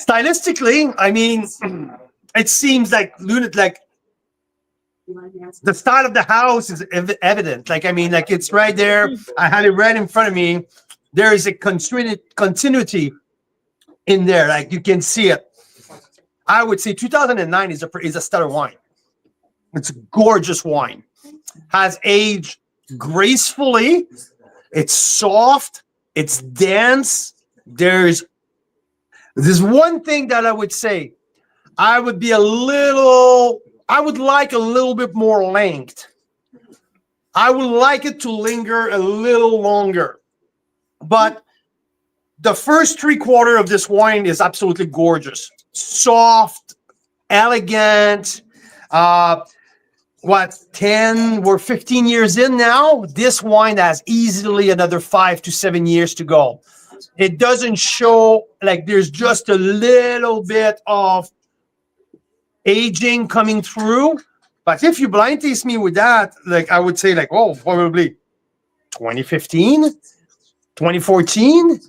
Stylistically, I mean, it seems like the style of the house is evident. Like, I mean, like it's right there. I had it right in front of me. There is a continuity in there. Like you can see it. I would say 2009 is a stellar wine. It's a gorgeous wine. Has aged gracefully. It's soft. It's dense. There's one thing that I would say. I would like a little bit more length. I would like it to linger a little longer. But the first 3/4 of this wine is absolutely gorgeous. Soft, elegant. 10, we're 15 years in now. This wine has easily another 5 to 7 years to go. It doesn't show like there's just a little bit of aging coming through. But if you blind taste me with that, like I would say like, oh, probably 2015, 2014.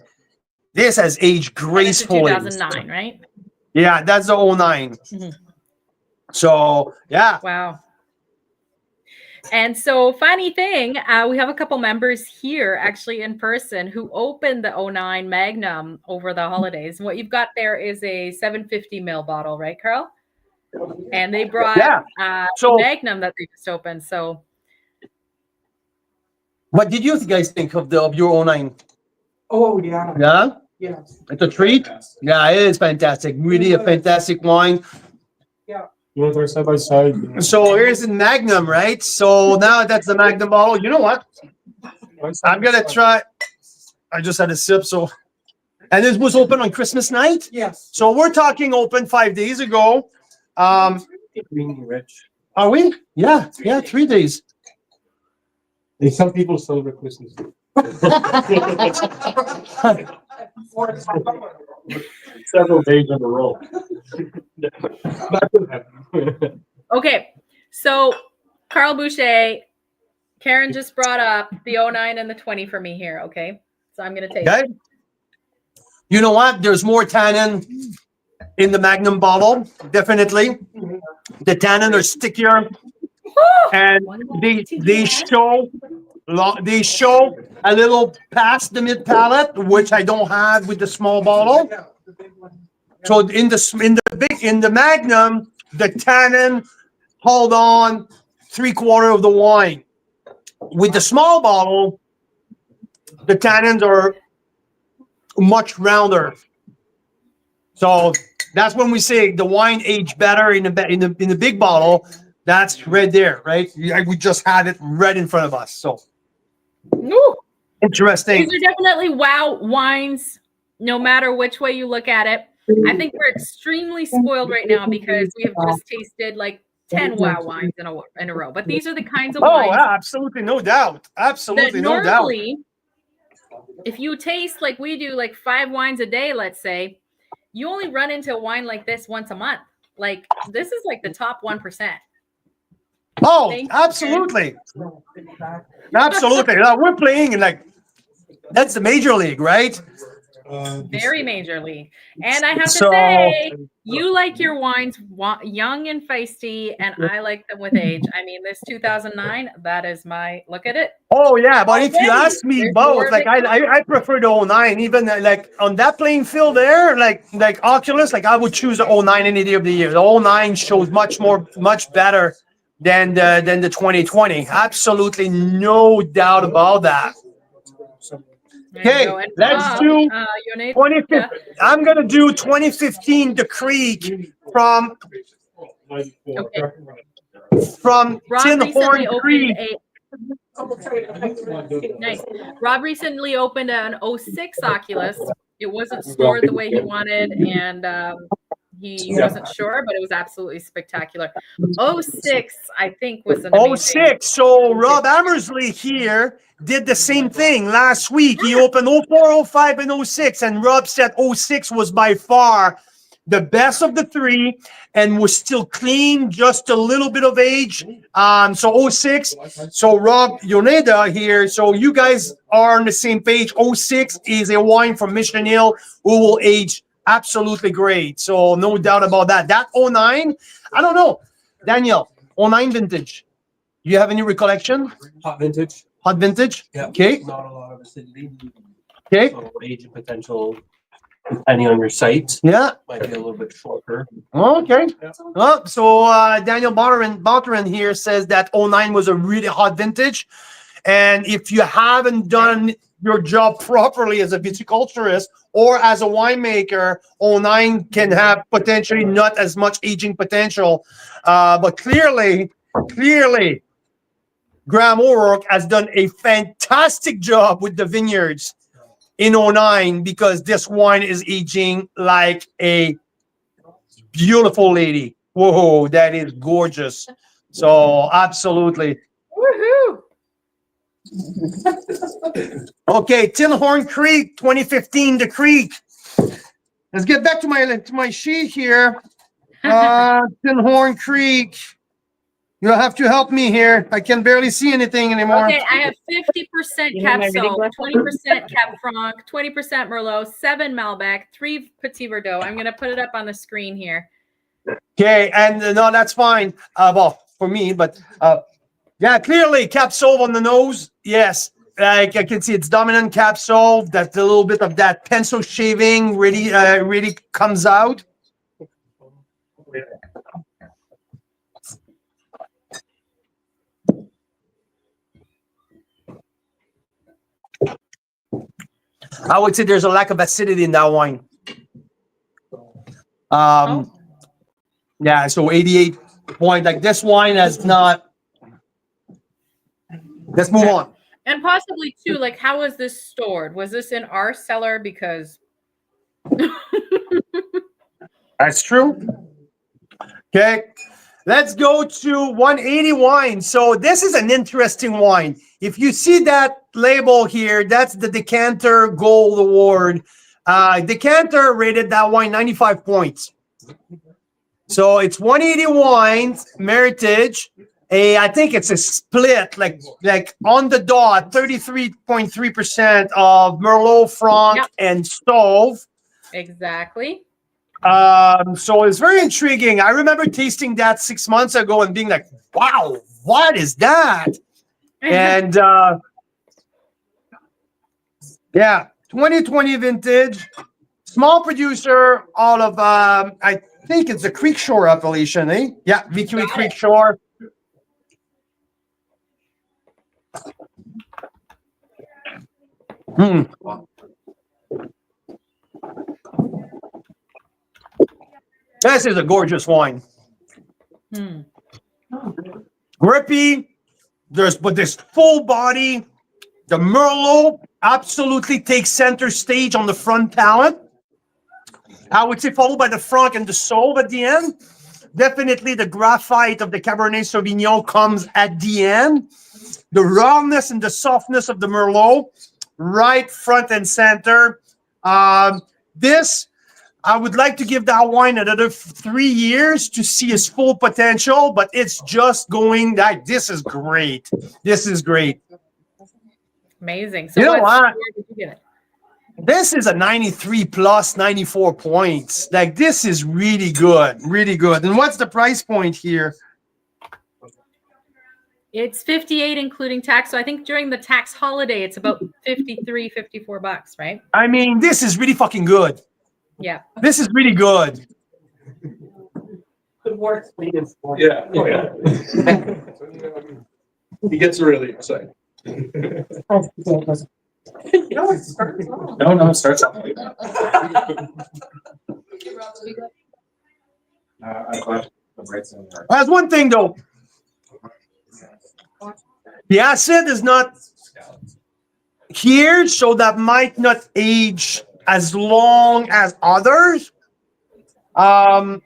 This has aged gracefully. 2009, right? Yeah, that's the 09. Mm-hmm. So, yeah. Wow. And so, funny thing, we have a couple members here actually in person who opened the 09 Magnum over the holidays. And what you've got there is a 750 ml bottle, right, Carl? And they brought so, Magnum that they just opened. So, what did you guys think of your 09? Oh, yeah. Yeah? Yeah. It's a treat? Yeah, it is fantastic. Really a fantastic wine. You want side by side? So here's the Magnum, right? So now that's the Magnum bottle. You know what? I'm gonna try. I just had a sip, and this was open on Christmas night. Yes. So we're talking open 5 days ago. Really rich. Are we? Yeah, 3 days. Some people celebrate Christmas. Several days in a row. Okay, so Carl Boucher, Karen just brought up the 09 and the 20 for me here. Okay, so I'm gonna take. Okay. You know what? There's more tannin in the Magnum bottle, definitely. The tannin are stickier, and they show a little past the mid palate, which I don't have with the small bottle. So in the Magnum, the tannin hold on 3/4 of the wine. With the small bottle, the tannins are much rounder. So that's when we say the wine aged better in the big bottle. That's right there, right? We just had it right in front of us. So Ooh. Interesting. These are definitely wow wines, no matter which way you look at it. I think we're extremely spoiled right now because we have just tasted like 10 wow wines in a row. But these are the kinds of wines. Oh, absolutely, no doubt. Absolutely, no doubt. Normally, if you taste like we do, like 5 wines a day, let's say, you only run into a wine like this once a month. Like this is like the top 1%. Oh, absolutely. Absolutely. We're playing in like, that's the major league, right? Very major league. And I have to say, you like your wines young and feisty, and I like them with age. I mean, this 2009, that is my, look at it. Oh, yeah. But if you ask me both, like I prefer the 09, even like on that playing field there, like Oculus, like I would choose the 09 any day of the year. The 09 shows much better than the 2020. Absolutely no doubt about that. Okay, let's do 2015. Yeah. I'm gonna do 2015 The Creek from Tin Horn Creek. Nice. Rob recently opened an 06 Oculus. It wasn't stored the way he wanted, and he wasn't sure, but it was absolutely spectacular. 06, I think, was an amazing. 06. So Rob Amersley here did the same thing last week. He opened 04, 05, and 06, and Rob said 06 was by far the best of the 3 and was still clean, just a little bit of age. So 06. So Rob Yoneda here. So you guys are on the same page. 06 is a wine from Mission Hill who will age absolutely great. So no doubt about that. That 09, I don't know. Daniel, 09 vintage. You have any recollection? Hot vintage. Hot vintage? Yeah. Okay. Not a lot of acidity. Okay. So aging potential, depending on your site. Yeah. Might be a little bit shorter. Okay. Well, so Daniel Botterin here says that 09 was a really hot vintage. And if you haven't done your job properly as a viticulturist or as a winemaker, 09 can have potentially not as much aging potential. But clearly, Graham O'Rourke has done a fantastic job with the vineyards in 09 because this wine is aging like a beautiful lady. Whoa, that is gorgeous. So absolutely. Woohoo! Okay, Tin Horn Creek, 2015, The Creek. Let's get back to my sheet here. Tin Horn Creek. You'll have to help me here. I can barely see anything anymore. Okay, I have 50% Cab Sauv, 20% Cab Franc, 20% Merlot, 7 Malbec, 3 Petit Verdot. I'm going to put it up on the screen here. Okay, and no, that's fine. Well, for me, but yeah, clearly Cab Sauv on the nose. Yes, like I can see it's dominant Cab Sauv. That a little bit of that pencil shaving really comes out. I would say there's a lack of acidity in that wine. Yeah, so 88 point. Like this wine has not. Let's move on. And possibly too, like, how was this stored? Was this in our cellar? Because that's true. Okay. Let's go to 180 wine. So this is an interesting wine. If you see that label here, that's the Decanter Gold Award. Decanter rated that wine 95 points. So it's 180 wines, Meritage. I think it's a split, like on the dot, 33.3% of Merlot, Franc, and Stove. Exactly. So it's very intriguing. I remember tasting that 6 months ago and being like, wow, what is that? And yeah, 2020 vintage, small producer, all of I think it's the Creek Shore appellation, eh? Yeah, VQE Creek Shore. This is a gorgeous wine. Grippy, but this full body. The Merlot absolutely takes center stage on the front palate. I would say followed by the Franc and the Sauve at the end. Definitely the graphite of the Cabernet Sauvignon comes at the end. The rawness and the softness of the Merlot, right front and center. This, I would like to give that wine another 3 years to see its full potential, but it's just going that this is great. This is great. Amazing. So You know what what? score did you give it? This is a 93 plus 94 points. Like, this is really good, really good. And what's the price point here? It's 58 including tax. So I think during the tax holiday, it's about 53, 54 bucks, right? I mean, this is really fucking good. Yeah. This is really good. Yeah. Oh, yeah. He gets really excited. No, it starts off like that. That's one thing, though. The acid is not here, so that might not age as long as others. That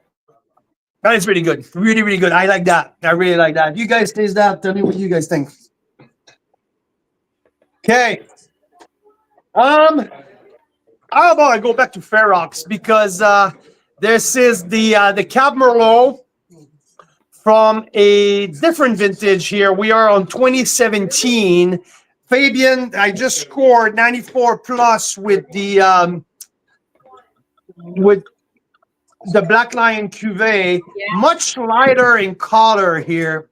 is really good. Really, really good. I like that. I really like that. You guys taste that. Tell me what you guys think. Okay. How about I go back to Ferox, because this is the Cab Merlot from a different vintage here. We are on 2017. Fabian, I just scored 94 plus with the Black Lion Cuvée. Yeah. Much lighter in color here.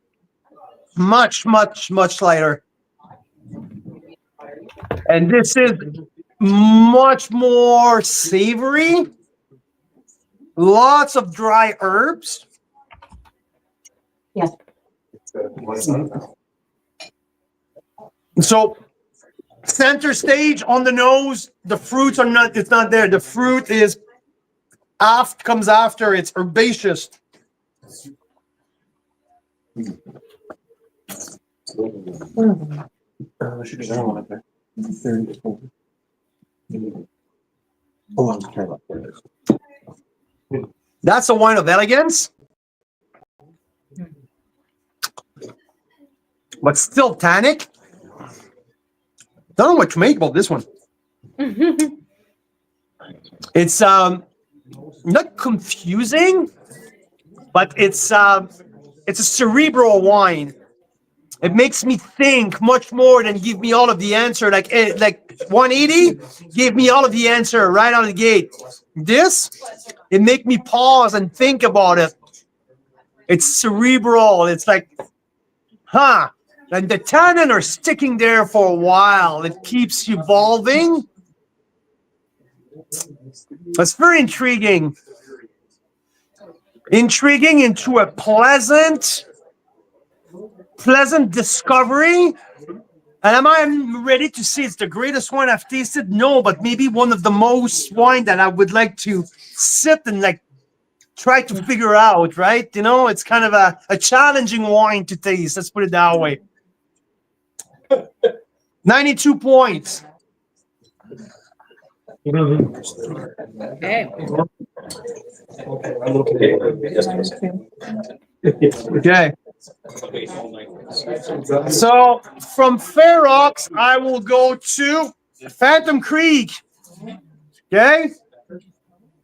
Much, much, much lighter. And this is much more savory. Lots of dry herbs. Yes. So center stage on the nose, the fruits are not, it's not there. The fruit is comes after, it's herbaceous. That's a wine of elegance, but still tannic. Don't know what to make about this one. It's not confusing, but it's a cerebral wine. It makes me think much more than give me all of the answer. Like 180 gave me all of the answer right out of the gate. This, it make me pause and think about it. It's cerebral. It's like, huh. And the tannin are sticking there for a while. It keeps evolving. That's very intriguing. Intriguing into a pleasant discovery. And am I ready to say it's the greatest wine I've tasted? No, but maybe one of the most wine that I would like to sit and like try to figure out, right? You know, it's kind of a challenging wine to taste. Let's put it that way. 92 points. Okay. Okay. So from Fair Oaks, I will go to Phantom Creek. Okay.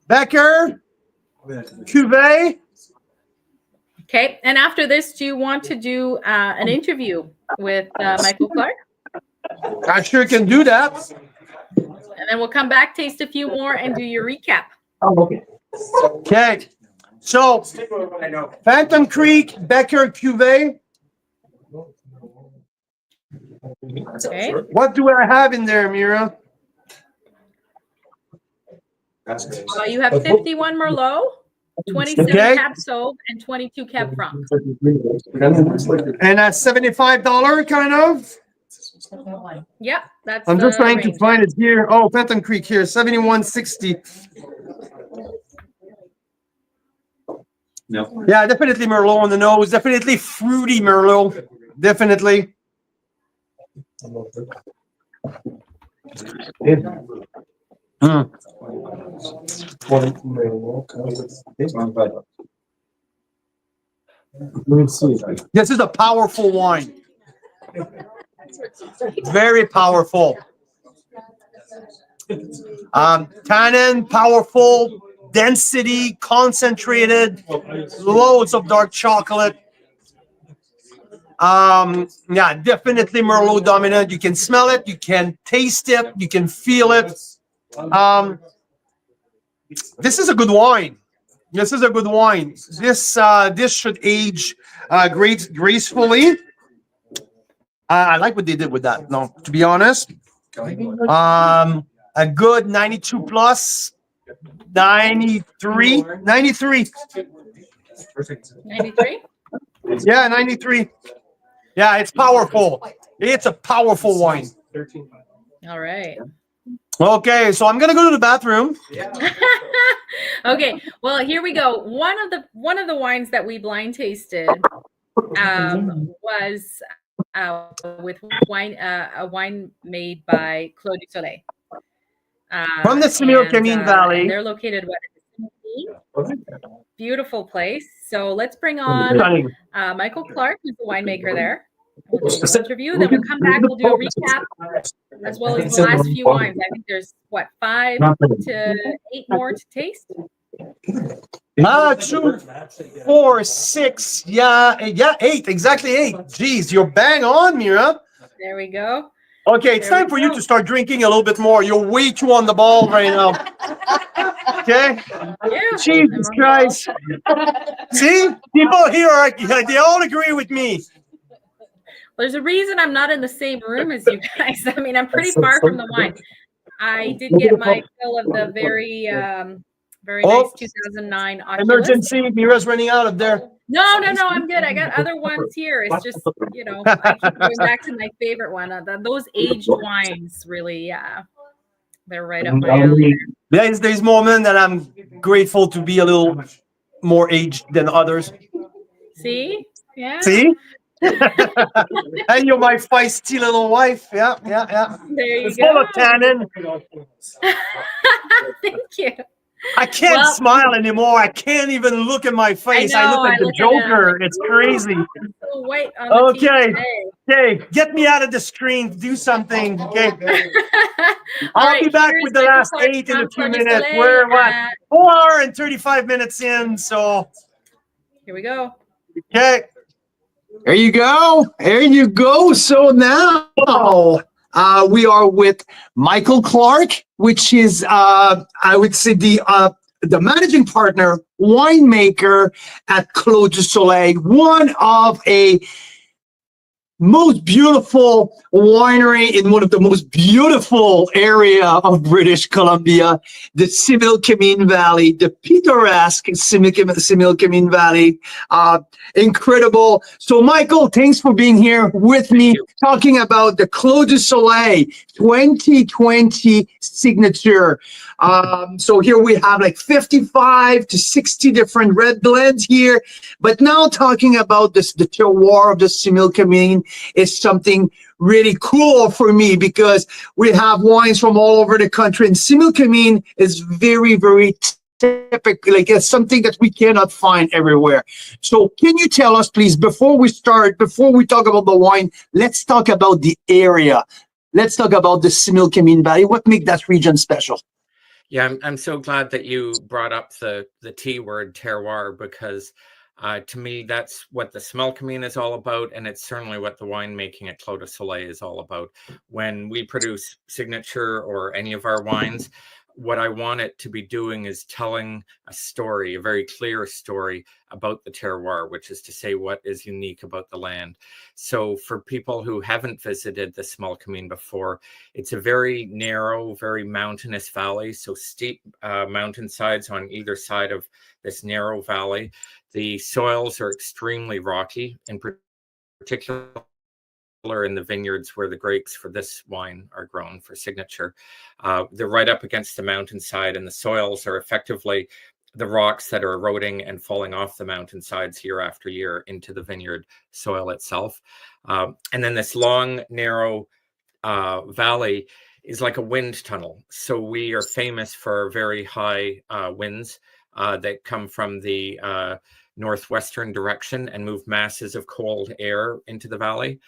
Becker, Cuvée. Okay. And after this, do you want to do an interview with Michael Clark? I sure can do that. And then we'll come back, taste a few more, and do your recap. Okay. So Phantom Creek, Becker, Cuvée. Okay. What do I have in there, Mira? You have 51 Merlot, 27 Okay. Cab Sauv, and 22 Cab Franc. And at $75, kind of. Yep, that's. I'm just the trying to range. find it here. Oh, Phantom Creek here, 71.60. No. Yeah, definitely Merlot on the nose. Definitely fruity Merlot. Definitely. Mm. This is a powerful wine. Very powerful. Tannin, powerful, density, concentrated, loads of dark chocolate. Yeah, definitely Merlot dominant. You can smell it, you can taste it, you can feel it. This is a good wine. This is a good wine. This should age gracefully. I like what they did with that. No, to be honest, a good 92 plus, 93. 93? Yeah, 93. Yeah, it's powerful. It's a powerful wine. All right. Okay, so I'm gonna go to the bathroom. Okay, well, here we go. One of the wines that we blind tasted was with a wine made by Claude du Soleil. From the Similkameen Valley. And they're located beautiful place. So let's bring on Michael Clark, who's the winemaker there. We'll do an interview, then we'll come back, we'll do a recap, as well as the last few wines. I think there's, 5 to 8 more to taste? 2, 4, 6, yeah, 8, exactly 8. Jeez, you're bang on, Mira. There we go. Okay, it's time for you to start drinking a little bit more. You're way too on the ball right now. Okay? Yeah. Jesus Christ. See? People here, they all agree with me. There's a reason I'm not in the same room as you guys. I mean, I'm pretty far from the wine. I did get my fill of the very nice 2009 Oculus. Emergency, Mira's running out of there. No, I'm good. I got other ones here. It's just, I keep going back to my favorite one. Those aged wines really, they're right up my alley. There's moments that I'm grateful to be a little more aged than others. See? Yeah. See? And you're my feisty little wife. Yeah. There you it's go. full of tannin. Thank you. I can't smile anymore. I can't even look at my face. I look like the Joker. It's crazy. Wait on the Okay. Get me out of the screen. Do something. Okay. I'll be back with the last 8 in a few minutes. We're 4 hours and 35 minutes in. So here we go. Okay. There you go. There you go. So now we are with Michael Clark, which is, I would say, the managing partner, winemaker at Claude du Soleil, one of a most beautiful winery in one of the most beautiful area of British Columbia, the Similkameen Valley, the picturesque Similkameen Valley. Incredible. So, Michael, thanks for being here with me, talking about the Claude du Soleil 2020 signature. So here we have like 55 to 60 different red blends here. But now talking about this, the terroir of the Similkameen is something really cool for me because we have wines from all over the country. And Similkameen is very, very typical, like it's something that we cannot find everywhere. So can you tell us, please, before we talk about the wine, let's talk about the area. Let's talk about the Similkameen Valley. What makes that region special? Yeah, I'm so glad that you brought up the T word, terroir, because to me, that's what the Similkameen is all about, and it's certainly what the winemaking at Clos du Soleil is all about. When we produce Signature or any of our wines, what I want it to be doing is telling a story, a very clear story about the terroir, which is to say what is unique about the land. So for people who haven't visited the Similkameen before, it's a very narrow, very mountainous valley, so steep mountainsides on either side of this narrow valley. The soils are extremely rocky, in particular in the vineyards where the grapes for this wine are grown for Signature. They're right up against the mountainside, and the soils are effectively the rocks that are eroding and falling off the mountainsides year after year into the vineyard soil itself. And then this long, narrow valley is like a wind tunnel. So we are famous for very high winds that come from the northwestern direction and move masses of cold air into the valley.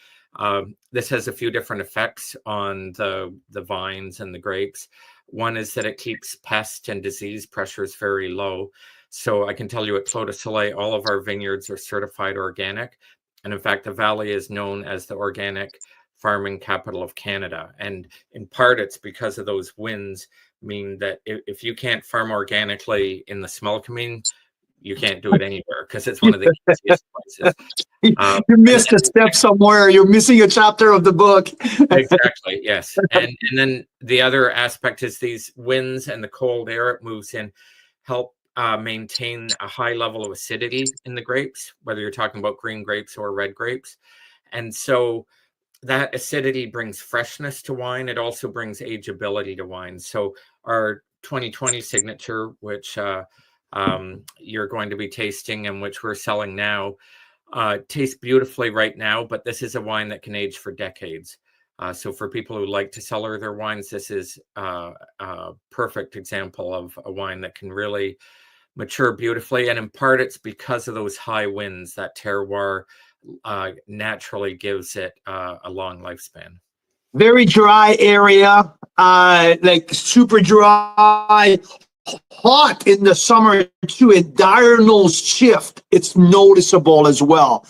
This has a few different effects on the vines and the grapes. One is that it keeps pest and disease pressures very low. So I can tell you at Clos du Soleil, all of our vineyards are certified organic. And in fact, the valley is known as the organic farming capital of Canada. And in part, it's because of those winds mean that if you can't farm organically in the Similkameen, you can't do it anywhere because it's one of the easiest places. You missed a step somewhere. You're missing a chapter of the book. Exactly, yes. And then the other aspect is these winds and the cold air it moves in help maintain a high level of acidity in the grapes, whether you're talking about green grapes or red grapes. And so that acidity brings freshness to wine. It also brings ageability to wine. So our 2020 Signature, which you're going to be tasting and which we're selling now, tastes beautifully right now, but this is a wine that can age for decades. So for people who like to cellar their wines, this is a perfect example of a wine that can really mature beautifully. And in part, it's because of those high winds that terroir naturally gives it a long lifespan. Very dry area, like super dry, hot in the summer too. A diurnal shift, it's noticeable as well.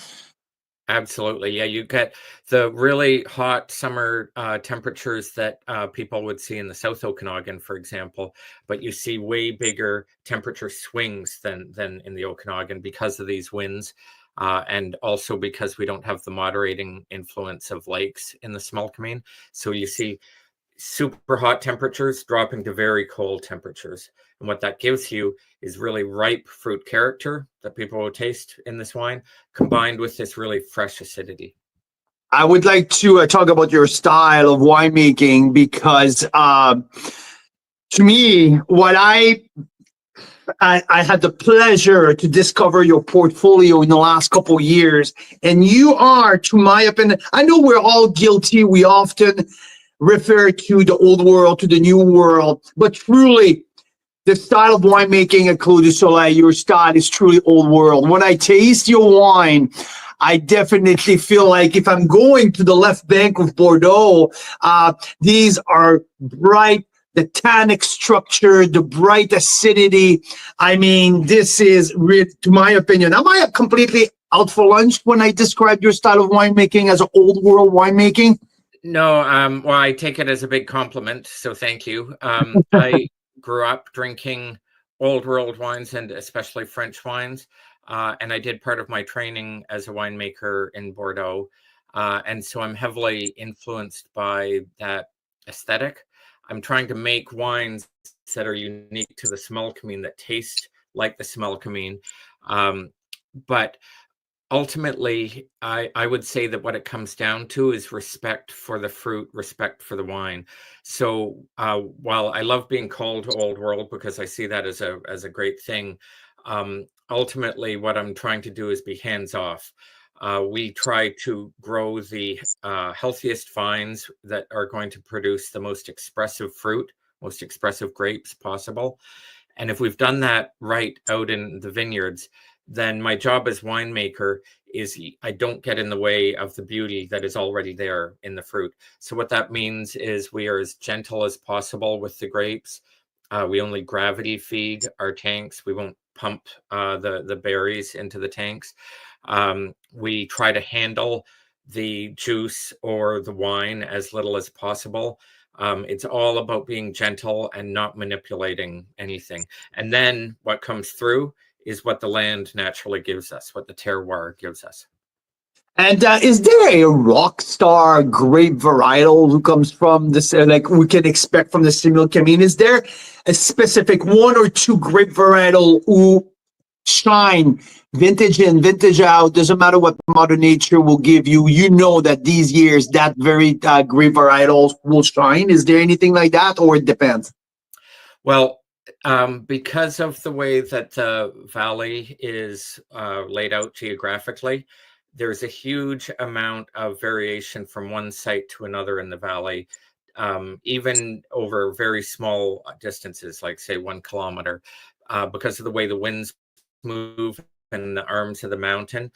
Absolutely. Yeah, you get the really hot summer temperatures that people would see in the South Okanagan, for example, but you see way bigger temperature swings than in the Okanagan because of these winds. And also because we don't have the moderating influence of lakes in the Similkameen. So you see super hot temperatures dropping to very cold temperatures. And what that gives you is really ripe fruit character that people will taste in this wine, combined with this really fresh acidity. I would like to talk about your style of winemaking because to me, what I had the pleasure to discover your portfolio in the last couple of years, and you are, to my opinion, I know we're all guilty. We often refer to the old world, to the new world, but truly, the style of winemaking at Clos du Soleil, your style is truly old world. When I taste your wine, I definitely feel like if I'm going to the left bank of Bordeaux, these are bright, the tannic structure, the bright acidity. I mean, this is, to my opinion, am I completely out for lunch when I describe your style of winemaking as old world winemaking? No, well, I take it as a big compliment, so thank you. I grew up drinking old world wines and especially French wines, and I did part of my training as a winemaker in Bordeaux, and so I'm heavily influenced by that aesthetic. I'm trying to make wines that are unique to the Similkameen, that taste like the Similkameen. But ultimately, I would say that what it comes down to is respect for the fruit, respect for the wine. So while I love being called old world because I see that as a great thing, ultimately what I'm trying to do is be hands off. We try to grow the healthiest vines that are going to produce the most expressive fruit, most expressive grapes possible. And if we've done that right out in the vineyards, then my job as winemaker is I don't get in the way of the beauty that is already there in the fruit. So what that means is we are as gentle as possible with the grapes. We only gravity feed our tanks. We won't pump the berries into the tanks. We try to handle the juice or the wine as little as possible. It's all about being gentle and not manipulating anything. And then what comes through is what the land naturally gives us, what the terroir gives us. And is there a rock star grape varietal who comes from this, like we can expect from the Similk? I mean, is there a specific one or two grape varietal who shine vintage in, vintage out? Doesn't matter what Mother Nature will give you. You know that these years that very grape varietals will shine. Is there anything like that, or it depends? Well, because of the way that the valley is laid out geographically, there's a huge amount of variation from one site to another in the valley, even over very small distances, like say 1 kilometer, because of the way the winds move and the arms of the mountain.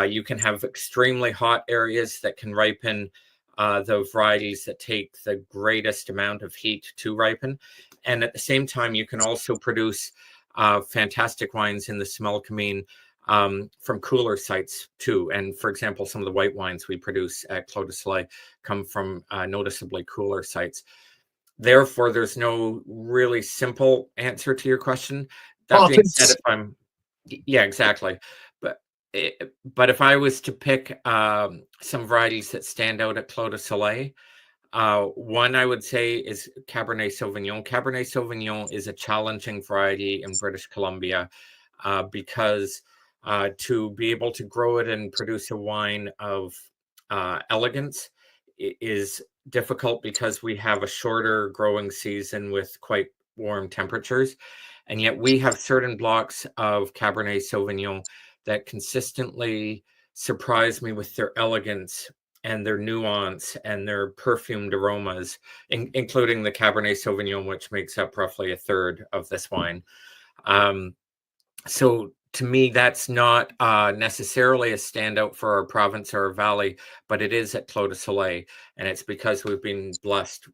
You can have extremely hot areas that can ripen the varieties that take the greatest amount of heat to ripen. And at the same time, you can also produce fantastic wines in the Similkameen from cooler sites too. And for example, some of the white wines we produce at Clos du Soleil come from noticeably cooler sites. Therefore, there's no really simple answer to your question. That being said, yeah, exactly. But if I was to pick some varieties that stand out at Clos du Soleil, one I would say is Cabernet Sauvignon. Cabernet Sauvignon is a challenging variety in British Columbia because to be able to grow it and produce a wine of elegance is difficult because we have a shorter growing season with quite warm temperatures. And yet we have certain blocks of Cabernet Sauvignon that consistently surprise me with their elegance and their nuance and their perfumed aromas, including the Cabernet Sauvignon, which makes up roughly a third of this wine. So to me, that's not necessarily a standout for our province or our valley, but it is at Clos du Soleil. And it's because we've been blessed,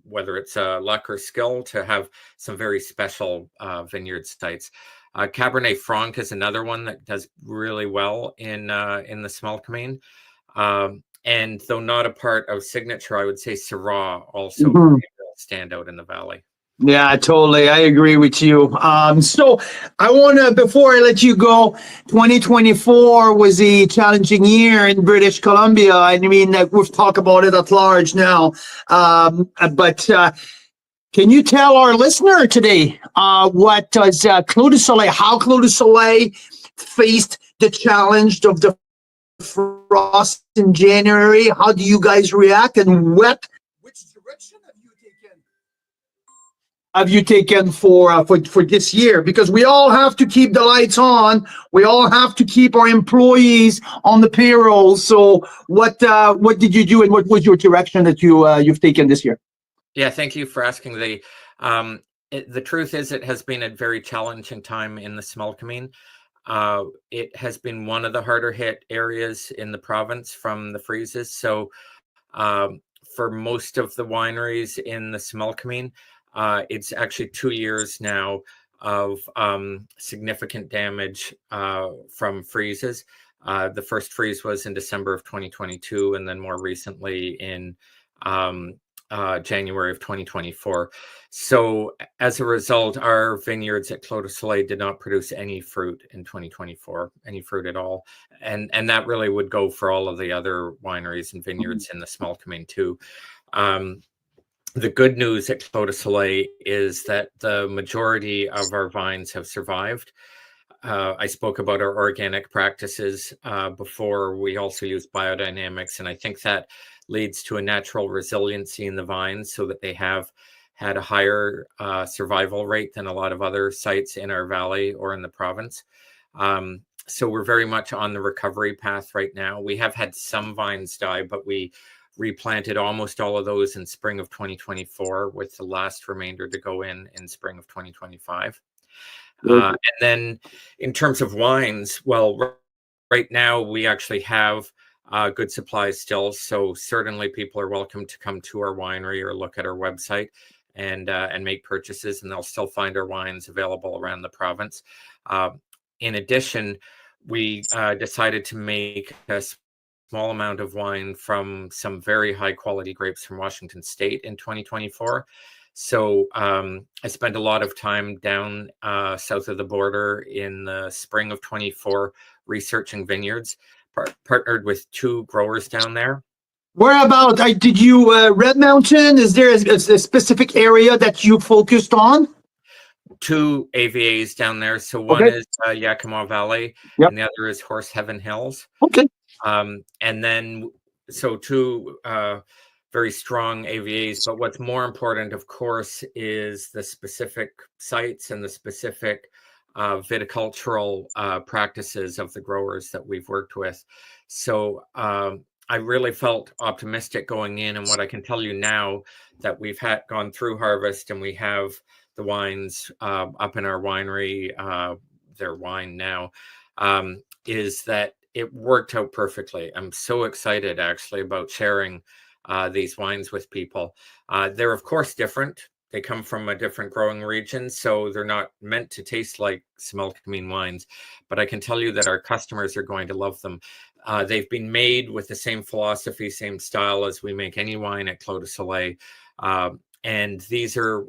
whether it's luck or skill, to have some very special vineyard sites. Cabernet Franc is another one that does really well in the Similkameen. And though not a part of Signature, I would say Syrah also stand out in the valley. Yeah, totally. I agree with you. So I want to, before I let you go, 2024 was a challenging year in British Columbia. I mean, we've talked about it at large now. But can you tell our listener today what does Clos du Soleil, how Clos du Soleil faced the challenge of the frost in January? How do you guys react, and which direction have you taken for this year? Because we all have to keep the lights on. We all have to keep our employees on the payroll. So what did you do, and what was your direction that you've taken this year? Yeah, thank you for asking. The truth is, it has been a very challenging time in the Similkameen. It has been one of the harder hit areas in the province from the freezes. So for most of the wineries in the Similkameen, it's actually 2 years now of significant damage from freezes. The first freeze was in December of 2022, and then more recently in January of 2024. So as a result, our vineyards at Clos du Soleil did not produce any fruit in 2024, any fruit at all. And that really would go for all of the other wineries and vineyards in the Similkameen too. The good news at Clos du Soleil is that the majority of our vines have survived. I spoke about our organic practices before. We also use biodynamics, and I think that leads to a natural resiliency in the vines so that they have had a higher survival rate than a lot of other sites in our valley or in the province. So we're very much on the recovery path right now. We have had some vines die, but we replanted almost all of those in spring of 2024, with the last remainder to go in spring of 2025. And then in terms of wines, well, right now we actually have good supplies still. So certainly people are welcome to come to our winery or look at our website and make purchases, and they'll still find our wines available around the province. In addition, we decided to make a small amount of wine from some very high quality grapes from Washington State in 2024. So I spent a lot of time down south of the border in the spring of 24 researching vineyards, partnered with 2 growers down there. Where about? Did you Red Mountain? Is there a specific area that you focused on? 2 AVAs down there. So one is Yakima Valley, and the other is Horse Heaven Hills. Okay. And then, so 2 very strong AVAs. But what's more important, of course, is the specific sites and the specific viticultural practices of the growers that we've worked with. So I really felt optimistic going in, and what I can tell you now that we've gone through harvest and we have the wines up in our winery, their wine now, is that it worked out perfectly. I'm so excited actually about sharing these wines with people. They're of course different. They come from a different growing region, so they're not meant to taste like Similkameen wines, but I can tell you that our customers are going to love them. They've been made with the same philosophy, same style as we make any wine at Clos du Soleil. And these are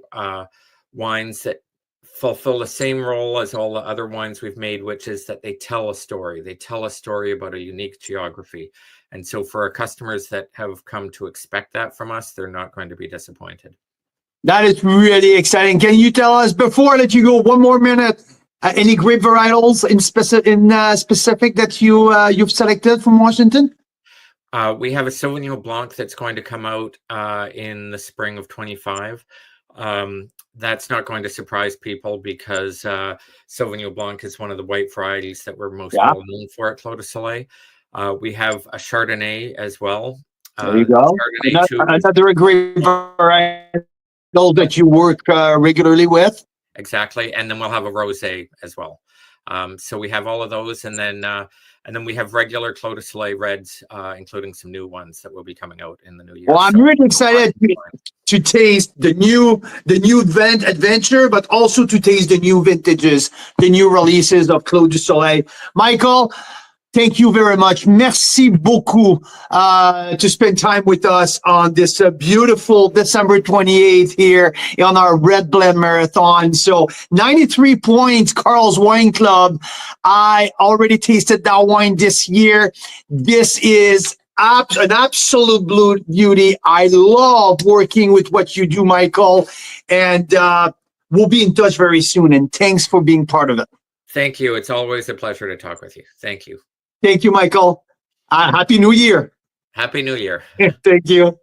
wines that fulfill the same role as all the other wines we've made, which is that they tell a story. They tell a story about a unique geography. And so for our customers that have come to expect that from us, they're not going to be disappointed. That is really exciting. Can you tell us, before I let you go, one more minute, any grape varietals in specific that you've selected from Washington? We have a Sauvignon Blanc that's going to come out in the spring of 25. That's not going to surprise people because Sauvignon Blanc is one of the white varieties that we're most well known for at Clos du Soleil. We have a Chardonnay as well. There you go. Another great variety that you work regularly with. Exactly, and then we'll have a rosé as well. So we have all of those, and then we have regular Clos du Soleil reds, including some new ones that will be coming out in the new year. Well, I'm really excited to taste the new adventure, but also to taste the new vintages, the new releases of Clos du Soleil. Michael, thank you very much. Merci beaucoup to spend time with us on this beautiful December 28th here on our Red Blend Marathon. So 93 points, Carl's Wine Club. I already tasted that wine this year. This is an absolute beauty. I love working with what you do, Michael. And we'll be in touch very soon. And thanks for being part of it. Thank you. It's always a pleasure to talk with you. Thank you. Thank you, Michael. Happy New Year. Happy New Year. Thank you.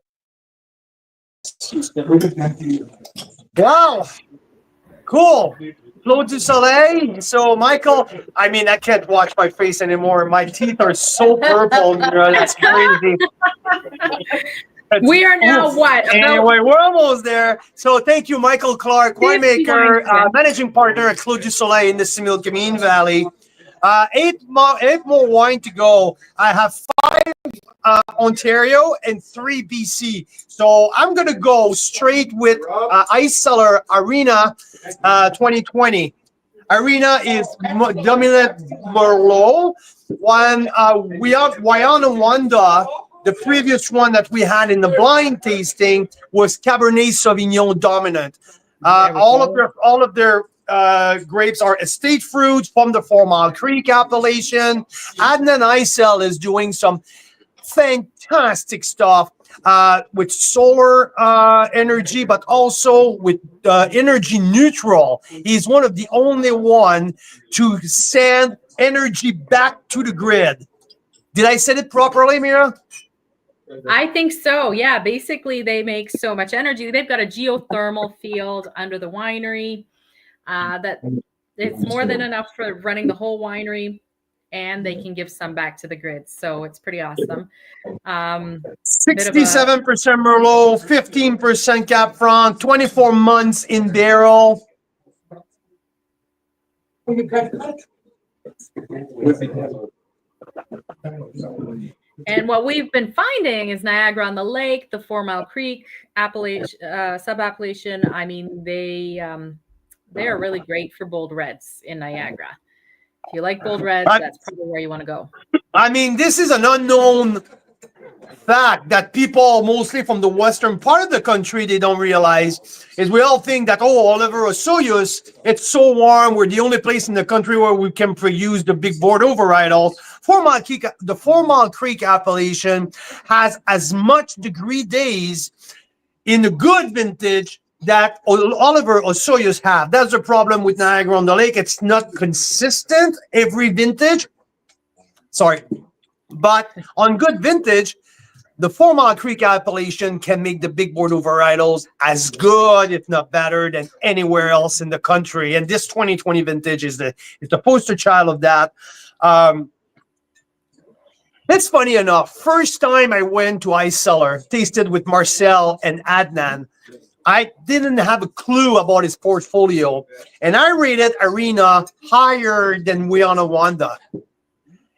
Wow. Cool. Clos du Soleil. So, Michael, I mean, I can't watch my face anymore. My teeth are so purple. It's crazy. We are now what? Anyway, we're almost there. So thank you, Michael Clark, winemaker, managing partner at Clos du Soleil in the Similkameen Valley. 8 more wine to go. I have 5 Ontario and 3 BC. So I'm going to go straight with Ice Cellar Arena 2020. Arena is dominant Merlot. One, we have Wayana Wanda. The previous one that we had in the blind tasting was Cabernet Sauvignon dominant. All of their grapes are estate fruits from the 4 Mile Creek appellation. Adnan Isel is doing some fantastic stuff with solar energy, but also with energy neutral. He's one of the only one to send energy back to the grid. Did I say it properly, Mira? I think so. Yeah. Basically, they make so much energy. They've got a geothermal field under the winery that it's more than enough for running the whole winery. and they can give some back to the grid. So it's pretty awesome. 67% Merlot, 15% Cap Franc, 24 months in barrel. And what we've been finding is Niagara on the Lake, the 4 Mile Creek sub-appellation. I mean, they are really great for bold reds in Niagara. If you like bold reds, that's probably where you want to go. I mean, this is an unknown fact that people mostly from the western part of the country, they don't realize, is we all think that, oh, Oliver Osoyoos, it's so warm, we're the only place in the country where we can produce the big Bordeaux varietals. The 4 Mile Creek appellation has as much degree days in the good vintage that Oliver Osoyoos have. That's the problem with Niagara on the Lake. It's not consistent every vintage. Sorry. But on good vintage, the 4 Mile Creek appellation can make the big Bordeaux varietals as good, if not better, than anywhere else in the country. And this 2020 vintage is the poster child of that. It's funny enough. First time I went to Ice Cellar, tasted with Marcel and Adnan, I didn't have a clue about his portfolio. And I rated Arena higher than Wiana Wanda.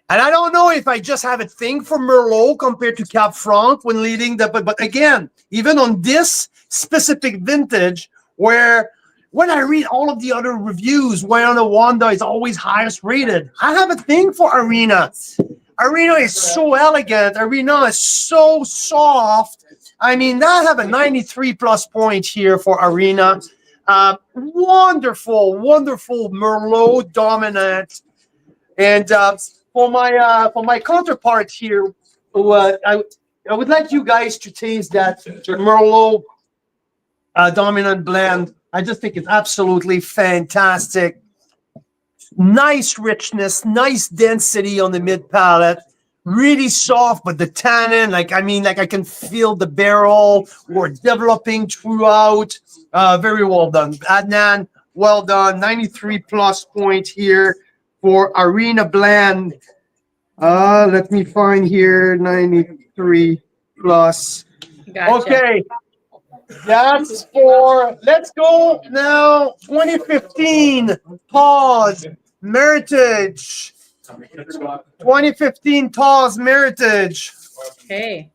And I don't know if I just have a thing for Merlot compared to Cap Franc when leading the, but again, even on this specific vintage, where when I read all of the other reviews, Wiana Wanda is always highest rated. I have a thing for Arena. Arena is so elegant. Arena is so soft. I mean, I have a 93 plus point here for Arena. Wonderful, wonderful Merlot dominant. And for my counterpart here, I would like you guys to taste that Merlot dominant blend. I just think it's absolutely fantastic. Nice richness, nice density on the mid palate. Really soft, but the tannin, I can feel the barrel or developing throughout. Very well done. Adnan, well done. 93 plus point here for Arena blend. Let me find here 93 plus. Gotcha. Okay. That's for, let's go now. 2015 pause Meritage. 2015 Taw's Meritage. Okay.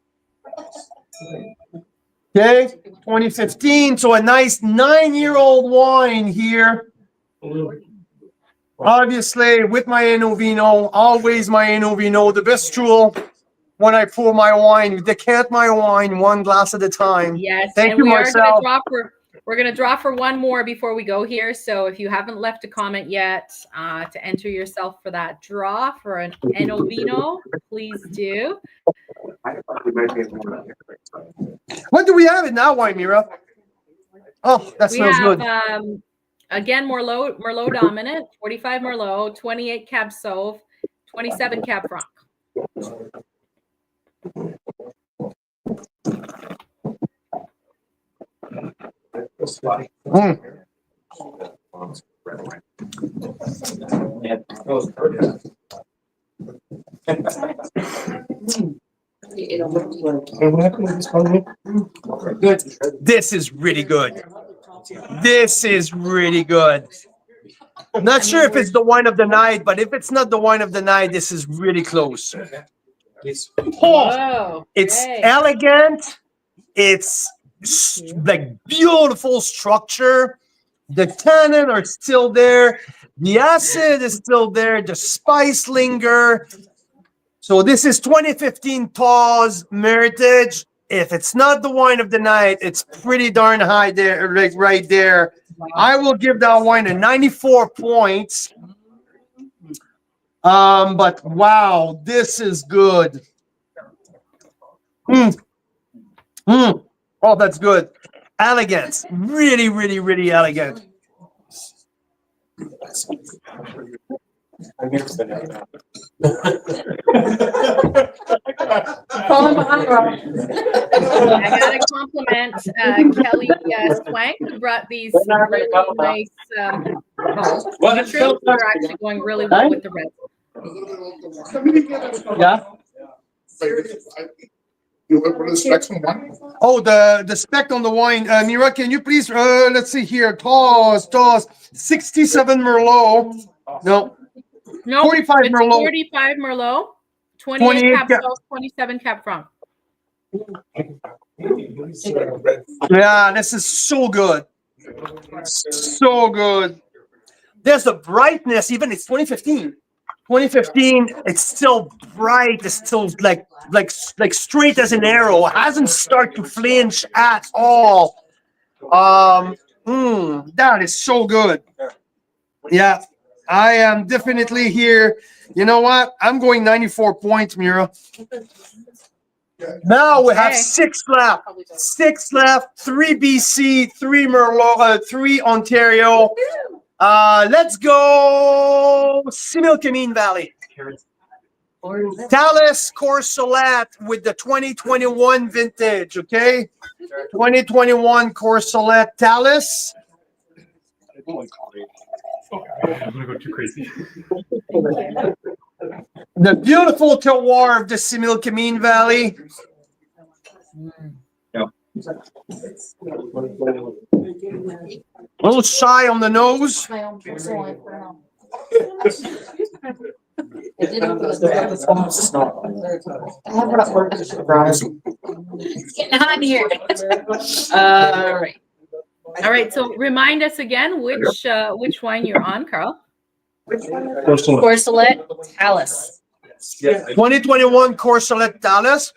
Okay, 2015. So a nice 9-year-old wine here. Obviously, with my Enovino, always my Enovino, the best tool when I pour my wine, decant my wine one glass at a time. Yes, Thank and you, we Marcel. are going to draw we're going to draw for one more before we go here. So if you haven't left a comment yet to enter yourself for that draw for an Enovino, please do. What do we have in that wine, Mira? Oh, that smells good. Again, Merlot dominant, 45 Merlot, 28 Cab Sauv, 27 Cab Franc. This is really good. This is really good. I'm not sure if it's the wine of the night, but if it's not the wine of the night, this is really close. Whoa, it's elegant. It's like beautiful structure. The tannin are still there. The acid is still there. The spice linger. So this is 2015 Taw's Meritage. If it's not the wine of the night, it's pretty darn high there, like right there. Wow. I will give that wine a 94 points. But wow, this is good. Oh, that's good. Elegance. Really, really, really elegant. I gotta compliment Kelly Swank, who brought these really nice pictures. They're actually going really well with the red. Yeah. What is the specs on one? Oh, the spec on the wine. Mira, can you please, let's see here. Toss. 67 Merlot. No. No, 45 it's Merlot. 45 Merlot, 28 28 Cap Cap. Sauv, 27 Cap Franc. Yeah, this is so good. So good. There's the brightness, even it's 2015. 2015, it's still bright. It's still like straight as an arrow. It hasn't started to flinch at all. That is so good. Yeah, I am definitely here. You know what? I'm going 94 points, Mira. Now we have 6 left. 6 left. 3 BC, 3 Merlot, 3 Ontario. Let's go Similkameen Valley. Talus Courcelette with the 2021 vintage, okay? 2021 Courcelette Talus. I'm gonna go too crazy. The beautiful terroir of the Similkameen Valley. A little shy on the nose. It's getting hot in here. All right. So remind us again which wine you're on, Carl. Courcelette Talus. 2021 Courcelette Talus.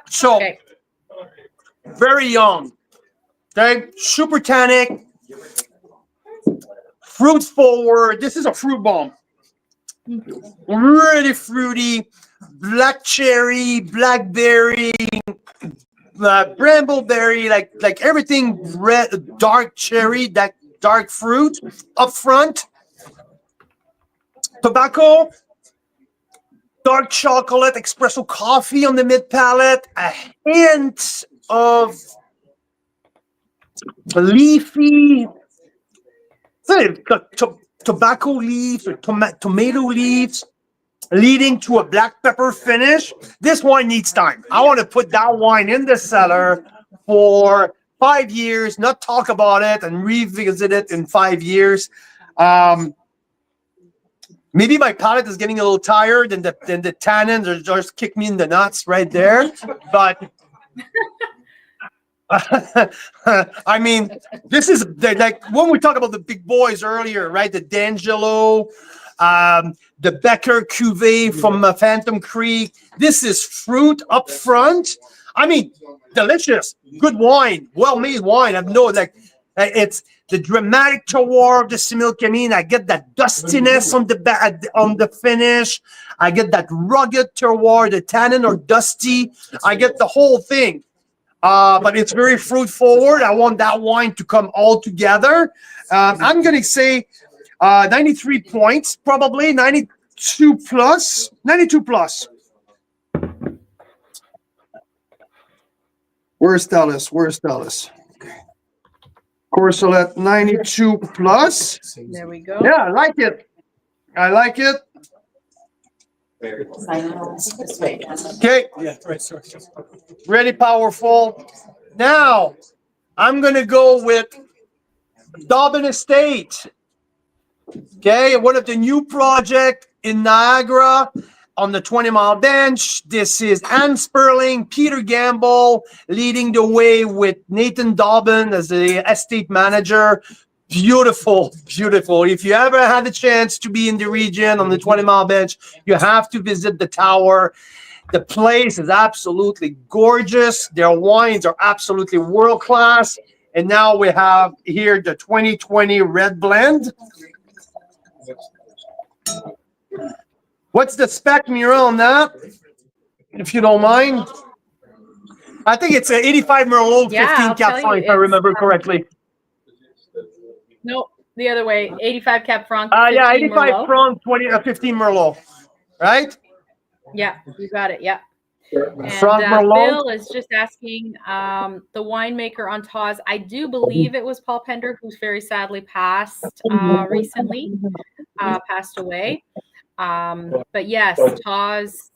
So, very young. Okay, super tannic, fruit forward. This is a fruit bomb. Really fruity, black cherry, blackberry, brambleberry, like everything red, dark cherry, that dark fruit up front. Tobacco, dark chocolate, espresso coffee on the mid palate, a hint of leafy, tobacco leaves or tomato leaves, leading to a black pepper finish. This wine needs time. I want to put that wine in the cellar for 5 years, not talk about it and revisit it in 5 years. Maybe my palate is getting a little tired and the tannins are just kick me in the nuts right there. But I mean, this is like when we talked about the big boys earlier, right? The D'Angelo, the Becker Cuvée from Phantom Creek. This is fruit up front. I mean, delicious, good wine, well-made wine. I've no it's the dramatic terroir of the Similkameen. I get that dustiness on the finish. I get that rugged terroir. The tannin are dusty. I get the whole thing. But it's very fruit forward. I want that wine to come all together. I'm going to say 93 points, probably 92 plus. 92 plus. Where's Dallas? Courcelette 92 plus. There we go. Yeah, I like it. Okay. Yeah, right, sorry. Ready, powerful. Now, I'm going to go with Dobbin Estate. Okay, one of the new project in Niagara on the 20-mile bench. This is Anne Sperling, Peter Gamble leading the way with Nathan Dobbin as the estate manager. Beautiful, beautiful. If you ever had the chance to be in the region on the 20-mile bench, you have to visit the tower. The place is absolutely gorgeous. Their wines are absolutely world-class. And now we have here the 2020 red blend. What's the spec, Mira, on that? If you don't mind. I think it's an 85 Merlot, 15 Cap Franc, if I remember correctly. No, the other way. 85 Cap Franc. Yeah, 85 Franc, 15 Merlot. Right? Yeah, you got it. Yeah. And Bill is just asking the winemaker on Tawes. I do believe it was Paul Pender, who's very sadly passed recently, passed away. But yes, Taw's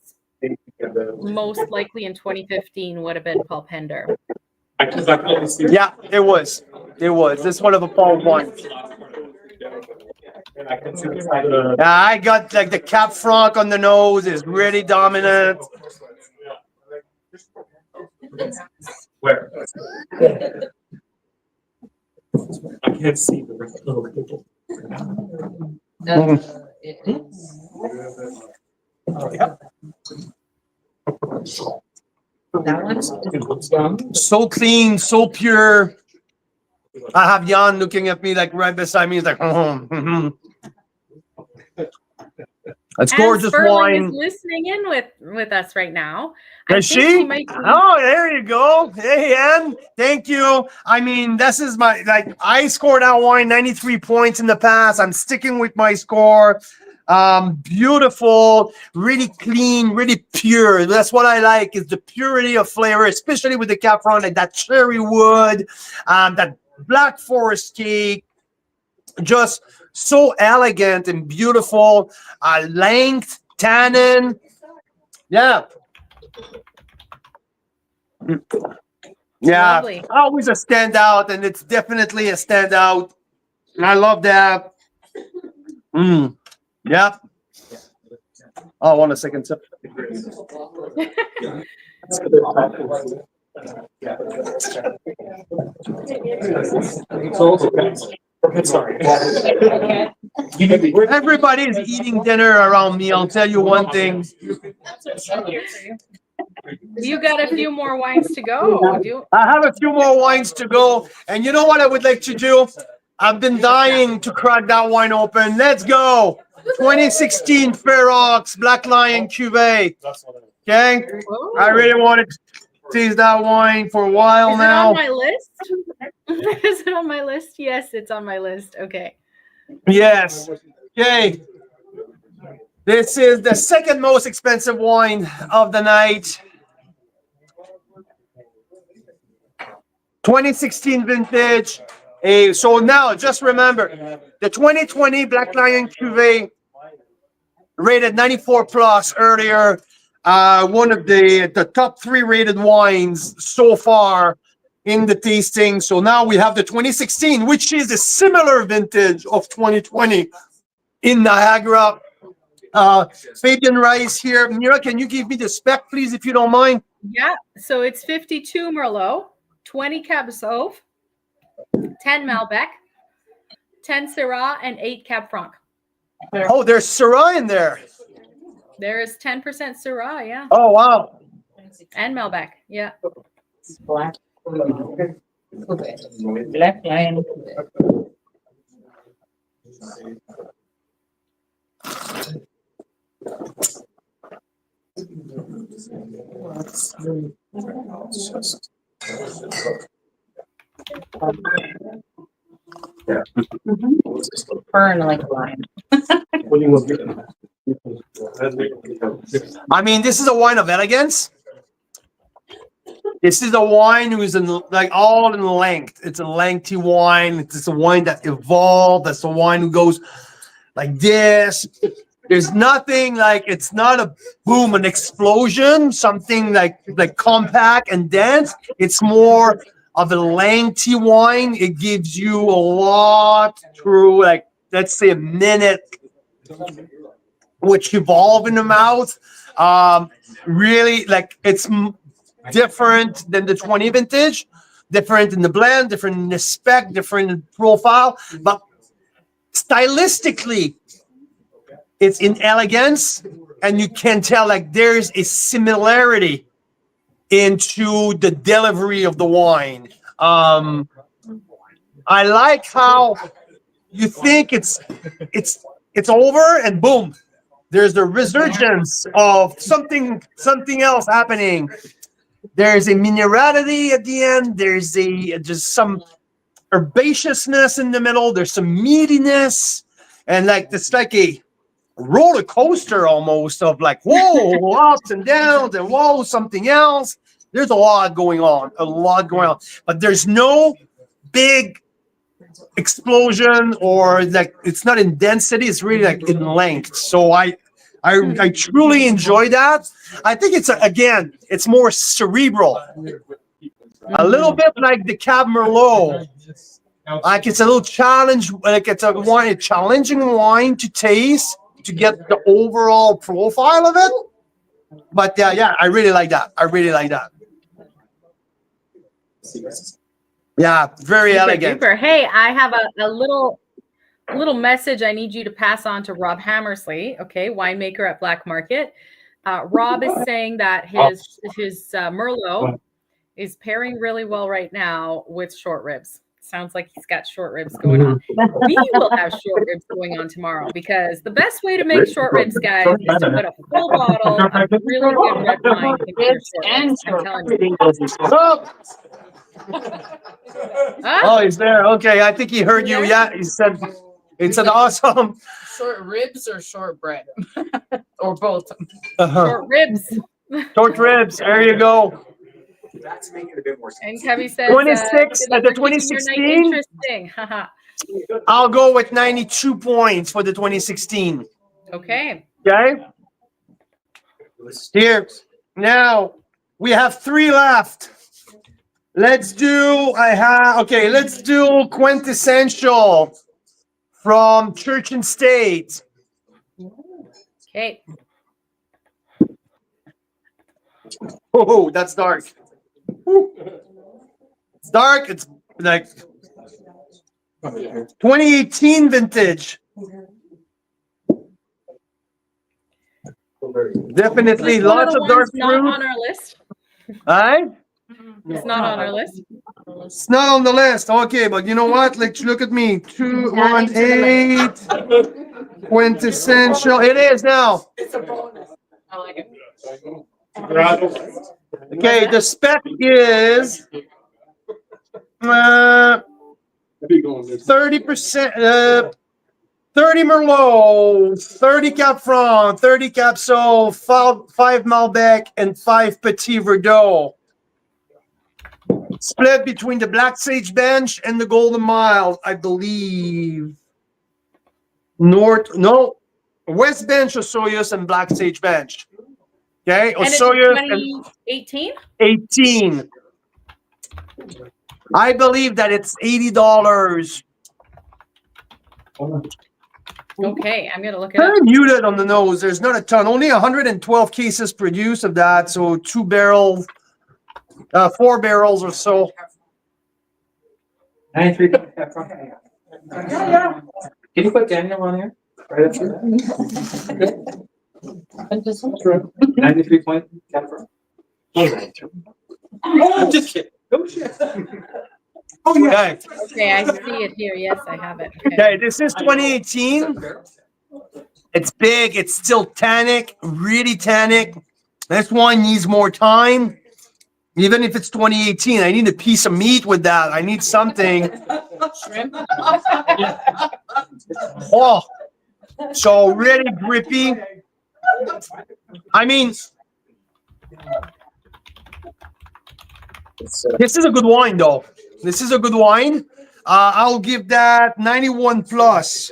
most likely in 2015 would have been Pulpender. Yeah, it was. It was. This one of the fall ones. Yeah, I got like the Cap Franc on the nose is really dominant. Where? I can't see the rest of the people. That one's So clean, so pure. I have Jan looking at me like right beside me. He's like, It's gorgeous Sperling wine. is listening in with us right now. Is she? Might be... Oh, there you go. Hey, Ann. Thank you. I mean, this is my, like, I scored that wine 93 points in the past. I'm sticking with my score. Beautiful, really clean, really pure. That's what I like, is the purity of flavor, especially with the Cap Franc, like that cherry wood, that black forest cake. Just so elegant and beautiful. Length, tannin. Yeah. Yeah. Lovely. Always a standout, and it's definitely a standout. I love that. Yeah. Oh, 1 second. Sip. Sorry. Everybody's eating dinner around me. I'll tell you one thing. You got a few more wines to go. I have a few more wines to go. And you know what I would like to do? I've been dying to crack that wine open. Let's go. 2016 Ferox Black Lion Cuvée. Okay? I really wanted to taste that wine for a while now. Is it on my list? Is it on my list? Yes, it's on my list. Okay. Yes. Okay. This is the second most expensive wine of the night. 2016 vintage. So now, just remember, the 2020 Black Lion Cuvée rated 94 plus earlier. One of the top 3 rated wines so far in the tasting. So now we have the 2016, which is a similar vintage of 2020 in Niagara. Fabian Rice here. Mira, can you give me the spec, please, if you don't mind? Yeah. So it's 52 Merlot, 20 Cab Sauv, 10 Malbec, 10 Syrah, and 8 Cab Franc. Oh, there's Syrah in there. There is 10% Syrah, yeah. Oh, wow. And Malbec, yeah. black. Black Lion. Burn like a lion. I mean, this is a wine of elegance. This is a wine who's in like all in length. It's a lengthy wine. It's a wine that evolved. That's a wine who goes like this. There's nothing like, it's not a boom, an explosion, something like compact and dense. It's more of a lengthy wine. It gives you a lot through, like, let's say a minute, which evolve in the mouth. Really, like, it's different than the 20 vintage, different in the blend, different in the spec, different in profile, but stylistically, it's in elegance, and you can tell like there's a similarity into the delivery of the wine. I like how you think it's over, and boom, there's the resurgence of something else happening. There's a minerality at the end. There's just some herbaceousness in the middle. There's some meatiness, and like it's like a roller coaster almost of like, whoa, ups and downs, and whoa, something else. There's a lot going on, but there's no big explosion, or like it's not in density. It's really like in length. So I truly enjoy that. I think it's more cerebral. A little bit like the Cab Merlot. Like it's a little challenge, like it's a challenging wine to taste to get the overall profile of it. But yeah, I really like that. Yeah, very Super elegant. duper. Hey, I have a little message I need you to pass on to Rob Hammersley, okay, winemaker at Black Market. Rob is saying that his Merlot is pairing really well right now with short ribs. Sounds like he's got short ribs going on. We will have short ribs going on tomorrow because the best way to make short ribs, guys, is to put a full bottle of really good red wine into your short ribs. I'm telling you. Oh, he's there. Okay, I think he heard you. Yeah, he said it's an awesome. Short ribs or shortbread? Or both? Short ribs. Short ribs. There you go. That's making it a bit more sense. And Kevy says 26 at the keeping your night 2016. interesting. I'll go with 92 points for the 2016. Okay. Okay. Here. Now we have 3 left. Let's do quintessential from Church and State. Okay. Oh, that's dark. It's dark. It's like 2018 vintage. Definitely lots of dark not fruit. on our list. Alright? It's not on our list. It's not on the list. Okay, but you know what? Let's look at me. 218 quintessential. It is now. It's a bonus. I like it. Okay, the spec is 30%, 30 Merlot, 30 Cap Franc, 30 Cap Sauv, 5 Malbec, and 5 Petit Verdot. Split between the Black Sage Bench and the Golden Mile, I believe. West Bench, Osoyoos, and Black Sage Bench. Okay, And it's Osoyoos 2018? 18. I believe that it's $80. Okay, I'm gonna look it up. Very muted on the nose. There's not a ton. Only 112 cases produced of that. So 2 barrels, 4 barrels or so. 93. Yeah. Can you put Daniel on here? Right up here. 93 point. I'm just kidding. Oh, shit. Okay. Okay, I see it here. Yes, I have it. Okay, this is 2018. It's big. It's still tannic, really tannic. This one needs more time. Even if it's 2018, I need a piece of meat with that. I need something. Shrimp. Oh, so really grippy. I mean, this is a good wine, though. This is a good wine. I'll give that 91 plus.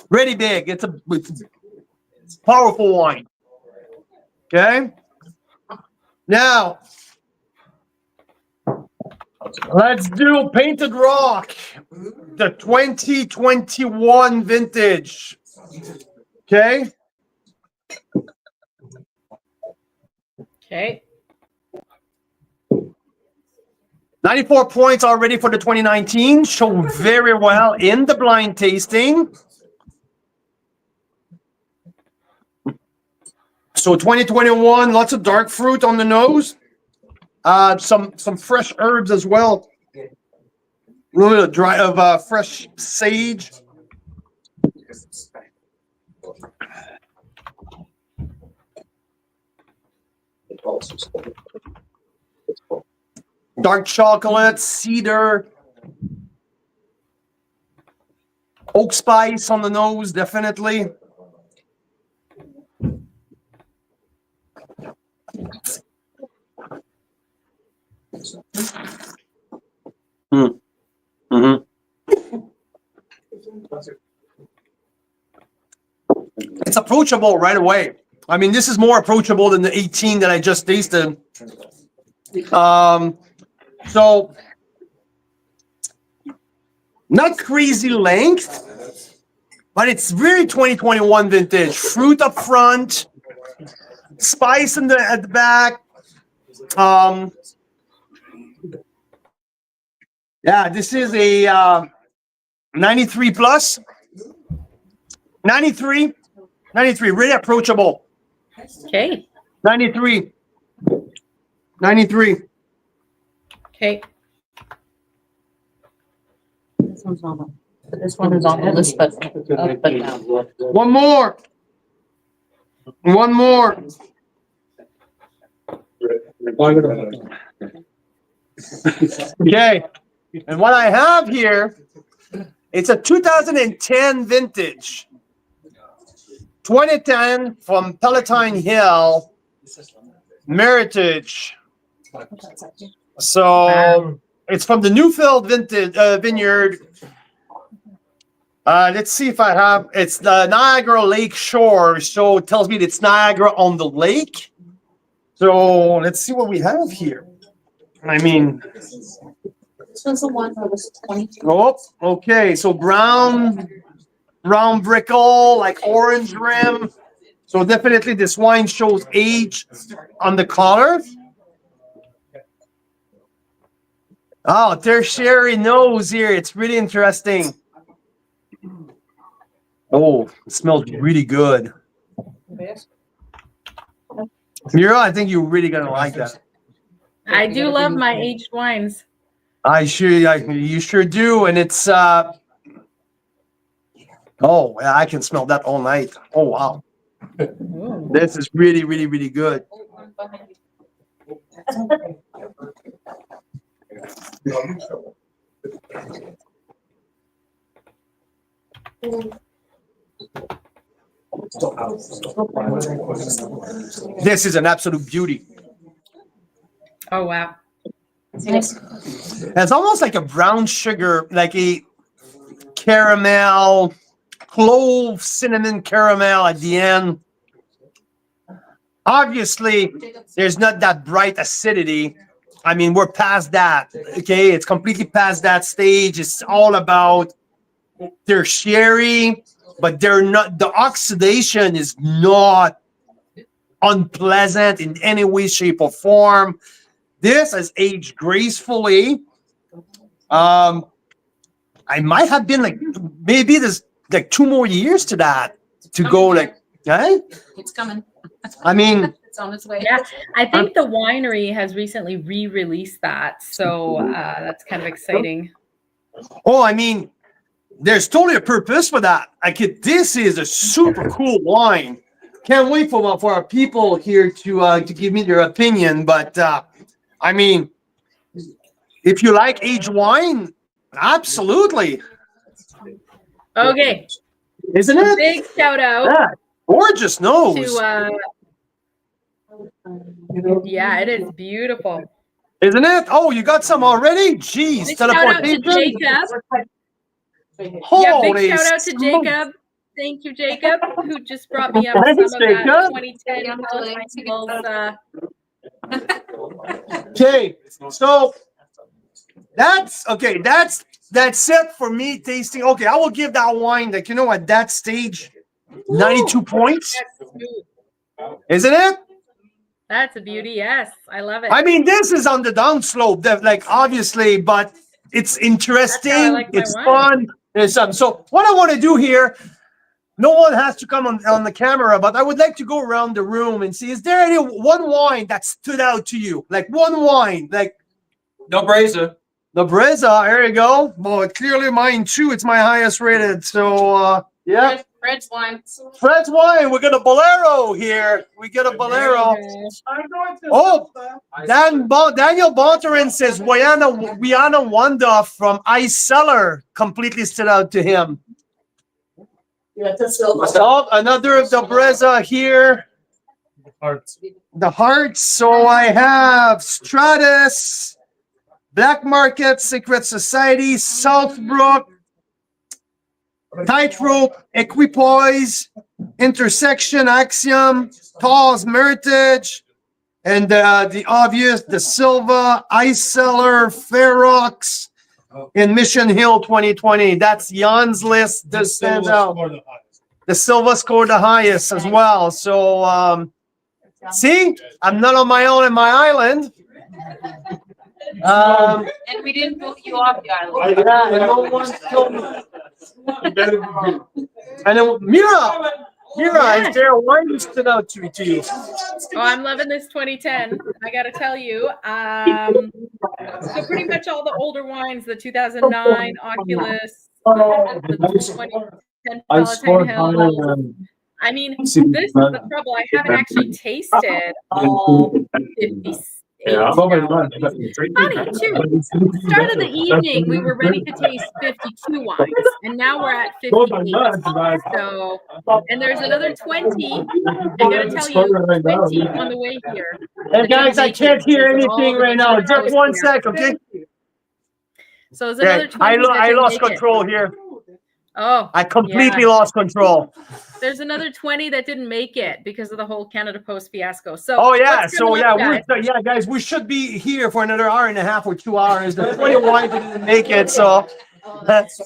Really big. It's powerful wine. Okay. Now, let's do Painted Rock, the 2021 vintage. Okay. Okay. 94 points already for the 2019. Show very well in the blind tasting. So 2021, lots of dark fruit on the nose. Some fresh herbs as well. A little bit of fresh sage. Dark chocolate, cedar, oak spice on the nose, definitely. It's approachable right away. I mean, this is more approachable than the 18 that I just tasted. So not crazy length, but it's really 2021 vintage. Fruit up front, spice at the back. Yeah, this is a 93 plus. 93, really approachable. Okay. 93. Okay. This one's on. This one is on the list, but up but down. One more. Okay. And what I have here, it's a 2010 vintage. 2010 from Palatine Hill, Meritage. So it's from the Newfield Vineyard. Let's see if I have. It's the Niagara Lake Shore, so it tells me it's Niagara on the lake. So let's see what we have here. I mean, This was the one that was 22. oh, okay. So brown brickle, like orange rim. So definitely this wine shows age on the color. Oh, tertiary nose here. It's really interesting. Oh, it smells really good. Mira, I think you're really gonna like that. I do love my aged wines. You sure do, and it's oh, yeah, I can smell that all night. Oh wow, this is really, really, really good. This is an absolute beauty. Oh wow. It's almost like a brown sugar, like a caramel, clove, cinnamon caramel at the end. Obviously, there's not that bright acidity. I mean, we're past that. Okay, it's completely past that stage. It's all about tertiary, but they're not. The oxidation is not unpleasant in any way, shape, or form. This has aged gracefully. I might have been like maybe there's like 2 more years to that to go like, okay? It's coming. I mean, It's on its way. Yeah, I think the winery has recently re-released that, so that's kind of exciting. oh, I mean, there's totally a purpose for that. This is a super cool wine. Can't wait for our people here to give me their opinion. But I mean, if you like aged wine, absolutely. Okay. Isn't it? Big shout out. Yeah. Gorgeous nose. To yeah, it is beautiful. Isn't it? Oh, you got some already? Jeez, Big shout out to teleportation. Jacob. Holy big shout out to smokes. Jacob. Thank you, Jacob, who just brought me up Thanks, some of that Jacob. 2010 Okay, so that's it for me tasting. Okay, I will give that wine like at that stage 92 points. Isn't it? That's a beauty. Yes, I love it. I mean, this is on the downslope, like obviously, but it's interesting. Like my it's wine. fun. There's something. So what I want to do here, no one has to come on the camera, but I would like to go around the room and see, is there any one wine that stood out to you? Like one wine, like No Breza. the Breza. There you go. Well, clearly mine too. It's my highest rated. So yeah. Fred's wine. Fred's wine. We got a Bolero here. We got a Bolero. Oh, Daniel Bonterin says Wiana Wanda from Ice Cellar completely stood out to him. Oh, another of the Breza here. The Hearts. So I have Stratus, Black Market, Secret Society, Southbrook, Tightrope, Equipoise, Intersection, Axiom, Tall's, Meritage, and the obvious, the Silva, Ice Cellar, Ferox, in Mission Hill 2020. That's Jan's list. This stands out. The Silva scored the highest as well. So, see, I'm not on my own in my island. And we didn't vote you off the island. Yeah, no one told me. And then Mira, is there a wine that stood out to you? Oh, I'm loving this 2010. I got to tell you. So pretty much all the older wines, the 2009 Oculus, the 2010 Palatine Hills. I mean, this is the trouble. I haven't actually tasted all 58. Funny too. At the start of the evening, we were ready to taste 52 wines, and now we're at 58. So, and there's another 20. I gotta tell you, 20 on the way here. Hey guys, I can't hear anything right now. Just 1 second, okay? So there's another 20. I lost control here. Oh, I completely lost control. There's another 20 that didn't make it because of the whole Canada Post fiasco. So guys, we should be here for another hour and a half or 2 hours. The 20 wines didn't make it, so.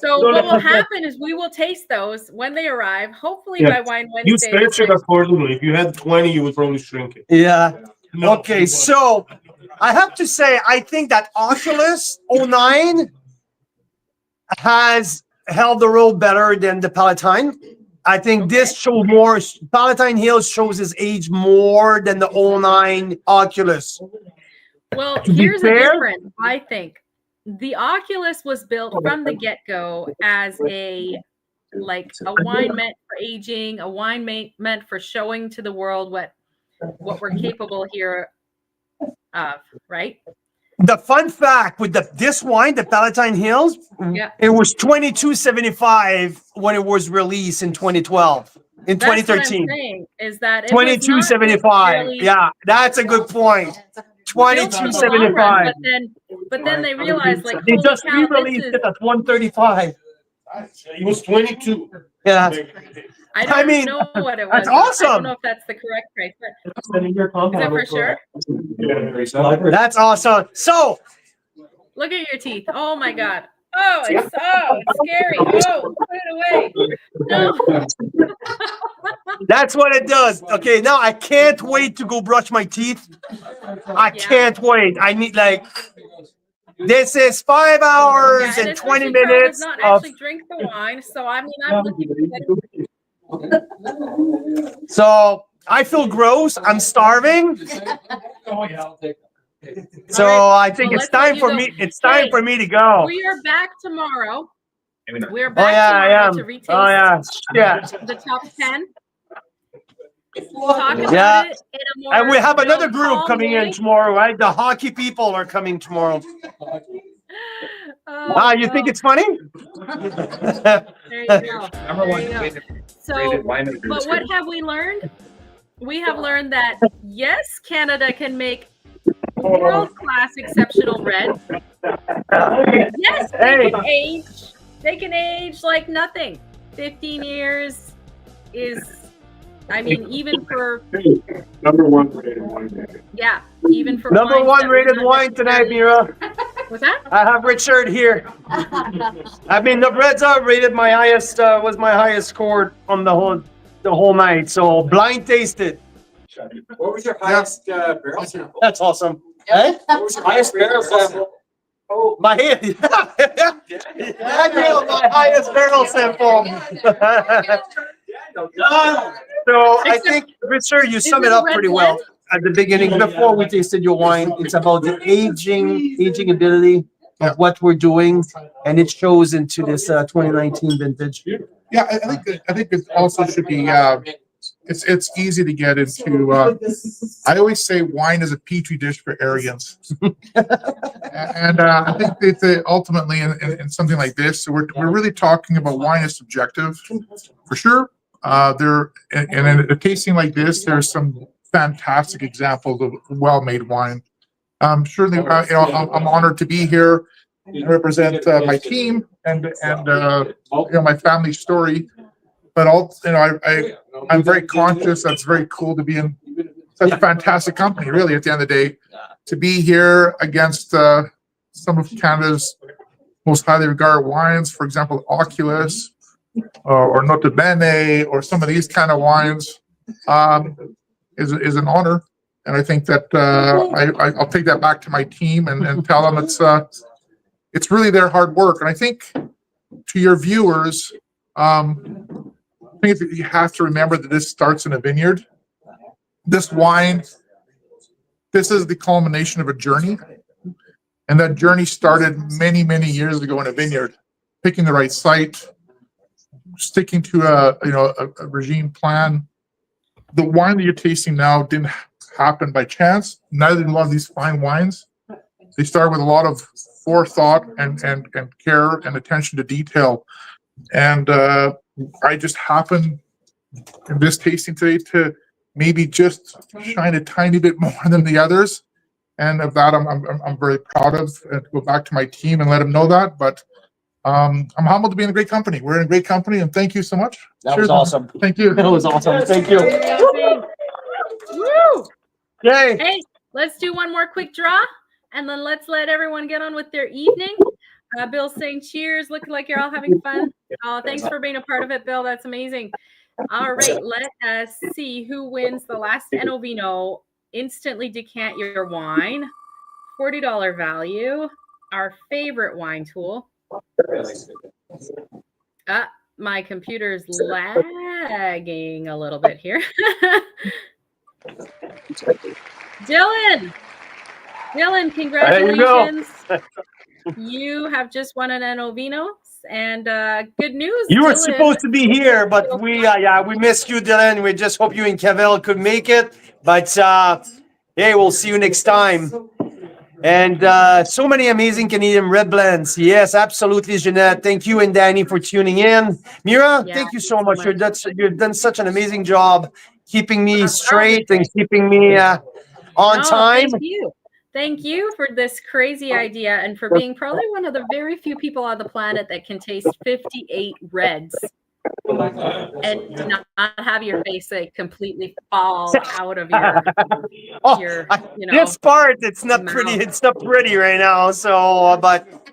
So what will happen is we will taste those when they arrive. Hopefully by Wine Wednesday. You stretch it accordingly. If you had 20, you would probably shrink it. Yeah. Okay, so I have to say, I think that Oculus 09 has held the road better than the Palatine. I think this shows more. Palatine Hills shows his age more than the 09 Oculus. Well, here's the difference. I think the Oculus was built from the get-go as a wine meant for aging, a wine meant for showing to the world what we're capable here of, right? The fun fact with this wine, the Palatine Hills, it was $22.75 when it was released in 2012. In 2013. What I'm saying is that $22.75. Yeah, that's a good point. $22.75. But then they realized they just re-released it at $135. It was 22. Yeah. I mean, know what it was. That's awesome. I don't know if that's the correct price. But is that for sure? That's awesome. So look at your teeth. Oh my God. Oh, it's scary. Oh, put it away. No. That's what it does. Okay, now I can't wait to go brush my teeth. I can't wait. I need this is 5 hours and 20 minutes. Does not actually drink the wine, so I mean, I'm looking. So I feel gross. I'm starving. So I think it's time for me. It's time for me to go. We are back tomorrow. We're back tomorrow to retaste the top 10. Talk about it in a more and we have another group coming way. in tomorrow, right? The hockey people are coming tomorrow. You think it's funny? There you go. Number one. So, but what have we learned? We have learned that yes, Canada can make world-class exceptional red. Yes, they can age like nothing. 15 years is, I mean, even for number one rated wine. Yeah, even for number one rated wine tonight, Mira. What's that? I have Richard here. I mean, the Reds are rated my highest. Was my highest score on the whole night. So blind tasted. What was your highest barrel sample? That's awesome. Yeah. What was your highest barrel sample? Oh, my my highest barrel sample. So I think, Richard, you sum it up pretty well at the beginning. Before we tasted your wine, it's about the aging ability of what we're doing, and it shows into this 2019 vintage. Yeah, I think it also should be. It's easy to get into. I always say wine is a petri dish for arrogance, and I think that ultimately in something like this, we're really talking about wine is subjective, for sure. In a tasting like this, there's some fantastic examples of well-made wine. Certainly, I'm honored to be here and represent my team and my family story. but I'm very conscious. That's very cool to be in such a fantastic company, really, at the end of the day, to be here against some of Canada's most highly regarded wines, for example, Oculus or Nota Bene, or some of these kind of wines, is an honor. And I think that I'll take that back to my team and tell them it's really their hard work. And I think to your viewers, I think you have to remember that this starts in a vineyard. This wine, this is the culmination of a journey. And that journey started many, many years ago in a vineyard, picking the right site, sticking to a regime plan. The wine that you're tasting now didn't happen by chance. Neither did a lot of these fine wines. They start with a lot of forethought and care and attention to detail. And I just happened in this tasting today to maybe just shine a tiny bit more than the others. And of that, I'm very proud of, and to go back to my team and let them know that. But I'm humbled to be in a great company. We're in a great company, and thank you so much. That was awesome. Thank you. That was awesome. Thank you. Woo! Yay. Hey, let's do one more quick draw, and then let's let everyone get on with their evening. Bill's saying cheers, looking like you're all having fun. Oh, thanks for being a part of it, Bill. That's amazing. All right, let us see who wins the last Enovino. Instantly decant your wine. $40 value. Our favorite wine tool. My computer's lagging a little bit here. Dylan, congratulations. You have just won an Enovino, and good news. You were Dylan. supposed to be here, but we missed you, Dylan. We just hope you and Kevel could make it. But hey, we'll see you next time. And so many amazing Canadian red blends. Yes, absolutely, Jeanette. Thank you and Danny for tuning in. Mira, thank you so much. You've done such an amazing job keeping me straight and keeping me on time. Thank you for this crazy idea and for being probably one of the very few people on the planet that can taste 58 reds and not have your face like completely fall out of your this part, it's not mouth. pretty. It's not pretty right now. So, but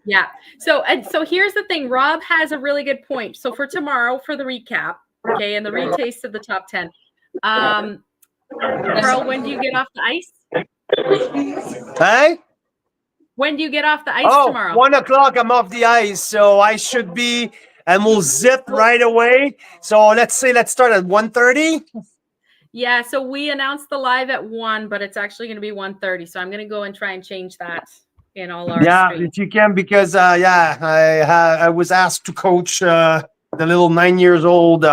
yeah. So here's the thing. Rob has a really good point. So for tomorrow, for the recap, okay, and the retaste of the top 10. Carl, when do you get off the ice? Hey? When do you get off the ice tomorrow? 1 o'clock, I'm off the ice, so I should be, and we'll zip right away. So let's start at 1:30. Yeah, so we announced the live at 1, but it's actually going to be 1:30. So I'm going to go and try and change that in all our streams. If you can, because I was asked to coach the little 9 years old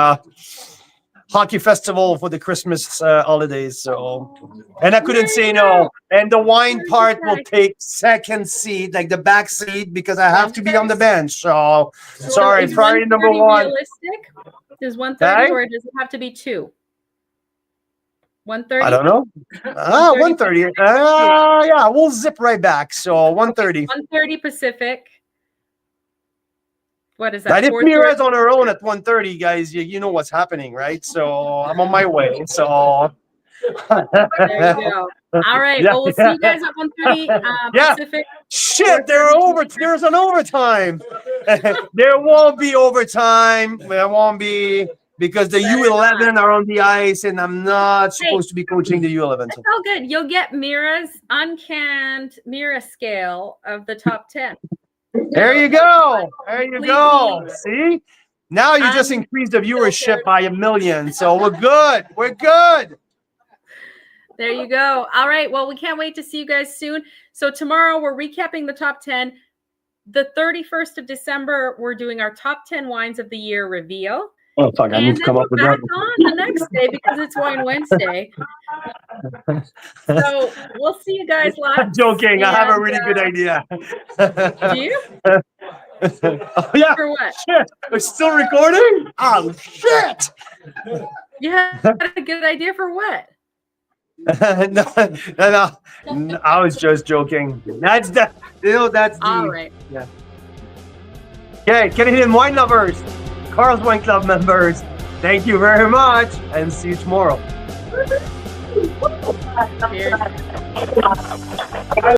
hockey festival for the Christmas holidays. So, and I couldn't say no. And the wine part will take second seat, like the back seat, because I have to be on the bench. So, sorry, priority number 1. Realistic? Is 1:30 or does it have to be 2? 1:30? I don't know. 1:30. Yeah, we'll zip right back. So 1:30. 1:30 Pacific. What is that? If Mira's on her own at 1:30, guys, you know what's happening, right? So I'm on my way. So there you go. All right. Well, we'll see you guys at 1:30 Pacific. Shit, there's an overtime. There won't be overtime. There won't be, because the U11 are on the ice, and I'm not supposed to be coaching the U11. It's all good. You'll get Mira's uncanned Mira scale of the top 10. There you go. There you go. See? Now you just increased the viewership by 1 million. So we're good. We're good. There you go. All right. Well, we can't wait to see you guys soon. So tomorrow we're recapping the top 10. The 31st of December, we're doing our top 10 wines of the year reveal. Oh, fuck. I moved come up with that. On the next day because it's Wine Wednesday. So we'll see you guys live. I'm joking. I have a really good idea. Do you? Oh, yeah. For what? Shit. We're still recording? Oh, shit. You had a good idea for what? No. I was just joking. That's all right. Yeah. Okay, Canadian wine lovers. Carl's Wine Club members, thank you very much, and see you tomorrow. Cheers.